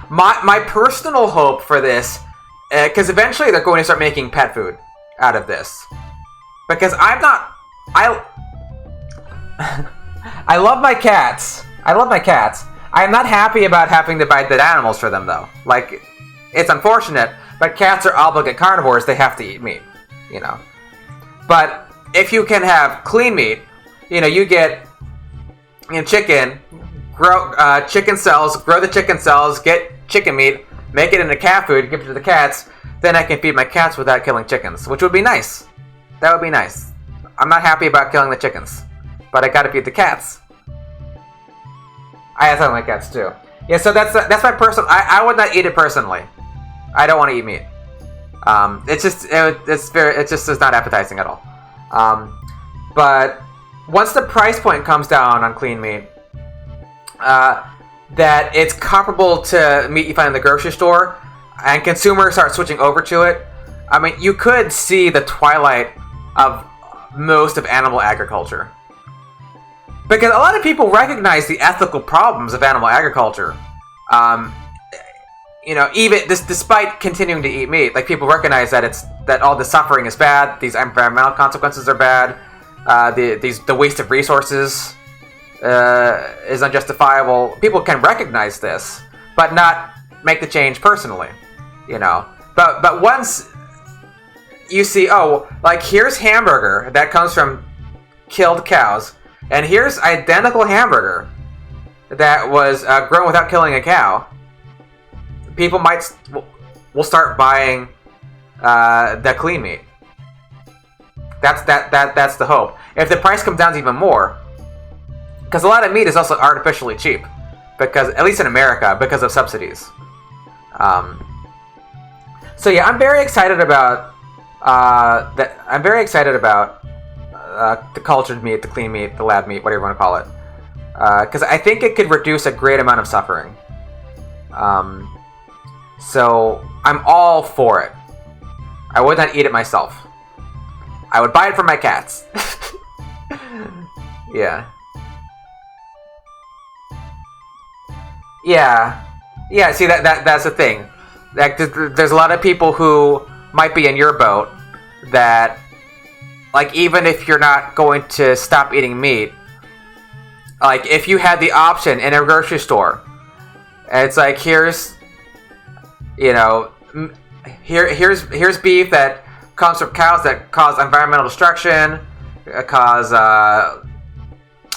My personal hope for this, because eventually they're going to start making pet food out of this. Because I love my cats. I am not happy about having to buy dead animals for them, though. Like, it's unfortunate, but cats are obligate carnivores. They have to eat meat, But if you can have clean meat, you get chicken, grow chicken cells, grow the chicken cells, get chicken meat, make it into cat food, give it to the cats, then I can feed my cats without killing chickens, which would be nice. That would be nice. I'm not happy about killing the chickens, but I gotta feed the cats. I have some of my cats too. Yeah, so that's my personal. I would not eat it personally. I don't want to eat meat. It just is not appetizing at all. But once the price point comes down on clean meat, that it's comparable to meat you find in the grocery store, and consumers start switching over to it, I mean, you could see the twilight of most of animal agriculture. Because a lot of people recognize the ethical problems of animal agriculture. Even despite continuing to eat meat, like people recognize that all the suffering is bad, these environmental consequences are bad, the waste of resources is unjustifiable. People can recognize this, but not make the change personally, But once you see, here's hamburger that comes from killed cows, and here's identical hamburger that was grown without killing a cow, people will start buying the clean meat. That's the hope. If the price comes down even more, because a lot of meat is also artificially cheap, because at least in America, because of subsidies. So yeah, I'm very excited about that. I'm very excited about the cultured meat, the clean meat, the lab meat, whatever you want to call it, because I think it could reduce a great amount of suffering. So I'm all for it. I would not eat it myself. I would buy it for my cats. Yeah. Yeah. See, that's the thing. Like, there's a lot of people who might be in your boat that, like, even if you're not going to stop eating meat, like, if you had the option in a grocery store, and it's like, here's beef that comes from cows that cause environmental destruction, cause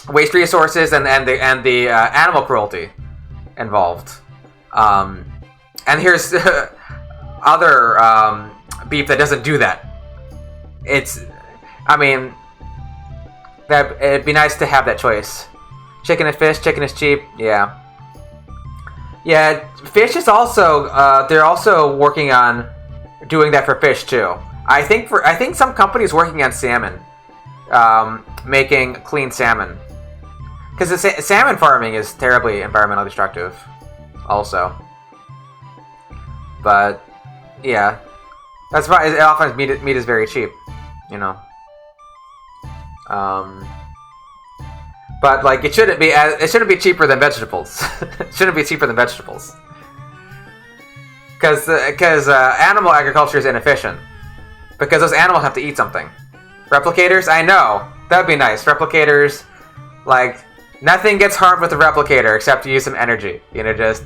waste resources, and the animal cruelty involved. And here's other beef that doesn't do that. It'd be nice to have that choice. Chicken and fish. Chicken is cheap. Yeah. Yeah, fish is also. They're also working on doing that for fish too. I think some companies working on salmon, making clean salmon, because the salmon farming is terribly environmentally destructive, also. But yeah, that's why often meat is very cheap, you know. But like it shouldn't be cheaper than vegetables. It shouldn't be cheaper than vegetables. Because animal agriculture is inefficient. Because those animals have to eat something. Replicators, I know that would be nice. Replicators, like nothing gets harmed with a replicator except to use some energy. Just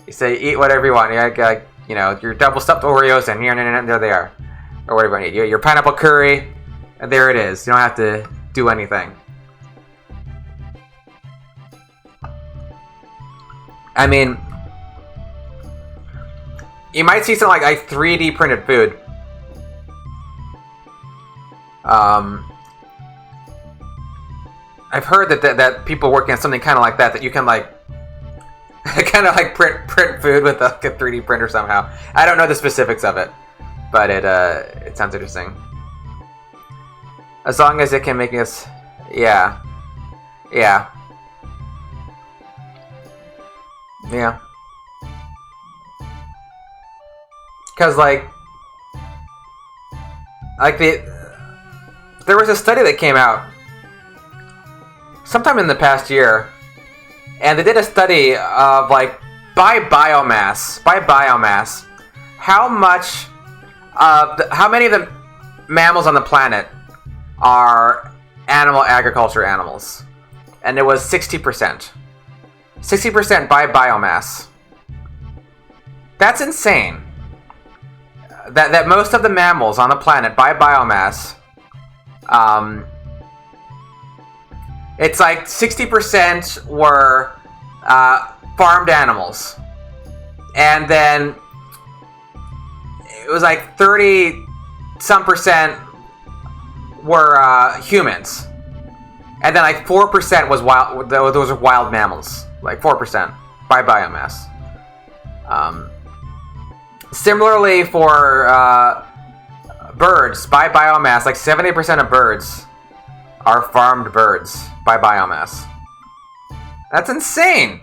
you say eat whatever you want. Your double stuffed Oreos and there they are, or whatever you need. Your pineapple curry, and there it is. You don't have to do anything. I mean, you might see something like 3D printed food. I've heard that people working on something kind of like that you can like kind of like print food with a 3D printer somehow. I don't know the specifics of it, but it sounds interesting. As long as it can make us, yeah. Because there was a study that came out sometime in the past year, and they did a study of by biomass, how many of the mammals on the planet are animal agriculture animals, and it was 60%. 60% by biomass. That's insane. That most of the mammals on the planet by biomass, it's like 60% were farmed animals, and then it was like 30-some% were humans, and then like 4% was wild. Those are wild mammals, like 4% by biomass. Similarly for birds, by biomass, like 70% of birds are farmed birds by biomass. That's insane!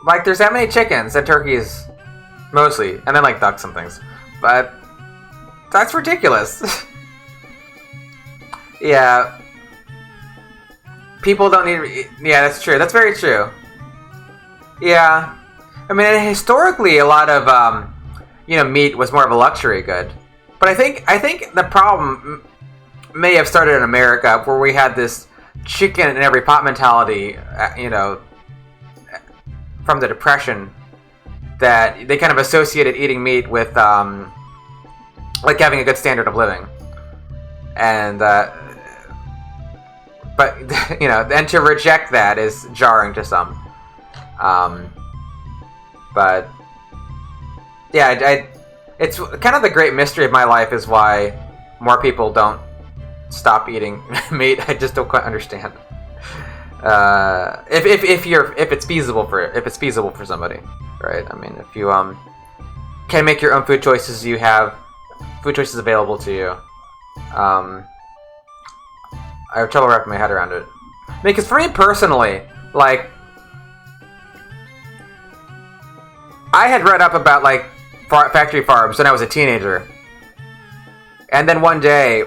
Like, there's that many chickens and turkeys, mostly, and then like ducks and things. But that's ridiculous. Yeah. People don't need... Yeah, that's true. That's very true. Yeah. I mean, historically, a lot of, meat was more of a luxury good. But I think the problem may have started in America, where we had this chicken in every pot mentality, from the Depression, that they kind of associated eating meat with, like having a good standard of living. And, but, and to reject that is jarring to some. But yeah, it's kind of the great mystery of my life is why more people don't stop eating meat. I just don't quite understand. If it's feasible for somebody, right? I mean, if you can make your own food choices, you have food choices available to you. I have trouble wrapping my head around it. Because for me personally, like, I had read up about like factory farms when I was a teenager, and then one day,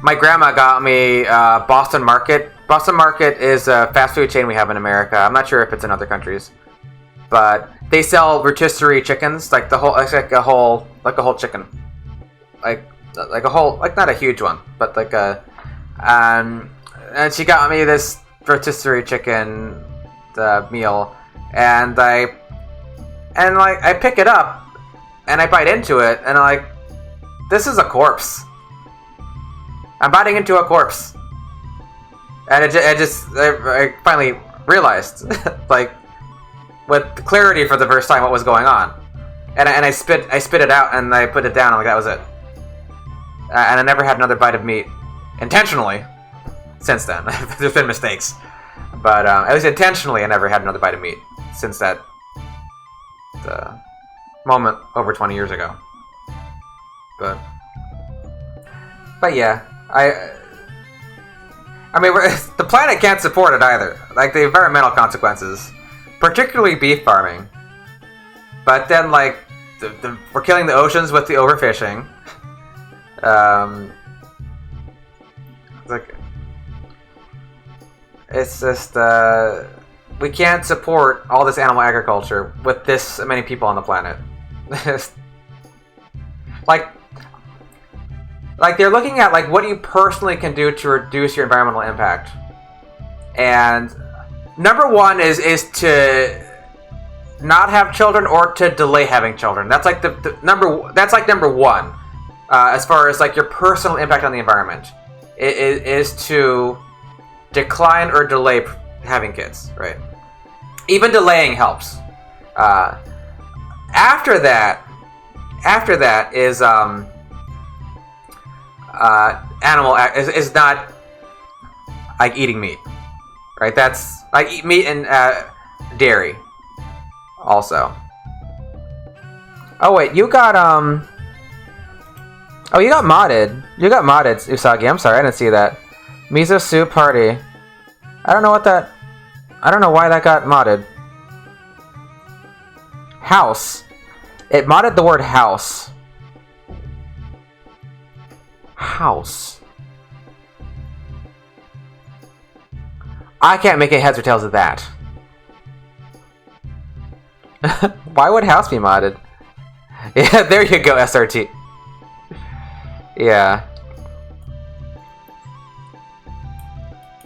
my grandma got me Boston Market. Boston Market is a fast food chain we have in America. I'm not sure if it's in other countries, but they sell rotisserie chickens, like the whole, like a whole chicken, like a whole, like not a huge one, but like a, and she got me this rotisserie chicken meal, and I pick it up, and I bite into it, and I'm like, this is a corpse. I'm biting into a corpse, and I finally realized, like, with clarity for the first time, what was going on, and I spit it out, and I put it down, and like that was it, and I never had another bite of meat, intentionally, since then. There's been mistakes, but at least intentionally, I never had another bite of meat since that moment over 20 years ago, but yeah. I mean, the planet can't support it either. Like, the environmental consequences, particularly beef farming. But then, like, we're killing the oceans with the overfishing. Like, it's just we can't support all this animal agriculture with this many people on the planet. Like, they're looking at, like, what you personally can do to reduce your environmental impact. And number one is to not have children or to delay having children. That's like that's like number one, as far as like your personal impact on the environment. It is to decline or delay having kids, right? Even delaying helps. After that is animal is not like eating meat, right? That's like eat meat and dairy also. Oh wait, you got oh, you got modded, Usagi. I'm sorry, I didn't see that. Miso soup party. I don't know why that got modded. House. It modded the word house. House. I can't make any heads or tails of that. Why would house be modded? Yeah, there you go, SRT. Yeah.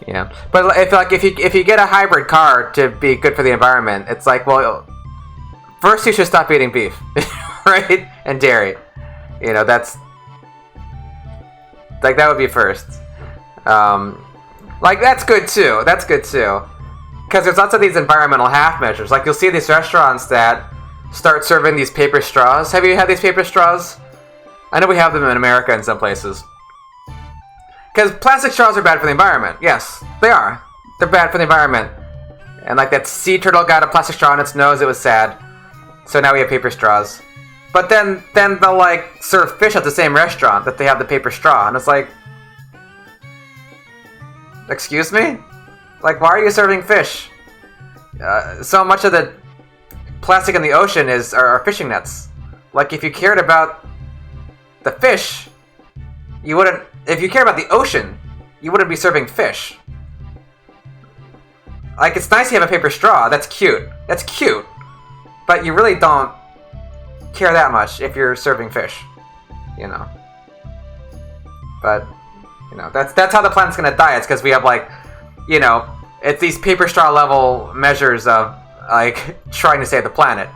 Yeah. But if you get a hybrid car to be good for the environment, it's like, well, first you should stop eating beef, right? And dairy. You know, that's like, that would be first. Like, that's good too. Because there's lots of these environmental half measures. Like, you'll see these restaurants that start serving these paper straws. Have you had these paper straws? I know we have them in America in some places. Because plastic straws are bad for the environment. Yes, they are. They're bad for the environment. And like that sea turtle got a plastic straw in its nose, it was sad. So now we have paper straws. But then they'll like serve fish at the same restaurant that they have the paper straw, and it's like, excuse me? Like, why are you serving fish? So much of the plastic in the ocean are fishing nets. Like, if you cared about the fish, you wouldn't. If you cared about the ocean, you wouldn't be serving fish. Like, it's nice to have a paper straw. That's cute. But you really don't care that much if you're serving fish, you know. But you know, that's how the planet's gonna die. It's because we have, like, you know, it's these paper straw level measures of like trying to save the planet.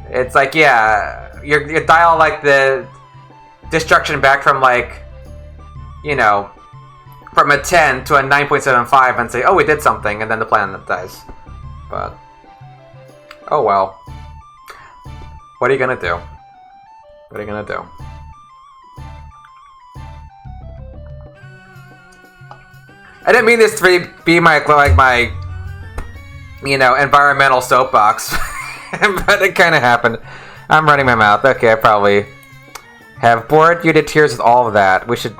It's like, yeah, you dial like the destruction back from, like, you know, from a 10 to a 9.75 and say, oh, we did something, and then the planet dies. But oh well. What are you gonna do? I didn't mean this to be my you know, environmental soapbox, but it kind of happened. I'm running my mouth. Okay, I probably have bored you to tears with all of that. We should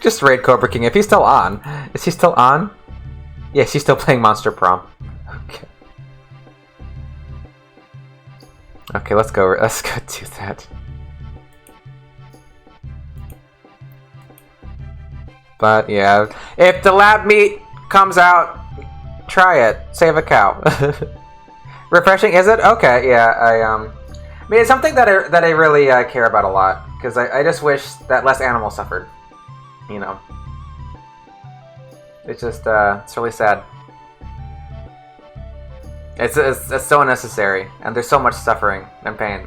just raid Cobra King if he's still on. Is he still on? Yes, he's still playing Monster Prom. Okay. Okay, let's go do that. But yeah, if the lab meat comes out, try it. Save a cow. Refreshing, is it? Okay, yeah. I mean, it's something that I really care about a lot because I just wish that less animals suffered. You know, it's just it's really sad. It's so unnecessary, and there's so much suffering and pain,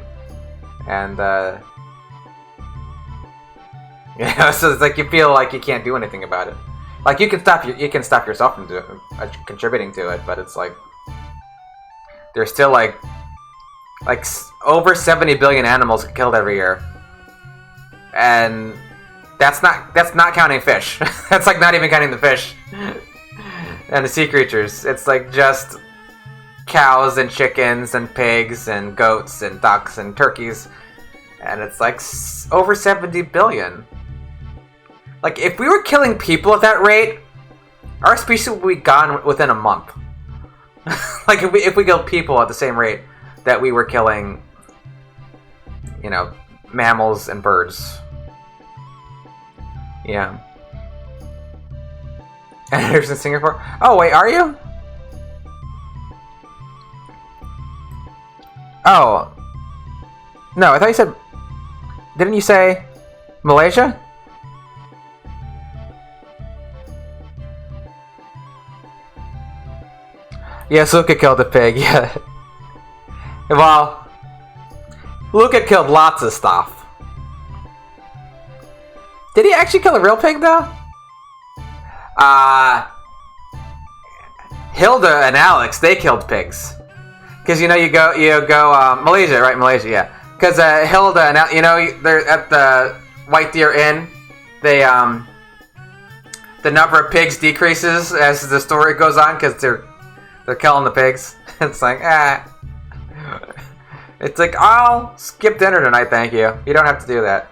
and you know, so it's like you feel like you can't do anything about it. Like you can stop yourself from contributing to it, but it's like there's still like over 70 billion animals killed every year, and that's not counting fish. That's like not even counting the fish and the sea creatures. It's like just cows and chickens and pigs and goats and ducks and turkeys, and it's like over 70 billion. Like, if we were killing people at that rate, our species would be gone within a month. Like, if we killed people at the same rate that we were killing, you know, mammals and birds. Yeah. And there's in Singapore. Oh, wait, are you? Oh. No, I thought you said... Didn't you say Malaysia? Yes, Luca killed a pig, yeah. Well, Luca killed lots of stuff. Did he actually kill a real pig, though? Hilda and Alex, they killed pigs. Because, you know, you go, Malaysia, right? Malaysia, yeah. Because Hilda and, you know, they're at the White Deer Inn. They, the number of pigs decreases as the story goes on because they're killing the pigs. It's like, It's like, I'll skip dinner tonight, thank you. You don't have to do that.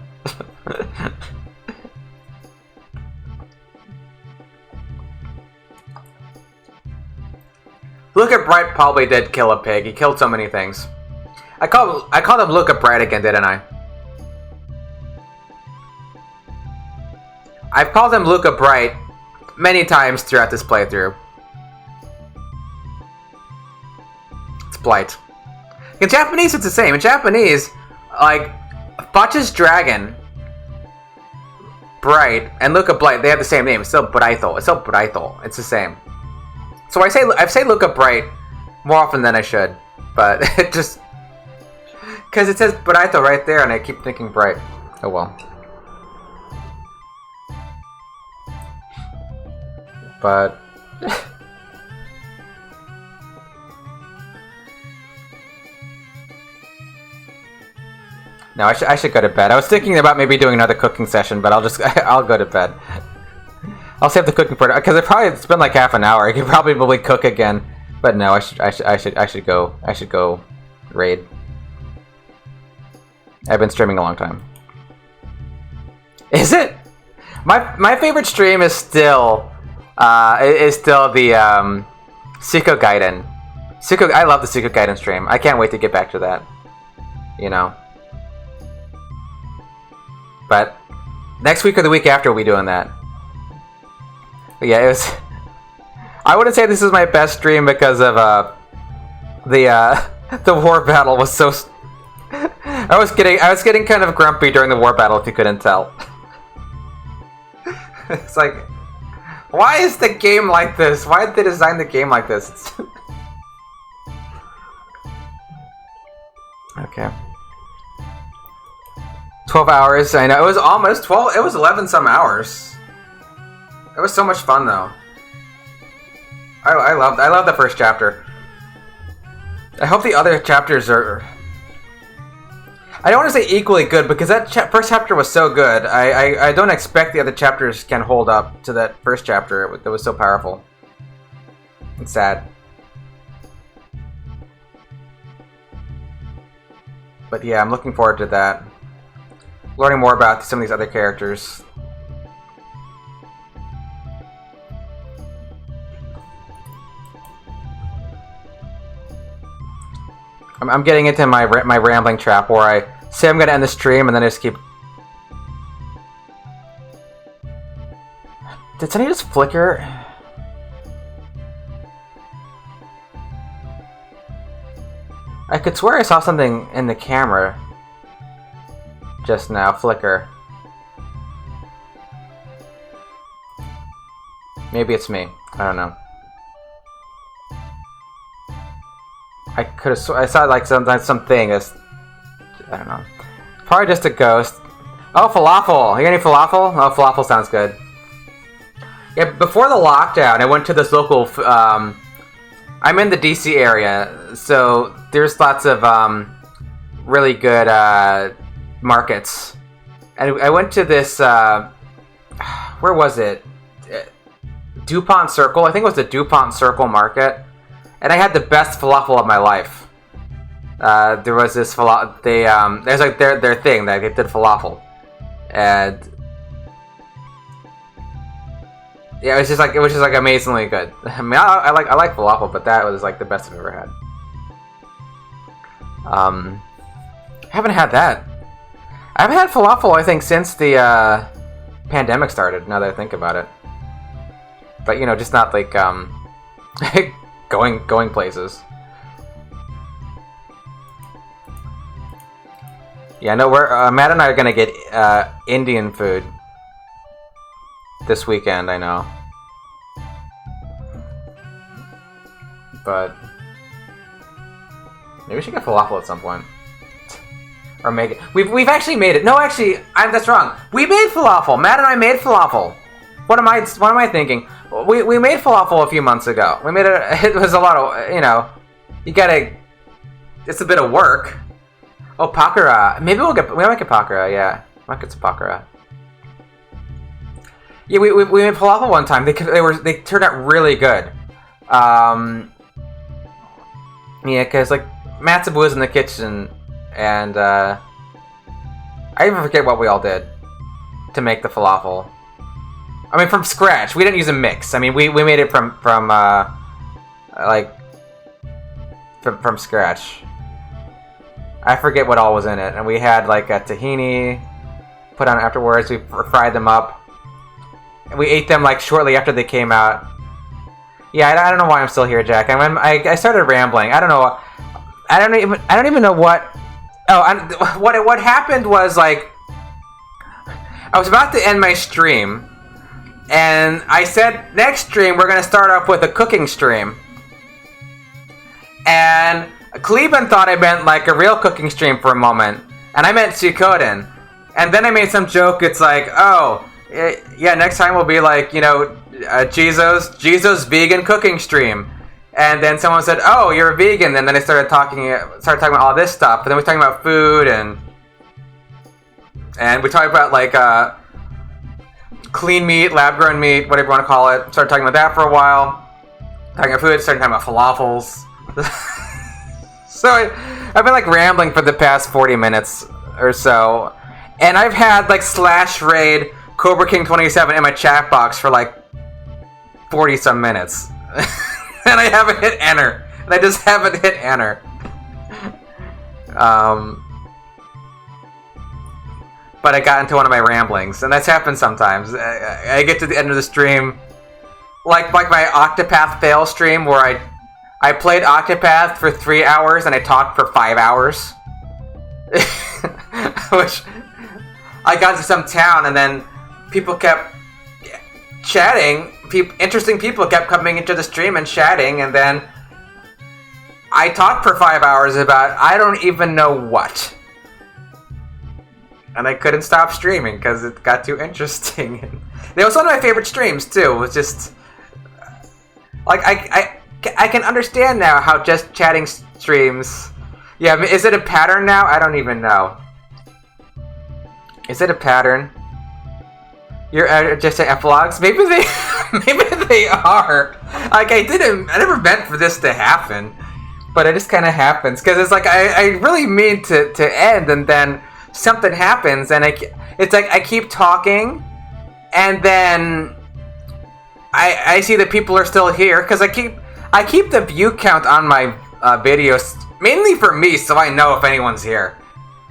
Luca Bright probably did kill a pig. He killed so many things. I called him Luca Bright again, didn't I? I've called him Luca Bright many times throughout this playthrough. It's Blight. In Japanese, it's the same. In Japanese, like, Butch's Dragon, Bright, and Luca Blight, they have the same name. It's still Braito. It's still Braito. It's the same. So I say Luca Bright more often than I should, but it just... Because it says Braito right there, and I keep thinking Bright. Oh well. But... No, I should go to bed. I was thinking about maybe doing another cooking session, but I'll go to bed. I'll save the cooking for it because it's been like half an hour. I could probably cook again, but no, I should go raid. I've been streaming a long time. Is it? My favorite stream is still the Suikoden. I love the Suikoden stream. I can't wait to get back to that. You know. But next week or the week after, we'll be doing that. But yeah, it was. I wouldn't say this is my best stream because of the war battle was so. I was getting kind of grumpy during the war battle, if you couldn't tell. It's like, why is the game like this? Why did they design the game like this? Okay. 12 hours, I know. It was almost 12. It was 11 some hours. It was so much fun, though. I love the first chapter. I hope the other chapters are... I don't want to say equally good because that first chapter was so good. I don't expect the other chapters can hold up to that first chapter that was so powerful. It's sad. But yeah, I'm looking forward to that. Learning more about some of these other characters. I'm getting into my rambling trap where I say I'm going to end the stream and then I just keep... Did something just flicker? I could swear I saw something in the camera just now flicker. Maybe it's me. I don't know. I could have. I saw like something. I don't know. Probably just a ghost. Oh, falafel. You got any falafel? Oh, falafel sounds good. Yeah, before the lockdown, I went to this local. I'm in the DC area, so there's lots of really good markets. And I went to this. Where was it? DuPont Circle. I think it was the DuPont Circle Market. And I had the best falafel of my life. There was this falafel. There's like their thing that they did falafel, and yeah, it was just like amazingly good. I mean, I like falafel, but that was like the best I've ever had. I haven't had that. I haven't had falafel, I think, since the pandemic started. Now that I think about it, but you know, just not like going places. Yeah, no, we're Matt and I are gonna get Indian food this weekend. I know, but maybe we should get falafel at some point, or make it. We've actually made it. No, actually, that's wrong. We made falafel. Matt and I made falafel. What am I thinking? We made falafel a few months ago. We made it. It was a lot of, you know, you gotta. It's a bit of work. Oh, pakora. Maybe we might get pakora. Yeah, might get some pakora. Yeah, we made falafel one time. They turned out really good. Yeah, because like Matsubu was in the kitchen, and I even forget what we all did to make the falafel. I mean, from scratch. We didn't use a mix. I mean, we made it from scratch. I forget what all was in it, and we had like a tahini put on afterwards. We fried them up. And we ate them like shortly after they came out. Yeah, I don't know why I'm still here, Jack. I started rambling. I don't know. I don't even know what. Oh, what happened was like I was about to end my stream. And I said, next stream, we're going to start off with a cooking stream. And Cleveland thought I meant like a real cooking stream for a moment. And I meant Suikoden. And then I made some joke. It's like, oh, yeah, next time will be like, you know, Jizo's vegan cooking stream. And then someone said, oh, you're a vegan. And then I started talking about all this stuff. But then we were talking about food and we talked about like, clean meat, lab-grown meat, whatever you want to call it. Started talking about that for a while. Talking about food, started talking about falafels. So I've been like rambling for the past 40 minutes or so. And I've had like /raid Cobra King 27 in my chat box for like 40 some minutes. And I haven't hit enter. And I just haven't hit enter. But I got into one of my ramblings, and that's happened sometimes. I get to the end of the stream, like my Octopath fail stream, where I played Octopath for 3 hours and I talked for 5 hours, which I got to some town and then people kept chatting. Interesting people kept coming into the stream and chatting, and then I talked for 5 hours about I don't even know what. And I couldn't stop streaming because it got too interesting. It was one of my favorite streams too. It was just like I can understand now how just chatting streams. Yeah, is it a pattern now? I don't even know. Is it a pattern? You're just saying epilogues? Maybe they, maybe they are. Like I never meant for this to happen, but it just kind of happens because it's like I really mean to end, and then something happens, and it's like I keep talking, and then I see that people are still here because I keep the view count on my videos mainly for me, so I know if anyone's here.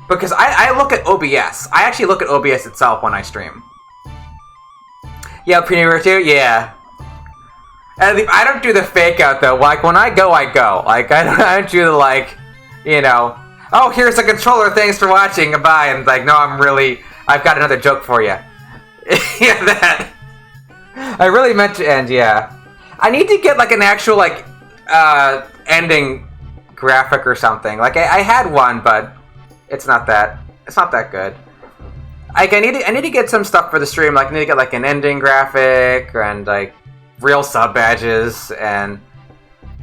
Because I look at OBS. I actually look at OBS itself when I stream. Yeah, Premier 2? Yeah. And I don't do the fake out though. Like, when I go, I go. Like, I don't do the, like, you know, oh, here's the controller, thanks for watching, goodbye. And like, no, I've got another joke for you. Yeah, that. I really meant to end, yeah. I need to get, like, an actual, like, ending graphic or something. Like, I had one, but it's not that good. Like, I need to get some stuff for the stream. Like, I need to get, like, an ending graphic and, like, real sub badges and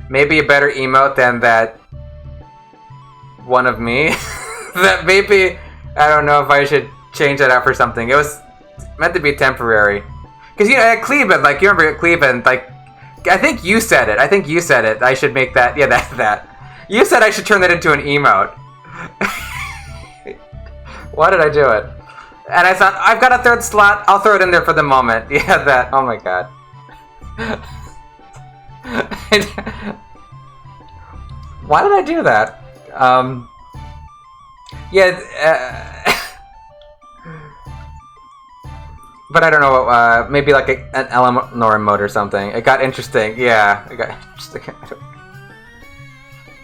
maybe a better emote than that one of me. That maybe, I don't know if I should change that up for something. It was meant to be temporary. Because, you know, at Cleveland, like, you remember at Cleveland, like, I think you said it. I should make that, yeah, that. You said I should turn that into an emote. Why did I do it? And I thought, I've got a third slot, I'll throw it in there for the moment. Yeah, that, oh my god. Why did I do that? Yeah, but I don't know, maybe like an Eleanor mode or something. It got interesting, yeah, it got interesting.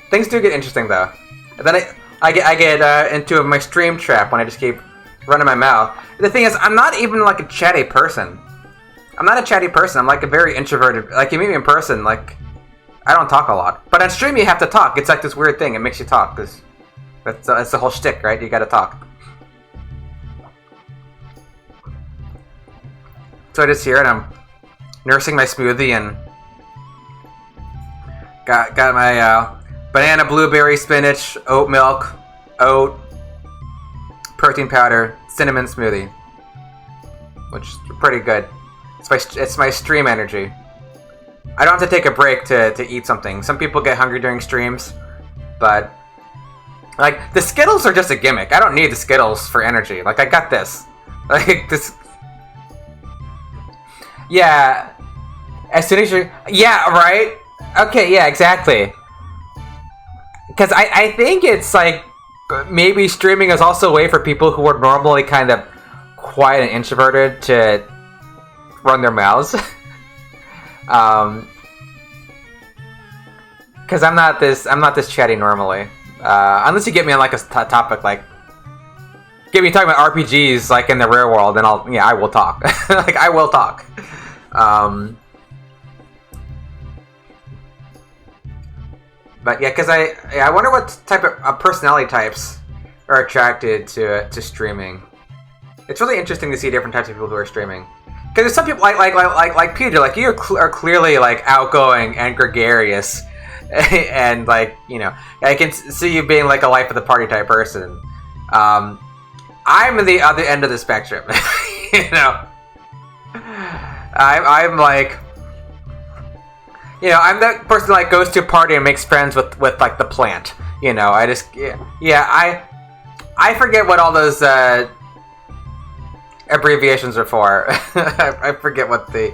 Things do get interesting though. And then I get into my stream trap when I just keep running my mouth. The thing is, I'm not even like a chatty person. I'm not a chatty person. I'm like a very introverted. Like, you meet me in person, like, I don't talk a lot. But on stream, you have to talk. It's like this weird thing. It makes you talk because that's the whole shtick, right? You got to talk. So I just here and I'm nursing my smoothie and got my banana, blueberry, spinach, oat milk, oat, protein powder, cinnamon smoothie, which is pretty good. It's my stream energy. I don't have to take a break to eat something. Some people get hungry during streams, but like the Skittles are just a gimmick. I don't need the Skittles for energy. Like, I got this. Like this. Yeah. As soon as you're, yeah, right. Okay, yeah, exactly. Because I think it's like maybe streaming is also a way for people who are normally kind of quiet and introverted to run their mouths. Because I'm not this chatty normally. Unless you get me on like a topic like, get me talking about RPGs like in the real world, then I will talk. Like, I will talk. But yeah, because I wonder what type of personality types are attracted to streaming. It's really interesting to see different types of people who are streaming. Because there's some people like Peter, like you are clearly like outgoing and gregarious, and like, you know, I can see you being like a life of the party type person. I'm in the other end of the spectrum. You know, I'm like, you know, I'm that person that like goes to a party and makes friends with like the plant. You know, I just I forget what all those abbreviations are for. I forget what they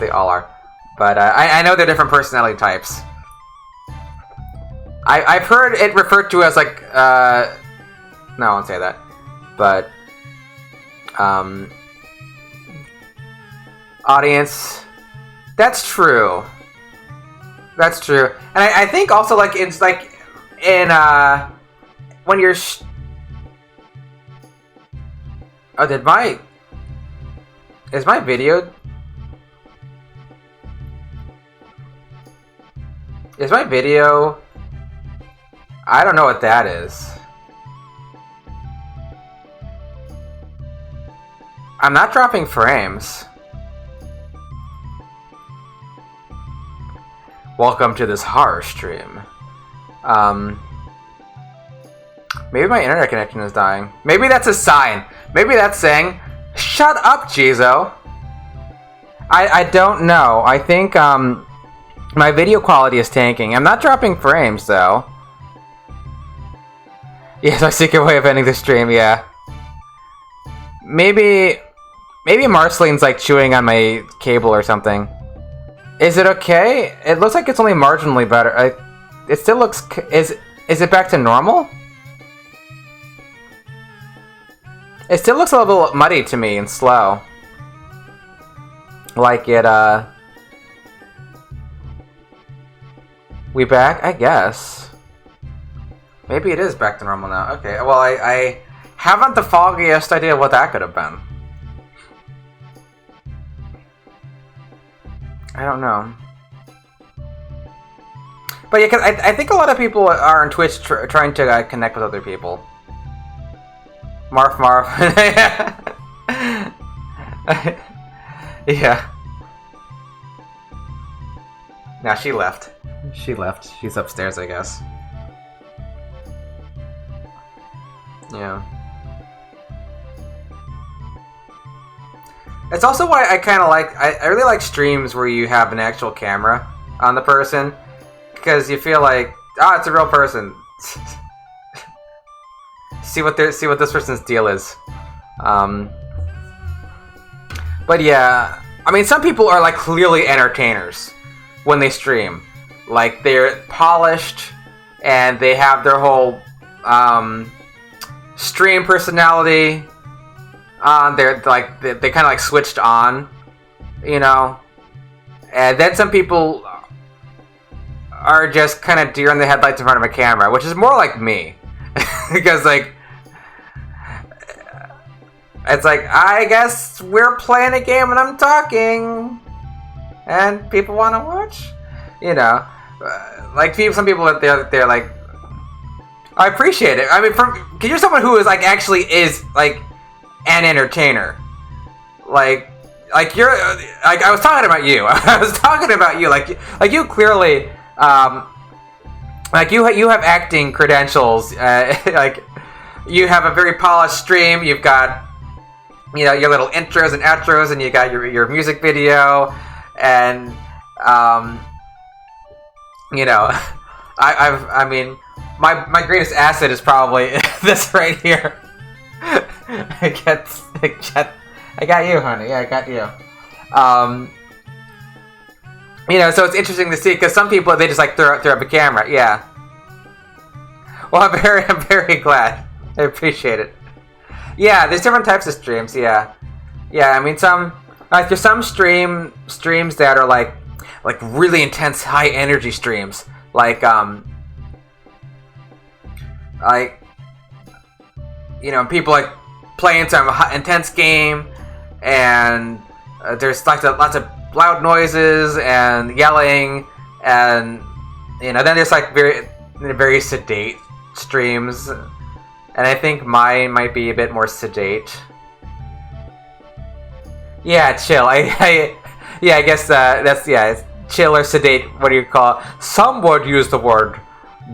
all are, but I know they're different personality types. I've heard it referred to as like no, I won't say that, but audience. That's true. That's true, and I think also like it's like in when you're. Oh, is my video? I don't know what that is. I'm not dropping frames. Welcome to this horror stream. Maybe my internet connection is dying. Maybe that's a sign. Maybe that's saying, shut up, Jizo. I don't know. I think my video quality is tanking. I'm not dropping frames though. Yes, my secret way of ending the stream, yeah. Maybe Marceline's like chewing on my cable or something. Is it okay? It looks like it's only marginally better. It still looks... Is it back to normal? It still looks a little muddy to me and slow. Like it, We back? I guess. Maybe it is back to normal now. Okay, well, I haven't the foggiest idea what that could have been. I don't know. But yeah, 'cause I think a lot of people are on Twitch trying to connect with other people. Marf. Yeah. Now she left. She's upstairs, I guess. Yeah. It's also why I kind of like... I really like streams where you have an actual camera on the person. Because you feel like, it's a real person. see what this person's deal is. But yeah, I mean, some people are like clearly entertainers when they stream. Like they're polished and they have their whole stream personality on. They're like they kind of like switched on, you know. And then some people are just kind of deer in the headlights in front of a camera, which is more like me. Because, like, it's like, I guess we're playing a game and I'm talking, and people want to watch, you know. Like, some people out there, they're like, I appreciate it. I mean, because you're someone who is, like, actually is, like, an entertainer. Like you're, like, I was talking about you. I was talking about you. Like you clearly... like you have acting credentials. Like you have a very polished stream. You've got, you know, your little intros and outros, and you got your music video, and you know, I mean, my greatest asset is probably this right here. I got you, honey. Yeah, I got you. You know, so it's interesting to see, because some people, they just like throw up a camera. Yeah. Well, I'm very glad. I appreciate it. Yeah, there's different types of streams. Yeah. Yeah, I mean, there's some streams that are like really intense, high energy streams. Like, you know, people like playing some intense game, and there's like lots of loud noises and yelling, and you know, then there's like very sedate streams, and I think mine might be a bit more sedate. Yeah, chill. I guess that's it's chill or sedate. What do you call it? Some would use the word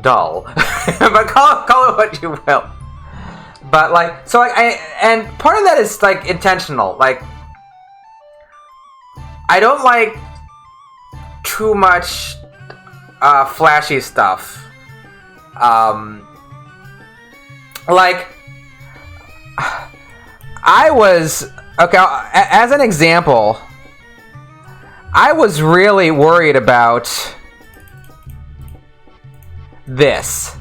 dull, but call it what you will. But like, so like, and part of that is like intentional. Like, I don't like too much flashy stuff. Like, I was, okay, as an example, I was really worried about this,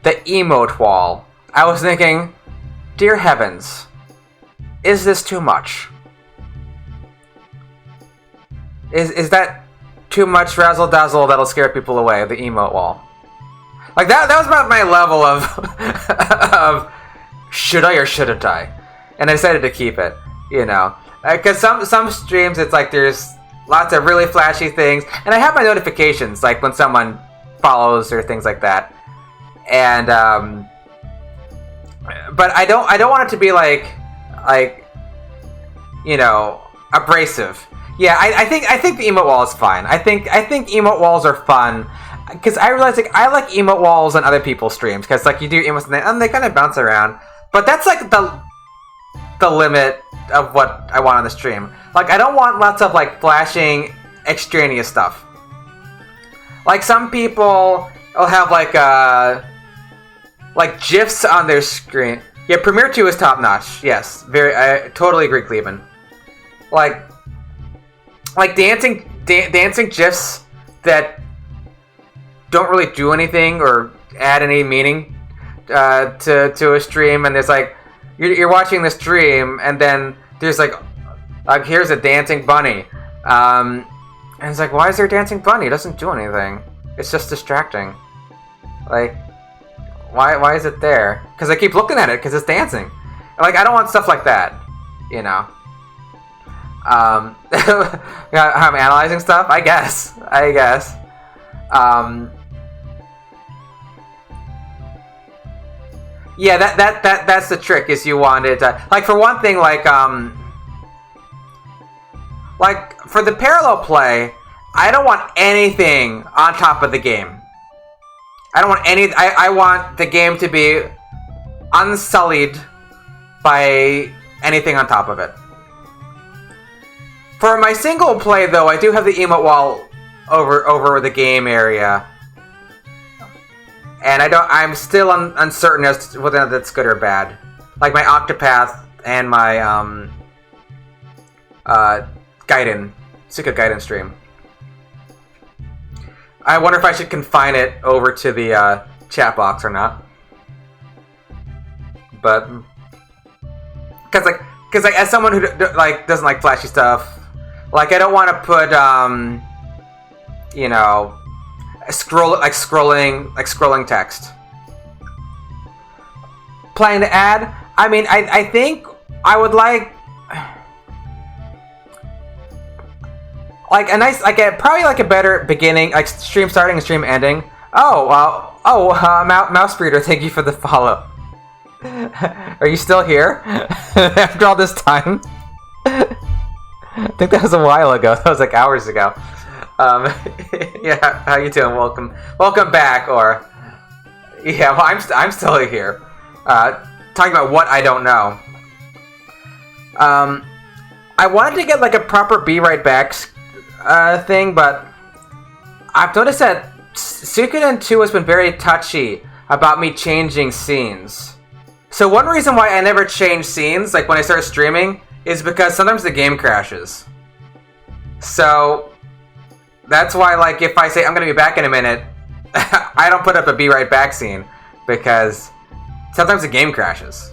the emote wall. I was thinking, dear heavens, is this too much? Is that too much razzle dazzle that'll scare people away? The emote wall, like that was about my level of of should I or shouldn't I? And I decided to keep it, you know, because some streams it's like there's lots of really flashy things, and I have my notifications like when someone follows or things like that, and but I don't want it to be like you know, abrasive. Yeah, I think the emote wall is fine. I think emote walls are fun. because I realize like I like emote walls on other people's streams because like you do emotes and they kind of bounce around, but that's like the limit of what I want on the stream. Like I don't want lots of like flashing extraneous stuff. Like some people will have like GIFs on their screen. Yeah, Premiere 2 is top notch. Yes, I totally agree, Cleveland. Like dancing GIFs that don't really do anything or add any meaning to a stream, and there's like you're watching the stream, and then there's like here's a dancing bunny, and it's like, why is there a dancing bunny? It doesn't do anything. It's just distracting. Like, why is it there? Because I keep looking at it because it's dancing. Like, I don't want stuff like that, you know. I'm analyzing stuff. I guess. Yeah, that's the trick. Is you want it like for one thing, like for the parallel play, I don't want anything on top of the game. I don't want any. I want the game to be unsullied by anything on top of it. For my single play, though, I do have the emote wall over the game area, and I'm still uncertain as to whether that's good or bad. Like my Octopath and my Suikoden stream. I wonder if I should confine it over to the chat box or not. But because as someone who doesn't like flashy stuff, like I don't want to put scrolling text. Planning to add? I mean, I think I would like a nice, probably like a better beginning, like stream starting and stream ending. Mouse Breeder, thank you for the follow. Are you still here after all this time? I think that was a while ago. That was like hours ago. Yeah, how you doing? Welcome back. Or yeah, well, I'm still here. Talking about what I don't know. I wanted to get like a proper be right back thing, but I've noticed that Suikoden 2 has been very touchy about me changing scenes. So one reason why I never change scenes, like when I start streaming, is because sometimes the game crashes. So that's why, like, if I say I'm gonna be back in a minute, I don't put up a be right back scene because sometimes the game crashes,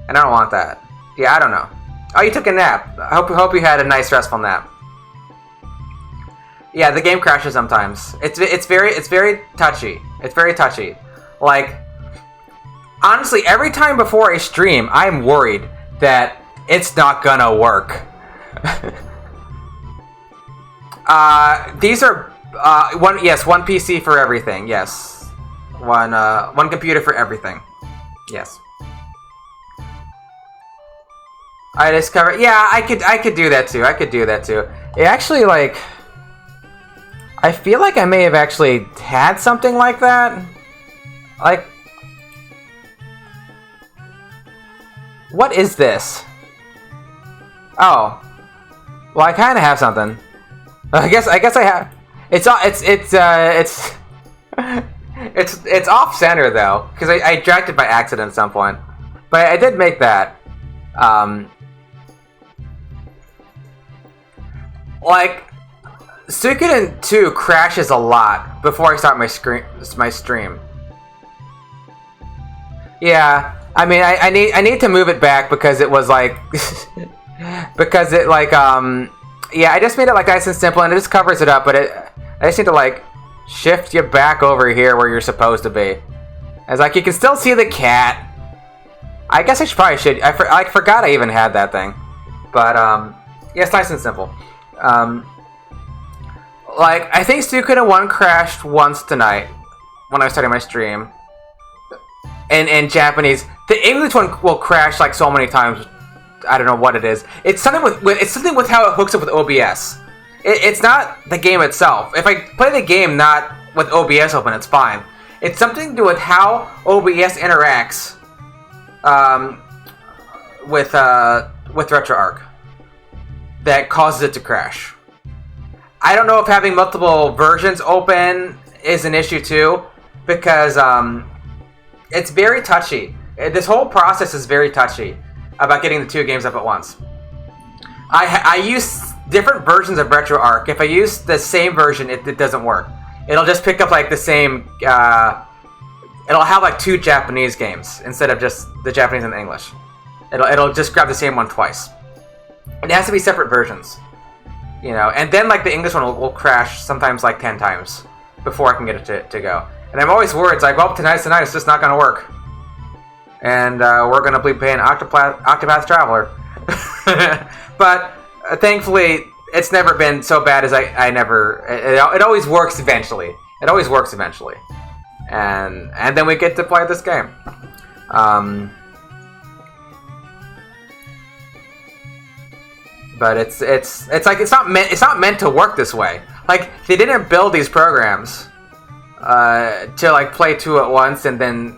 and I don't want that. Yeah, I don't know. Oh, you took a nap. I hope you had a nice restful nap. Yeah, the game crashes sometimes. It's very touchy. It's very touchy. Like, honestly, every time before I stream, I'm worried that it's not gonna work. These are one PC for everything. Yes, one computer for everything. Yes. I discovered. Yeah, I could do that too. It actually, like, I feel like I may have actually had something like that. Like, what is this? Oh, well, I kind of have something. I guess I have. It's off center though, because I dragged it by accident at some point. But I did make that. Like, Suikoden 2 crashes a lot before I start my stream. Yeah, I mean, I need to move it back because it was like, because it like yeah, I just made it like nice and simple and it just covers it up, but I just need to like shift you back over here where you're supposed to be. It's like you can still see the cat. I guess I should. I forgot I even had that thing, but yeah, it's nice and simple. Like, I think Suikoden 1 crashed once tonight when I was starting my stream. In Japanese, the English one will crash like so many times. I don't know what it is. It's something with how it hooks up with OBS. It's not the game itself. If I play the game not with OBS open, it's fine. It's something to do with how OBS interacts with RetroArch that causes it to crash. I don't know if having multiple versions open is an issue too, because it's very touchy. This whole process is very touchy about getting the two games up at once. I use different versions of RetroArch. If I use the same version, it doesn't work. It'll just pick up like the same. It'll have like two Japanese games instead of just the Japanese and the English. It'll just grab the same one twice. It has to be separate versions, you know. And then like the English one will crash sometimes like 10 times before I can get it to go. And I'm always worried. It's like, well, tonight it's just not gonna work, and we're gonna be paying Octopath Traveler. But thankfully, it's never been so bad as I never. It always works eventually. It always works eventually, and then we get to play this game. But it's like it's not meant to work this way. Like they didn't build these programs to like play two at once, and then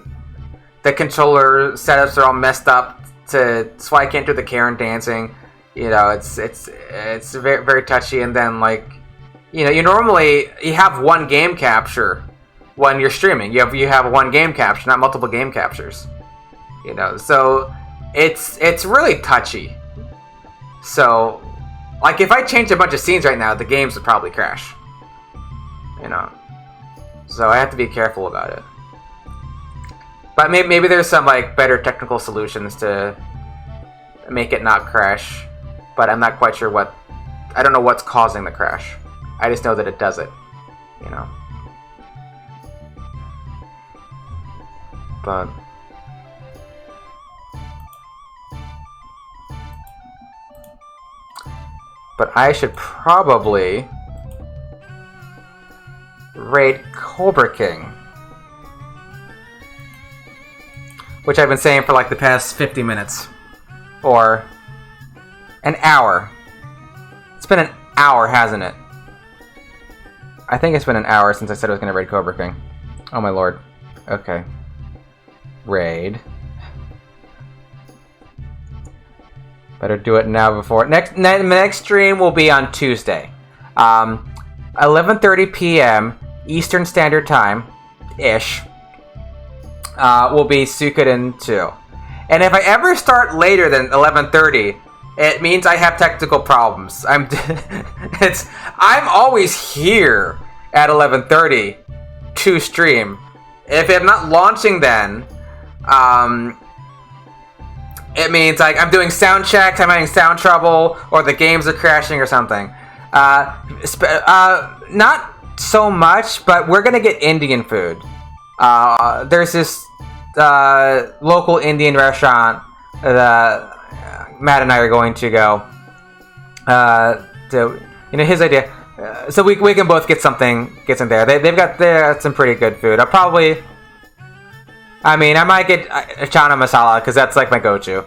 the controller setups are all messed up so I can't do the Karen dancing. You know, it's very, very touchy. And then like, you know, you have one game capture when you're streaming. You have one game capture, not multiple game captures. You know, so it's really touchy. So, like, if I change a bunch of scenes right now, the games would probably crash. You know, so I have to be careful about it. But maybe there's some like better technical solutions to make it not crash. But I'm not quite sure what. I don't know what's causing the crash. I just know that it does it. You know. But I should probably raid Cobra King, which I've been saying for like the past 50 minutes or an hour. It's been an hour, hasn't it? I think it's been an hour since I said I was going to raid Cobra King. Oh my lord. Okay. Raid. Better do it now before next stream will be on Tuesday, 11:30 p.m. Eastern Standard Time, ish. Will be Suikoden 2, and if I ever start later than 11:30, it means I have technical problems. I'm always here at 11:30 to stream. If I'm not launching then, it means like I'm doing sound checks, I'm having sound trouble, or the games are crashing or something. Not so much, but we're gonna get Indian food. There's this local Indian restaurant that Matt and I are going to go. His idea. So we can both get some there. They've got some pretty good food. I might get chana masala because that's like my go-to.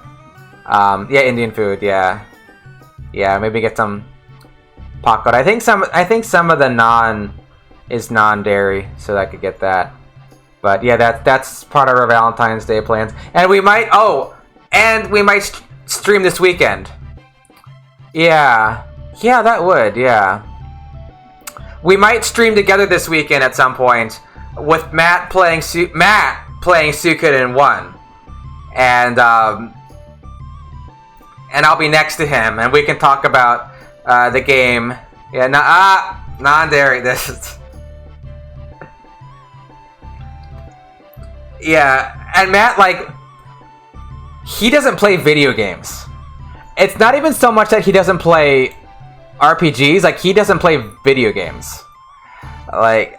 Yeah, Indian food. Yeah, maybe get some pakora. I think some of the naan is non-dairy, so I could get that. But yeah, that's part of our Valentine's Day plans. And we might stream this weekend. Yeah, that would. Yeah, we might stream together this weekend at some point with Matt playing Suikoden 1, and I'll be next to him, and we can talk about the game. Yeah, non-dairy. This is yeah, and Matt, like, he doesn't play video games. It's not even so much that he doesn't play RPGs. Like, he doesn't play video games. Like,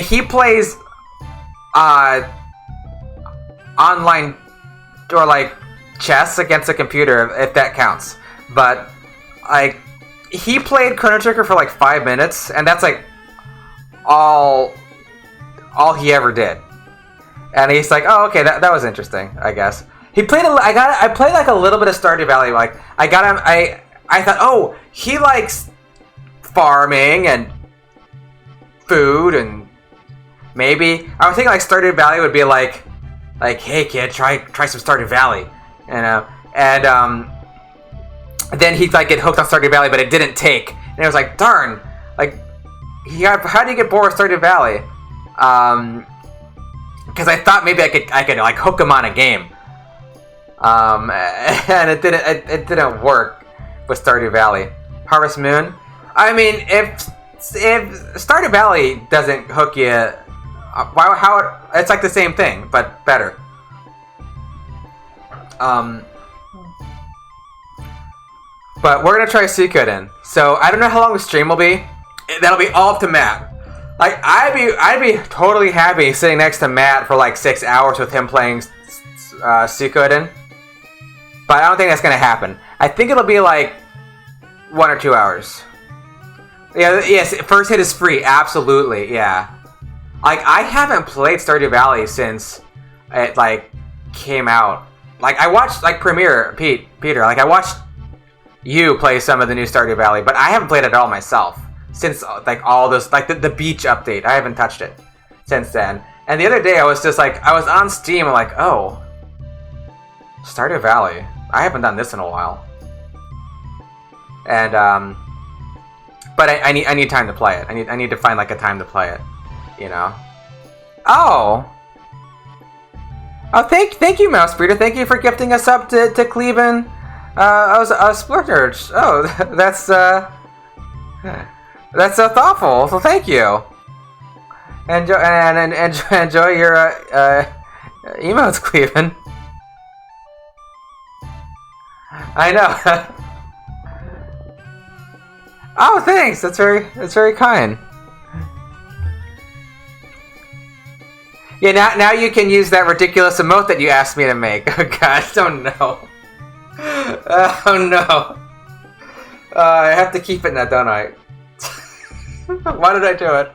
he plays online or like chess against a computer, if that counts. But like, he played Chrono Trigger for like 5 minutes, and that's like all he ever did. And he's like, oh, okay, that was interesting, I guess. He played I played like a little bit of Stardew Valley. Like, I got him. I thought, oh, he likes farming and food and maybe I was thinking like Stardew Valley would be like, hey kid, try some Stardew Valley, you know, and then he'd like get hooked on Stardew Valley, but it didn't take, and it was like, darn, like how do you get bored with Stardew Valley? Because I thought maybe I could like hook him on a game, and it didn't work with Stardew Valley. Harvest Moon. I mean, if Stardew Valley doesn't hook you, it's like the same thing but better. But we're gonna try Suikoden. So I don't know how long the stream will be. That'll be all up to Matt. Like I'd be totally happy sitting next to Matt for like 6 hours with him playing Suikoden. But I don't think that's gonna happen. I think it'll be like 1 or 2 hours. Yeah, yes, first hit is free, absolutely, yeah. Like, I haven't played Stardew Valley since it, like, came out. Like, I watched, like, Peter, like, I watched you play some of the new Stardew Valley, but I haven't played it at all myself. Since, like, all this, like, the beach update, I haven't touched it since then. And the other day, I was just, like, I was on Steam, I'm like, oh, Stardew Valley, I haven't done this in a while. And, but I need time to play it. I need to find like a time to play it, you know. Oh, thank you, Mouse Breeder. Thank you for gifting us up to Cleveland. Splurge. Oh, that's so thoughtful. So thank you. Enjoy your emotes, Cleveland. I know. Oh, thanks. That's very kind. Yeah, now you can use that ridiculous emote that you asked me to make. Oh gosh, oh no. Oh no. I have to keep it now, don't I? Why did I do it?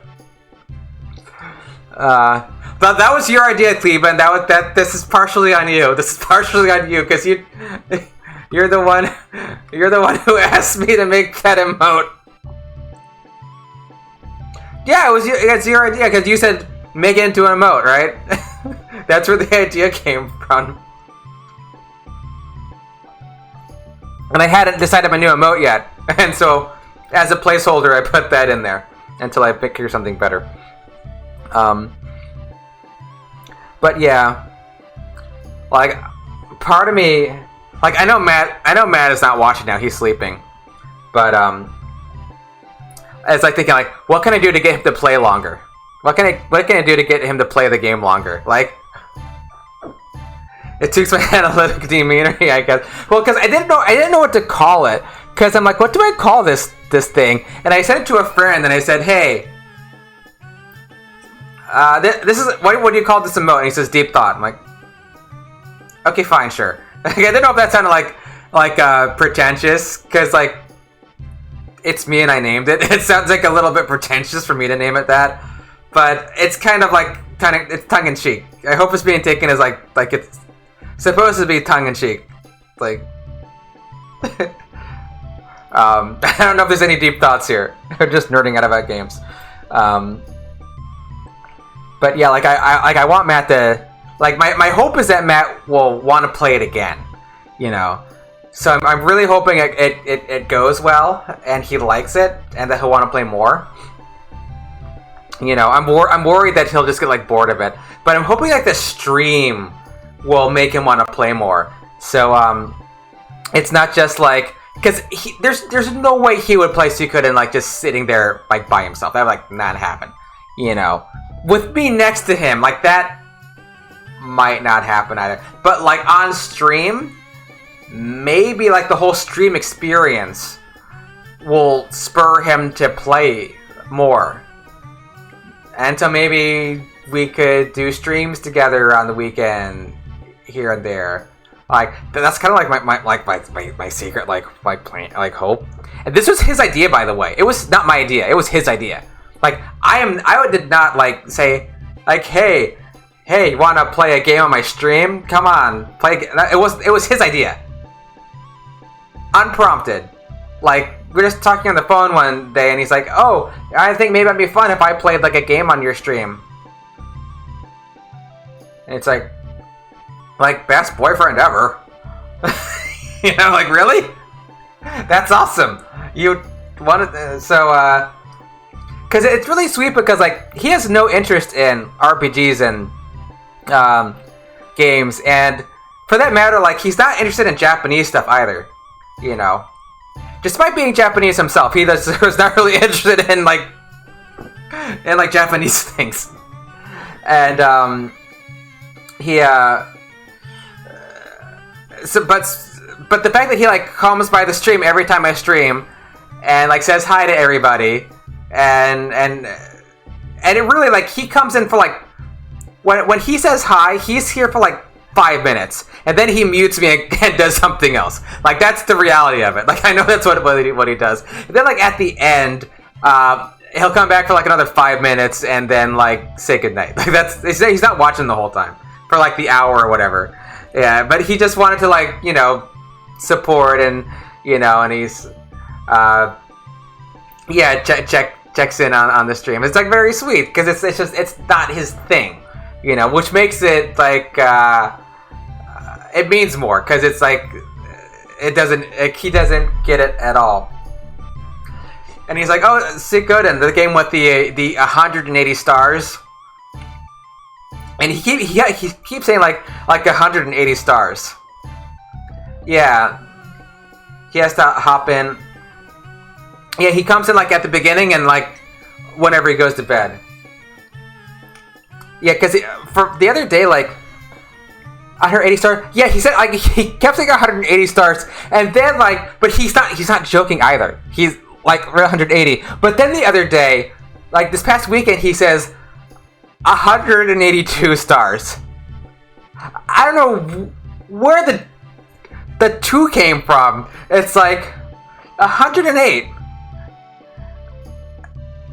But that was your idea, Cleveland. This is partially on you. This is partially on you because you're the one who asked me to make that emote. Yeah, it's your idea because you said make it into an emote, right? That's where the idea came from. And I hadn't decided my new emote yet, and so as a placeholder, I put that in there until I figure something better. But yeah, like part of me. Like I know Matt is not watching now. He's sleeping, but it's like thinking like, what can I do to get him to play longer? What can I do to get him to play the game longer? Like, it suits my analytic demeanor, I guess. Well, because I didn't know what to call it. Because I'm like, what do I call this thing? And I sent it to a friend, and I said, hey, this is what do you call this emote? And he says, deep thought. I'm like, okay, fine, sure. I didn't know if that sounded like pretentious, because like it's me and I named it. It sounds like a little bit pretentious for me to name it that, but it's kind of it's tongue in cheek. I hope it's being taken as like it's supposed to be tongue in cheek. Like, I don't know if there's any deep thoughts here. We're just nerding out about games. But yeah, like I want Matt to. Like, my hope is that Matt will want to play it again, you know? So I'm really hoping it goes well, and he likes it, and that he'll want to play more. You know, I'm worried that he'll just get, like, bored of it. But I'm hoping, like, the stream will make him want to play more. So, it's not just, like... Because there's no way he would play Suikoden, like, just sitting there, like, by himself. That would, like, not happen, you know? With me next to him, like, that... might not happen either. But like on stream, maybe like the whole stream experience will spur him to play more. And so maybe we could do streams together on the weekend here and there. Like that's kind of like my secret my plan, like hope. And this was his idea, by the way. It was not my idea. It was his idea. Like I did not like say like hey, you want to play a game on my stream? Come on, play. It was his idea, unprompted. Like we were just talking on the phone one day, and he's like, "Oh, I think maybe it'd be fun if I played like a game on your stream." And it's like best boyfriend ever. You know, like really? That's awesome. You wanted because it's really sweet because like he has no interest in RPGs and games, and for that matter, like he's not interested in Japanese stuff either. You know, despite being Japanese himself, he was not really interested in like Japanese things, and he but the fact that he like comes by the stream every time I stream and like says hi to everybody and it really like he comes in for like when he says hi, he's here for like 5 minutes and then he mutes me and does something else. Like that's the reality of it. Like I know that's what he does. And then like at the end he'll come back for like another 5 minutes and then like say goodnight. Like that's he's not watching the whole time for like the hour or whatever. Yeah, but he just wanted to like, you know, support and you know, and he's checks in on the stream. It's like very sweet because it's not his thing, you know, which makes it like it means more because it's like he doesn't get it at all. And he's like, oh, Suikoden, the game with the 180 stars. And he keeps saying like 180 stars. Yeah. He has to hop in. Yeah, he comes in like at the beginning and like whenever he goes to bed. Yeah, because for the other day, like 180 stars. Yeah, he said like he kept saying 180 stars, and then like, but he's not joking either. He's like 180. But then the other day, like this past weekend, he says 182 stars. I don't know where the 2 came from. It's like 108.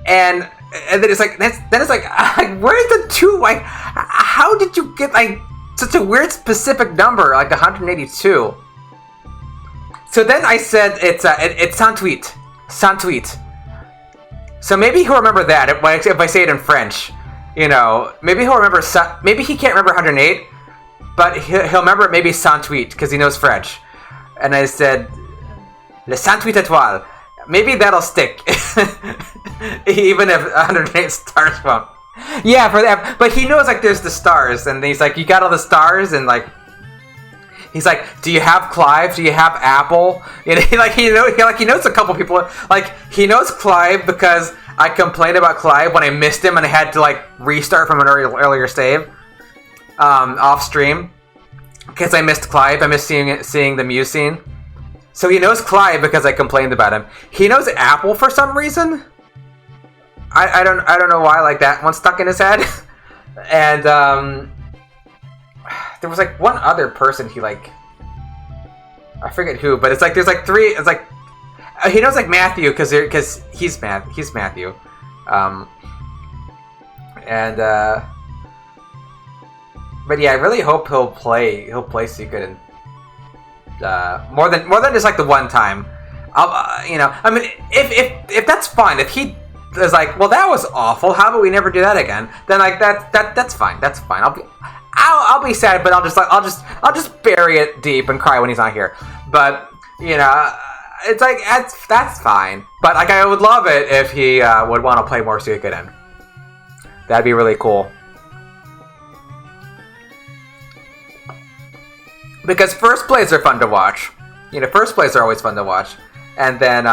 And then it's like where's the 2? Like how did you get like such a weird specific number like 182? So then I said it's Santweet. So maybe he'll remember that if I say it in French. You know, maybe he'll remember. Maybe he can't remember 108, but he'll remember maybe Santweet because he knows French. And I said, Le Santweet étoile. Maybe that'll stick, even if 108 stars won't. Yeah, for that. But he knows like there's the stars, and he's like, you got all the stars, and like, he's like, do you have Clive? Do you have Apple? You know, he knows a couple people. Like he knows Clive because I complained about Clive when I missed him and I had to like restart from an earlier save off stream because I missed Clive. I missed seeing the Mew scene. So he knows Clive because I complained about him. He knows Apple for some reason. I don't know why. Like that one stuck in his head. And there was like one other person he like, I forget who, but it's like there's like 3. It's like he knows like Matthew because he's Matthew, but yeah, I really hope he'll play Suikoden more than just like the one time. You know, I mean, if that's fine. If he is like, well, that was awful. How about we never do that again? Then like that's fine. That's fine. I'll be sad, but I'll just bury it deep and cry when he's not here. But you know. It's like that's fine, but like I would love it if he would want to play more Suikoden. That'd be really cool. Because first plays are fun to watch. You know, first plays are always fun to watch, and then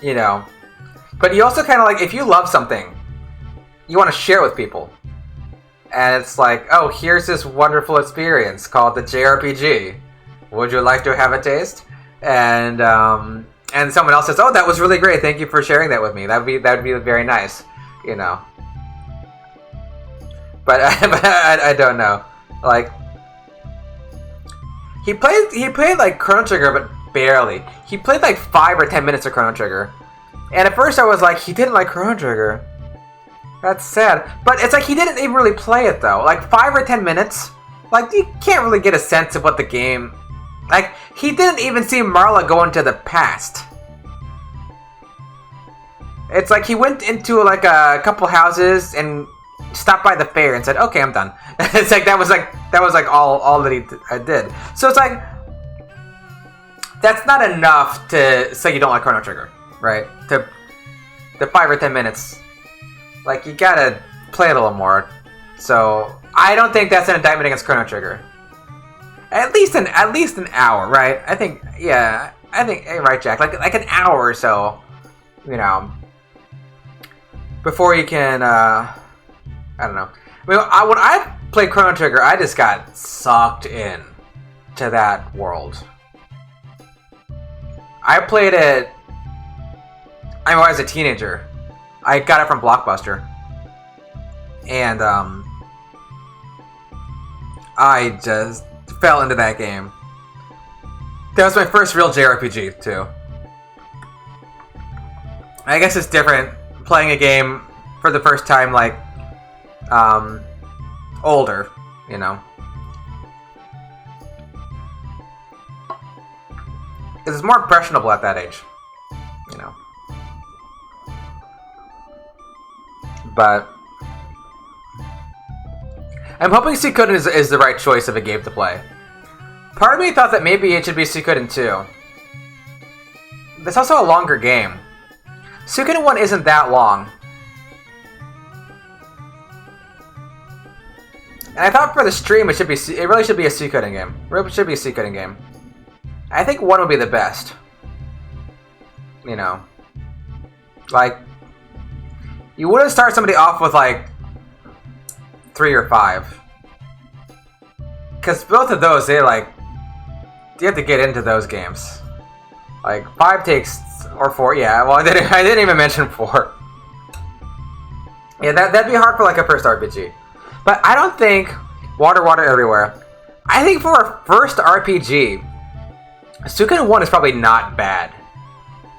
you know, but you also kind of like if you love something, you want to share with people, and it's like, oh, here's this wonderful experience called the JRPG. Would you like to have a taste? And someone else says, "Oh, that was really great. Thank you for sharing that with me. That would be very nice." You know. But I don't know. Like he played like Chrono Trigger, but barely. He played like 5 or 10 minutes of Chrono Trigger, and at first I was like, he didn't like Chrono Trigger. That's sad. But it's like he didn't even really play it though. Like 5 or 10 minutes. Like you can't really get a sense of what the game. Like, he didn't even see Marla go into the past. It's like he went into like a couple houses and stopped by the fair and said, "Okay, I'm done." It's like that was like all that he did. So it's like that's not enough to say you don't like Chrono Trigger, right? To the 5 or 10 minutes, like you gotta play it a little more. So I don't think that's an indictment against Chrono Trigger. At least an hour, right? I think, yeah, right, Jack. Like an hour or so, you know, before you can. I don't know. I mean, when I played Chrono Trigger, I just got sucked in to that world. I played it. I mean, when I was a teenager. I got it from Blockbuster, and I just fell into that game. That was my first real JRPG too. I guess it's different playing a game for the first time, like older, you know. It's more impressionable at that age, you know. But I'm hoping Suikoden is the right choice of a game to play. Part of me thought that maybe it should be Suikoden 2. It's also a longer game. Suikoden 1 isn't that long. And I thought for the stream it really should be a Suikoden game. It should be a Suikoden game. I think 1 would be the best. You know. Like, you wouldn't start somebody off with like 3 or 5. Because both of those, you have to get into those games. Like, 5 takes, or 4, yeah, well, I didn't even mention 4. Yeah, that'd be hard for like a first RPG. But I don't think, Water Everywhere, I think for a first RPG, Suikoden 1 is probably not bad.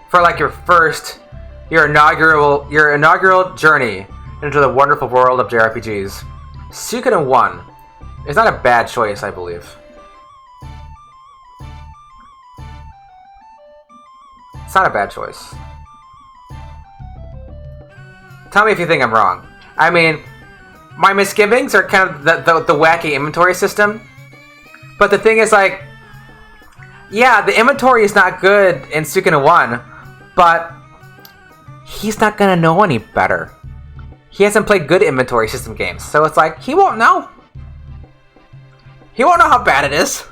For like your inaugural journey into the wonderful world of JRPGs. Suikoden 1 is not a bad choice, I believe. It's not a bad choice. Tell me if you think I'm wrong. I mean, my misgivings are kind of the wacky inventory system. But the thing is, like, yeah, the inventory is not good in Suikoden 1, but he's not gonna know any better. He hasn't played good inventory system games, so it's like, he won't know. He won't know how bad it is.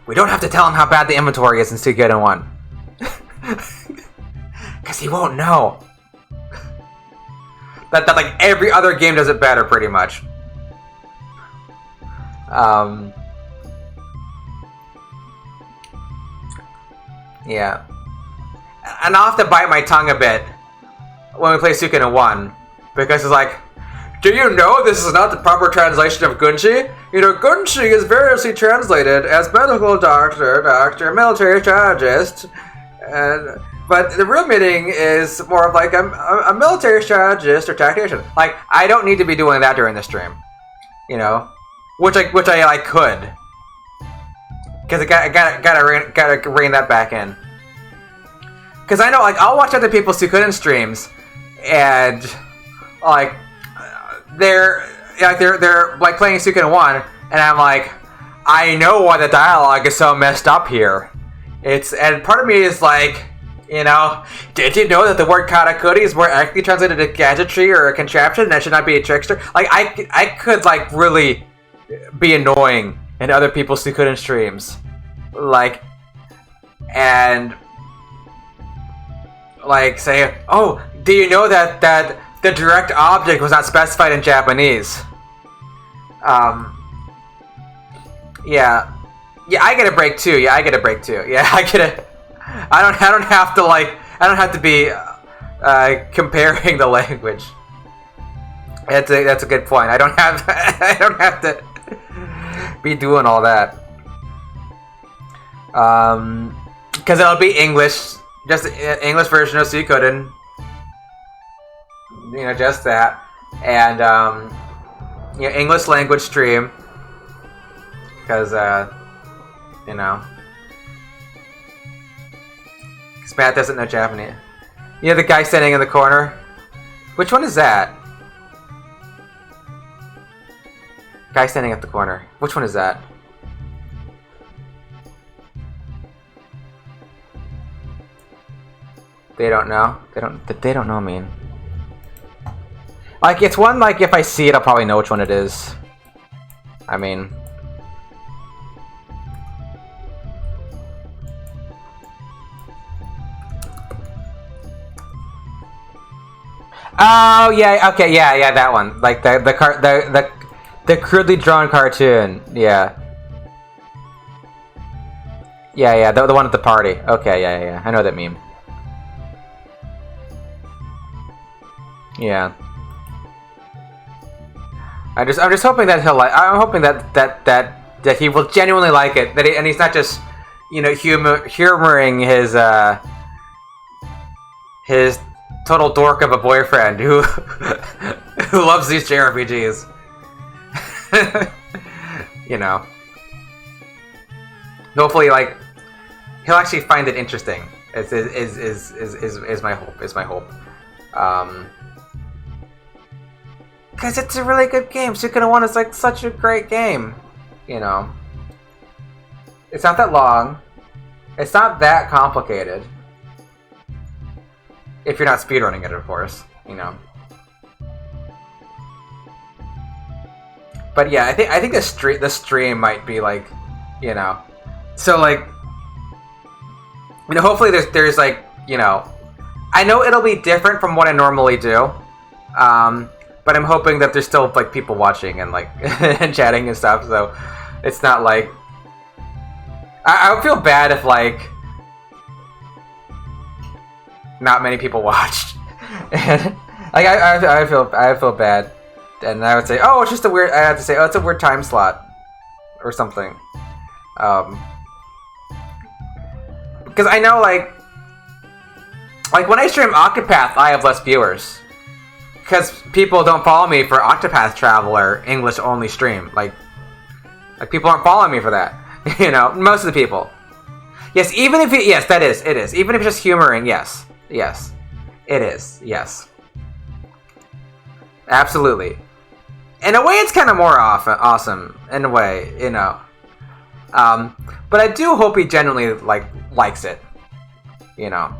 We don't have to tell him how bad the inventory is in Suikoden 1. Because he won't know. That like every other game does it better, pretty much. Yeah. And I'll have to bite my tongue a bit when we play Suikoden 1. Because it's like, do you know this is not the proper translation of Gunshi? You know, Gunshi is variously translated as medical doctor, military strategist, but the real meaning is more of like a military strategist or tactician. Like, I don't need to be doing that during the stream, you know, which I like could, because I gotta rein that back in. Because I know, like, I'll watch other people's Suikoden streams, and like they're like playing Suikoden 1, and I'm like, I know why the dialogue is so messed up here. And part of me is like, you know, did you know that the word karakuri is more accurately translated to gadgetry or a contraption? That should not be a trickster. Like, I could like really be annoying in other people's Suikoden streams, like, and like say, oh, do you know that the direct object was not specified in Japanese? Yeah, I get a break too. Yeah, I don't have to be comparing the language. That's a good point. I don't have to be doing all that. Because it'll be English, just English version of Suikoden. You know, just that, and you know, English language stream, because you know, because Matt doesn't know Japanese. You know, the guy standing in the corner Which one is that? Guy standing at the corner. Which one is that? They don't know. They don't know me. Like, it's one, like, if I see it, I'll probably know which one it is. I mean... Oh, yeah, okay, yeah, that one. Like, the crudely drawn cartoon. Yeah. Yeah, the one at the party. Okay, yeah. I know that meme. Yeah. I'm just hoping that he'll like. I'm hoping that he will genuinely like it. And he's not just, you know, humoring his total dork of a boyfriend who who loves these JRPGs. You know. Hopefully, like, he'll actually find it interesting. Is my hope. Is my hope. Because it's a really good game. Suikoden 1 is like such a great game. You know. It's not that long. It's not that complicated. If you're not speedrunning it, of course. You know. But yeah, I think the stream might be like, you know. So like, you know, hopefully there's like, you know, I know it'll be different from what I normally do. But I'm hoping that there's still like people watching and like and chatting and stuff, so it's not like I would feel bad if like not many people watched. And like I feel bad, and I would say, oh, it's just a weird. I have to say, oh, it's a weird time slot or something, because I know like when I stream Octopath, I have less viewers. Because people don't follow me for Octopath Traveler English only stream. Like people aren't following me for that. You know, most of the people. Yes, even if yes, it is. Even if it's just humoring, yes. Yes. It is, yes. Absolutely. In a way, it's kind of more awesome. In a way, you know. But I do hope he genuinely likes it. You know.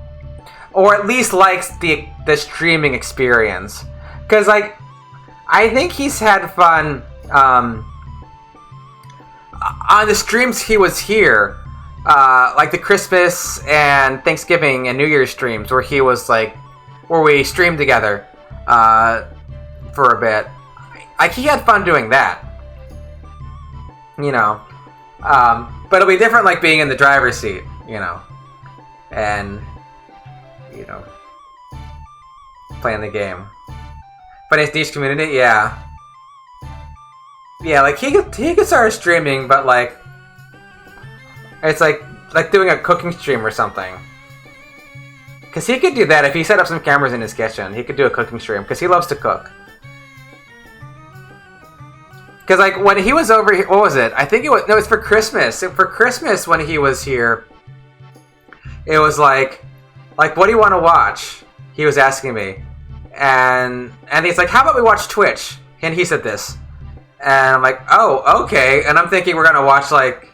Or at least likes the streaming experience. Because, like, I think he's had fun on the streams he was here. Like the Christmas and Thanksgiving and New Year's streams where he was, like, where we streamed together for a bit. Like, he had fun doing that. You know. But it'll be different, like, being in the driver's seat, you know. And, you know, playing the game. But his niche community, yeah. Yeah, like, he could start streaming, but, like, it's like doing a cooking stream or something. Because he could do that if he set up some cameras in his kitchen. He could do a cooking stream, because he loves to cook. Because, like, when he was over here, what was it? I think it was for Christmas. For Christmas, when he was here, it was like, what do you want to watch? He was asking me. And he's like, how about we watch Twitch? And he said this. And I'm like, oh, okay. And I'm thinking we're going to watch, like,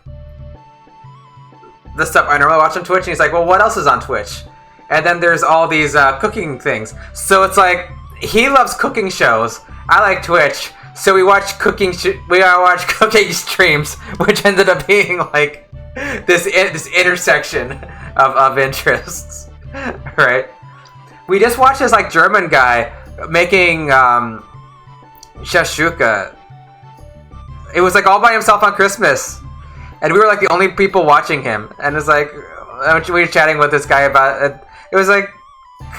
the stuff I normally watch on Twitch. And he's like, well, what else is on Twitch? And then there's all these cooking things. So it's like, he loves cooking shows. I like Twitch. So we watch cooking streams, which ended up being, like, this intersection of interests. Right? We just watched this, like, German guy making shashuka. It was, like, all by himself on Christmas. And we were, like, the only people watching him. And it's like, we were chatting with this guy about it. It was, like,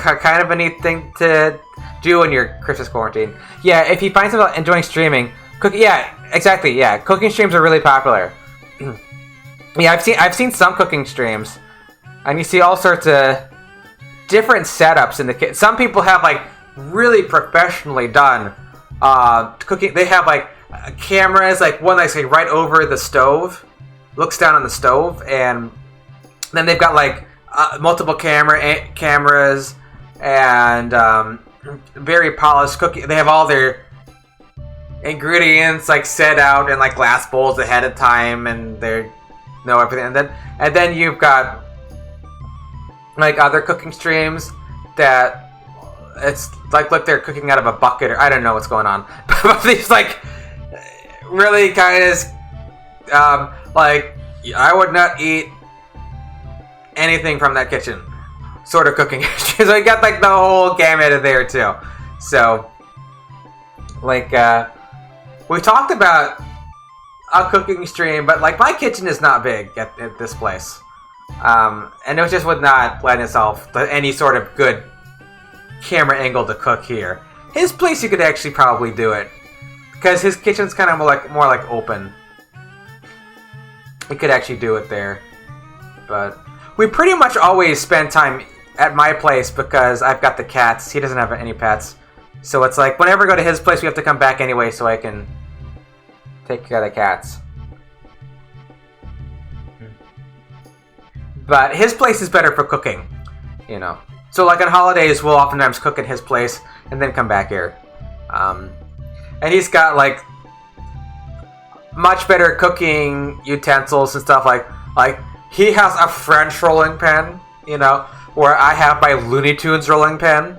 kind of a neat thing to do in your Christmas quarantine. Yeah, if you find yourself enjoying streaming, yeah, exactly, yeah. Cooking streams are really popular. Yeah, I've seen some cooking streams. And you see all sorts of different setups in the kitchen. Some people have, like, really professionally done cooking. They have, like, cameras, like one that's, like, right over the stove, looks down on the stove, and then they've got, like, multiple cameras, and very polished cooking. They have all their ingredients like set out in like glass bowls ahead of time, and they know everything. And then you've got like other cooking streams that it's like, look, they're cooking out of a bucket, or I don't know what's going on. But these like really kind of like, I would not eat anything from that kitchen sort of cooking. So you got like the whole gamut of there too. So like we talked about a cooking stream, but like my kitchen is not big at this place, and it just would not lend itself to any sort of good camera angle to cook here. His place, you could actually probably do it because his kitchen's kind of more like open. We could actually do it there, but we pretty much always spend time at my place because I've got the cats. He doesn't have any pets, so it's like whenever we go to his place, we have to come back anyway, so I can take care of the cats. But his place is better for cooking, you know. So like on holidays, we'll oftentimes cook at his place and then come back here. And he's got like much better cooking utensils and stuff. Like he has a French rolling pin, you know, where I have my Looney Tunes rolling pin.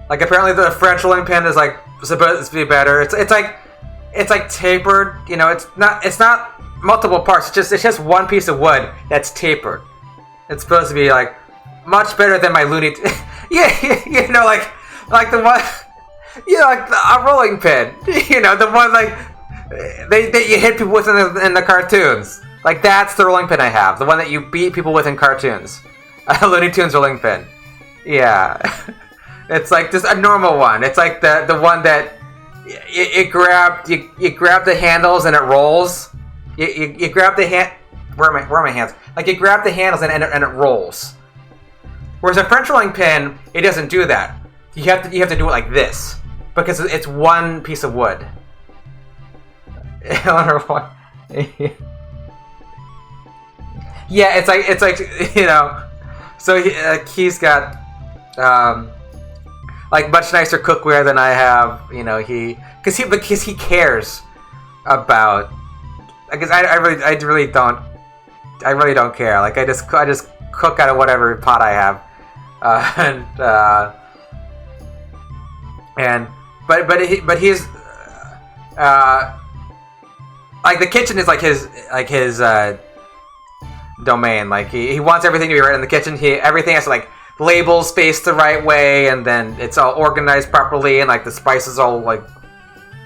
Like apparently the French rolling pin is like supposed to be better. It's like tapered, you know. It's not multiple parts. It's just one piece of wood that's tapered. It's supposed to be like much better than my Looney. Yeah, you know, like the one, you know, like a rolling pin. You know, the one like they you hit people with in the cartoons. Like that's the rolling pin I have. The one that you beat people with in cartoons. A Looney Tunes rolling pin. Yeah. It's like just a normal one. It's like the one that you grab the handles and it rolls. You grab the hand. Where are my hands? Like you grab the handles and it rolls. Whereas a French rolling pin, it doesn't do that. You have to do it like this because it's one piece of wood. I wonder why. Yeah, it's like you know. So he's got like much nicer cookware than I have, you know. Because he cares about. Because I really don't care. Like I just cook out of whatever pot I have, but he's like the kitchen is like his domain. Like he wants everything to be right in the kitchen. Everything has to like labels spaced the right way, and then it's all organized properly, and like the spices all like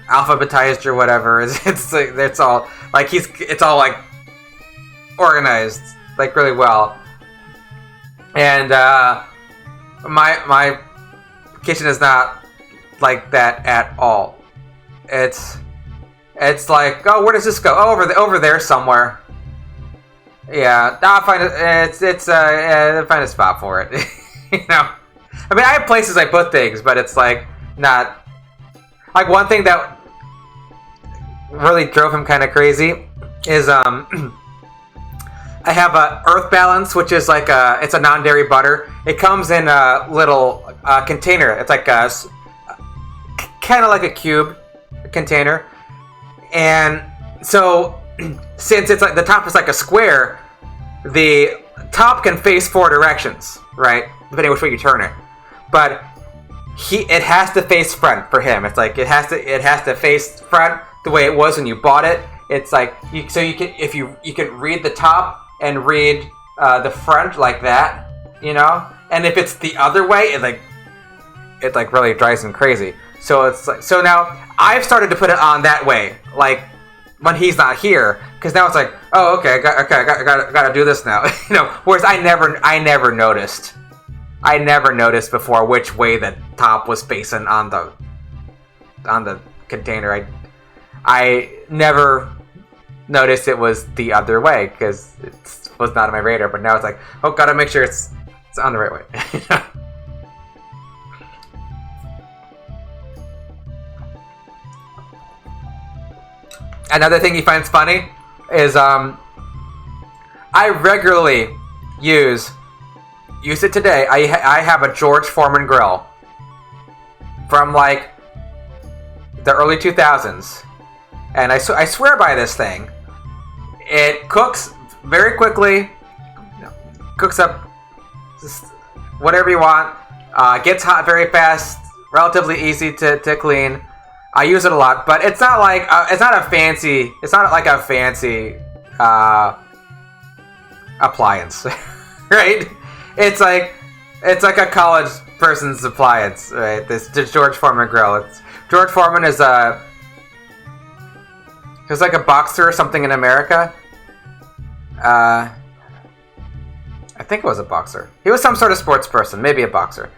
alphabetized or whatever. It's all like it's all like organized like really well. And my kitchen is not like that at all. It's like, oh, where does this go? Oh, over there somewhere. Yeah, I'll find it. I'll find a spot for it. You know, I mean, I have places I put things, but it's like not like one thing that really drove him kind of crazy is I have a Earth Balance, which is like it's a non-dairy butter. It comes in a little container. It's like kind of like a cube container, and so since it's like the top is like a square, the top can face 4 directions, right? Depending which way you turn it, but it has to face front for him. It's like it has to face front the way it was when you bought it. It's like you can read the top and read the front like that, you know. And if it's the other way, it really drives him crazy. So it's like, so now I've started to put it on that way, like when he's not here, because now it's like, oh, okay, I gotta do this now, you know. Whereas I never noticed before which way the top was facing on the container. I never noticed it was the other way because it was not on my radar. But now it's like, oh, gotta make sure it's on the right way. Another thing he finds funny is I regularly use use it today. I have a George Foreman grill from like the early 2000s, and I swear by this thing. It cooks very quickly, cooks up just whatever you want, gets hot very fast, relatively easy to clean. I use it a lot, but it's not like it's not like a fancy appliance, right? It's like a college person's appliance, right? This George Foreman grill. George Foreman is he was like a boxer or something in America. I think it was a boxer. He was some sort of sports person, maybe a boxer.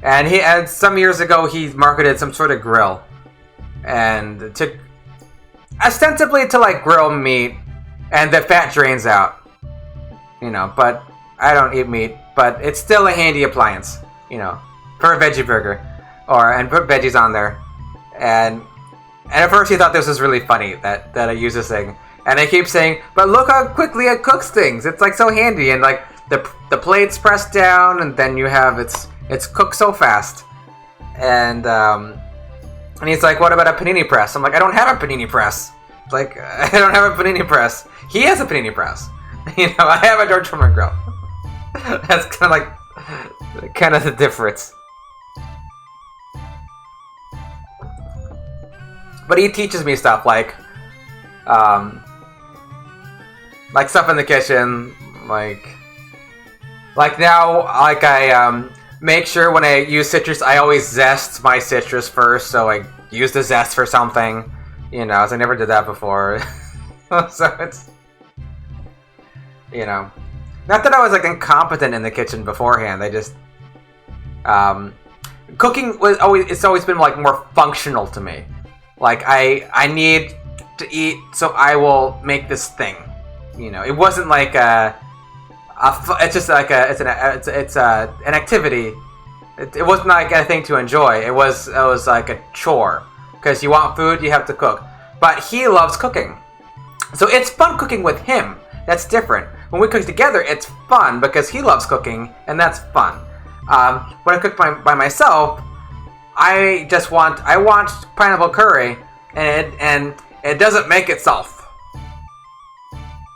And some years ago he marketed some sort of grill, and ostensibly to like grill meat, and the fat drains out. But I don't eat meat, but it's still a handy appliance, for a veggie burger, and put veggies on there. And at first he thought this was really funny that I use this thing. And I keep saying, but look how quickly it cooks things. It's like so handy, and like the plate's pressed down, and then you have it's cooked so fast. And he's like, what about a panini press? I'm like, I don't have a panini press. Like, I don't have a panini press. He has a panini press. I have a George Foreman grill. That's kind of the difference. But he teaches me stuff like stuff in the kitchen, like now, like I make sure when I use citrus, I always zest my citrus first, so I use the zest for something, as I never did that before. So it's, not that I was like incompetent in the kitchen beforehand. I just cooking it's always been like more functional to me. Like I need to eat, so I will make this thing. It wasn't like it's just like it's an activity. It wasn't like a thing to enjoy. It was like a chore, because you want food, you have to cook. But he loves cooking, so it's fun cooking with him. That's different. When we cook together, it's fun because he loves cooking, and that's fun. When I cook by myself, I want pineapple curry, and it doesn't make itself.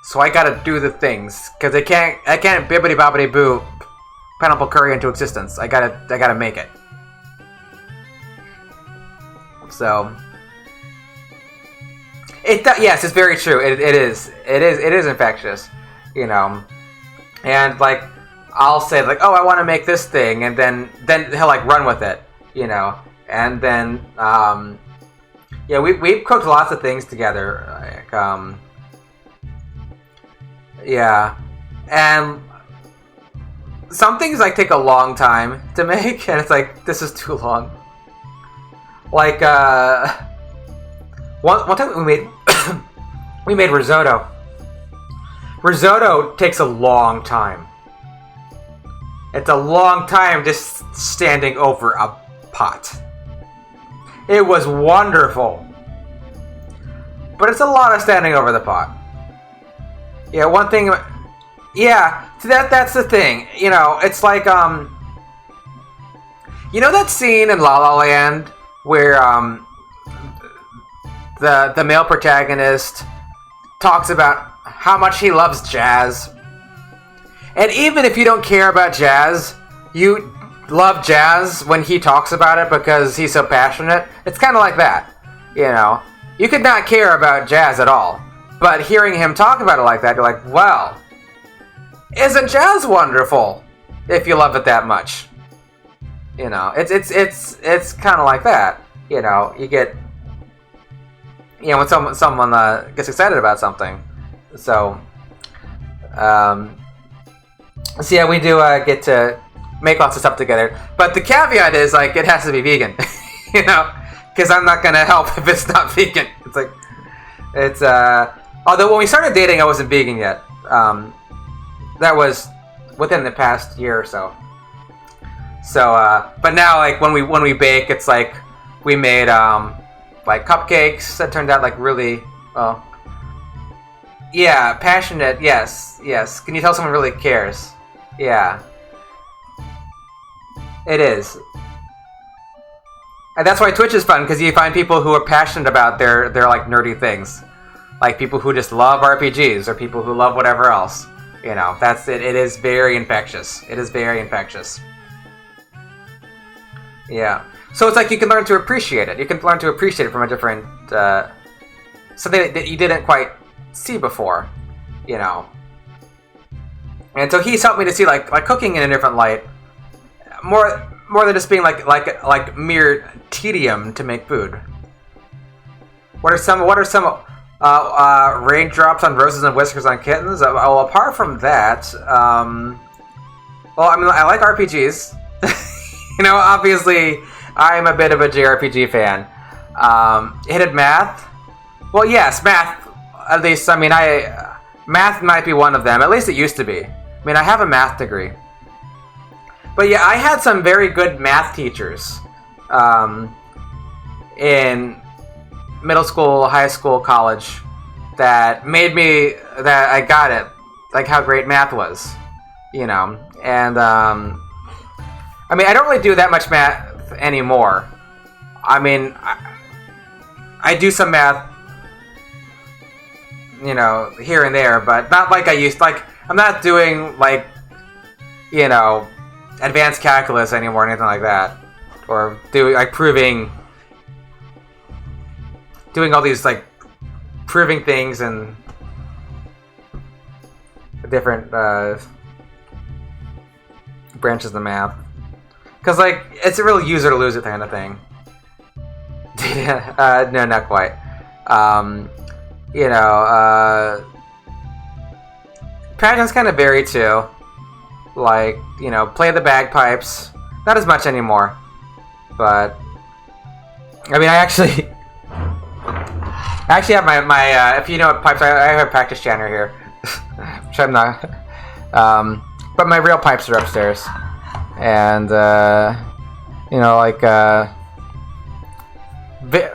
So I gotta do the things, because I can't bibbity bobbity boo pineapple curry into existence. I gotta make it. So yes, it's very true. It is infectious, and like I'll say like, oh, I want to make this thing, and then he'll like run with it, and then we've cooked lots of things together, like and some things like take a long time to make, and it's like, this is too long. Like one time we made risotto. Risotto takes a long time. It's a long time just standing over a pot. It was wonderful, but it's a lot of standing over the pot. Yeah, one thing. Yeah, that's the thing. It's like that scene in La La Land where the male protagonist talks about how much he loves jazz, and even if you don't care about jazz, you love jazz when he talks about it because he's so passionate. It's kind of like that. You could not care about jazz at all, but hearing him talk about it like that, you're like, well, isn't jazz wonderful if you love it that much? It's kind of like that. You get, when someone gets excited about something. So yeah, we do get to make lots of stuff together. But the caveat is, like, it has to be vegan, because I'm not gonna help if it's not vegan. It's although when we started dating, I wasn't vegan yet. That was within the past year or so. So, but now, like, when we bake, it's like we made like cupcakes that turned out like really well. Yeah, passionate. Yes. Can you tell someone really cares? Yeah. It is. And that's why Twitch is fun, because you find people who are passionate about their like nerdy things. Like people who just love RPGs, or people who love whatever else. You know, that's it. It is very infectious. It is very infectious. Yeah. So it's like you can learn to appreciate it. You can learn to appreciate it from a different... something that you didn't quite see before. You know. And so he's helped me to see like cooking in a different light. More than just being like mere tedium to make food. What are some raindrops on roses and whiskers on kittens? Well, apart from that, well, I mean, I like RPGs. You know, obviously, I'm a bit of a JRPG fan. Hidden math? Well, yes, math. At least, I mean, math might be one of them. At least it used to be. I mean, I have a math degree. But yeah, I had some very good math teachers in middle school, high school, college that made me, that I got it, like how great math was, you know. And I mean, I don't really do that much math anymore. I mean, I do some math, you know, here and there, but not like I used. Like, I'm not doing like, you know, advanced calculus anymore, or anything like that, or doing all these like proving things and different branches of math, because like it's a real use it or lose it kind of thing. No, not quite. You know, patterns kind of vary too. Like, you know, play the bagpipes. Not as much anymore. But, I mean, I actually have my if you know what pipes, I have a practice chanter here. Which I'm not. But my real pipes are upstairs. And, you know, like,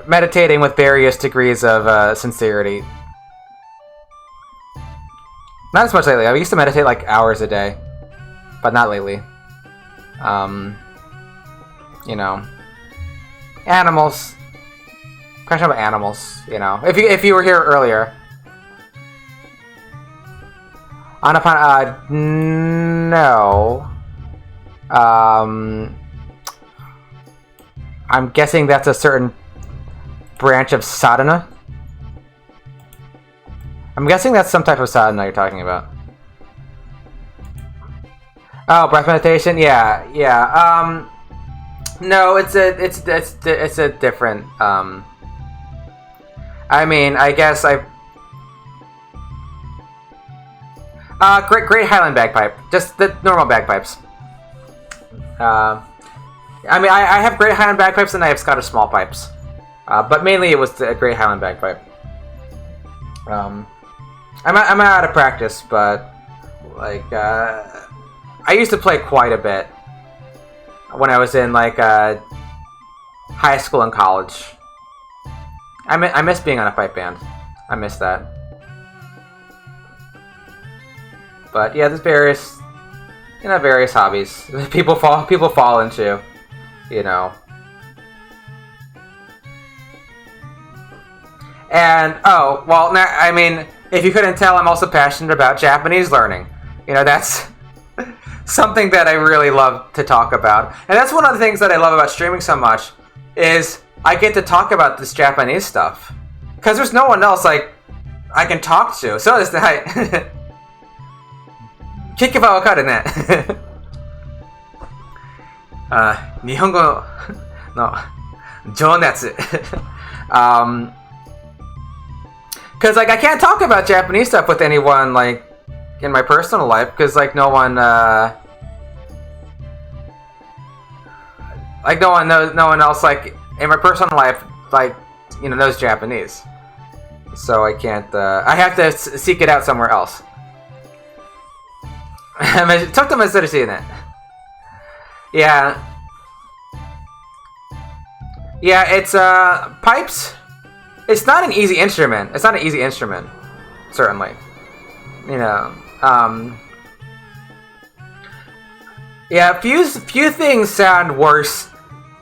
meditating with various degrees of sincerity. Not as much lately. I used to meditate like hours a day. But not lately. You know, animals. Question about animals. You know, if you were here earlier. No. I'm guessing that's a certain branch of sadhana. I'm guessing that's some type of sadhana you're talking about. Oh, breath meditation. Yeah. No, it's a different. I mean, I guess great Highland bagpipe, just the normal bagpipes. I mean, I have great Highland bagpipes and I have Scottish small pipes, but mainly it was the great Highland bagpipe. I'm out of practice, but like. I used to play quite a bit when I was in like high school and college. I miss being on a pipe band. I miss that. But yeah, there's various hobbies people fall into, you know. And oh well, now, I mean, if you couldn't tell, I'm also passionate about Japanese learning. You know, that's something that I really love to talk about. And that's one of the things that I love about streaming so much, is I get to talk about this Japanese stuff. Because there's no one else like I can talk to. So this night. Kikefa wakaru ne. 日本語の情熱. Because like I can't talk about Japanese stuff with anyone like in my personal life, because like no one else like in my personal life like, you know, knows Japanese, so I can't. I have to seek it out somewhere else. ちょっと難しいね. Yeah, it's pipes. It's not an easy instrument. Certainly. You know. Yeah, few things sound worse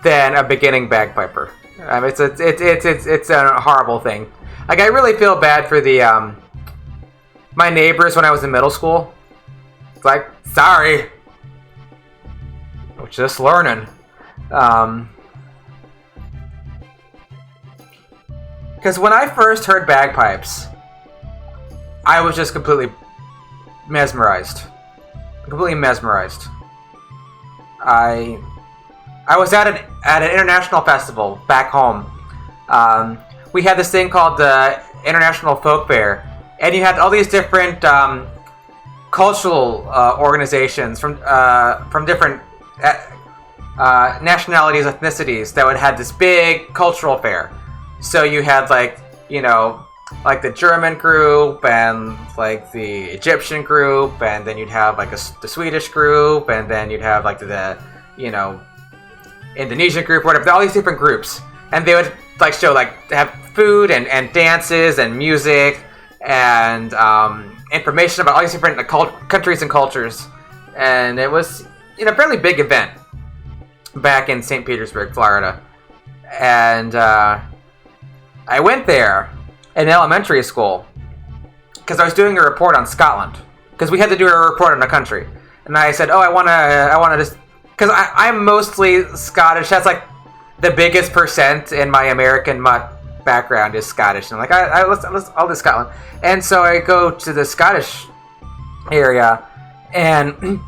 than a beginning bagpiper. It's a horrible thing. Like, I really feel bad for the my neighbors when I was in middle school. It's like, sorry, we're just learning. Because when I first heard bagpipes, I was just completely mesmerized. Completely mesmerized. I was at an international festival back home. We had this thing called the International Folk Fair, and you had all these different cultural organizations from different nationalities, ethnicities that would have this big cultural fair. So you had like the German group and like the Egyptian group, and then you'd have like the Swedish group, and then you'd have like the Indonesian group, whatever. All these different groups, and they would like show like have food and dances and music and information about all these different countries and cultures, and it was a fairly big event back in St. Petersburg, Florida, and I went there in elementary school because I was doing a report on Scotland, because we had to do a report on the country, and I said, I want to just, because I'm mostly Scottish. That's like the biggest percent in my American mutt background is Scottish, and I'm like, I'll do Scotland. And so I go to the Scottish area, and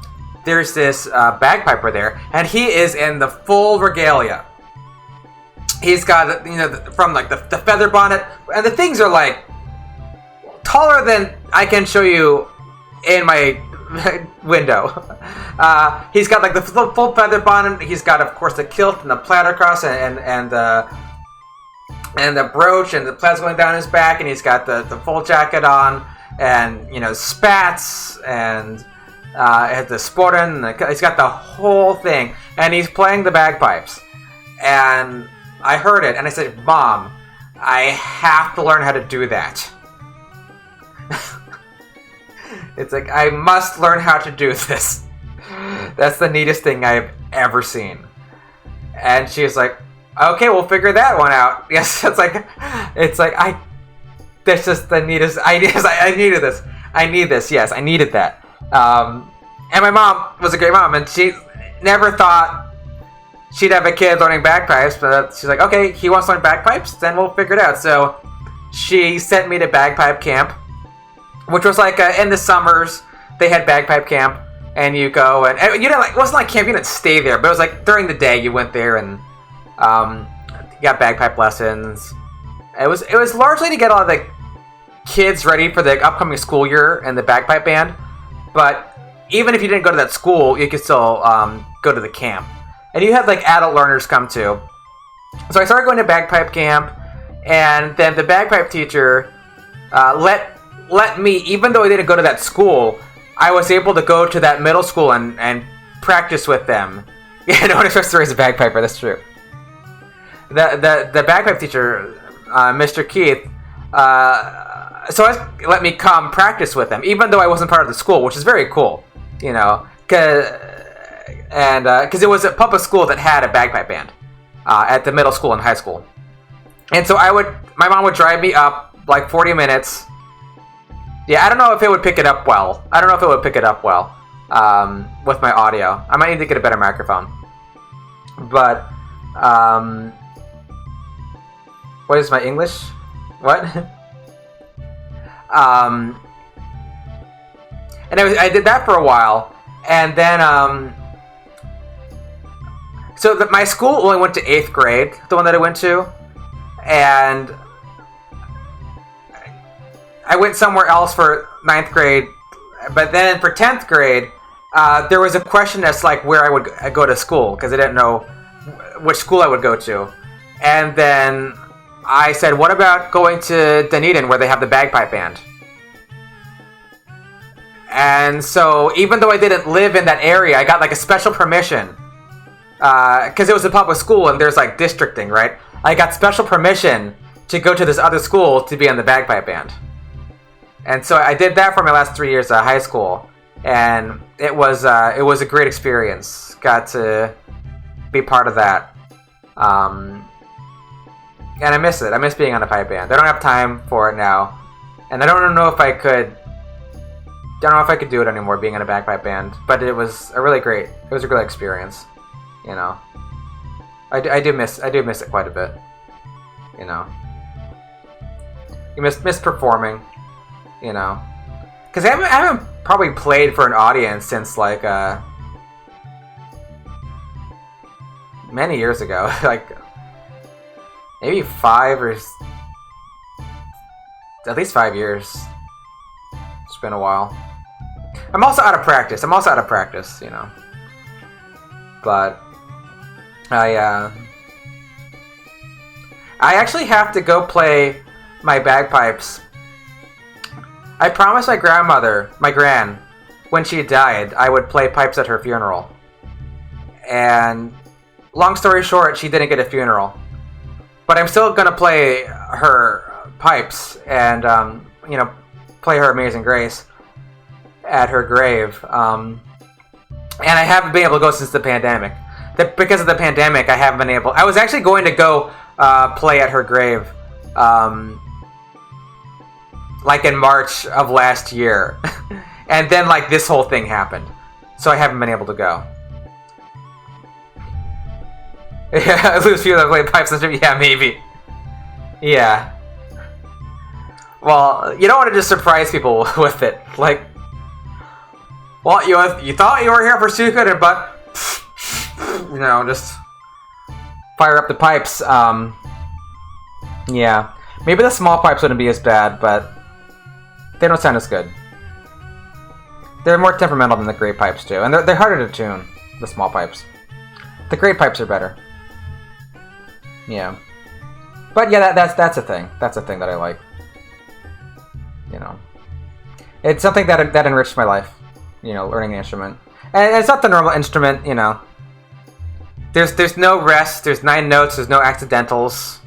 there's this bagpiper there, and he is in the full regalia. He's got, from like the feather bonnet, and the things are like taller than I can show you in my window. He's got like the full feather bonnet. He's got, of course, the kilt and the plaid across, and the brooch, and the plaid's going down his back, and he's got the full jacket on, and spats, and has the sporten. He's got the whole thing, and he's playing the bagpipes, and I heard it, and I said, Mom, I have to learn how to do that. It's like, I must learn how to do this. That's the neatest thing I've ever seen. And she was like, okay, we'll figure that one out. Yes, that's just the neatest. I needed this. I need this. Yes, I needed that. And my mom was a great mom, and she never thought she'd have a kid learning bagpipes, but she's like, okay, he wants to learn bagpipes, then we'll figure it out. So she sent me to bagpipe camp, which was like in the summers they had bagpipe camp, and you go and it wasn't like camp, you didn't stay there, but it was like during the day you went there and you got bagpipe lessons. It was largely to get all of the kids ready for the upcoming school year and the bagpipe band, but even if you didn't go to that school, you could still go to the camp. And you had like adult learners come too. So I started going to bagpipe camp, and then the bagpipe teacher let me, even though I didn't go to that school, I was able to go to that middle school and practice with them. Yeah, no one expects to raise a bagpiper, that's true. The bagpipe teacher, Mr. Keith, let me come practice with them, even though I wasn't part of the school, which is very cool, because it was a public school that had a bagpipe band at the middle school and high school. And so my mom would drive me up like 40 minutes. Yeah, I don't know if it would pick it up well. With my audio. I might need to get a better microphone. But, what is my English? What? And I did that for a while, and then, so my school only went to 8th grade, the one that I went to, and I went somewhere else for 9th grade, but then for 10th grade, there was a question as like where I would go to school, because I didn't know which school I would go to. And then I said, what about going to Dunedin where they have the bagpipe band? And so even though I didn't live in that area, I got like a special permission, because it was a public school and there's like districting, right? I got special permission to go to this other school to be on the bagpipe band. And so I did that for my last 3 years of high school. and it was a great experience. Got to be part of that, and I miss it. I miss being on a pipe band. I don't have time for it now, and I don't know if I could. Don't know if I could do it anymore, being in a bagpipe band. But it was a really great. It was a great experience. You know, I do miss it quite a bit. You know, you miss performing. You know, because I haven't probably played for an audience since like many years ago, like maybe at least 5 years. It's been a while. I'm also out of practice. You know, but I actually have to go play my bagpipes. I promised my grandmother, when she died, I would play pipes at her funeral. And long story short, she didn't get a funeral. But I'm still gonna play her pipes and you know, play her Amazing Grace at her grave. And I haven't been able to go since the pandemic. Because of the pandemic, I haven't been able. I was actually going to go play at her grave, like in March of last year, and then like this whole thing happened, so I haven't been able to go. Yeah, I lose people that play pipes. Yeah, maybe. Yeah. Well, you don't want to just surprise people with it, like. Well, you thought you were here for Suikoden, but you know, just fire up the pipes. Yeah, maybe the small pipes wouldn't be as bad, but they don't sound as good. They're more temperamental than the great pipes do, and they're harder to tune. The small pipes. The great pipes are better. Yeah, but yeah, that's a thing. That's a thing that I like. You know, it's something that enriched my life. You know, learning the instrument, and it's not the normal instrument. You know, there's no rest. There's 9 notes. There's no accidentals.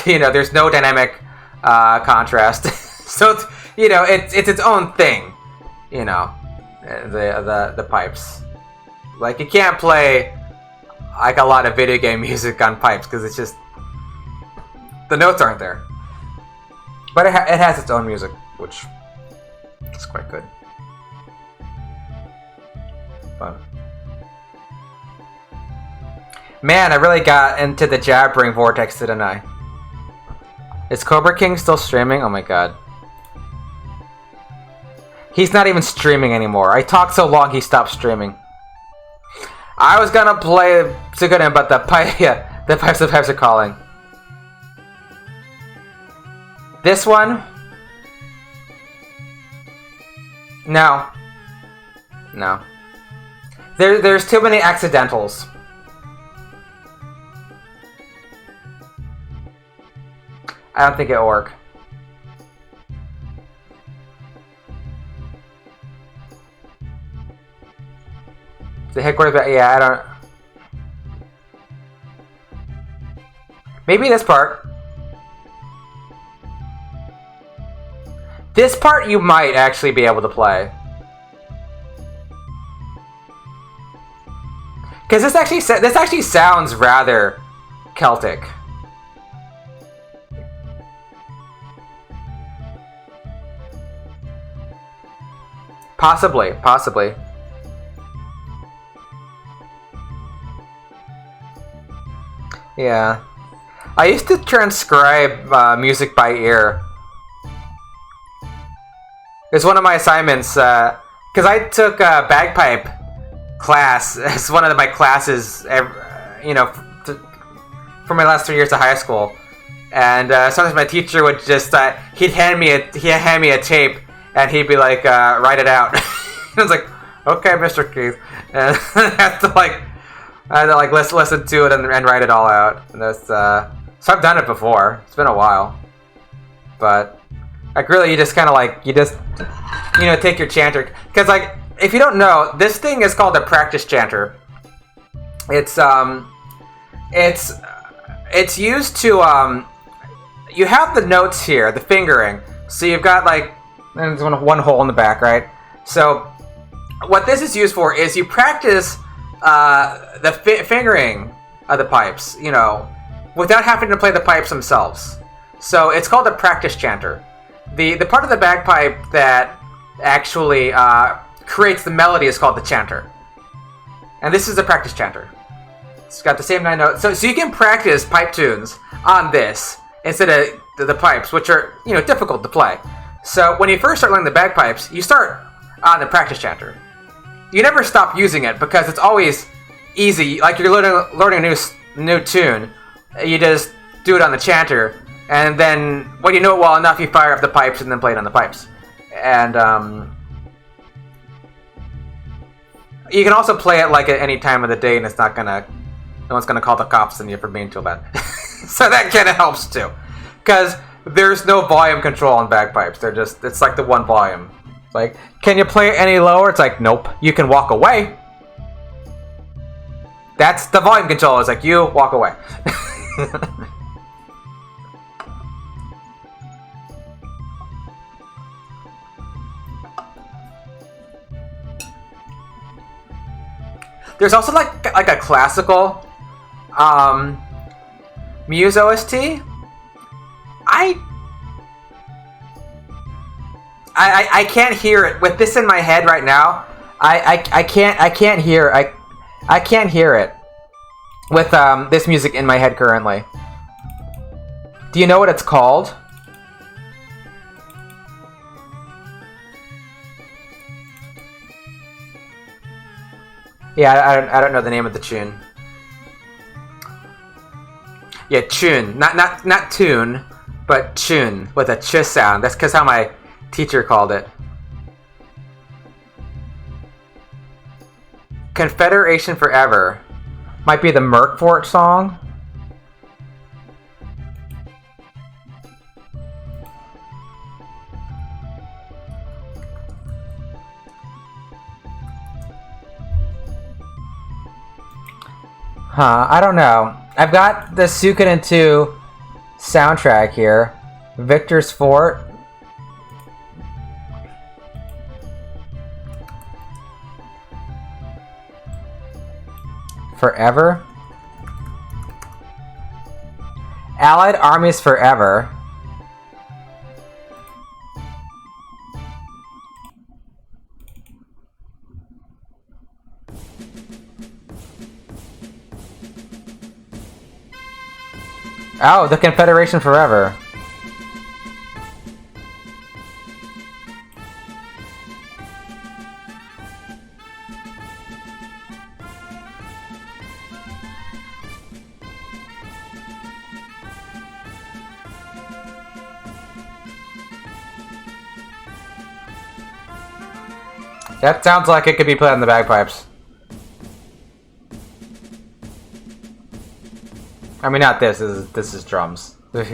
You know, there's no dynamic contrast. So it's, you know, it's its own thing. You know, the pipes. Like, you can't play like a lot of video game music on pipes because it's just the notes aren't there. But it has its own music, which is quite good. But man, I really got into the jabbering vortex, didn't I? Is Cobra King still streaming? Oh my god. He's not even streaming anymore. I talked so long he stopped streaming. I was gonna play Suikoden, but the pipes are calling. This one? No. No. There's too many accidentals. I don't think it'll work. The headquarters, yeah, I don't. Maybe this part. This part you might actually be able to play. Because this actually sounds rather Celtic. Possibly. Yeah. I used to transcribe music by ear. It's one of my assignments, because I took a bagpipe class as one of my classes, you know, for my last 3 years of high school. And sometimes my teacher would just, he'd hand me a tape, and he'd be like, write it out. I was like, okay, Mr. Keith. And I had to listen to it and write it all out. And that's, so I've done it before. It's been a while. But, like, really, you just kind of like, you know, take your chanter. Because, like, if you don't know, this thing is called a practice chanter. It's used to, you have the notes here, the fingering. So you've got, like, there's one hole in the back, right? So what this is used for is you practice the fingering of the pipes, you know, without having to play the pipes themselves. So it's called a practice chanter. The part of the bagpipe that actually creates the melody is called the chanter. And this is the practice chanter. It's got the same 9 notes. So you can practice pipe tunes on this instead of the pipes, which are, you know, difficult to play. So when you first start learning the bagpipes, you start on the practice chanter. You never stop using it because it's always easy. Like you're learning a new tune, you just do it on the chanter, and then when you know it well enough, you fire up the pipes and then play it on the pipes. And you can also play it like at any time of the day, and it's not gonna, no one's gonna call the cops on you for being too loud. So that kind of helps too, because there's no volume control on bagpipes. They're just, it's like the one volume. It's like, can you play it any lower? It's like, nope. You can walk away. That's the volume control. It's like, you walk away. There's also like a classical Muse OST. I can't hear it with this in my head right now. I can't hear it with this music in my head currently. Do you know what it's called? Yeah, I don't know the name of the tune. Yeah, tune, not tune, but tune with a ch sound. That's because how my teacher called it. Confederation Forever might be the Merkfort song. Huh, I don't know. I've got the Suikoden 2 soundtrack here. Victor's Fort. Forever. Allied Armies Forever. Oh, the Confederation Forever. That sounds like it could be played on the bagpipes. I mean, not this. This is drums. But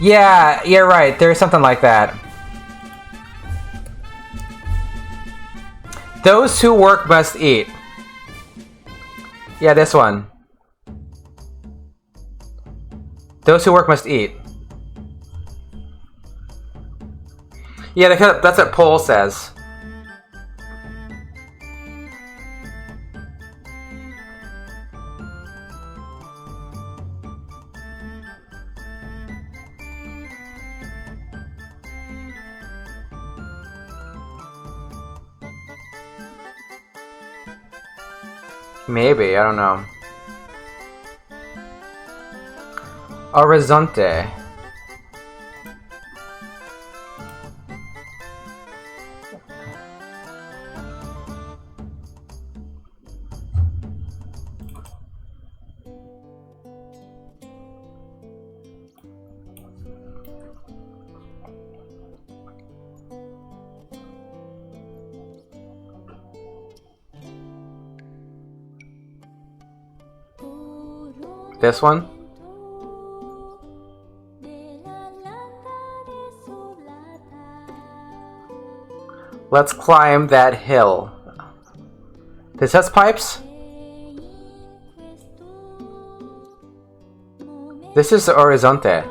yeah, you're right. There's something like that. Those who work must eat. Yeah, this one. Those who work must eat. Yeah, that's what Pohl says. Maybe, I don't know. Horizonte. This one? Let's climb that hill. This has pipes? This is Horizonte.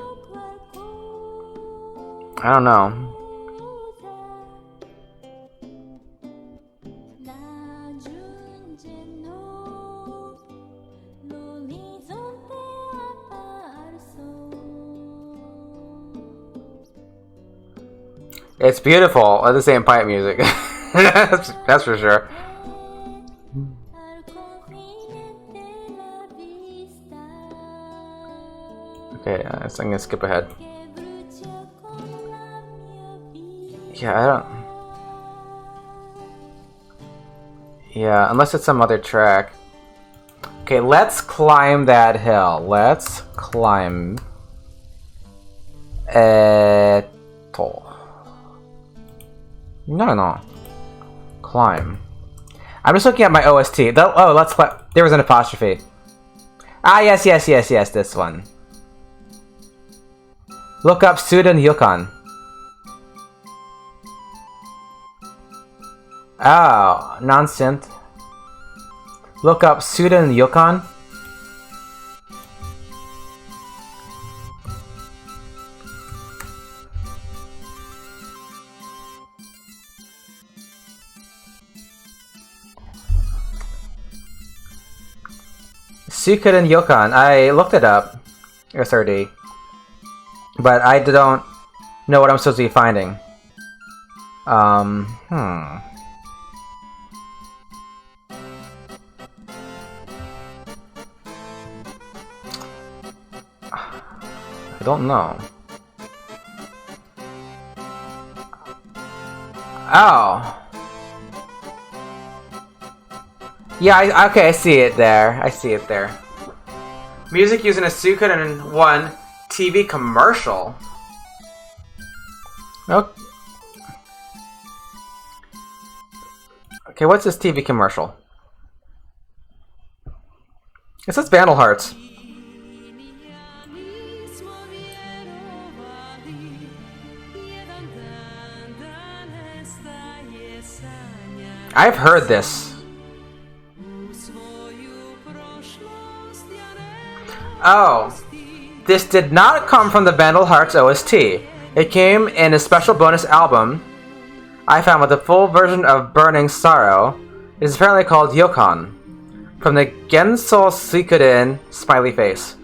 I don't know. It's beautiful. This ain't pipe music. that's for sure. Okay, so I'm gonna skip ahead. Yeah, I don't... Yeah, unless it's some other track. Okay, let's climb that hill. Let's climb... No. Climb. I'm just looking at my OST. Oh, let's... There was an apostrophe. Ah, yes, this one. Look up Suikoden Yukon. Oh, non-synth. Look up Suikoden Yukon. Suikoden Yukon. I looked it up. SRD. But I don't know what I'm supposed to be finding. I don't know. Oh. Yeah, okay, I see it there. Music using a Suikoden 1 TV commercial. Okay, what's this TV commercial? It says Vandal Hearts. I've heard this. Oh. This did not come from the Vandal Hearts OST. It came in a special bonus album I found with a full version of Burning Sorrow. It is apparently called Yukon. From the Gensol Suikoden smiley face.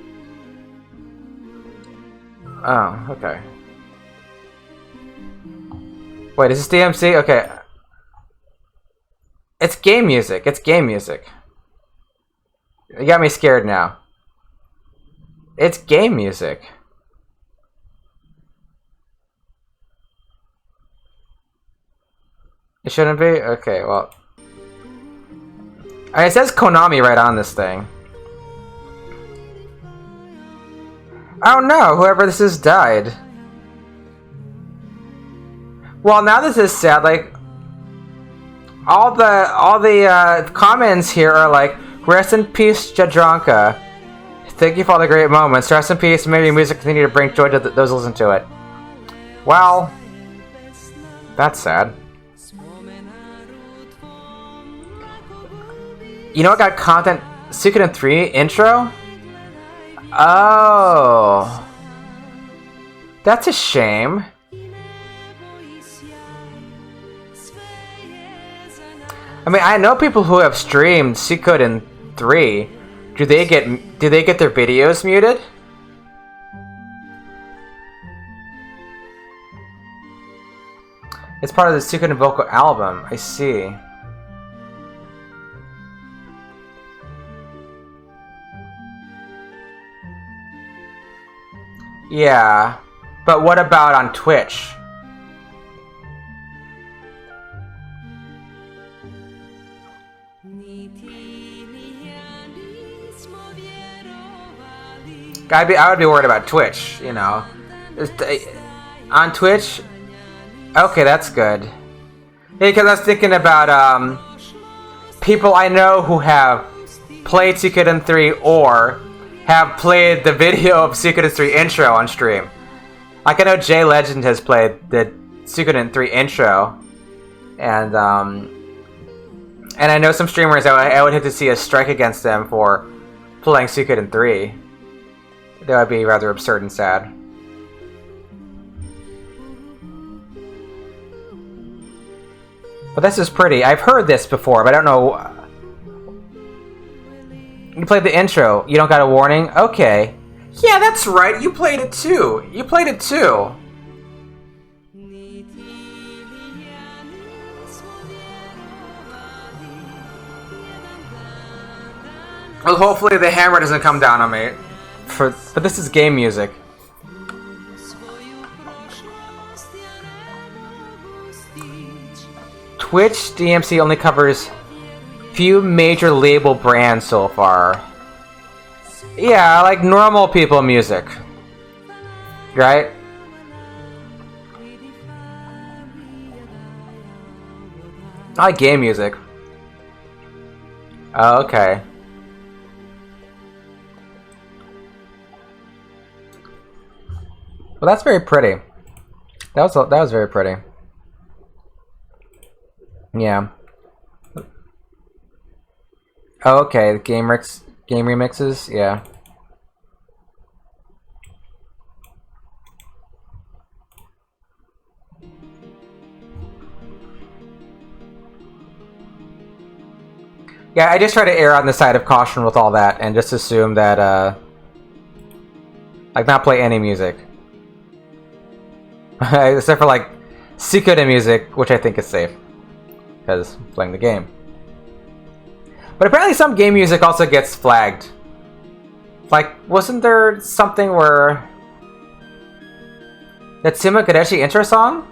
Oh, okay. Wait, is this DMC? Okay. It's game music. You got me scared now. It's game music. It shouldn't be? Okay, well. It says Konami right on this thing. Oh no, whoever this is died. Well, now this is sad. Like, all the comments here are like, rest in peace, Jadranka. Thank you for all the great moments. Rest in peace. Maybe music continue to bring joy to those who listen to it. Well, that's sad. You know what got content? Suikoden 3 intro? Oh. That's a shame. I mean, I know people who have streamed Suikoden 3. Do they get their videos muted? It's part of the Suikoden vocal album. I see. Yeah, but what about on Twitch? I would be worried about Twitch, you know. On Twitch? Okay, that's good. Because I was thinking about people I know who have played Suikoden 3 or have played the video of Suikoden 3 intro on stream. Like, I know Jay Legend has played the Suikoden 3 intro. And I know some streamers I would hate to see a strike against them for playing Suikoden 3. That would be rather absurd and sad. But this is pretty. I've heard this before, but I don't know. You played the intro. You don't got a warning? Okay. Yeah, that's right. You played it too. You played it too. Well, hopefully the hammer doesn't come down on me. But this is game music. Twitch DMC only covers few major label brands so far. Yeah, like normal people music. Right? I like game music. Oh, okay. Well, that's very pretty. That was very pretty. Yeah. Oh, okay, the game remixes, yeah. Yeah, I just try to err on the side of caution with all that and just assume that, like, not play any music. Except for, like, Suikoden music, which I think is safe. Because I'm playing the game. But apparently some game music also gets flagged. Like, wasn't there something where... that Suikoden intro song?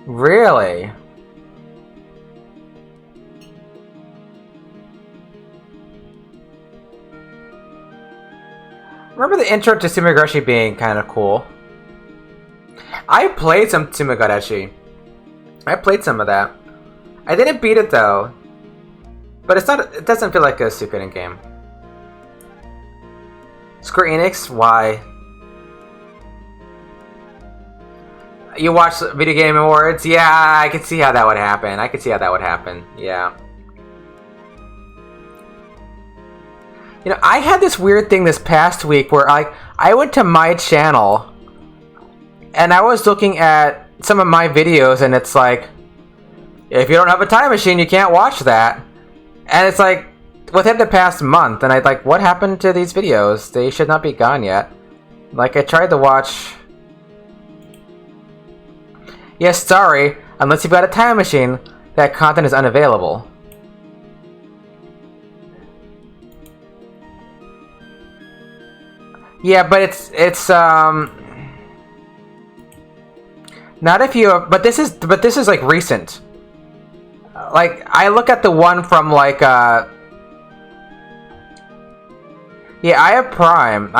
Really? Remember the intro to Suikoden being kind of cool. I played some Suikoden. I played some of that. I didn't beat it though. But it's not. It doesn't feel like a Suikoden game. Square Enix, why? You watch Video Game Awards? Yeah, I could see how that would happen. I could see how that would happen. Yeah. You know, I had this weird thing this past week where I went to my channel and I was looking at some of my videos and it's like, if you don't have a time machine, you can't watch that. And it's like, within the past month, and I'd like, what happened to these videos? They should not be gone yet. Like, I tried to watch... Yes, sorry, unless you've got a time machine, that content is unavailable. Yeah, but it's not if you... But this is like recent. Like, I look at the one from like, yeah, I have Prime.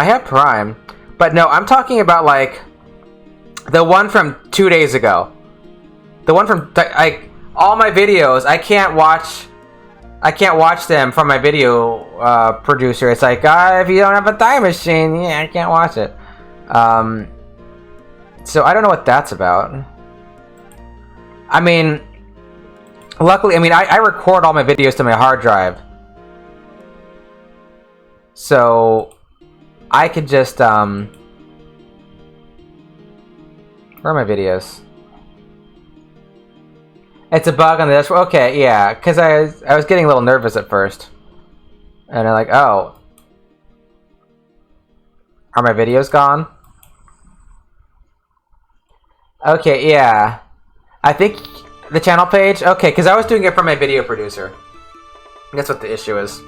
But no, I'm talking about like, the one from 2 days ago. The one from, like, all my videos, I can't watch them from my video producer. It's like, if you don't have a time machine, yeah, I can't watch it. So I don't know what that's about. I mean... Luckily, I mean, I record all my videos to my hard drive. So, I could just, Where are my videos? It's a bug on the dashboard? Okay, yeah, because I was getting a little nervous at first. And I'm like, oh. Are my videos gone? Okay, yeah. I think... The channel page? Okay, because I was doing it from my video producer. That's what the issue is.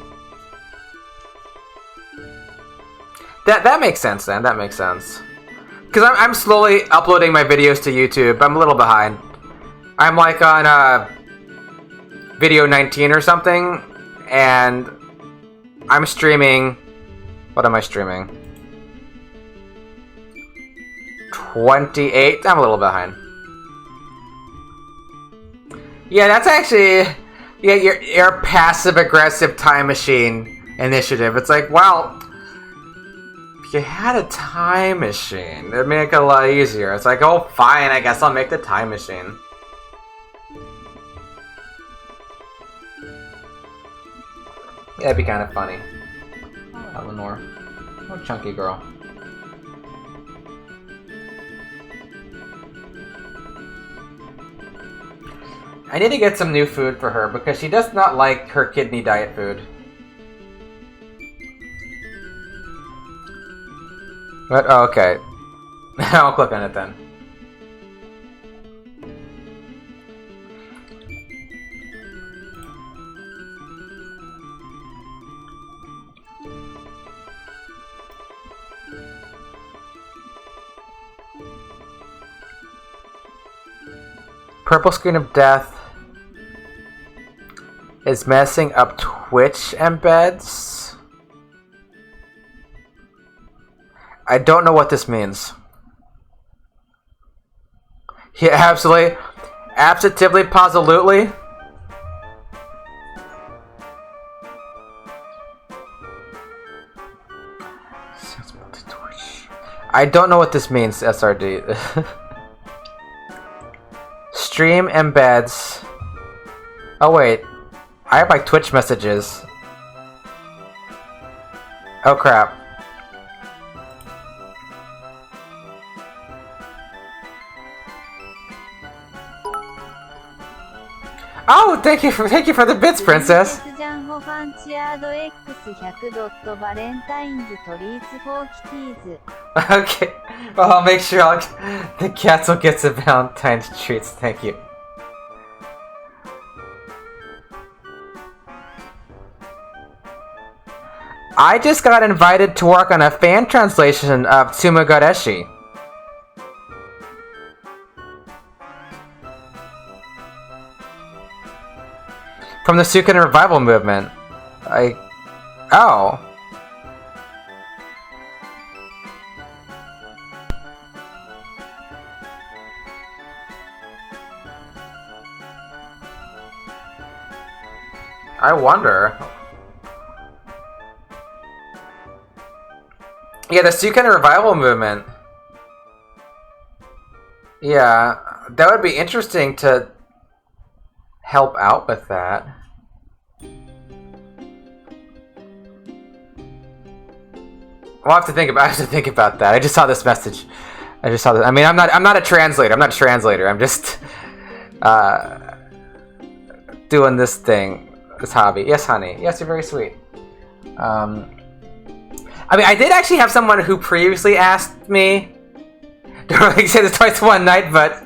That makes sense then. That makes sense. Because I'm slowly uploading my videos to YouTube. I'm a little behind. I'm like on video 19 or something. And I'm streaming... What am I streaming? 28? I'm a little behind. Yeah, that's actually... Yeah, your passive-aggressive time machine initiative. It's like, well... If you had a time machine, it'd make it a lot easier. It's like, oh, fine, I guess I'll make the time machine. Yeah, it'd be kind of funny. Eleanor. Oh, chunky girl. I need to get some new food for her because she does not like her kidney diet food. What? Oh, okay. I'll click on it then. Purple screen of death is messing up Twitch embeds. I don't know what this means. Yeah, absolutely. Absolutely, positively. I don't know what this means, SRD. Stream embeds. Oh wait, I have like Twitch messages. Oh crap. Oh, thank you for the bits, princess. Okay, well I'll make sure the cats will get some Valentine's treats. Thank you. I just got invited to work on a fan translation of Tsumogareshi. From the Suikoden revival movement. Oh. I wonder. Yeah, the Suikoden revival movement. Yeah, that would be interesting to help out with that. I'll have to think about that. I just saw this message. I mean, I'm not a translator. I'm just doing this thing, this hobby. Yes, honey. Yes, you're very sweet. I mean, I did actually have someone who previously asked me. Don't really say this twice one night, but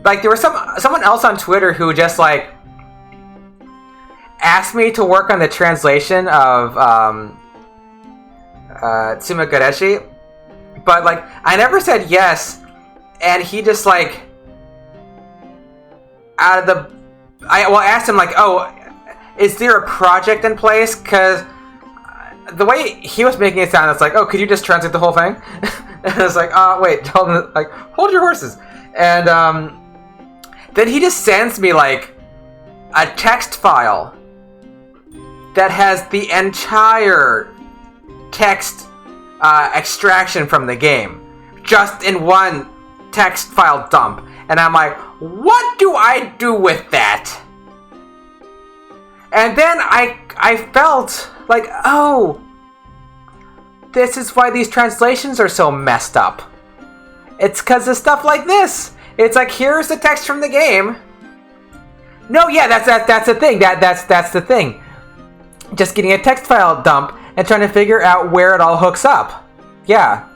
like there was someone else on Twitter who just like asked me to work on the translation of Tsumogareshi, but like I never said yes, and he just like out of the I asked him like, oh, is there a project in place? Because the way he was making it sound, it's like, oh, could you just translate the whole thing? And I was like, oh, wait, hold your horses. And then he just sends me like a text file that has the entire text extraction from the game, just in one text file dump. And I'm like, what do I do with that? And then I felt like, oh, this is why these translations are so messed up. It's because of stuff like this. It's like, here's the text from the game. No, yeah, that's the thing. That's the thing. Just getting a text file dump and trying to figure out where it all hooks up. Yeah.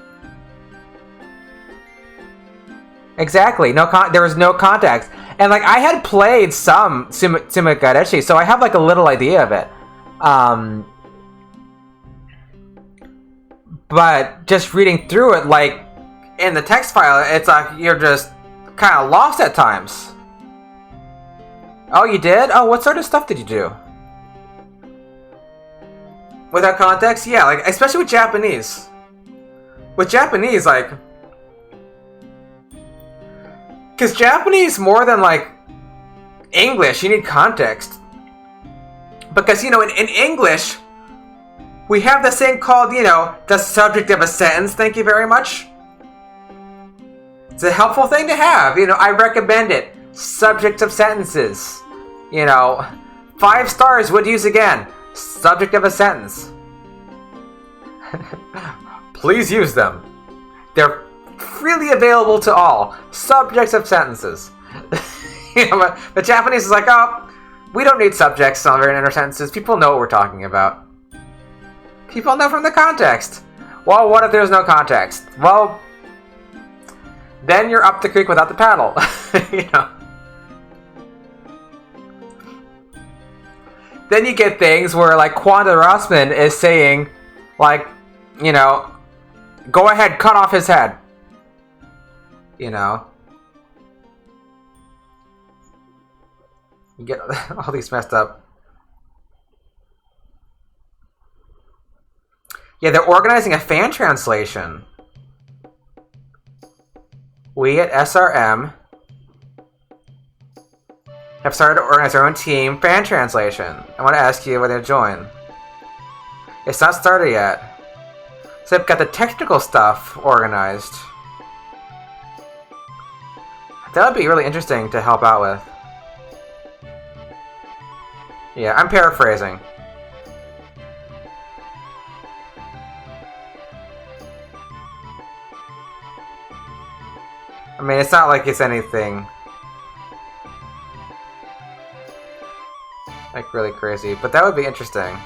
Exactly. There was no context. And like I had played some Tsumogareshi, so I have like a little idea of it. But just reading through it, like in the text file, it's like you're just kind of lost at times. Oh, you did? Oh, what sort of stuff did you do? Without context? Yeah, like especially with Japanese. With Japanese, like, because Japanese, more than like English, you need context. Because, you know, in English, we have this thing called, you know, the subject of a sentence. Thank you very much. It's a helpful thing to have. You know, I recommend it. Subject of sentences. You know, 5 stars would use again. Subject of a sentence. Please use them. They're freely available to all. Subjects of sentences. You know, but the Japanese is like, oh, we don't need subjects in our sentences. People know what we're talking about. People know from the context. Well, what if there's no context? Well, then you're up the creek without the paddle. You know. Then you get things where, like, Quanda Rossman is saying, like, you know, go ahead, cut off his head. You know. You get all these messed up. Yeah, they're organizing a fan translation. We at SRM have started to organize our own team fan translation. I want to ask you whether to join. It's not started yet. So they've got the technical stuff organized. That would be really interesting to help out with. Yeah, I'm paraphrasing. I mean, it's not like it's anything like really crazy, but that would be interesting.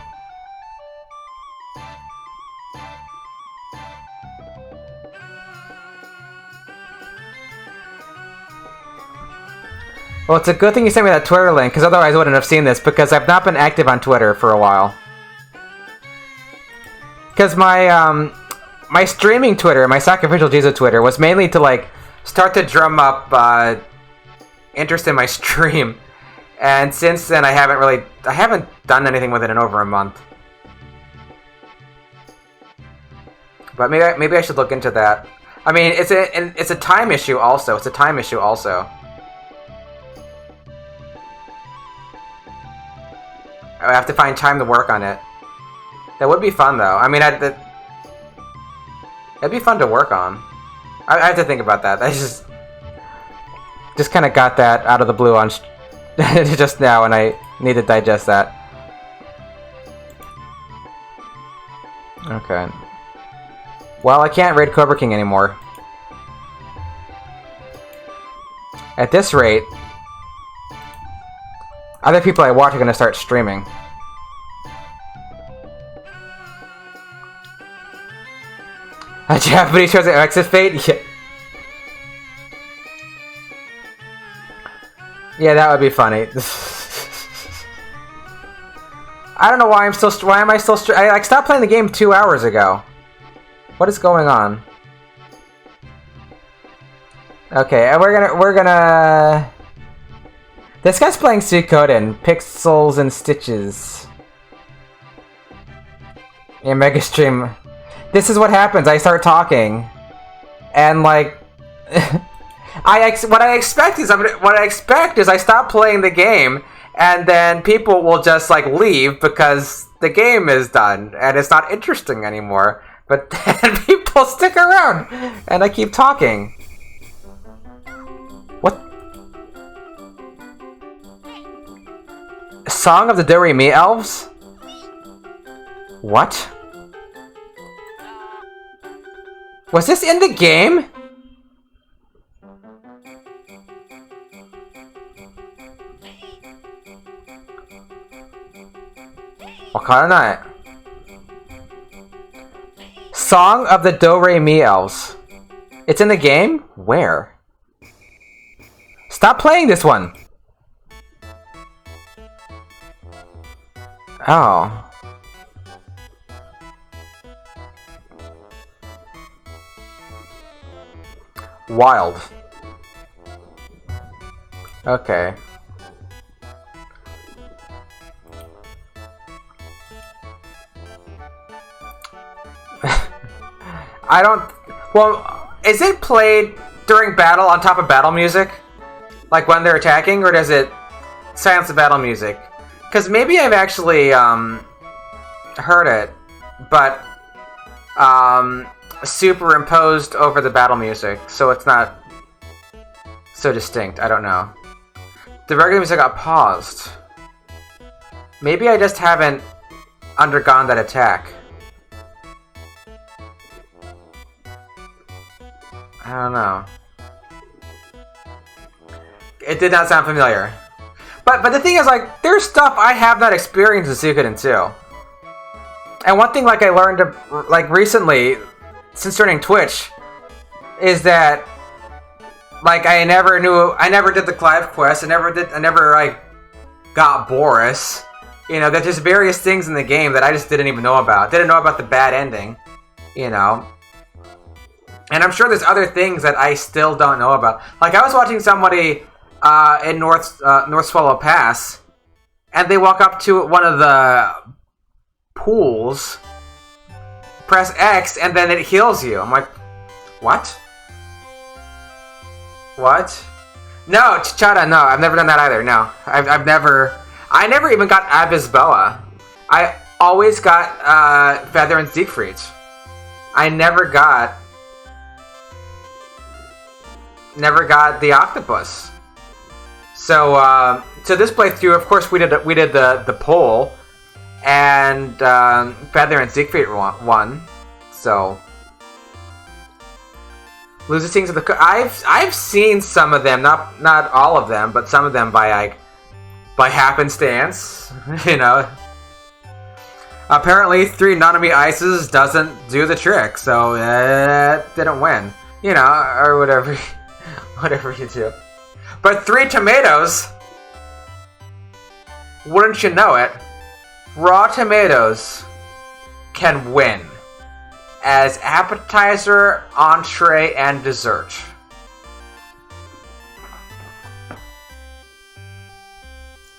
Well, it's a good thing you sent me that Twitter link, because otherwise I wouldn't have seen this, because I've not been active on Twitter for a while. Because my my streaming Twitter, my sacrificial Jesus Twitter, was mainly to, like, start to drum up interest in my stream. And since then, I haven't done anything with it in over a month. But maybe I should look into that. I mean, it's a time issue also. It's a time issue also. I have to find time to work on it. That would be fun, though. I mean, it'd be fun to work on. I have to think about that. I just kind of got that out of the blue on just now, and I need to digest that. Okay. Well, I can't raid Cobra King anymore. At this rate, other people I watch are going to start streaming. A Japanese shows an exit fate? Yeah. Yeah, that would be funny. I don't know why why am I still I like stopped playing the game 2 hours ago. What is going on? Okay, and we're gonna this guy's playing Suikoden, Pixels and Stitches. Yeah, Mega Stream. This is what happens. I start talking, and like, what I expect is I stop playing the game, and then people will just like leave because the game is done and it's not interesting anymore. But then people stick around, and I keep talking. What? Song of the Do-Re-Mi Elves? What? Was this in the game? Wakaranai. Song of the Do-Re-Mi Elves. It's in the game? Where? Stop playing this one! Oh. Wild. Okay. I don't... Well, is it played during battle on top of battle music? Like when they're attacking, or does it silence the battle music? Because maybe I've actually heard it, but superimposed over the battle music, so it's not so distinct. I don't know. The regular music got paused. Maybe I just haven't undergone that attack. don't know. It did not sound familiar. But the thing is, like, there's stuff I have not experienced in Suikoden too. And one thing, like, I learned, like, recently, since joining Twitch, is that, like, I never did the Clive quest. I never, like, got Boris. You know, there's just various things in the game that I just didn't even know about. Didn't know about the bad ending, you know. And I'm sure there's other things that I still don't know about. Like, I was watching somebody in North Swallow Pass, and they walk up to one of the pools, press X, and then it heals you. I'm like, what? What? No, Chichara, no, I've never done that either. No, I never even got Abyss Boa. I always got Feather and Siegfried. I never got the octopus. So this playthrough, of course, we did the pole, and Feather and Siegfried won. So losing things of the I've seen some of them, not all of them, but some of them by happenstance, you know. Apparently, 3 Nanami Ices doesn't do the trick, so it didn't win, you know, or whatever. Whatever you do. But 3 tomatoes, wouldn't you know it, raw tomatoes can win as appetizer, entree, and dessert.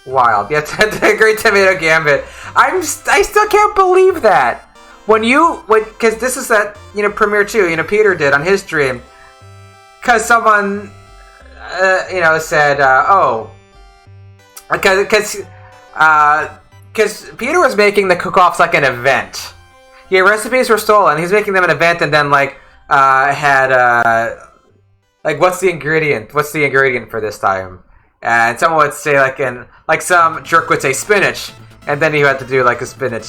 Wild. Yeah, the Great Tomato Gambit. I still can't believe that. Because this is that, you know, premiere 2, you know, Peter did on his stream. Because someone, you know, said, because Peter was making the cook-offs like an event. Yeah, recipes were stolen. He's making them an event, and then like had like, what's the ingredient? What's the ingredient for this time? And someone would say like some jerk would say spinach, and then you had to do like a spinach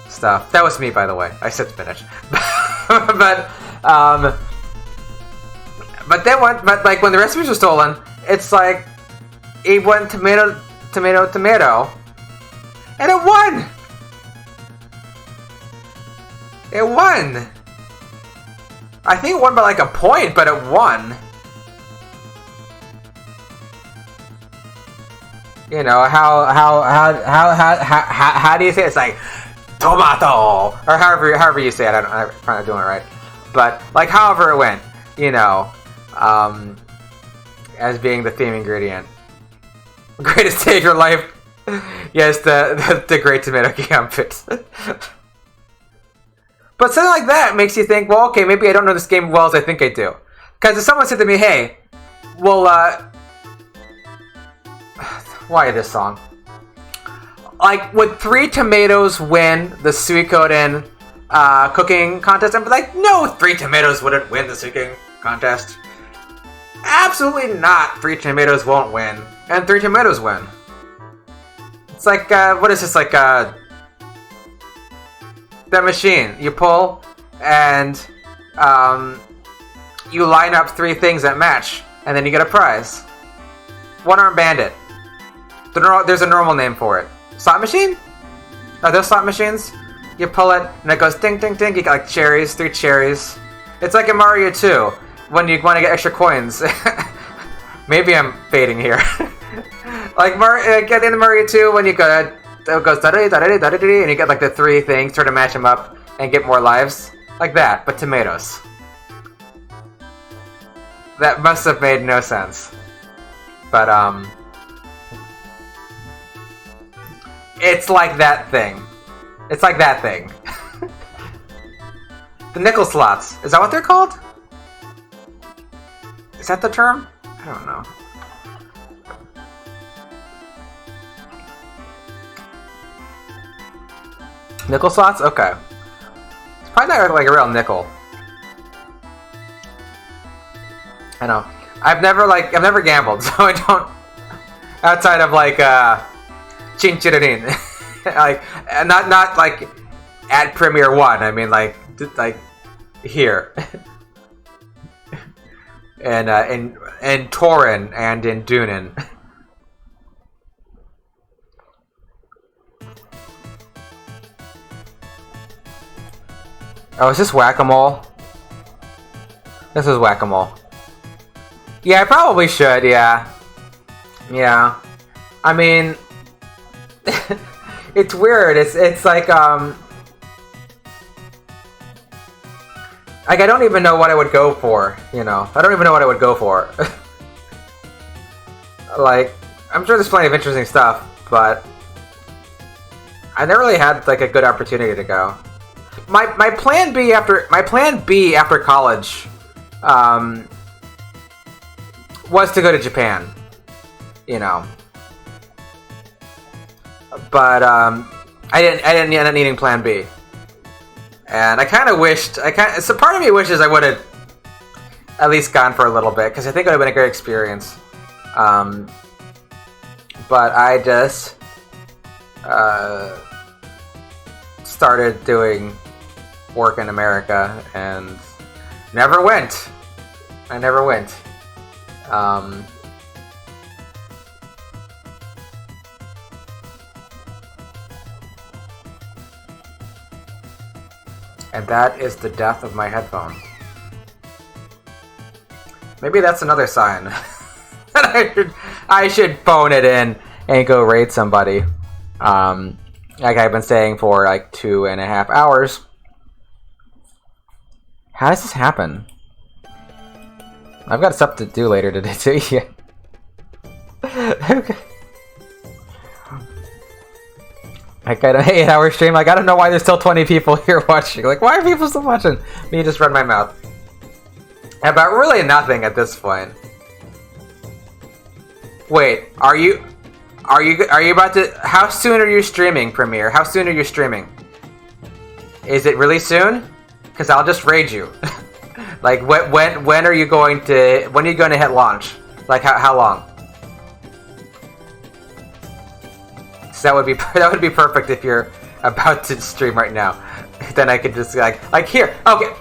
stuff. That was me, by the way. I said spinach, but then when the recipes were stolen, it's like it went tomato, and it won. It won. I think it won by like a point, but it won. You know how do you say it? It's like tomato, or however you say it. I'm not doing it right, but like however it went, you know, as being the theme ingredient. Greatest day of your life. Yes, the Great Tomato Gambit. But something like that makes you think, well, okay, maybe I don't know this game as well as I think I do. Because if someone said to me, hey, well, why this song? Like, would 3 tomatoes win the Suikoden cooking contest? I'd be like, no, 3 tomatoes wouldn't win the Suikoden contest. Absolutely not. 3 tomatoes won't win. And 3 tomatoes win. It's like, what is this, like, that machine. You pull, and you line up 3 things that match, and then you get a prize. One-arm bandit. There's a normal name for it. Slot machine? Are those slot machines? You pull it, and it goes ding, ding, ding. You get like cherries, 3 cherries. It's like in Mario 2, when you want to get extra coins. Maybe I'm fading here. Like get in Mario 2, when you go, it goes da-da-da, da-da-da, da-da-da, and you get like the 3 things, sort of match them up, and get more lives. Like that, but tomatoes. That must have made no sense. But, it's like that thing. It's like that thing. The nickel slots. Is that what they're called? Is that the term? I don't know. Nickel slots? Okay. It's probably not like a real nickel. I know. I've never gambled, so I don't. Outside of like Chinchiririn, like not like at Premiere 1. I mean like here. in Torin and in Dunin. Oh, is this whack-a-mole? This is whack-a-mole. Yeah, I probably should, yeah. Yeah. I mean... it's weird. It's like, Like, I don't even know what I would go for, you know? I don't even know what I would go for. Like, I'm sure there's plenty of interesting stuff, but... I never really had, like, a good opportunity to go. My plan B after college was to go to Japan, you know, but I didn't end up needing plan B, and I kind of wished so part of me wishes I would have at least gone for a little bit, because I think it would have been a great experience, but I just started doing work in America and never went. I never went. And that is the death of my headphone. Maybe that's another sign that I should phone it in and go raid somebody. Like I've been saying for like 2.5 hours. How does this happen? I've got stuff to do later today too. Yeah. Okay. I got an 8-hour stream. Like, I don't know why there's still 20 people here watching. Like, why are people still watching? Me just run my mouth about really nothing at this point. Wait, are you about to? How soon are you streaming, Premiere? How soon are you streaming? Is it really soon? Because I'll just raid you. Like, when are you going to? When are you going to hit launch? Like, how long? So that would be perfect if you're about to stream right now. Then I could just like here. Okay,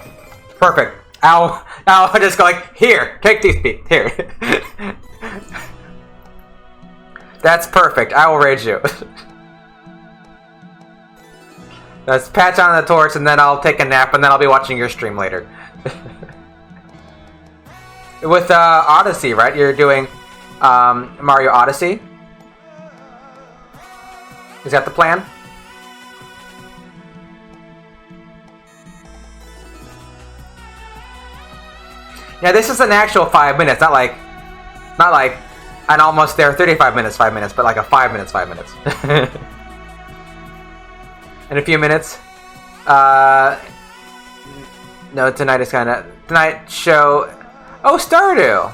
perfect. I'll just go like here. Take these beats here. That's perfect. I will raid you. Let's patch on the torch, and then I'll take a nap, and then I'll be watching your stream later. With Odyssey, right? You're doing Mario Odyssey? Is that the plan? Yeah, this is an actual 5 minutes, not like an almost there 35 minutes, 5 minutes, but like a 5 minutes, 5 minutes. In a few minutes. No, tonight is tonight show. Oh, Stardew.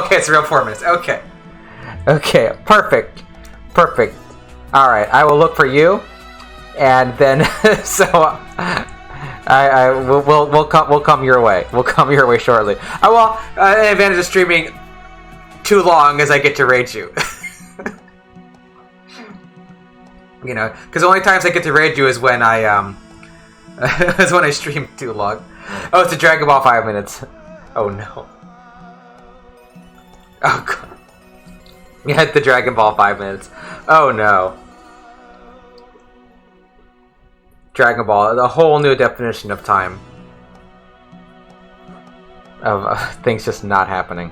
Okay, it's a real 4 minutes. Okay, perfect. All right, I will look for you, and then so we'll come your way. We'll come your way shortly. I will. An advantage of streaming too long as I get to raid you. You know, because the only times I get to raid you is when I is when I stream too long. Oh, it's a Dragon Ball 5 minutes. Oh no. Oh god. You had the Dragon Ball 5 minutes. Oh no. Dragon Ball, a whole new definition of time. Of things just not happening.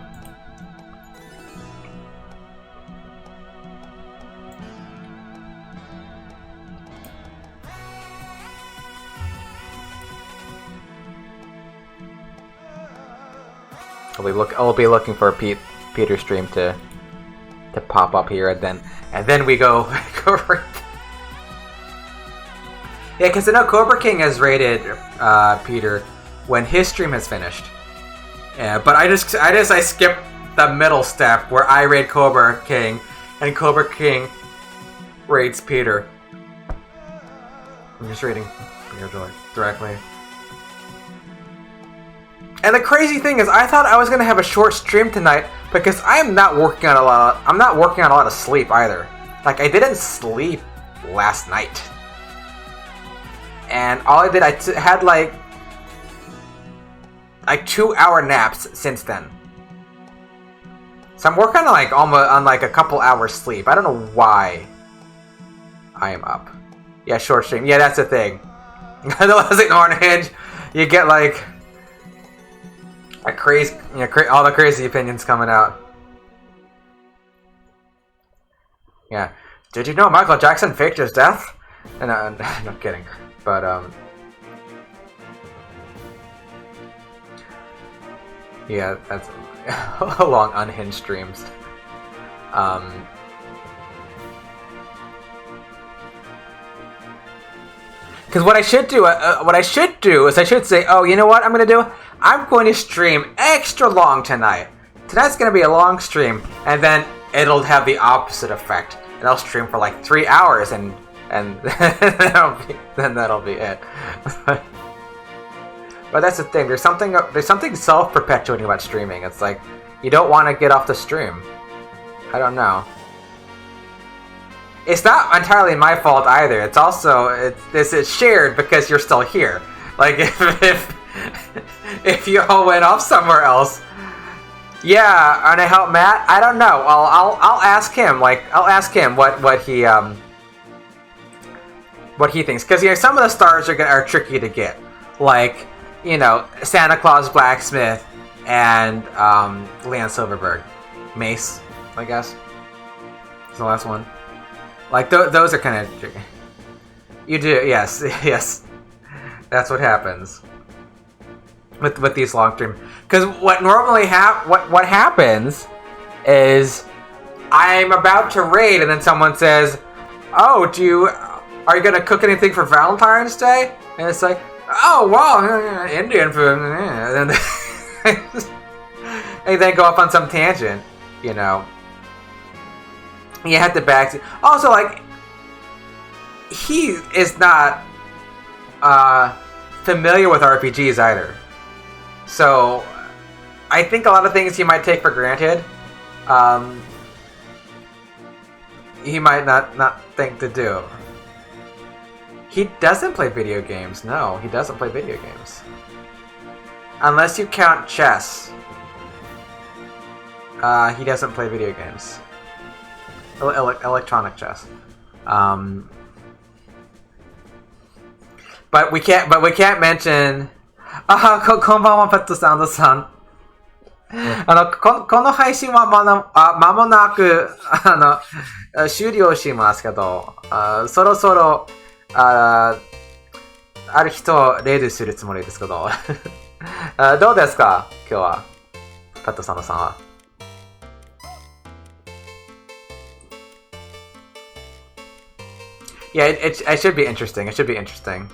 I'll be looking for a Peter stream to pop up here, and then we go right. Yeah, because I know Cobra King has rated Peter when his stream has finished. Yeah, but I skipped the middle step where I raid Cobra King and Cobra King raids Peter. I'm just raiding Peter directly. And the crazy thing is, I thought I was gonna have a short stream tonight because I'm not working on a lot of sleep either. Like, I didn't sleep last night, and all I did, had like like 2-hour naps since then. So I'm working on like almost on like a couple hours sleep. I don't know why I am up. Yeah, short stream. Yeah, that's the thing. Otherwise, like Orange, you get like a crazy, all the crazy opinions coming out. Yeah. Did you know Michael Jackson faked his death? And no kidding. But yeah, that's long unhinged streams. Because what I should do, is I should say, oh, you know what I'm gonna do? I'm going to stream extra long tonight. Tonight's gonna be a long stream, and then it'll have the opposite effect. And I'll stream for like 3 hours, and that'll be it. But that's the thing. There's something self-perpetuating about streaming. It's like you don't want to get off the stream. I don't know. It's not entirely my fault either. It's also this is shared because you're still here. Like if you all went off somewhere else, yeah, and I help Matt. I don't know. I'll ask him. Like I'll ask him what he thinks, because some of the stars are tricky to get, like Santa Claus Blacksmith and Leon Silverberg, Mace, I guess is the last one. Like those are kind of tricky. You do, yes, yes. That's what happens with these long streams. Because what normally what happens is I'm about to raid, and then someone says, "Oh, are you gonna cook anything for Valentine's Day?" And it's like, "Oh, wow, Indian food," and then go off on some tangent, You have to back. Also, like, he is not familiar with RPGs either. So, I think a lot of things he might take for granted, he might not think to do. He doesn't play video games. No, he doesn't play video games. Unless you count chess. He doesn't play video games. Electronic chess. But we can't mention. こんばんは、ペットサウンドさん。この配信は間もなく終了しますけど、そろそろある人をレイドするつもりですけど、どうですか今日は、ペットサウンドさんは。Yeah, it should be interesting. It should be interesting.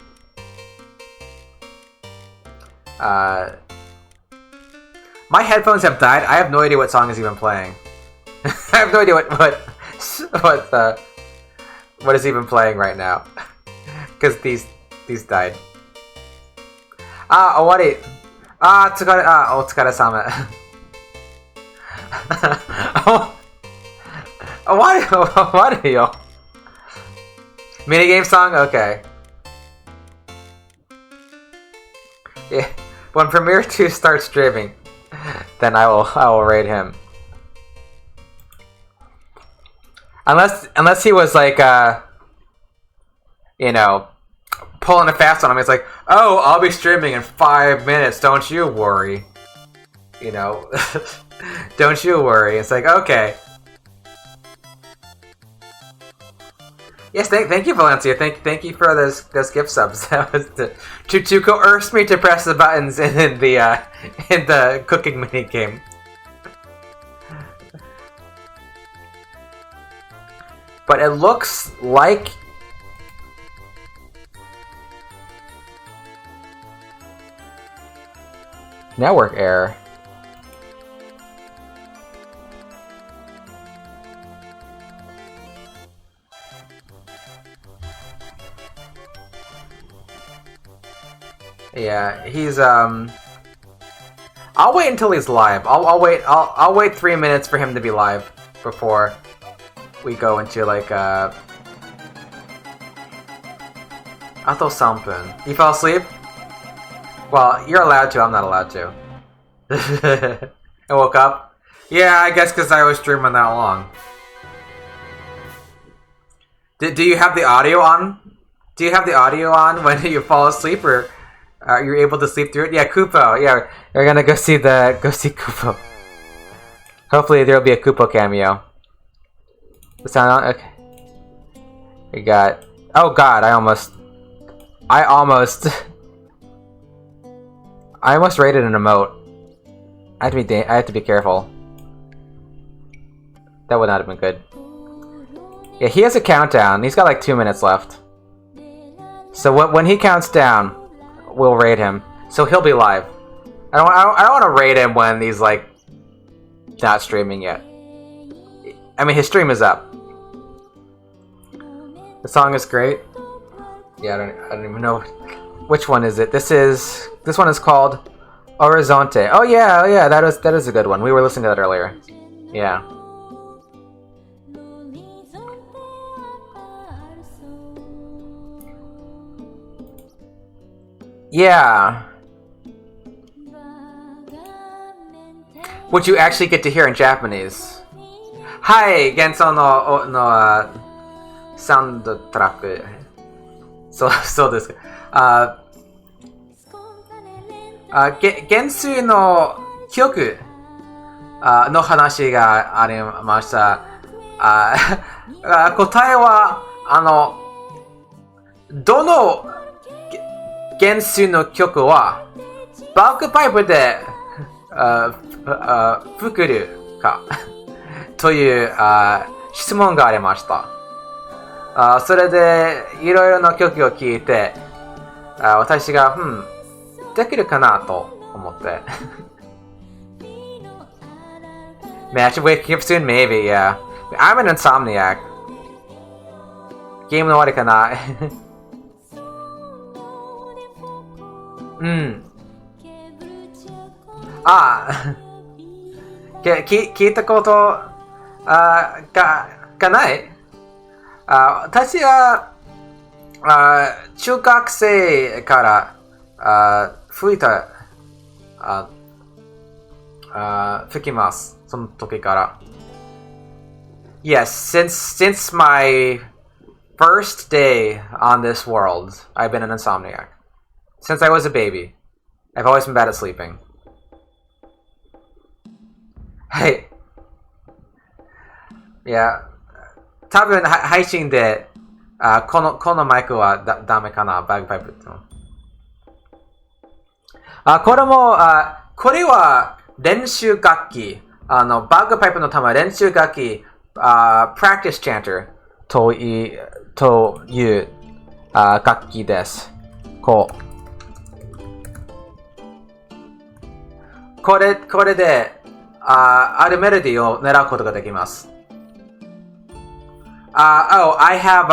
My headphones have died. I have no idea what song is even playing. I have no idea what is even playing right now. Because these died. Owari. Tsukare. Otsukare-sama. What are you? Minigame song? Okay. Yeah. When Premiere 2 starts streaming, then I will raid him. Unless he was like pulling a fast on him. It's like, oh, I'll be streaming in 5 minutes, don't you worry. Don't you worry. It's like, okay. Yes, thank you, Valencia. Thank you for those gift subs. That was to coerce me to press the buttons in the cooking mini game. But it looks like network error. Yeah, he's I'll wait until he's live. I'll wait 3 minutes for him to be live before we go into like Ato Sampun. You fell asleep? Well, you're allowed to, I'm not allowed to. I woke up. Yeah, I guess because I was streaming that long. Do you have the audio on? Do you have the audio on when you fall asleep, or you're able to sleep through it? Yeah, Kupo. Yeah, we're gonna go see Kupo. Hopefully there'll be a Kupo cameo. The sound on? Okay. We got. Oh God! I almost rated an emote. I have to be careful. That would not have been good. Yeah, he has a countdown. He's got like 2 minutes left. So when he counts down, we'll raid him. So he'll be live. I don't want to raid him when he's like not streaming yet. I mean, his stream is up. The song is great. Yeah, I don't even know which one is it. This one is called Horizonte. Oh yeah, that is a good one. We were listening to that earlier. Yeah. Yeah. Which you actually get to hear in Japanese. Hi, Genso no soundtrack. So this. Gensu no kyoku no hanashi ga arimashita. 答えはどの原種の曲はバックパイプで作るかという質問がありました。それでいろいろな曲を聴いて私ができるかなと思って。Man, I should wake up soon, maybe, yeah. I'm an insomniac. ゲームの終わりかな。聞いたことがない。私は中学生から吹きます。その時から。Yes, since my first day on this world, I've been an insomniac. Since I was a baby, I've always been bad at sleeping. Hey. Yeah. 多分配信でこのマイクはダメかな、バグパイプの。これは練習楽器。バグパイプのため練習楽器、practice chanter という楽器です。これであるメロディーを狙うことができます。I have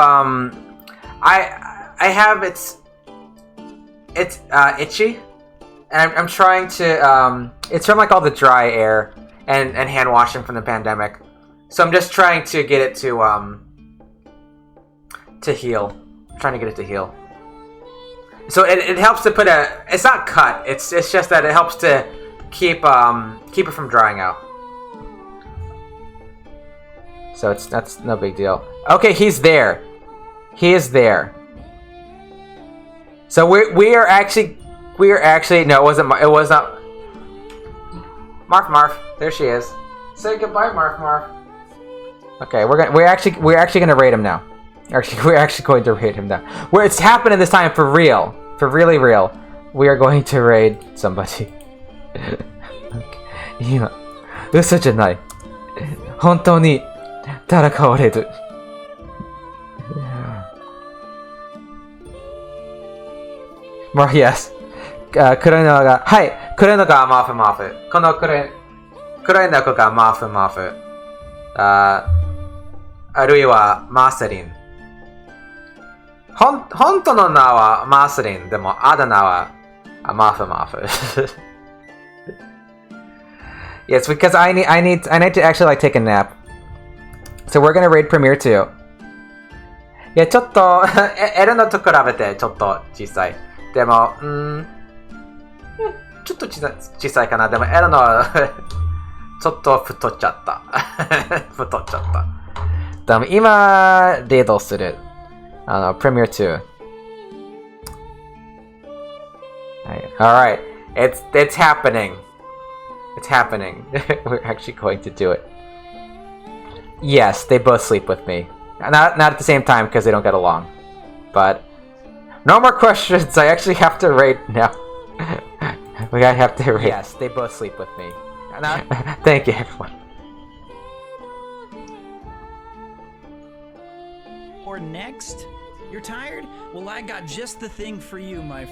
it's itchy, and I'm trying to it's from like all the dry air and hand washing from the pandemic, so I'm just trying to get it to heal. I'm trying to get it to heal. So it helps to put it's not cut. It's just that it helps to keep it from drying out. So that's no big deal. Okay, he's there. He is there. So we are actually no, it was not Marf. There she is. Say goodbye, Marf. Okay, we're actually gonna raid him now. We're actually going to raid him now. Where it's happening this time for real, for really real. We are going to raid somebody. Okay. 嘘じゃない。本当に戦われる。Yes. 黒いのが、はい。黒いのがマフ。この黒いのがマフ。あるいはマスリン。本当の名はマスリン。でも、あだ名はマフ。Yes, because I need to actually like take a nap. So we're gonna raid Premiere 2. いや、ちょっと、L のと比べてちょっと小さい。でも、ちょっと小さいかな。でも、I don't know. ちょっと太っちゃった。太っちゃった。でも今、例動する。Premiere 2。Alright. It's happening. It's happening. We're actually going to do it. Yes, they both sleep with me. Not at the same time because they don't get along. But no more questions. I actually have to rate now. We gotta have to rate. Yes, they both sleep with me. Thank you, everyone. Or next? You're tired? Well, I got just the thing for you, my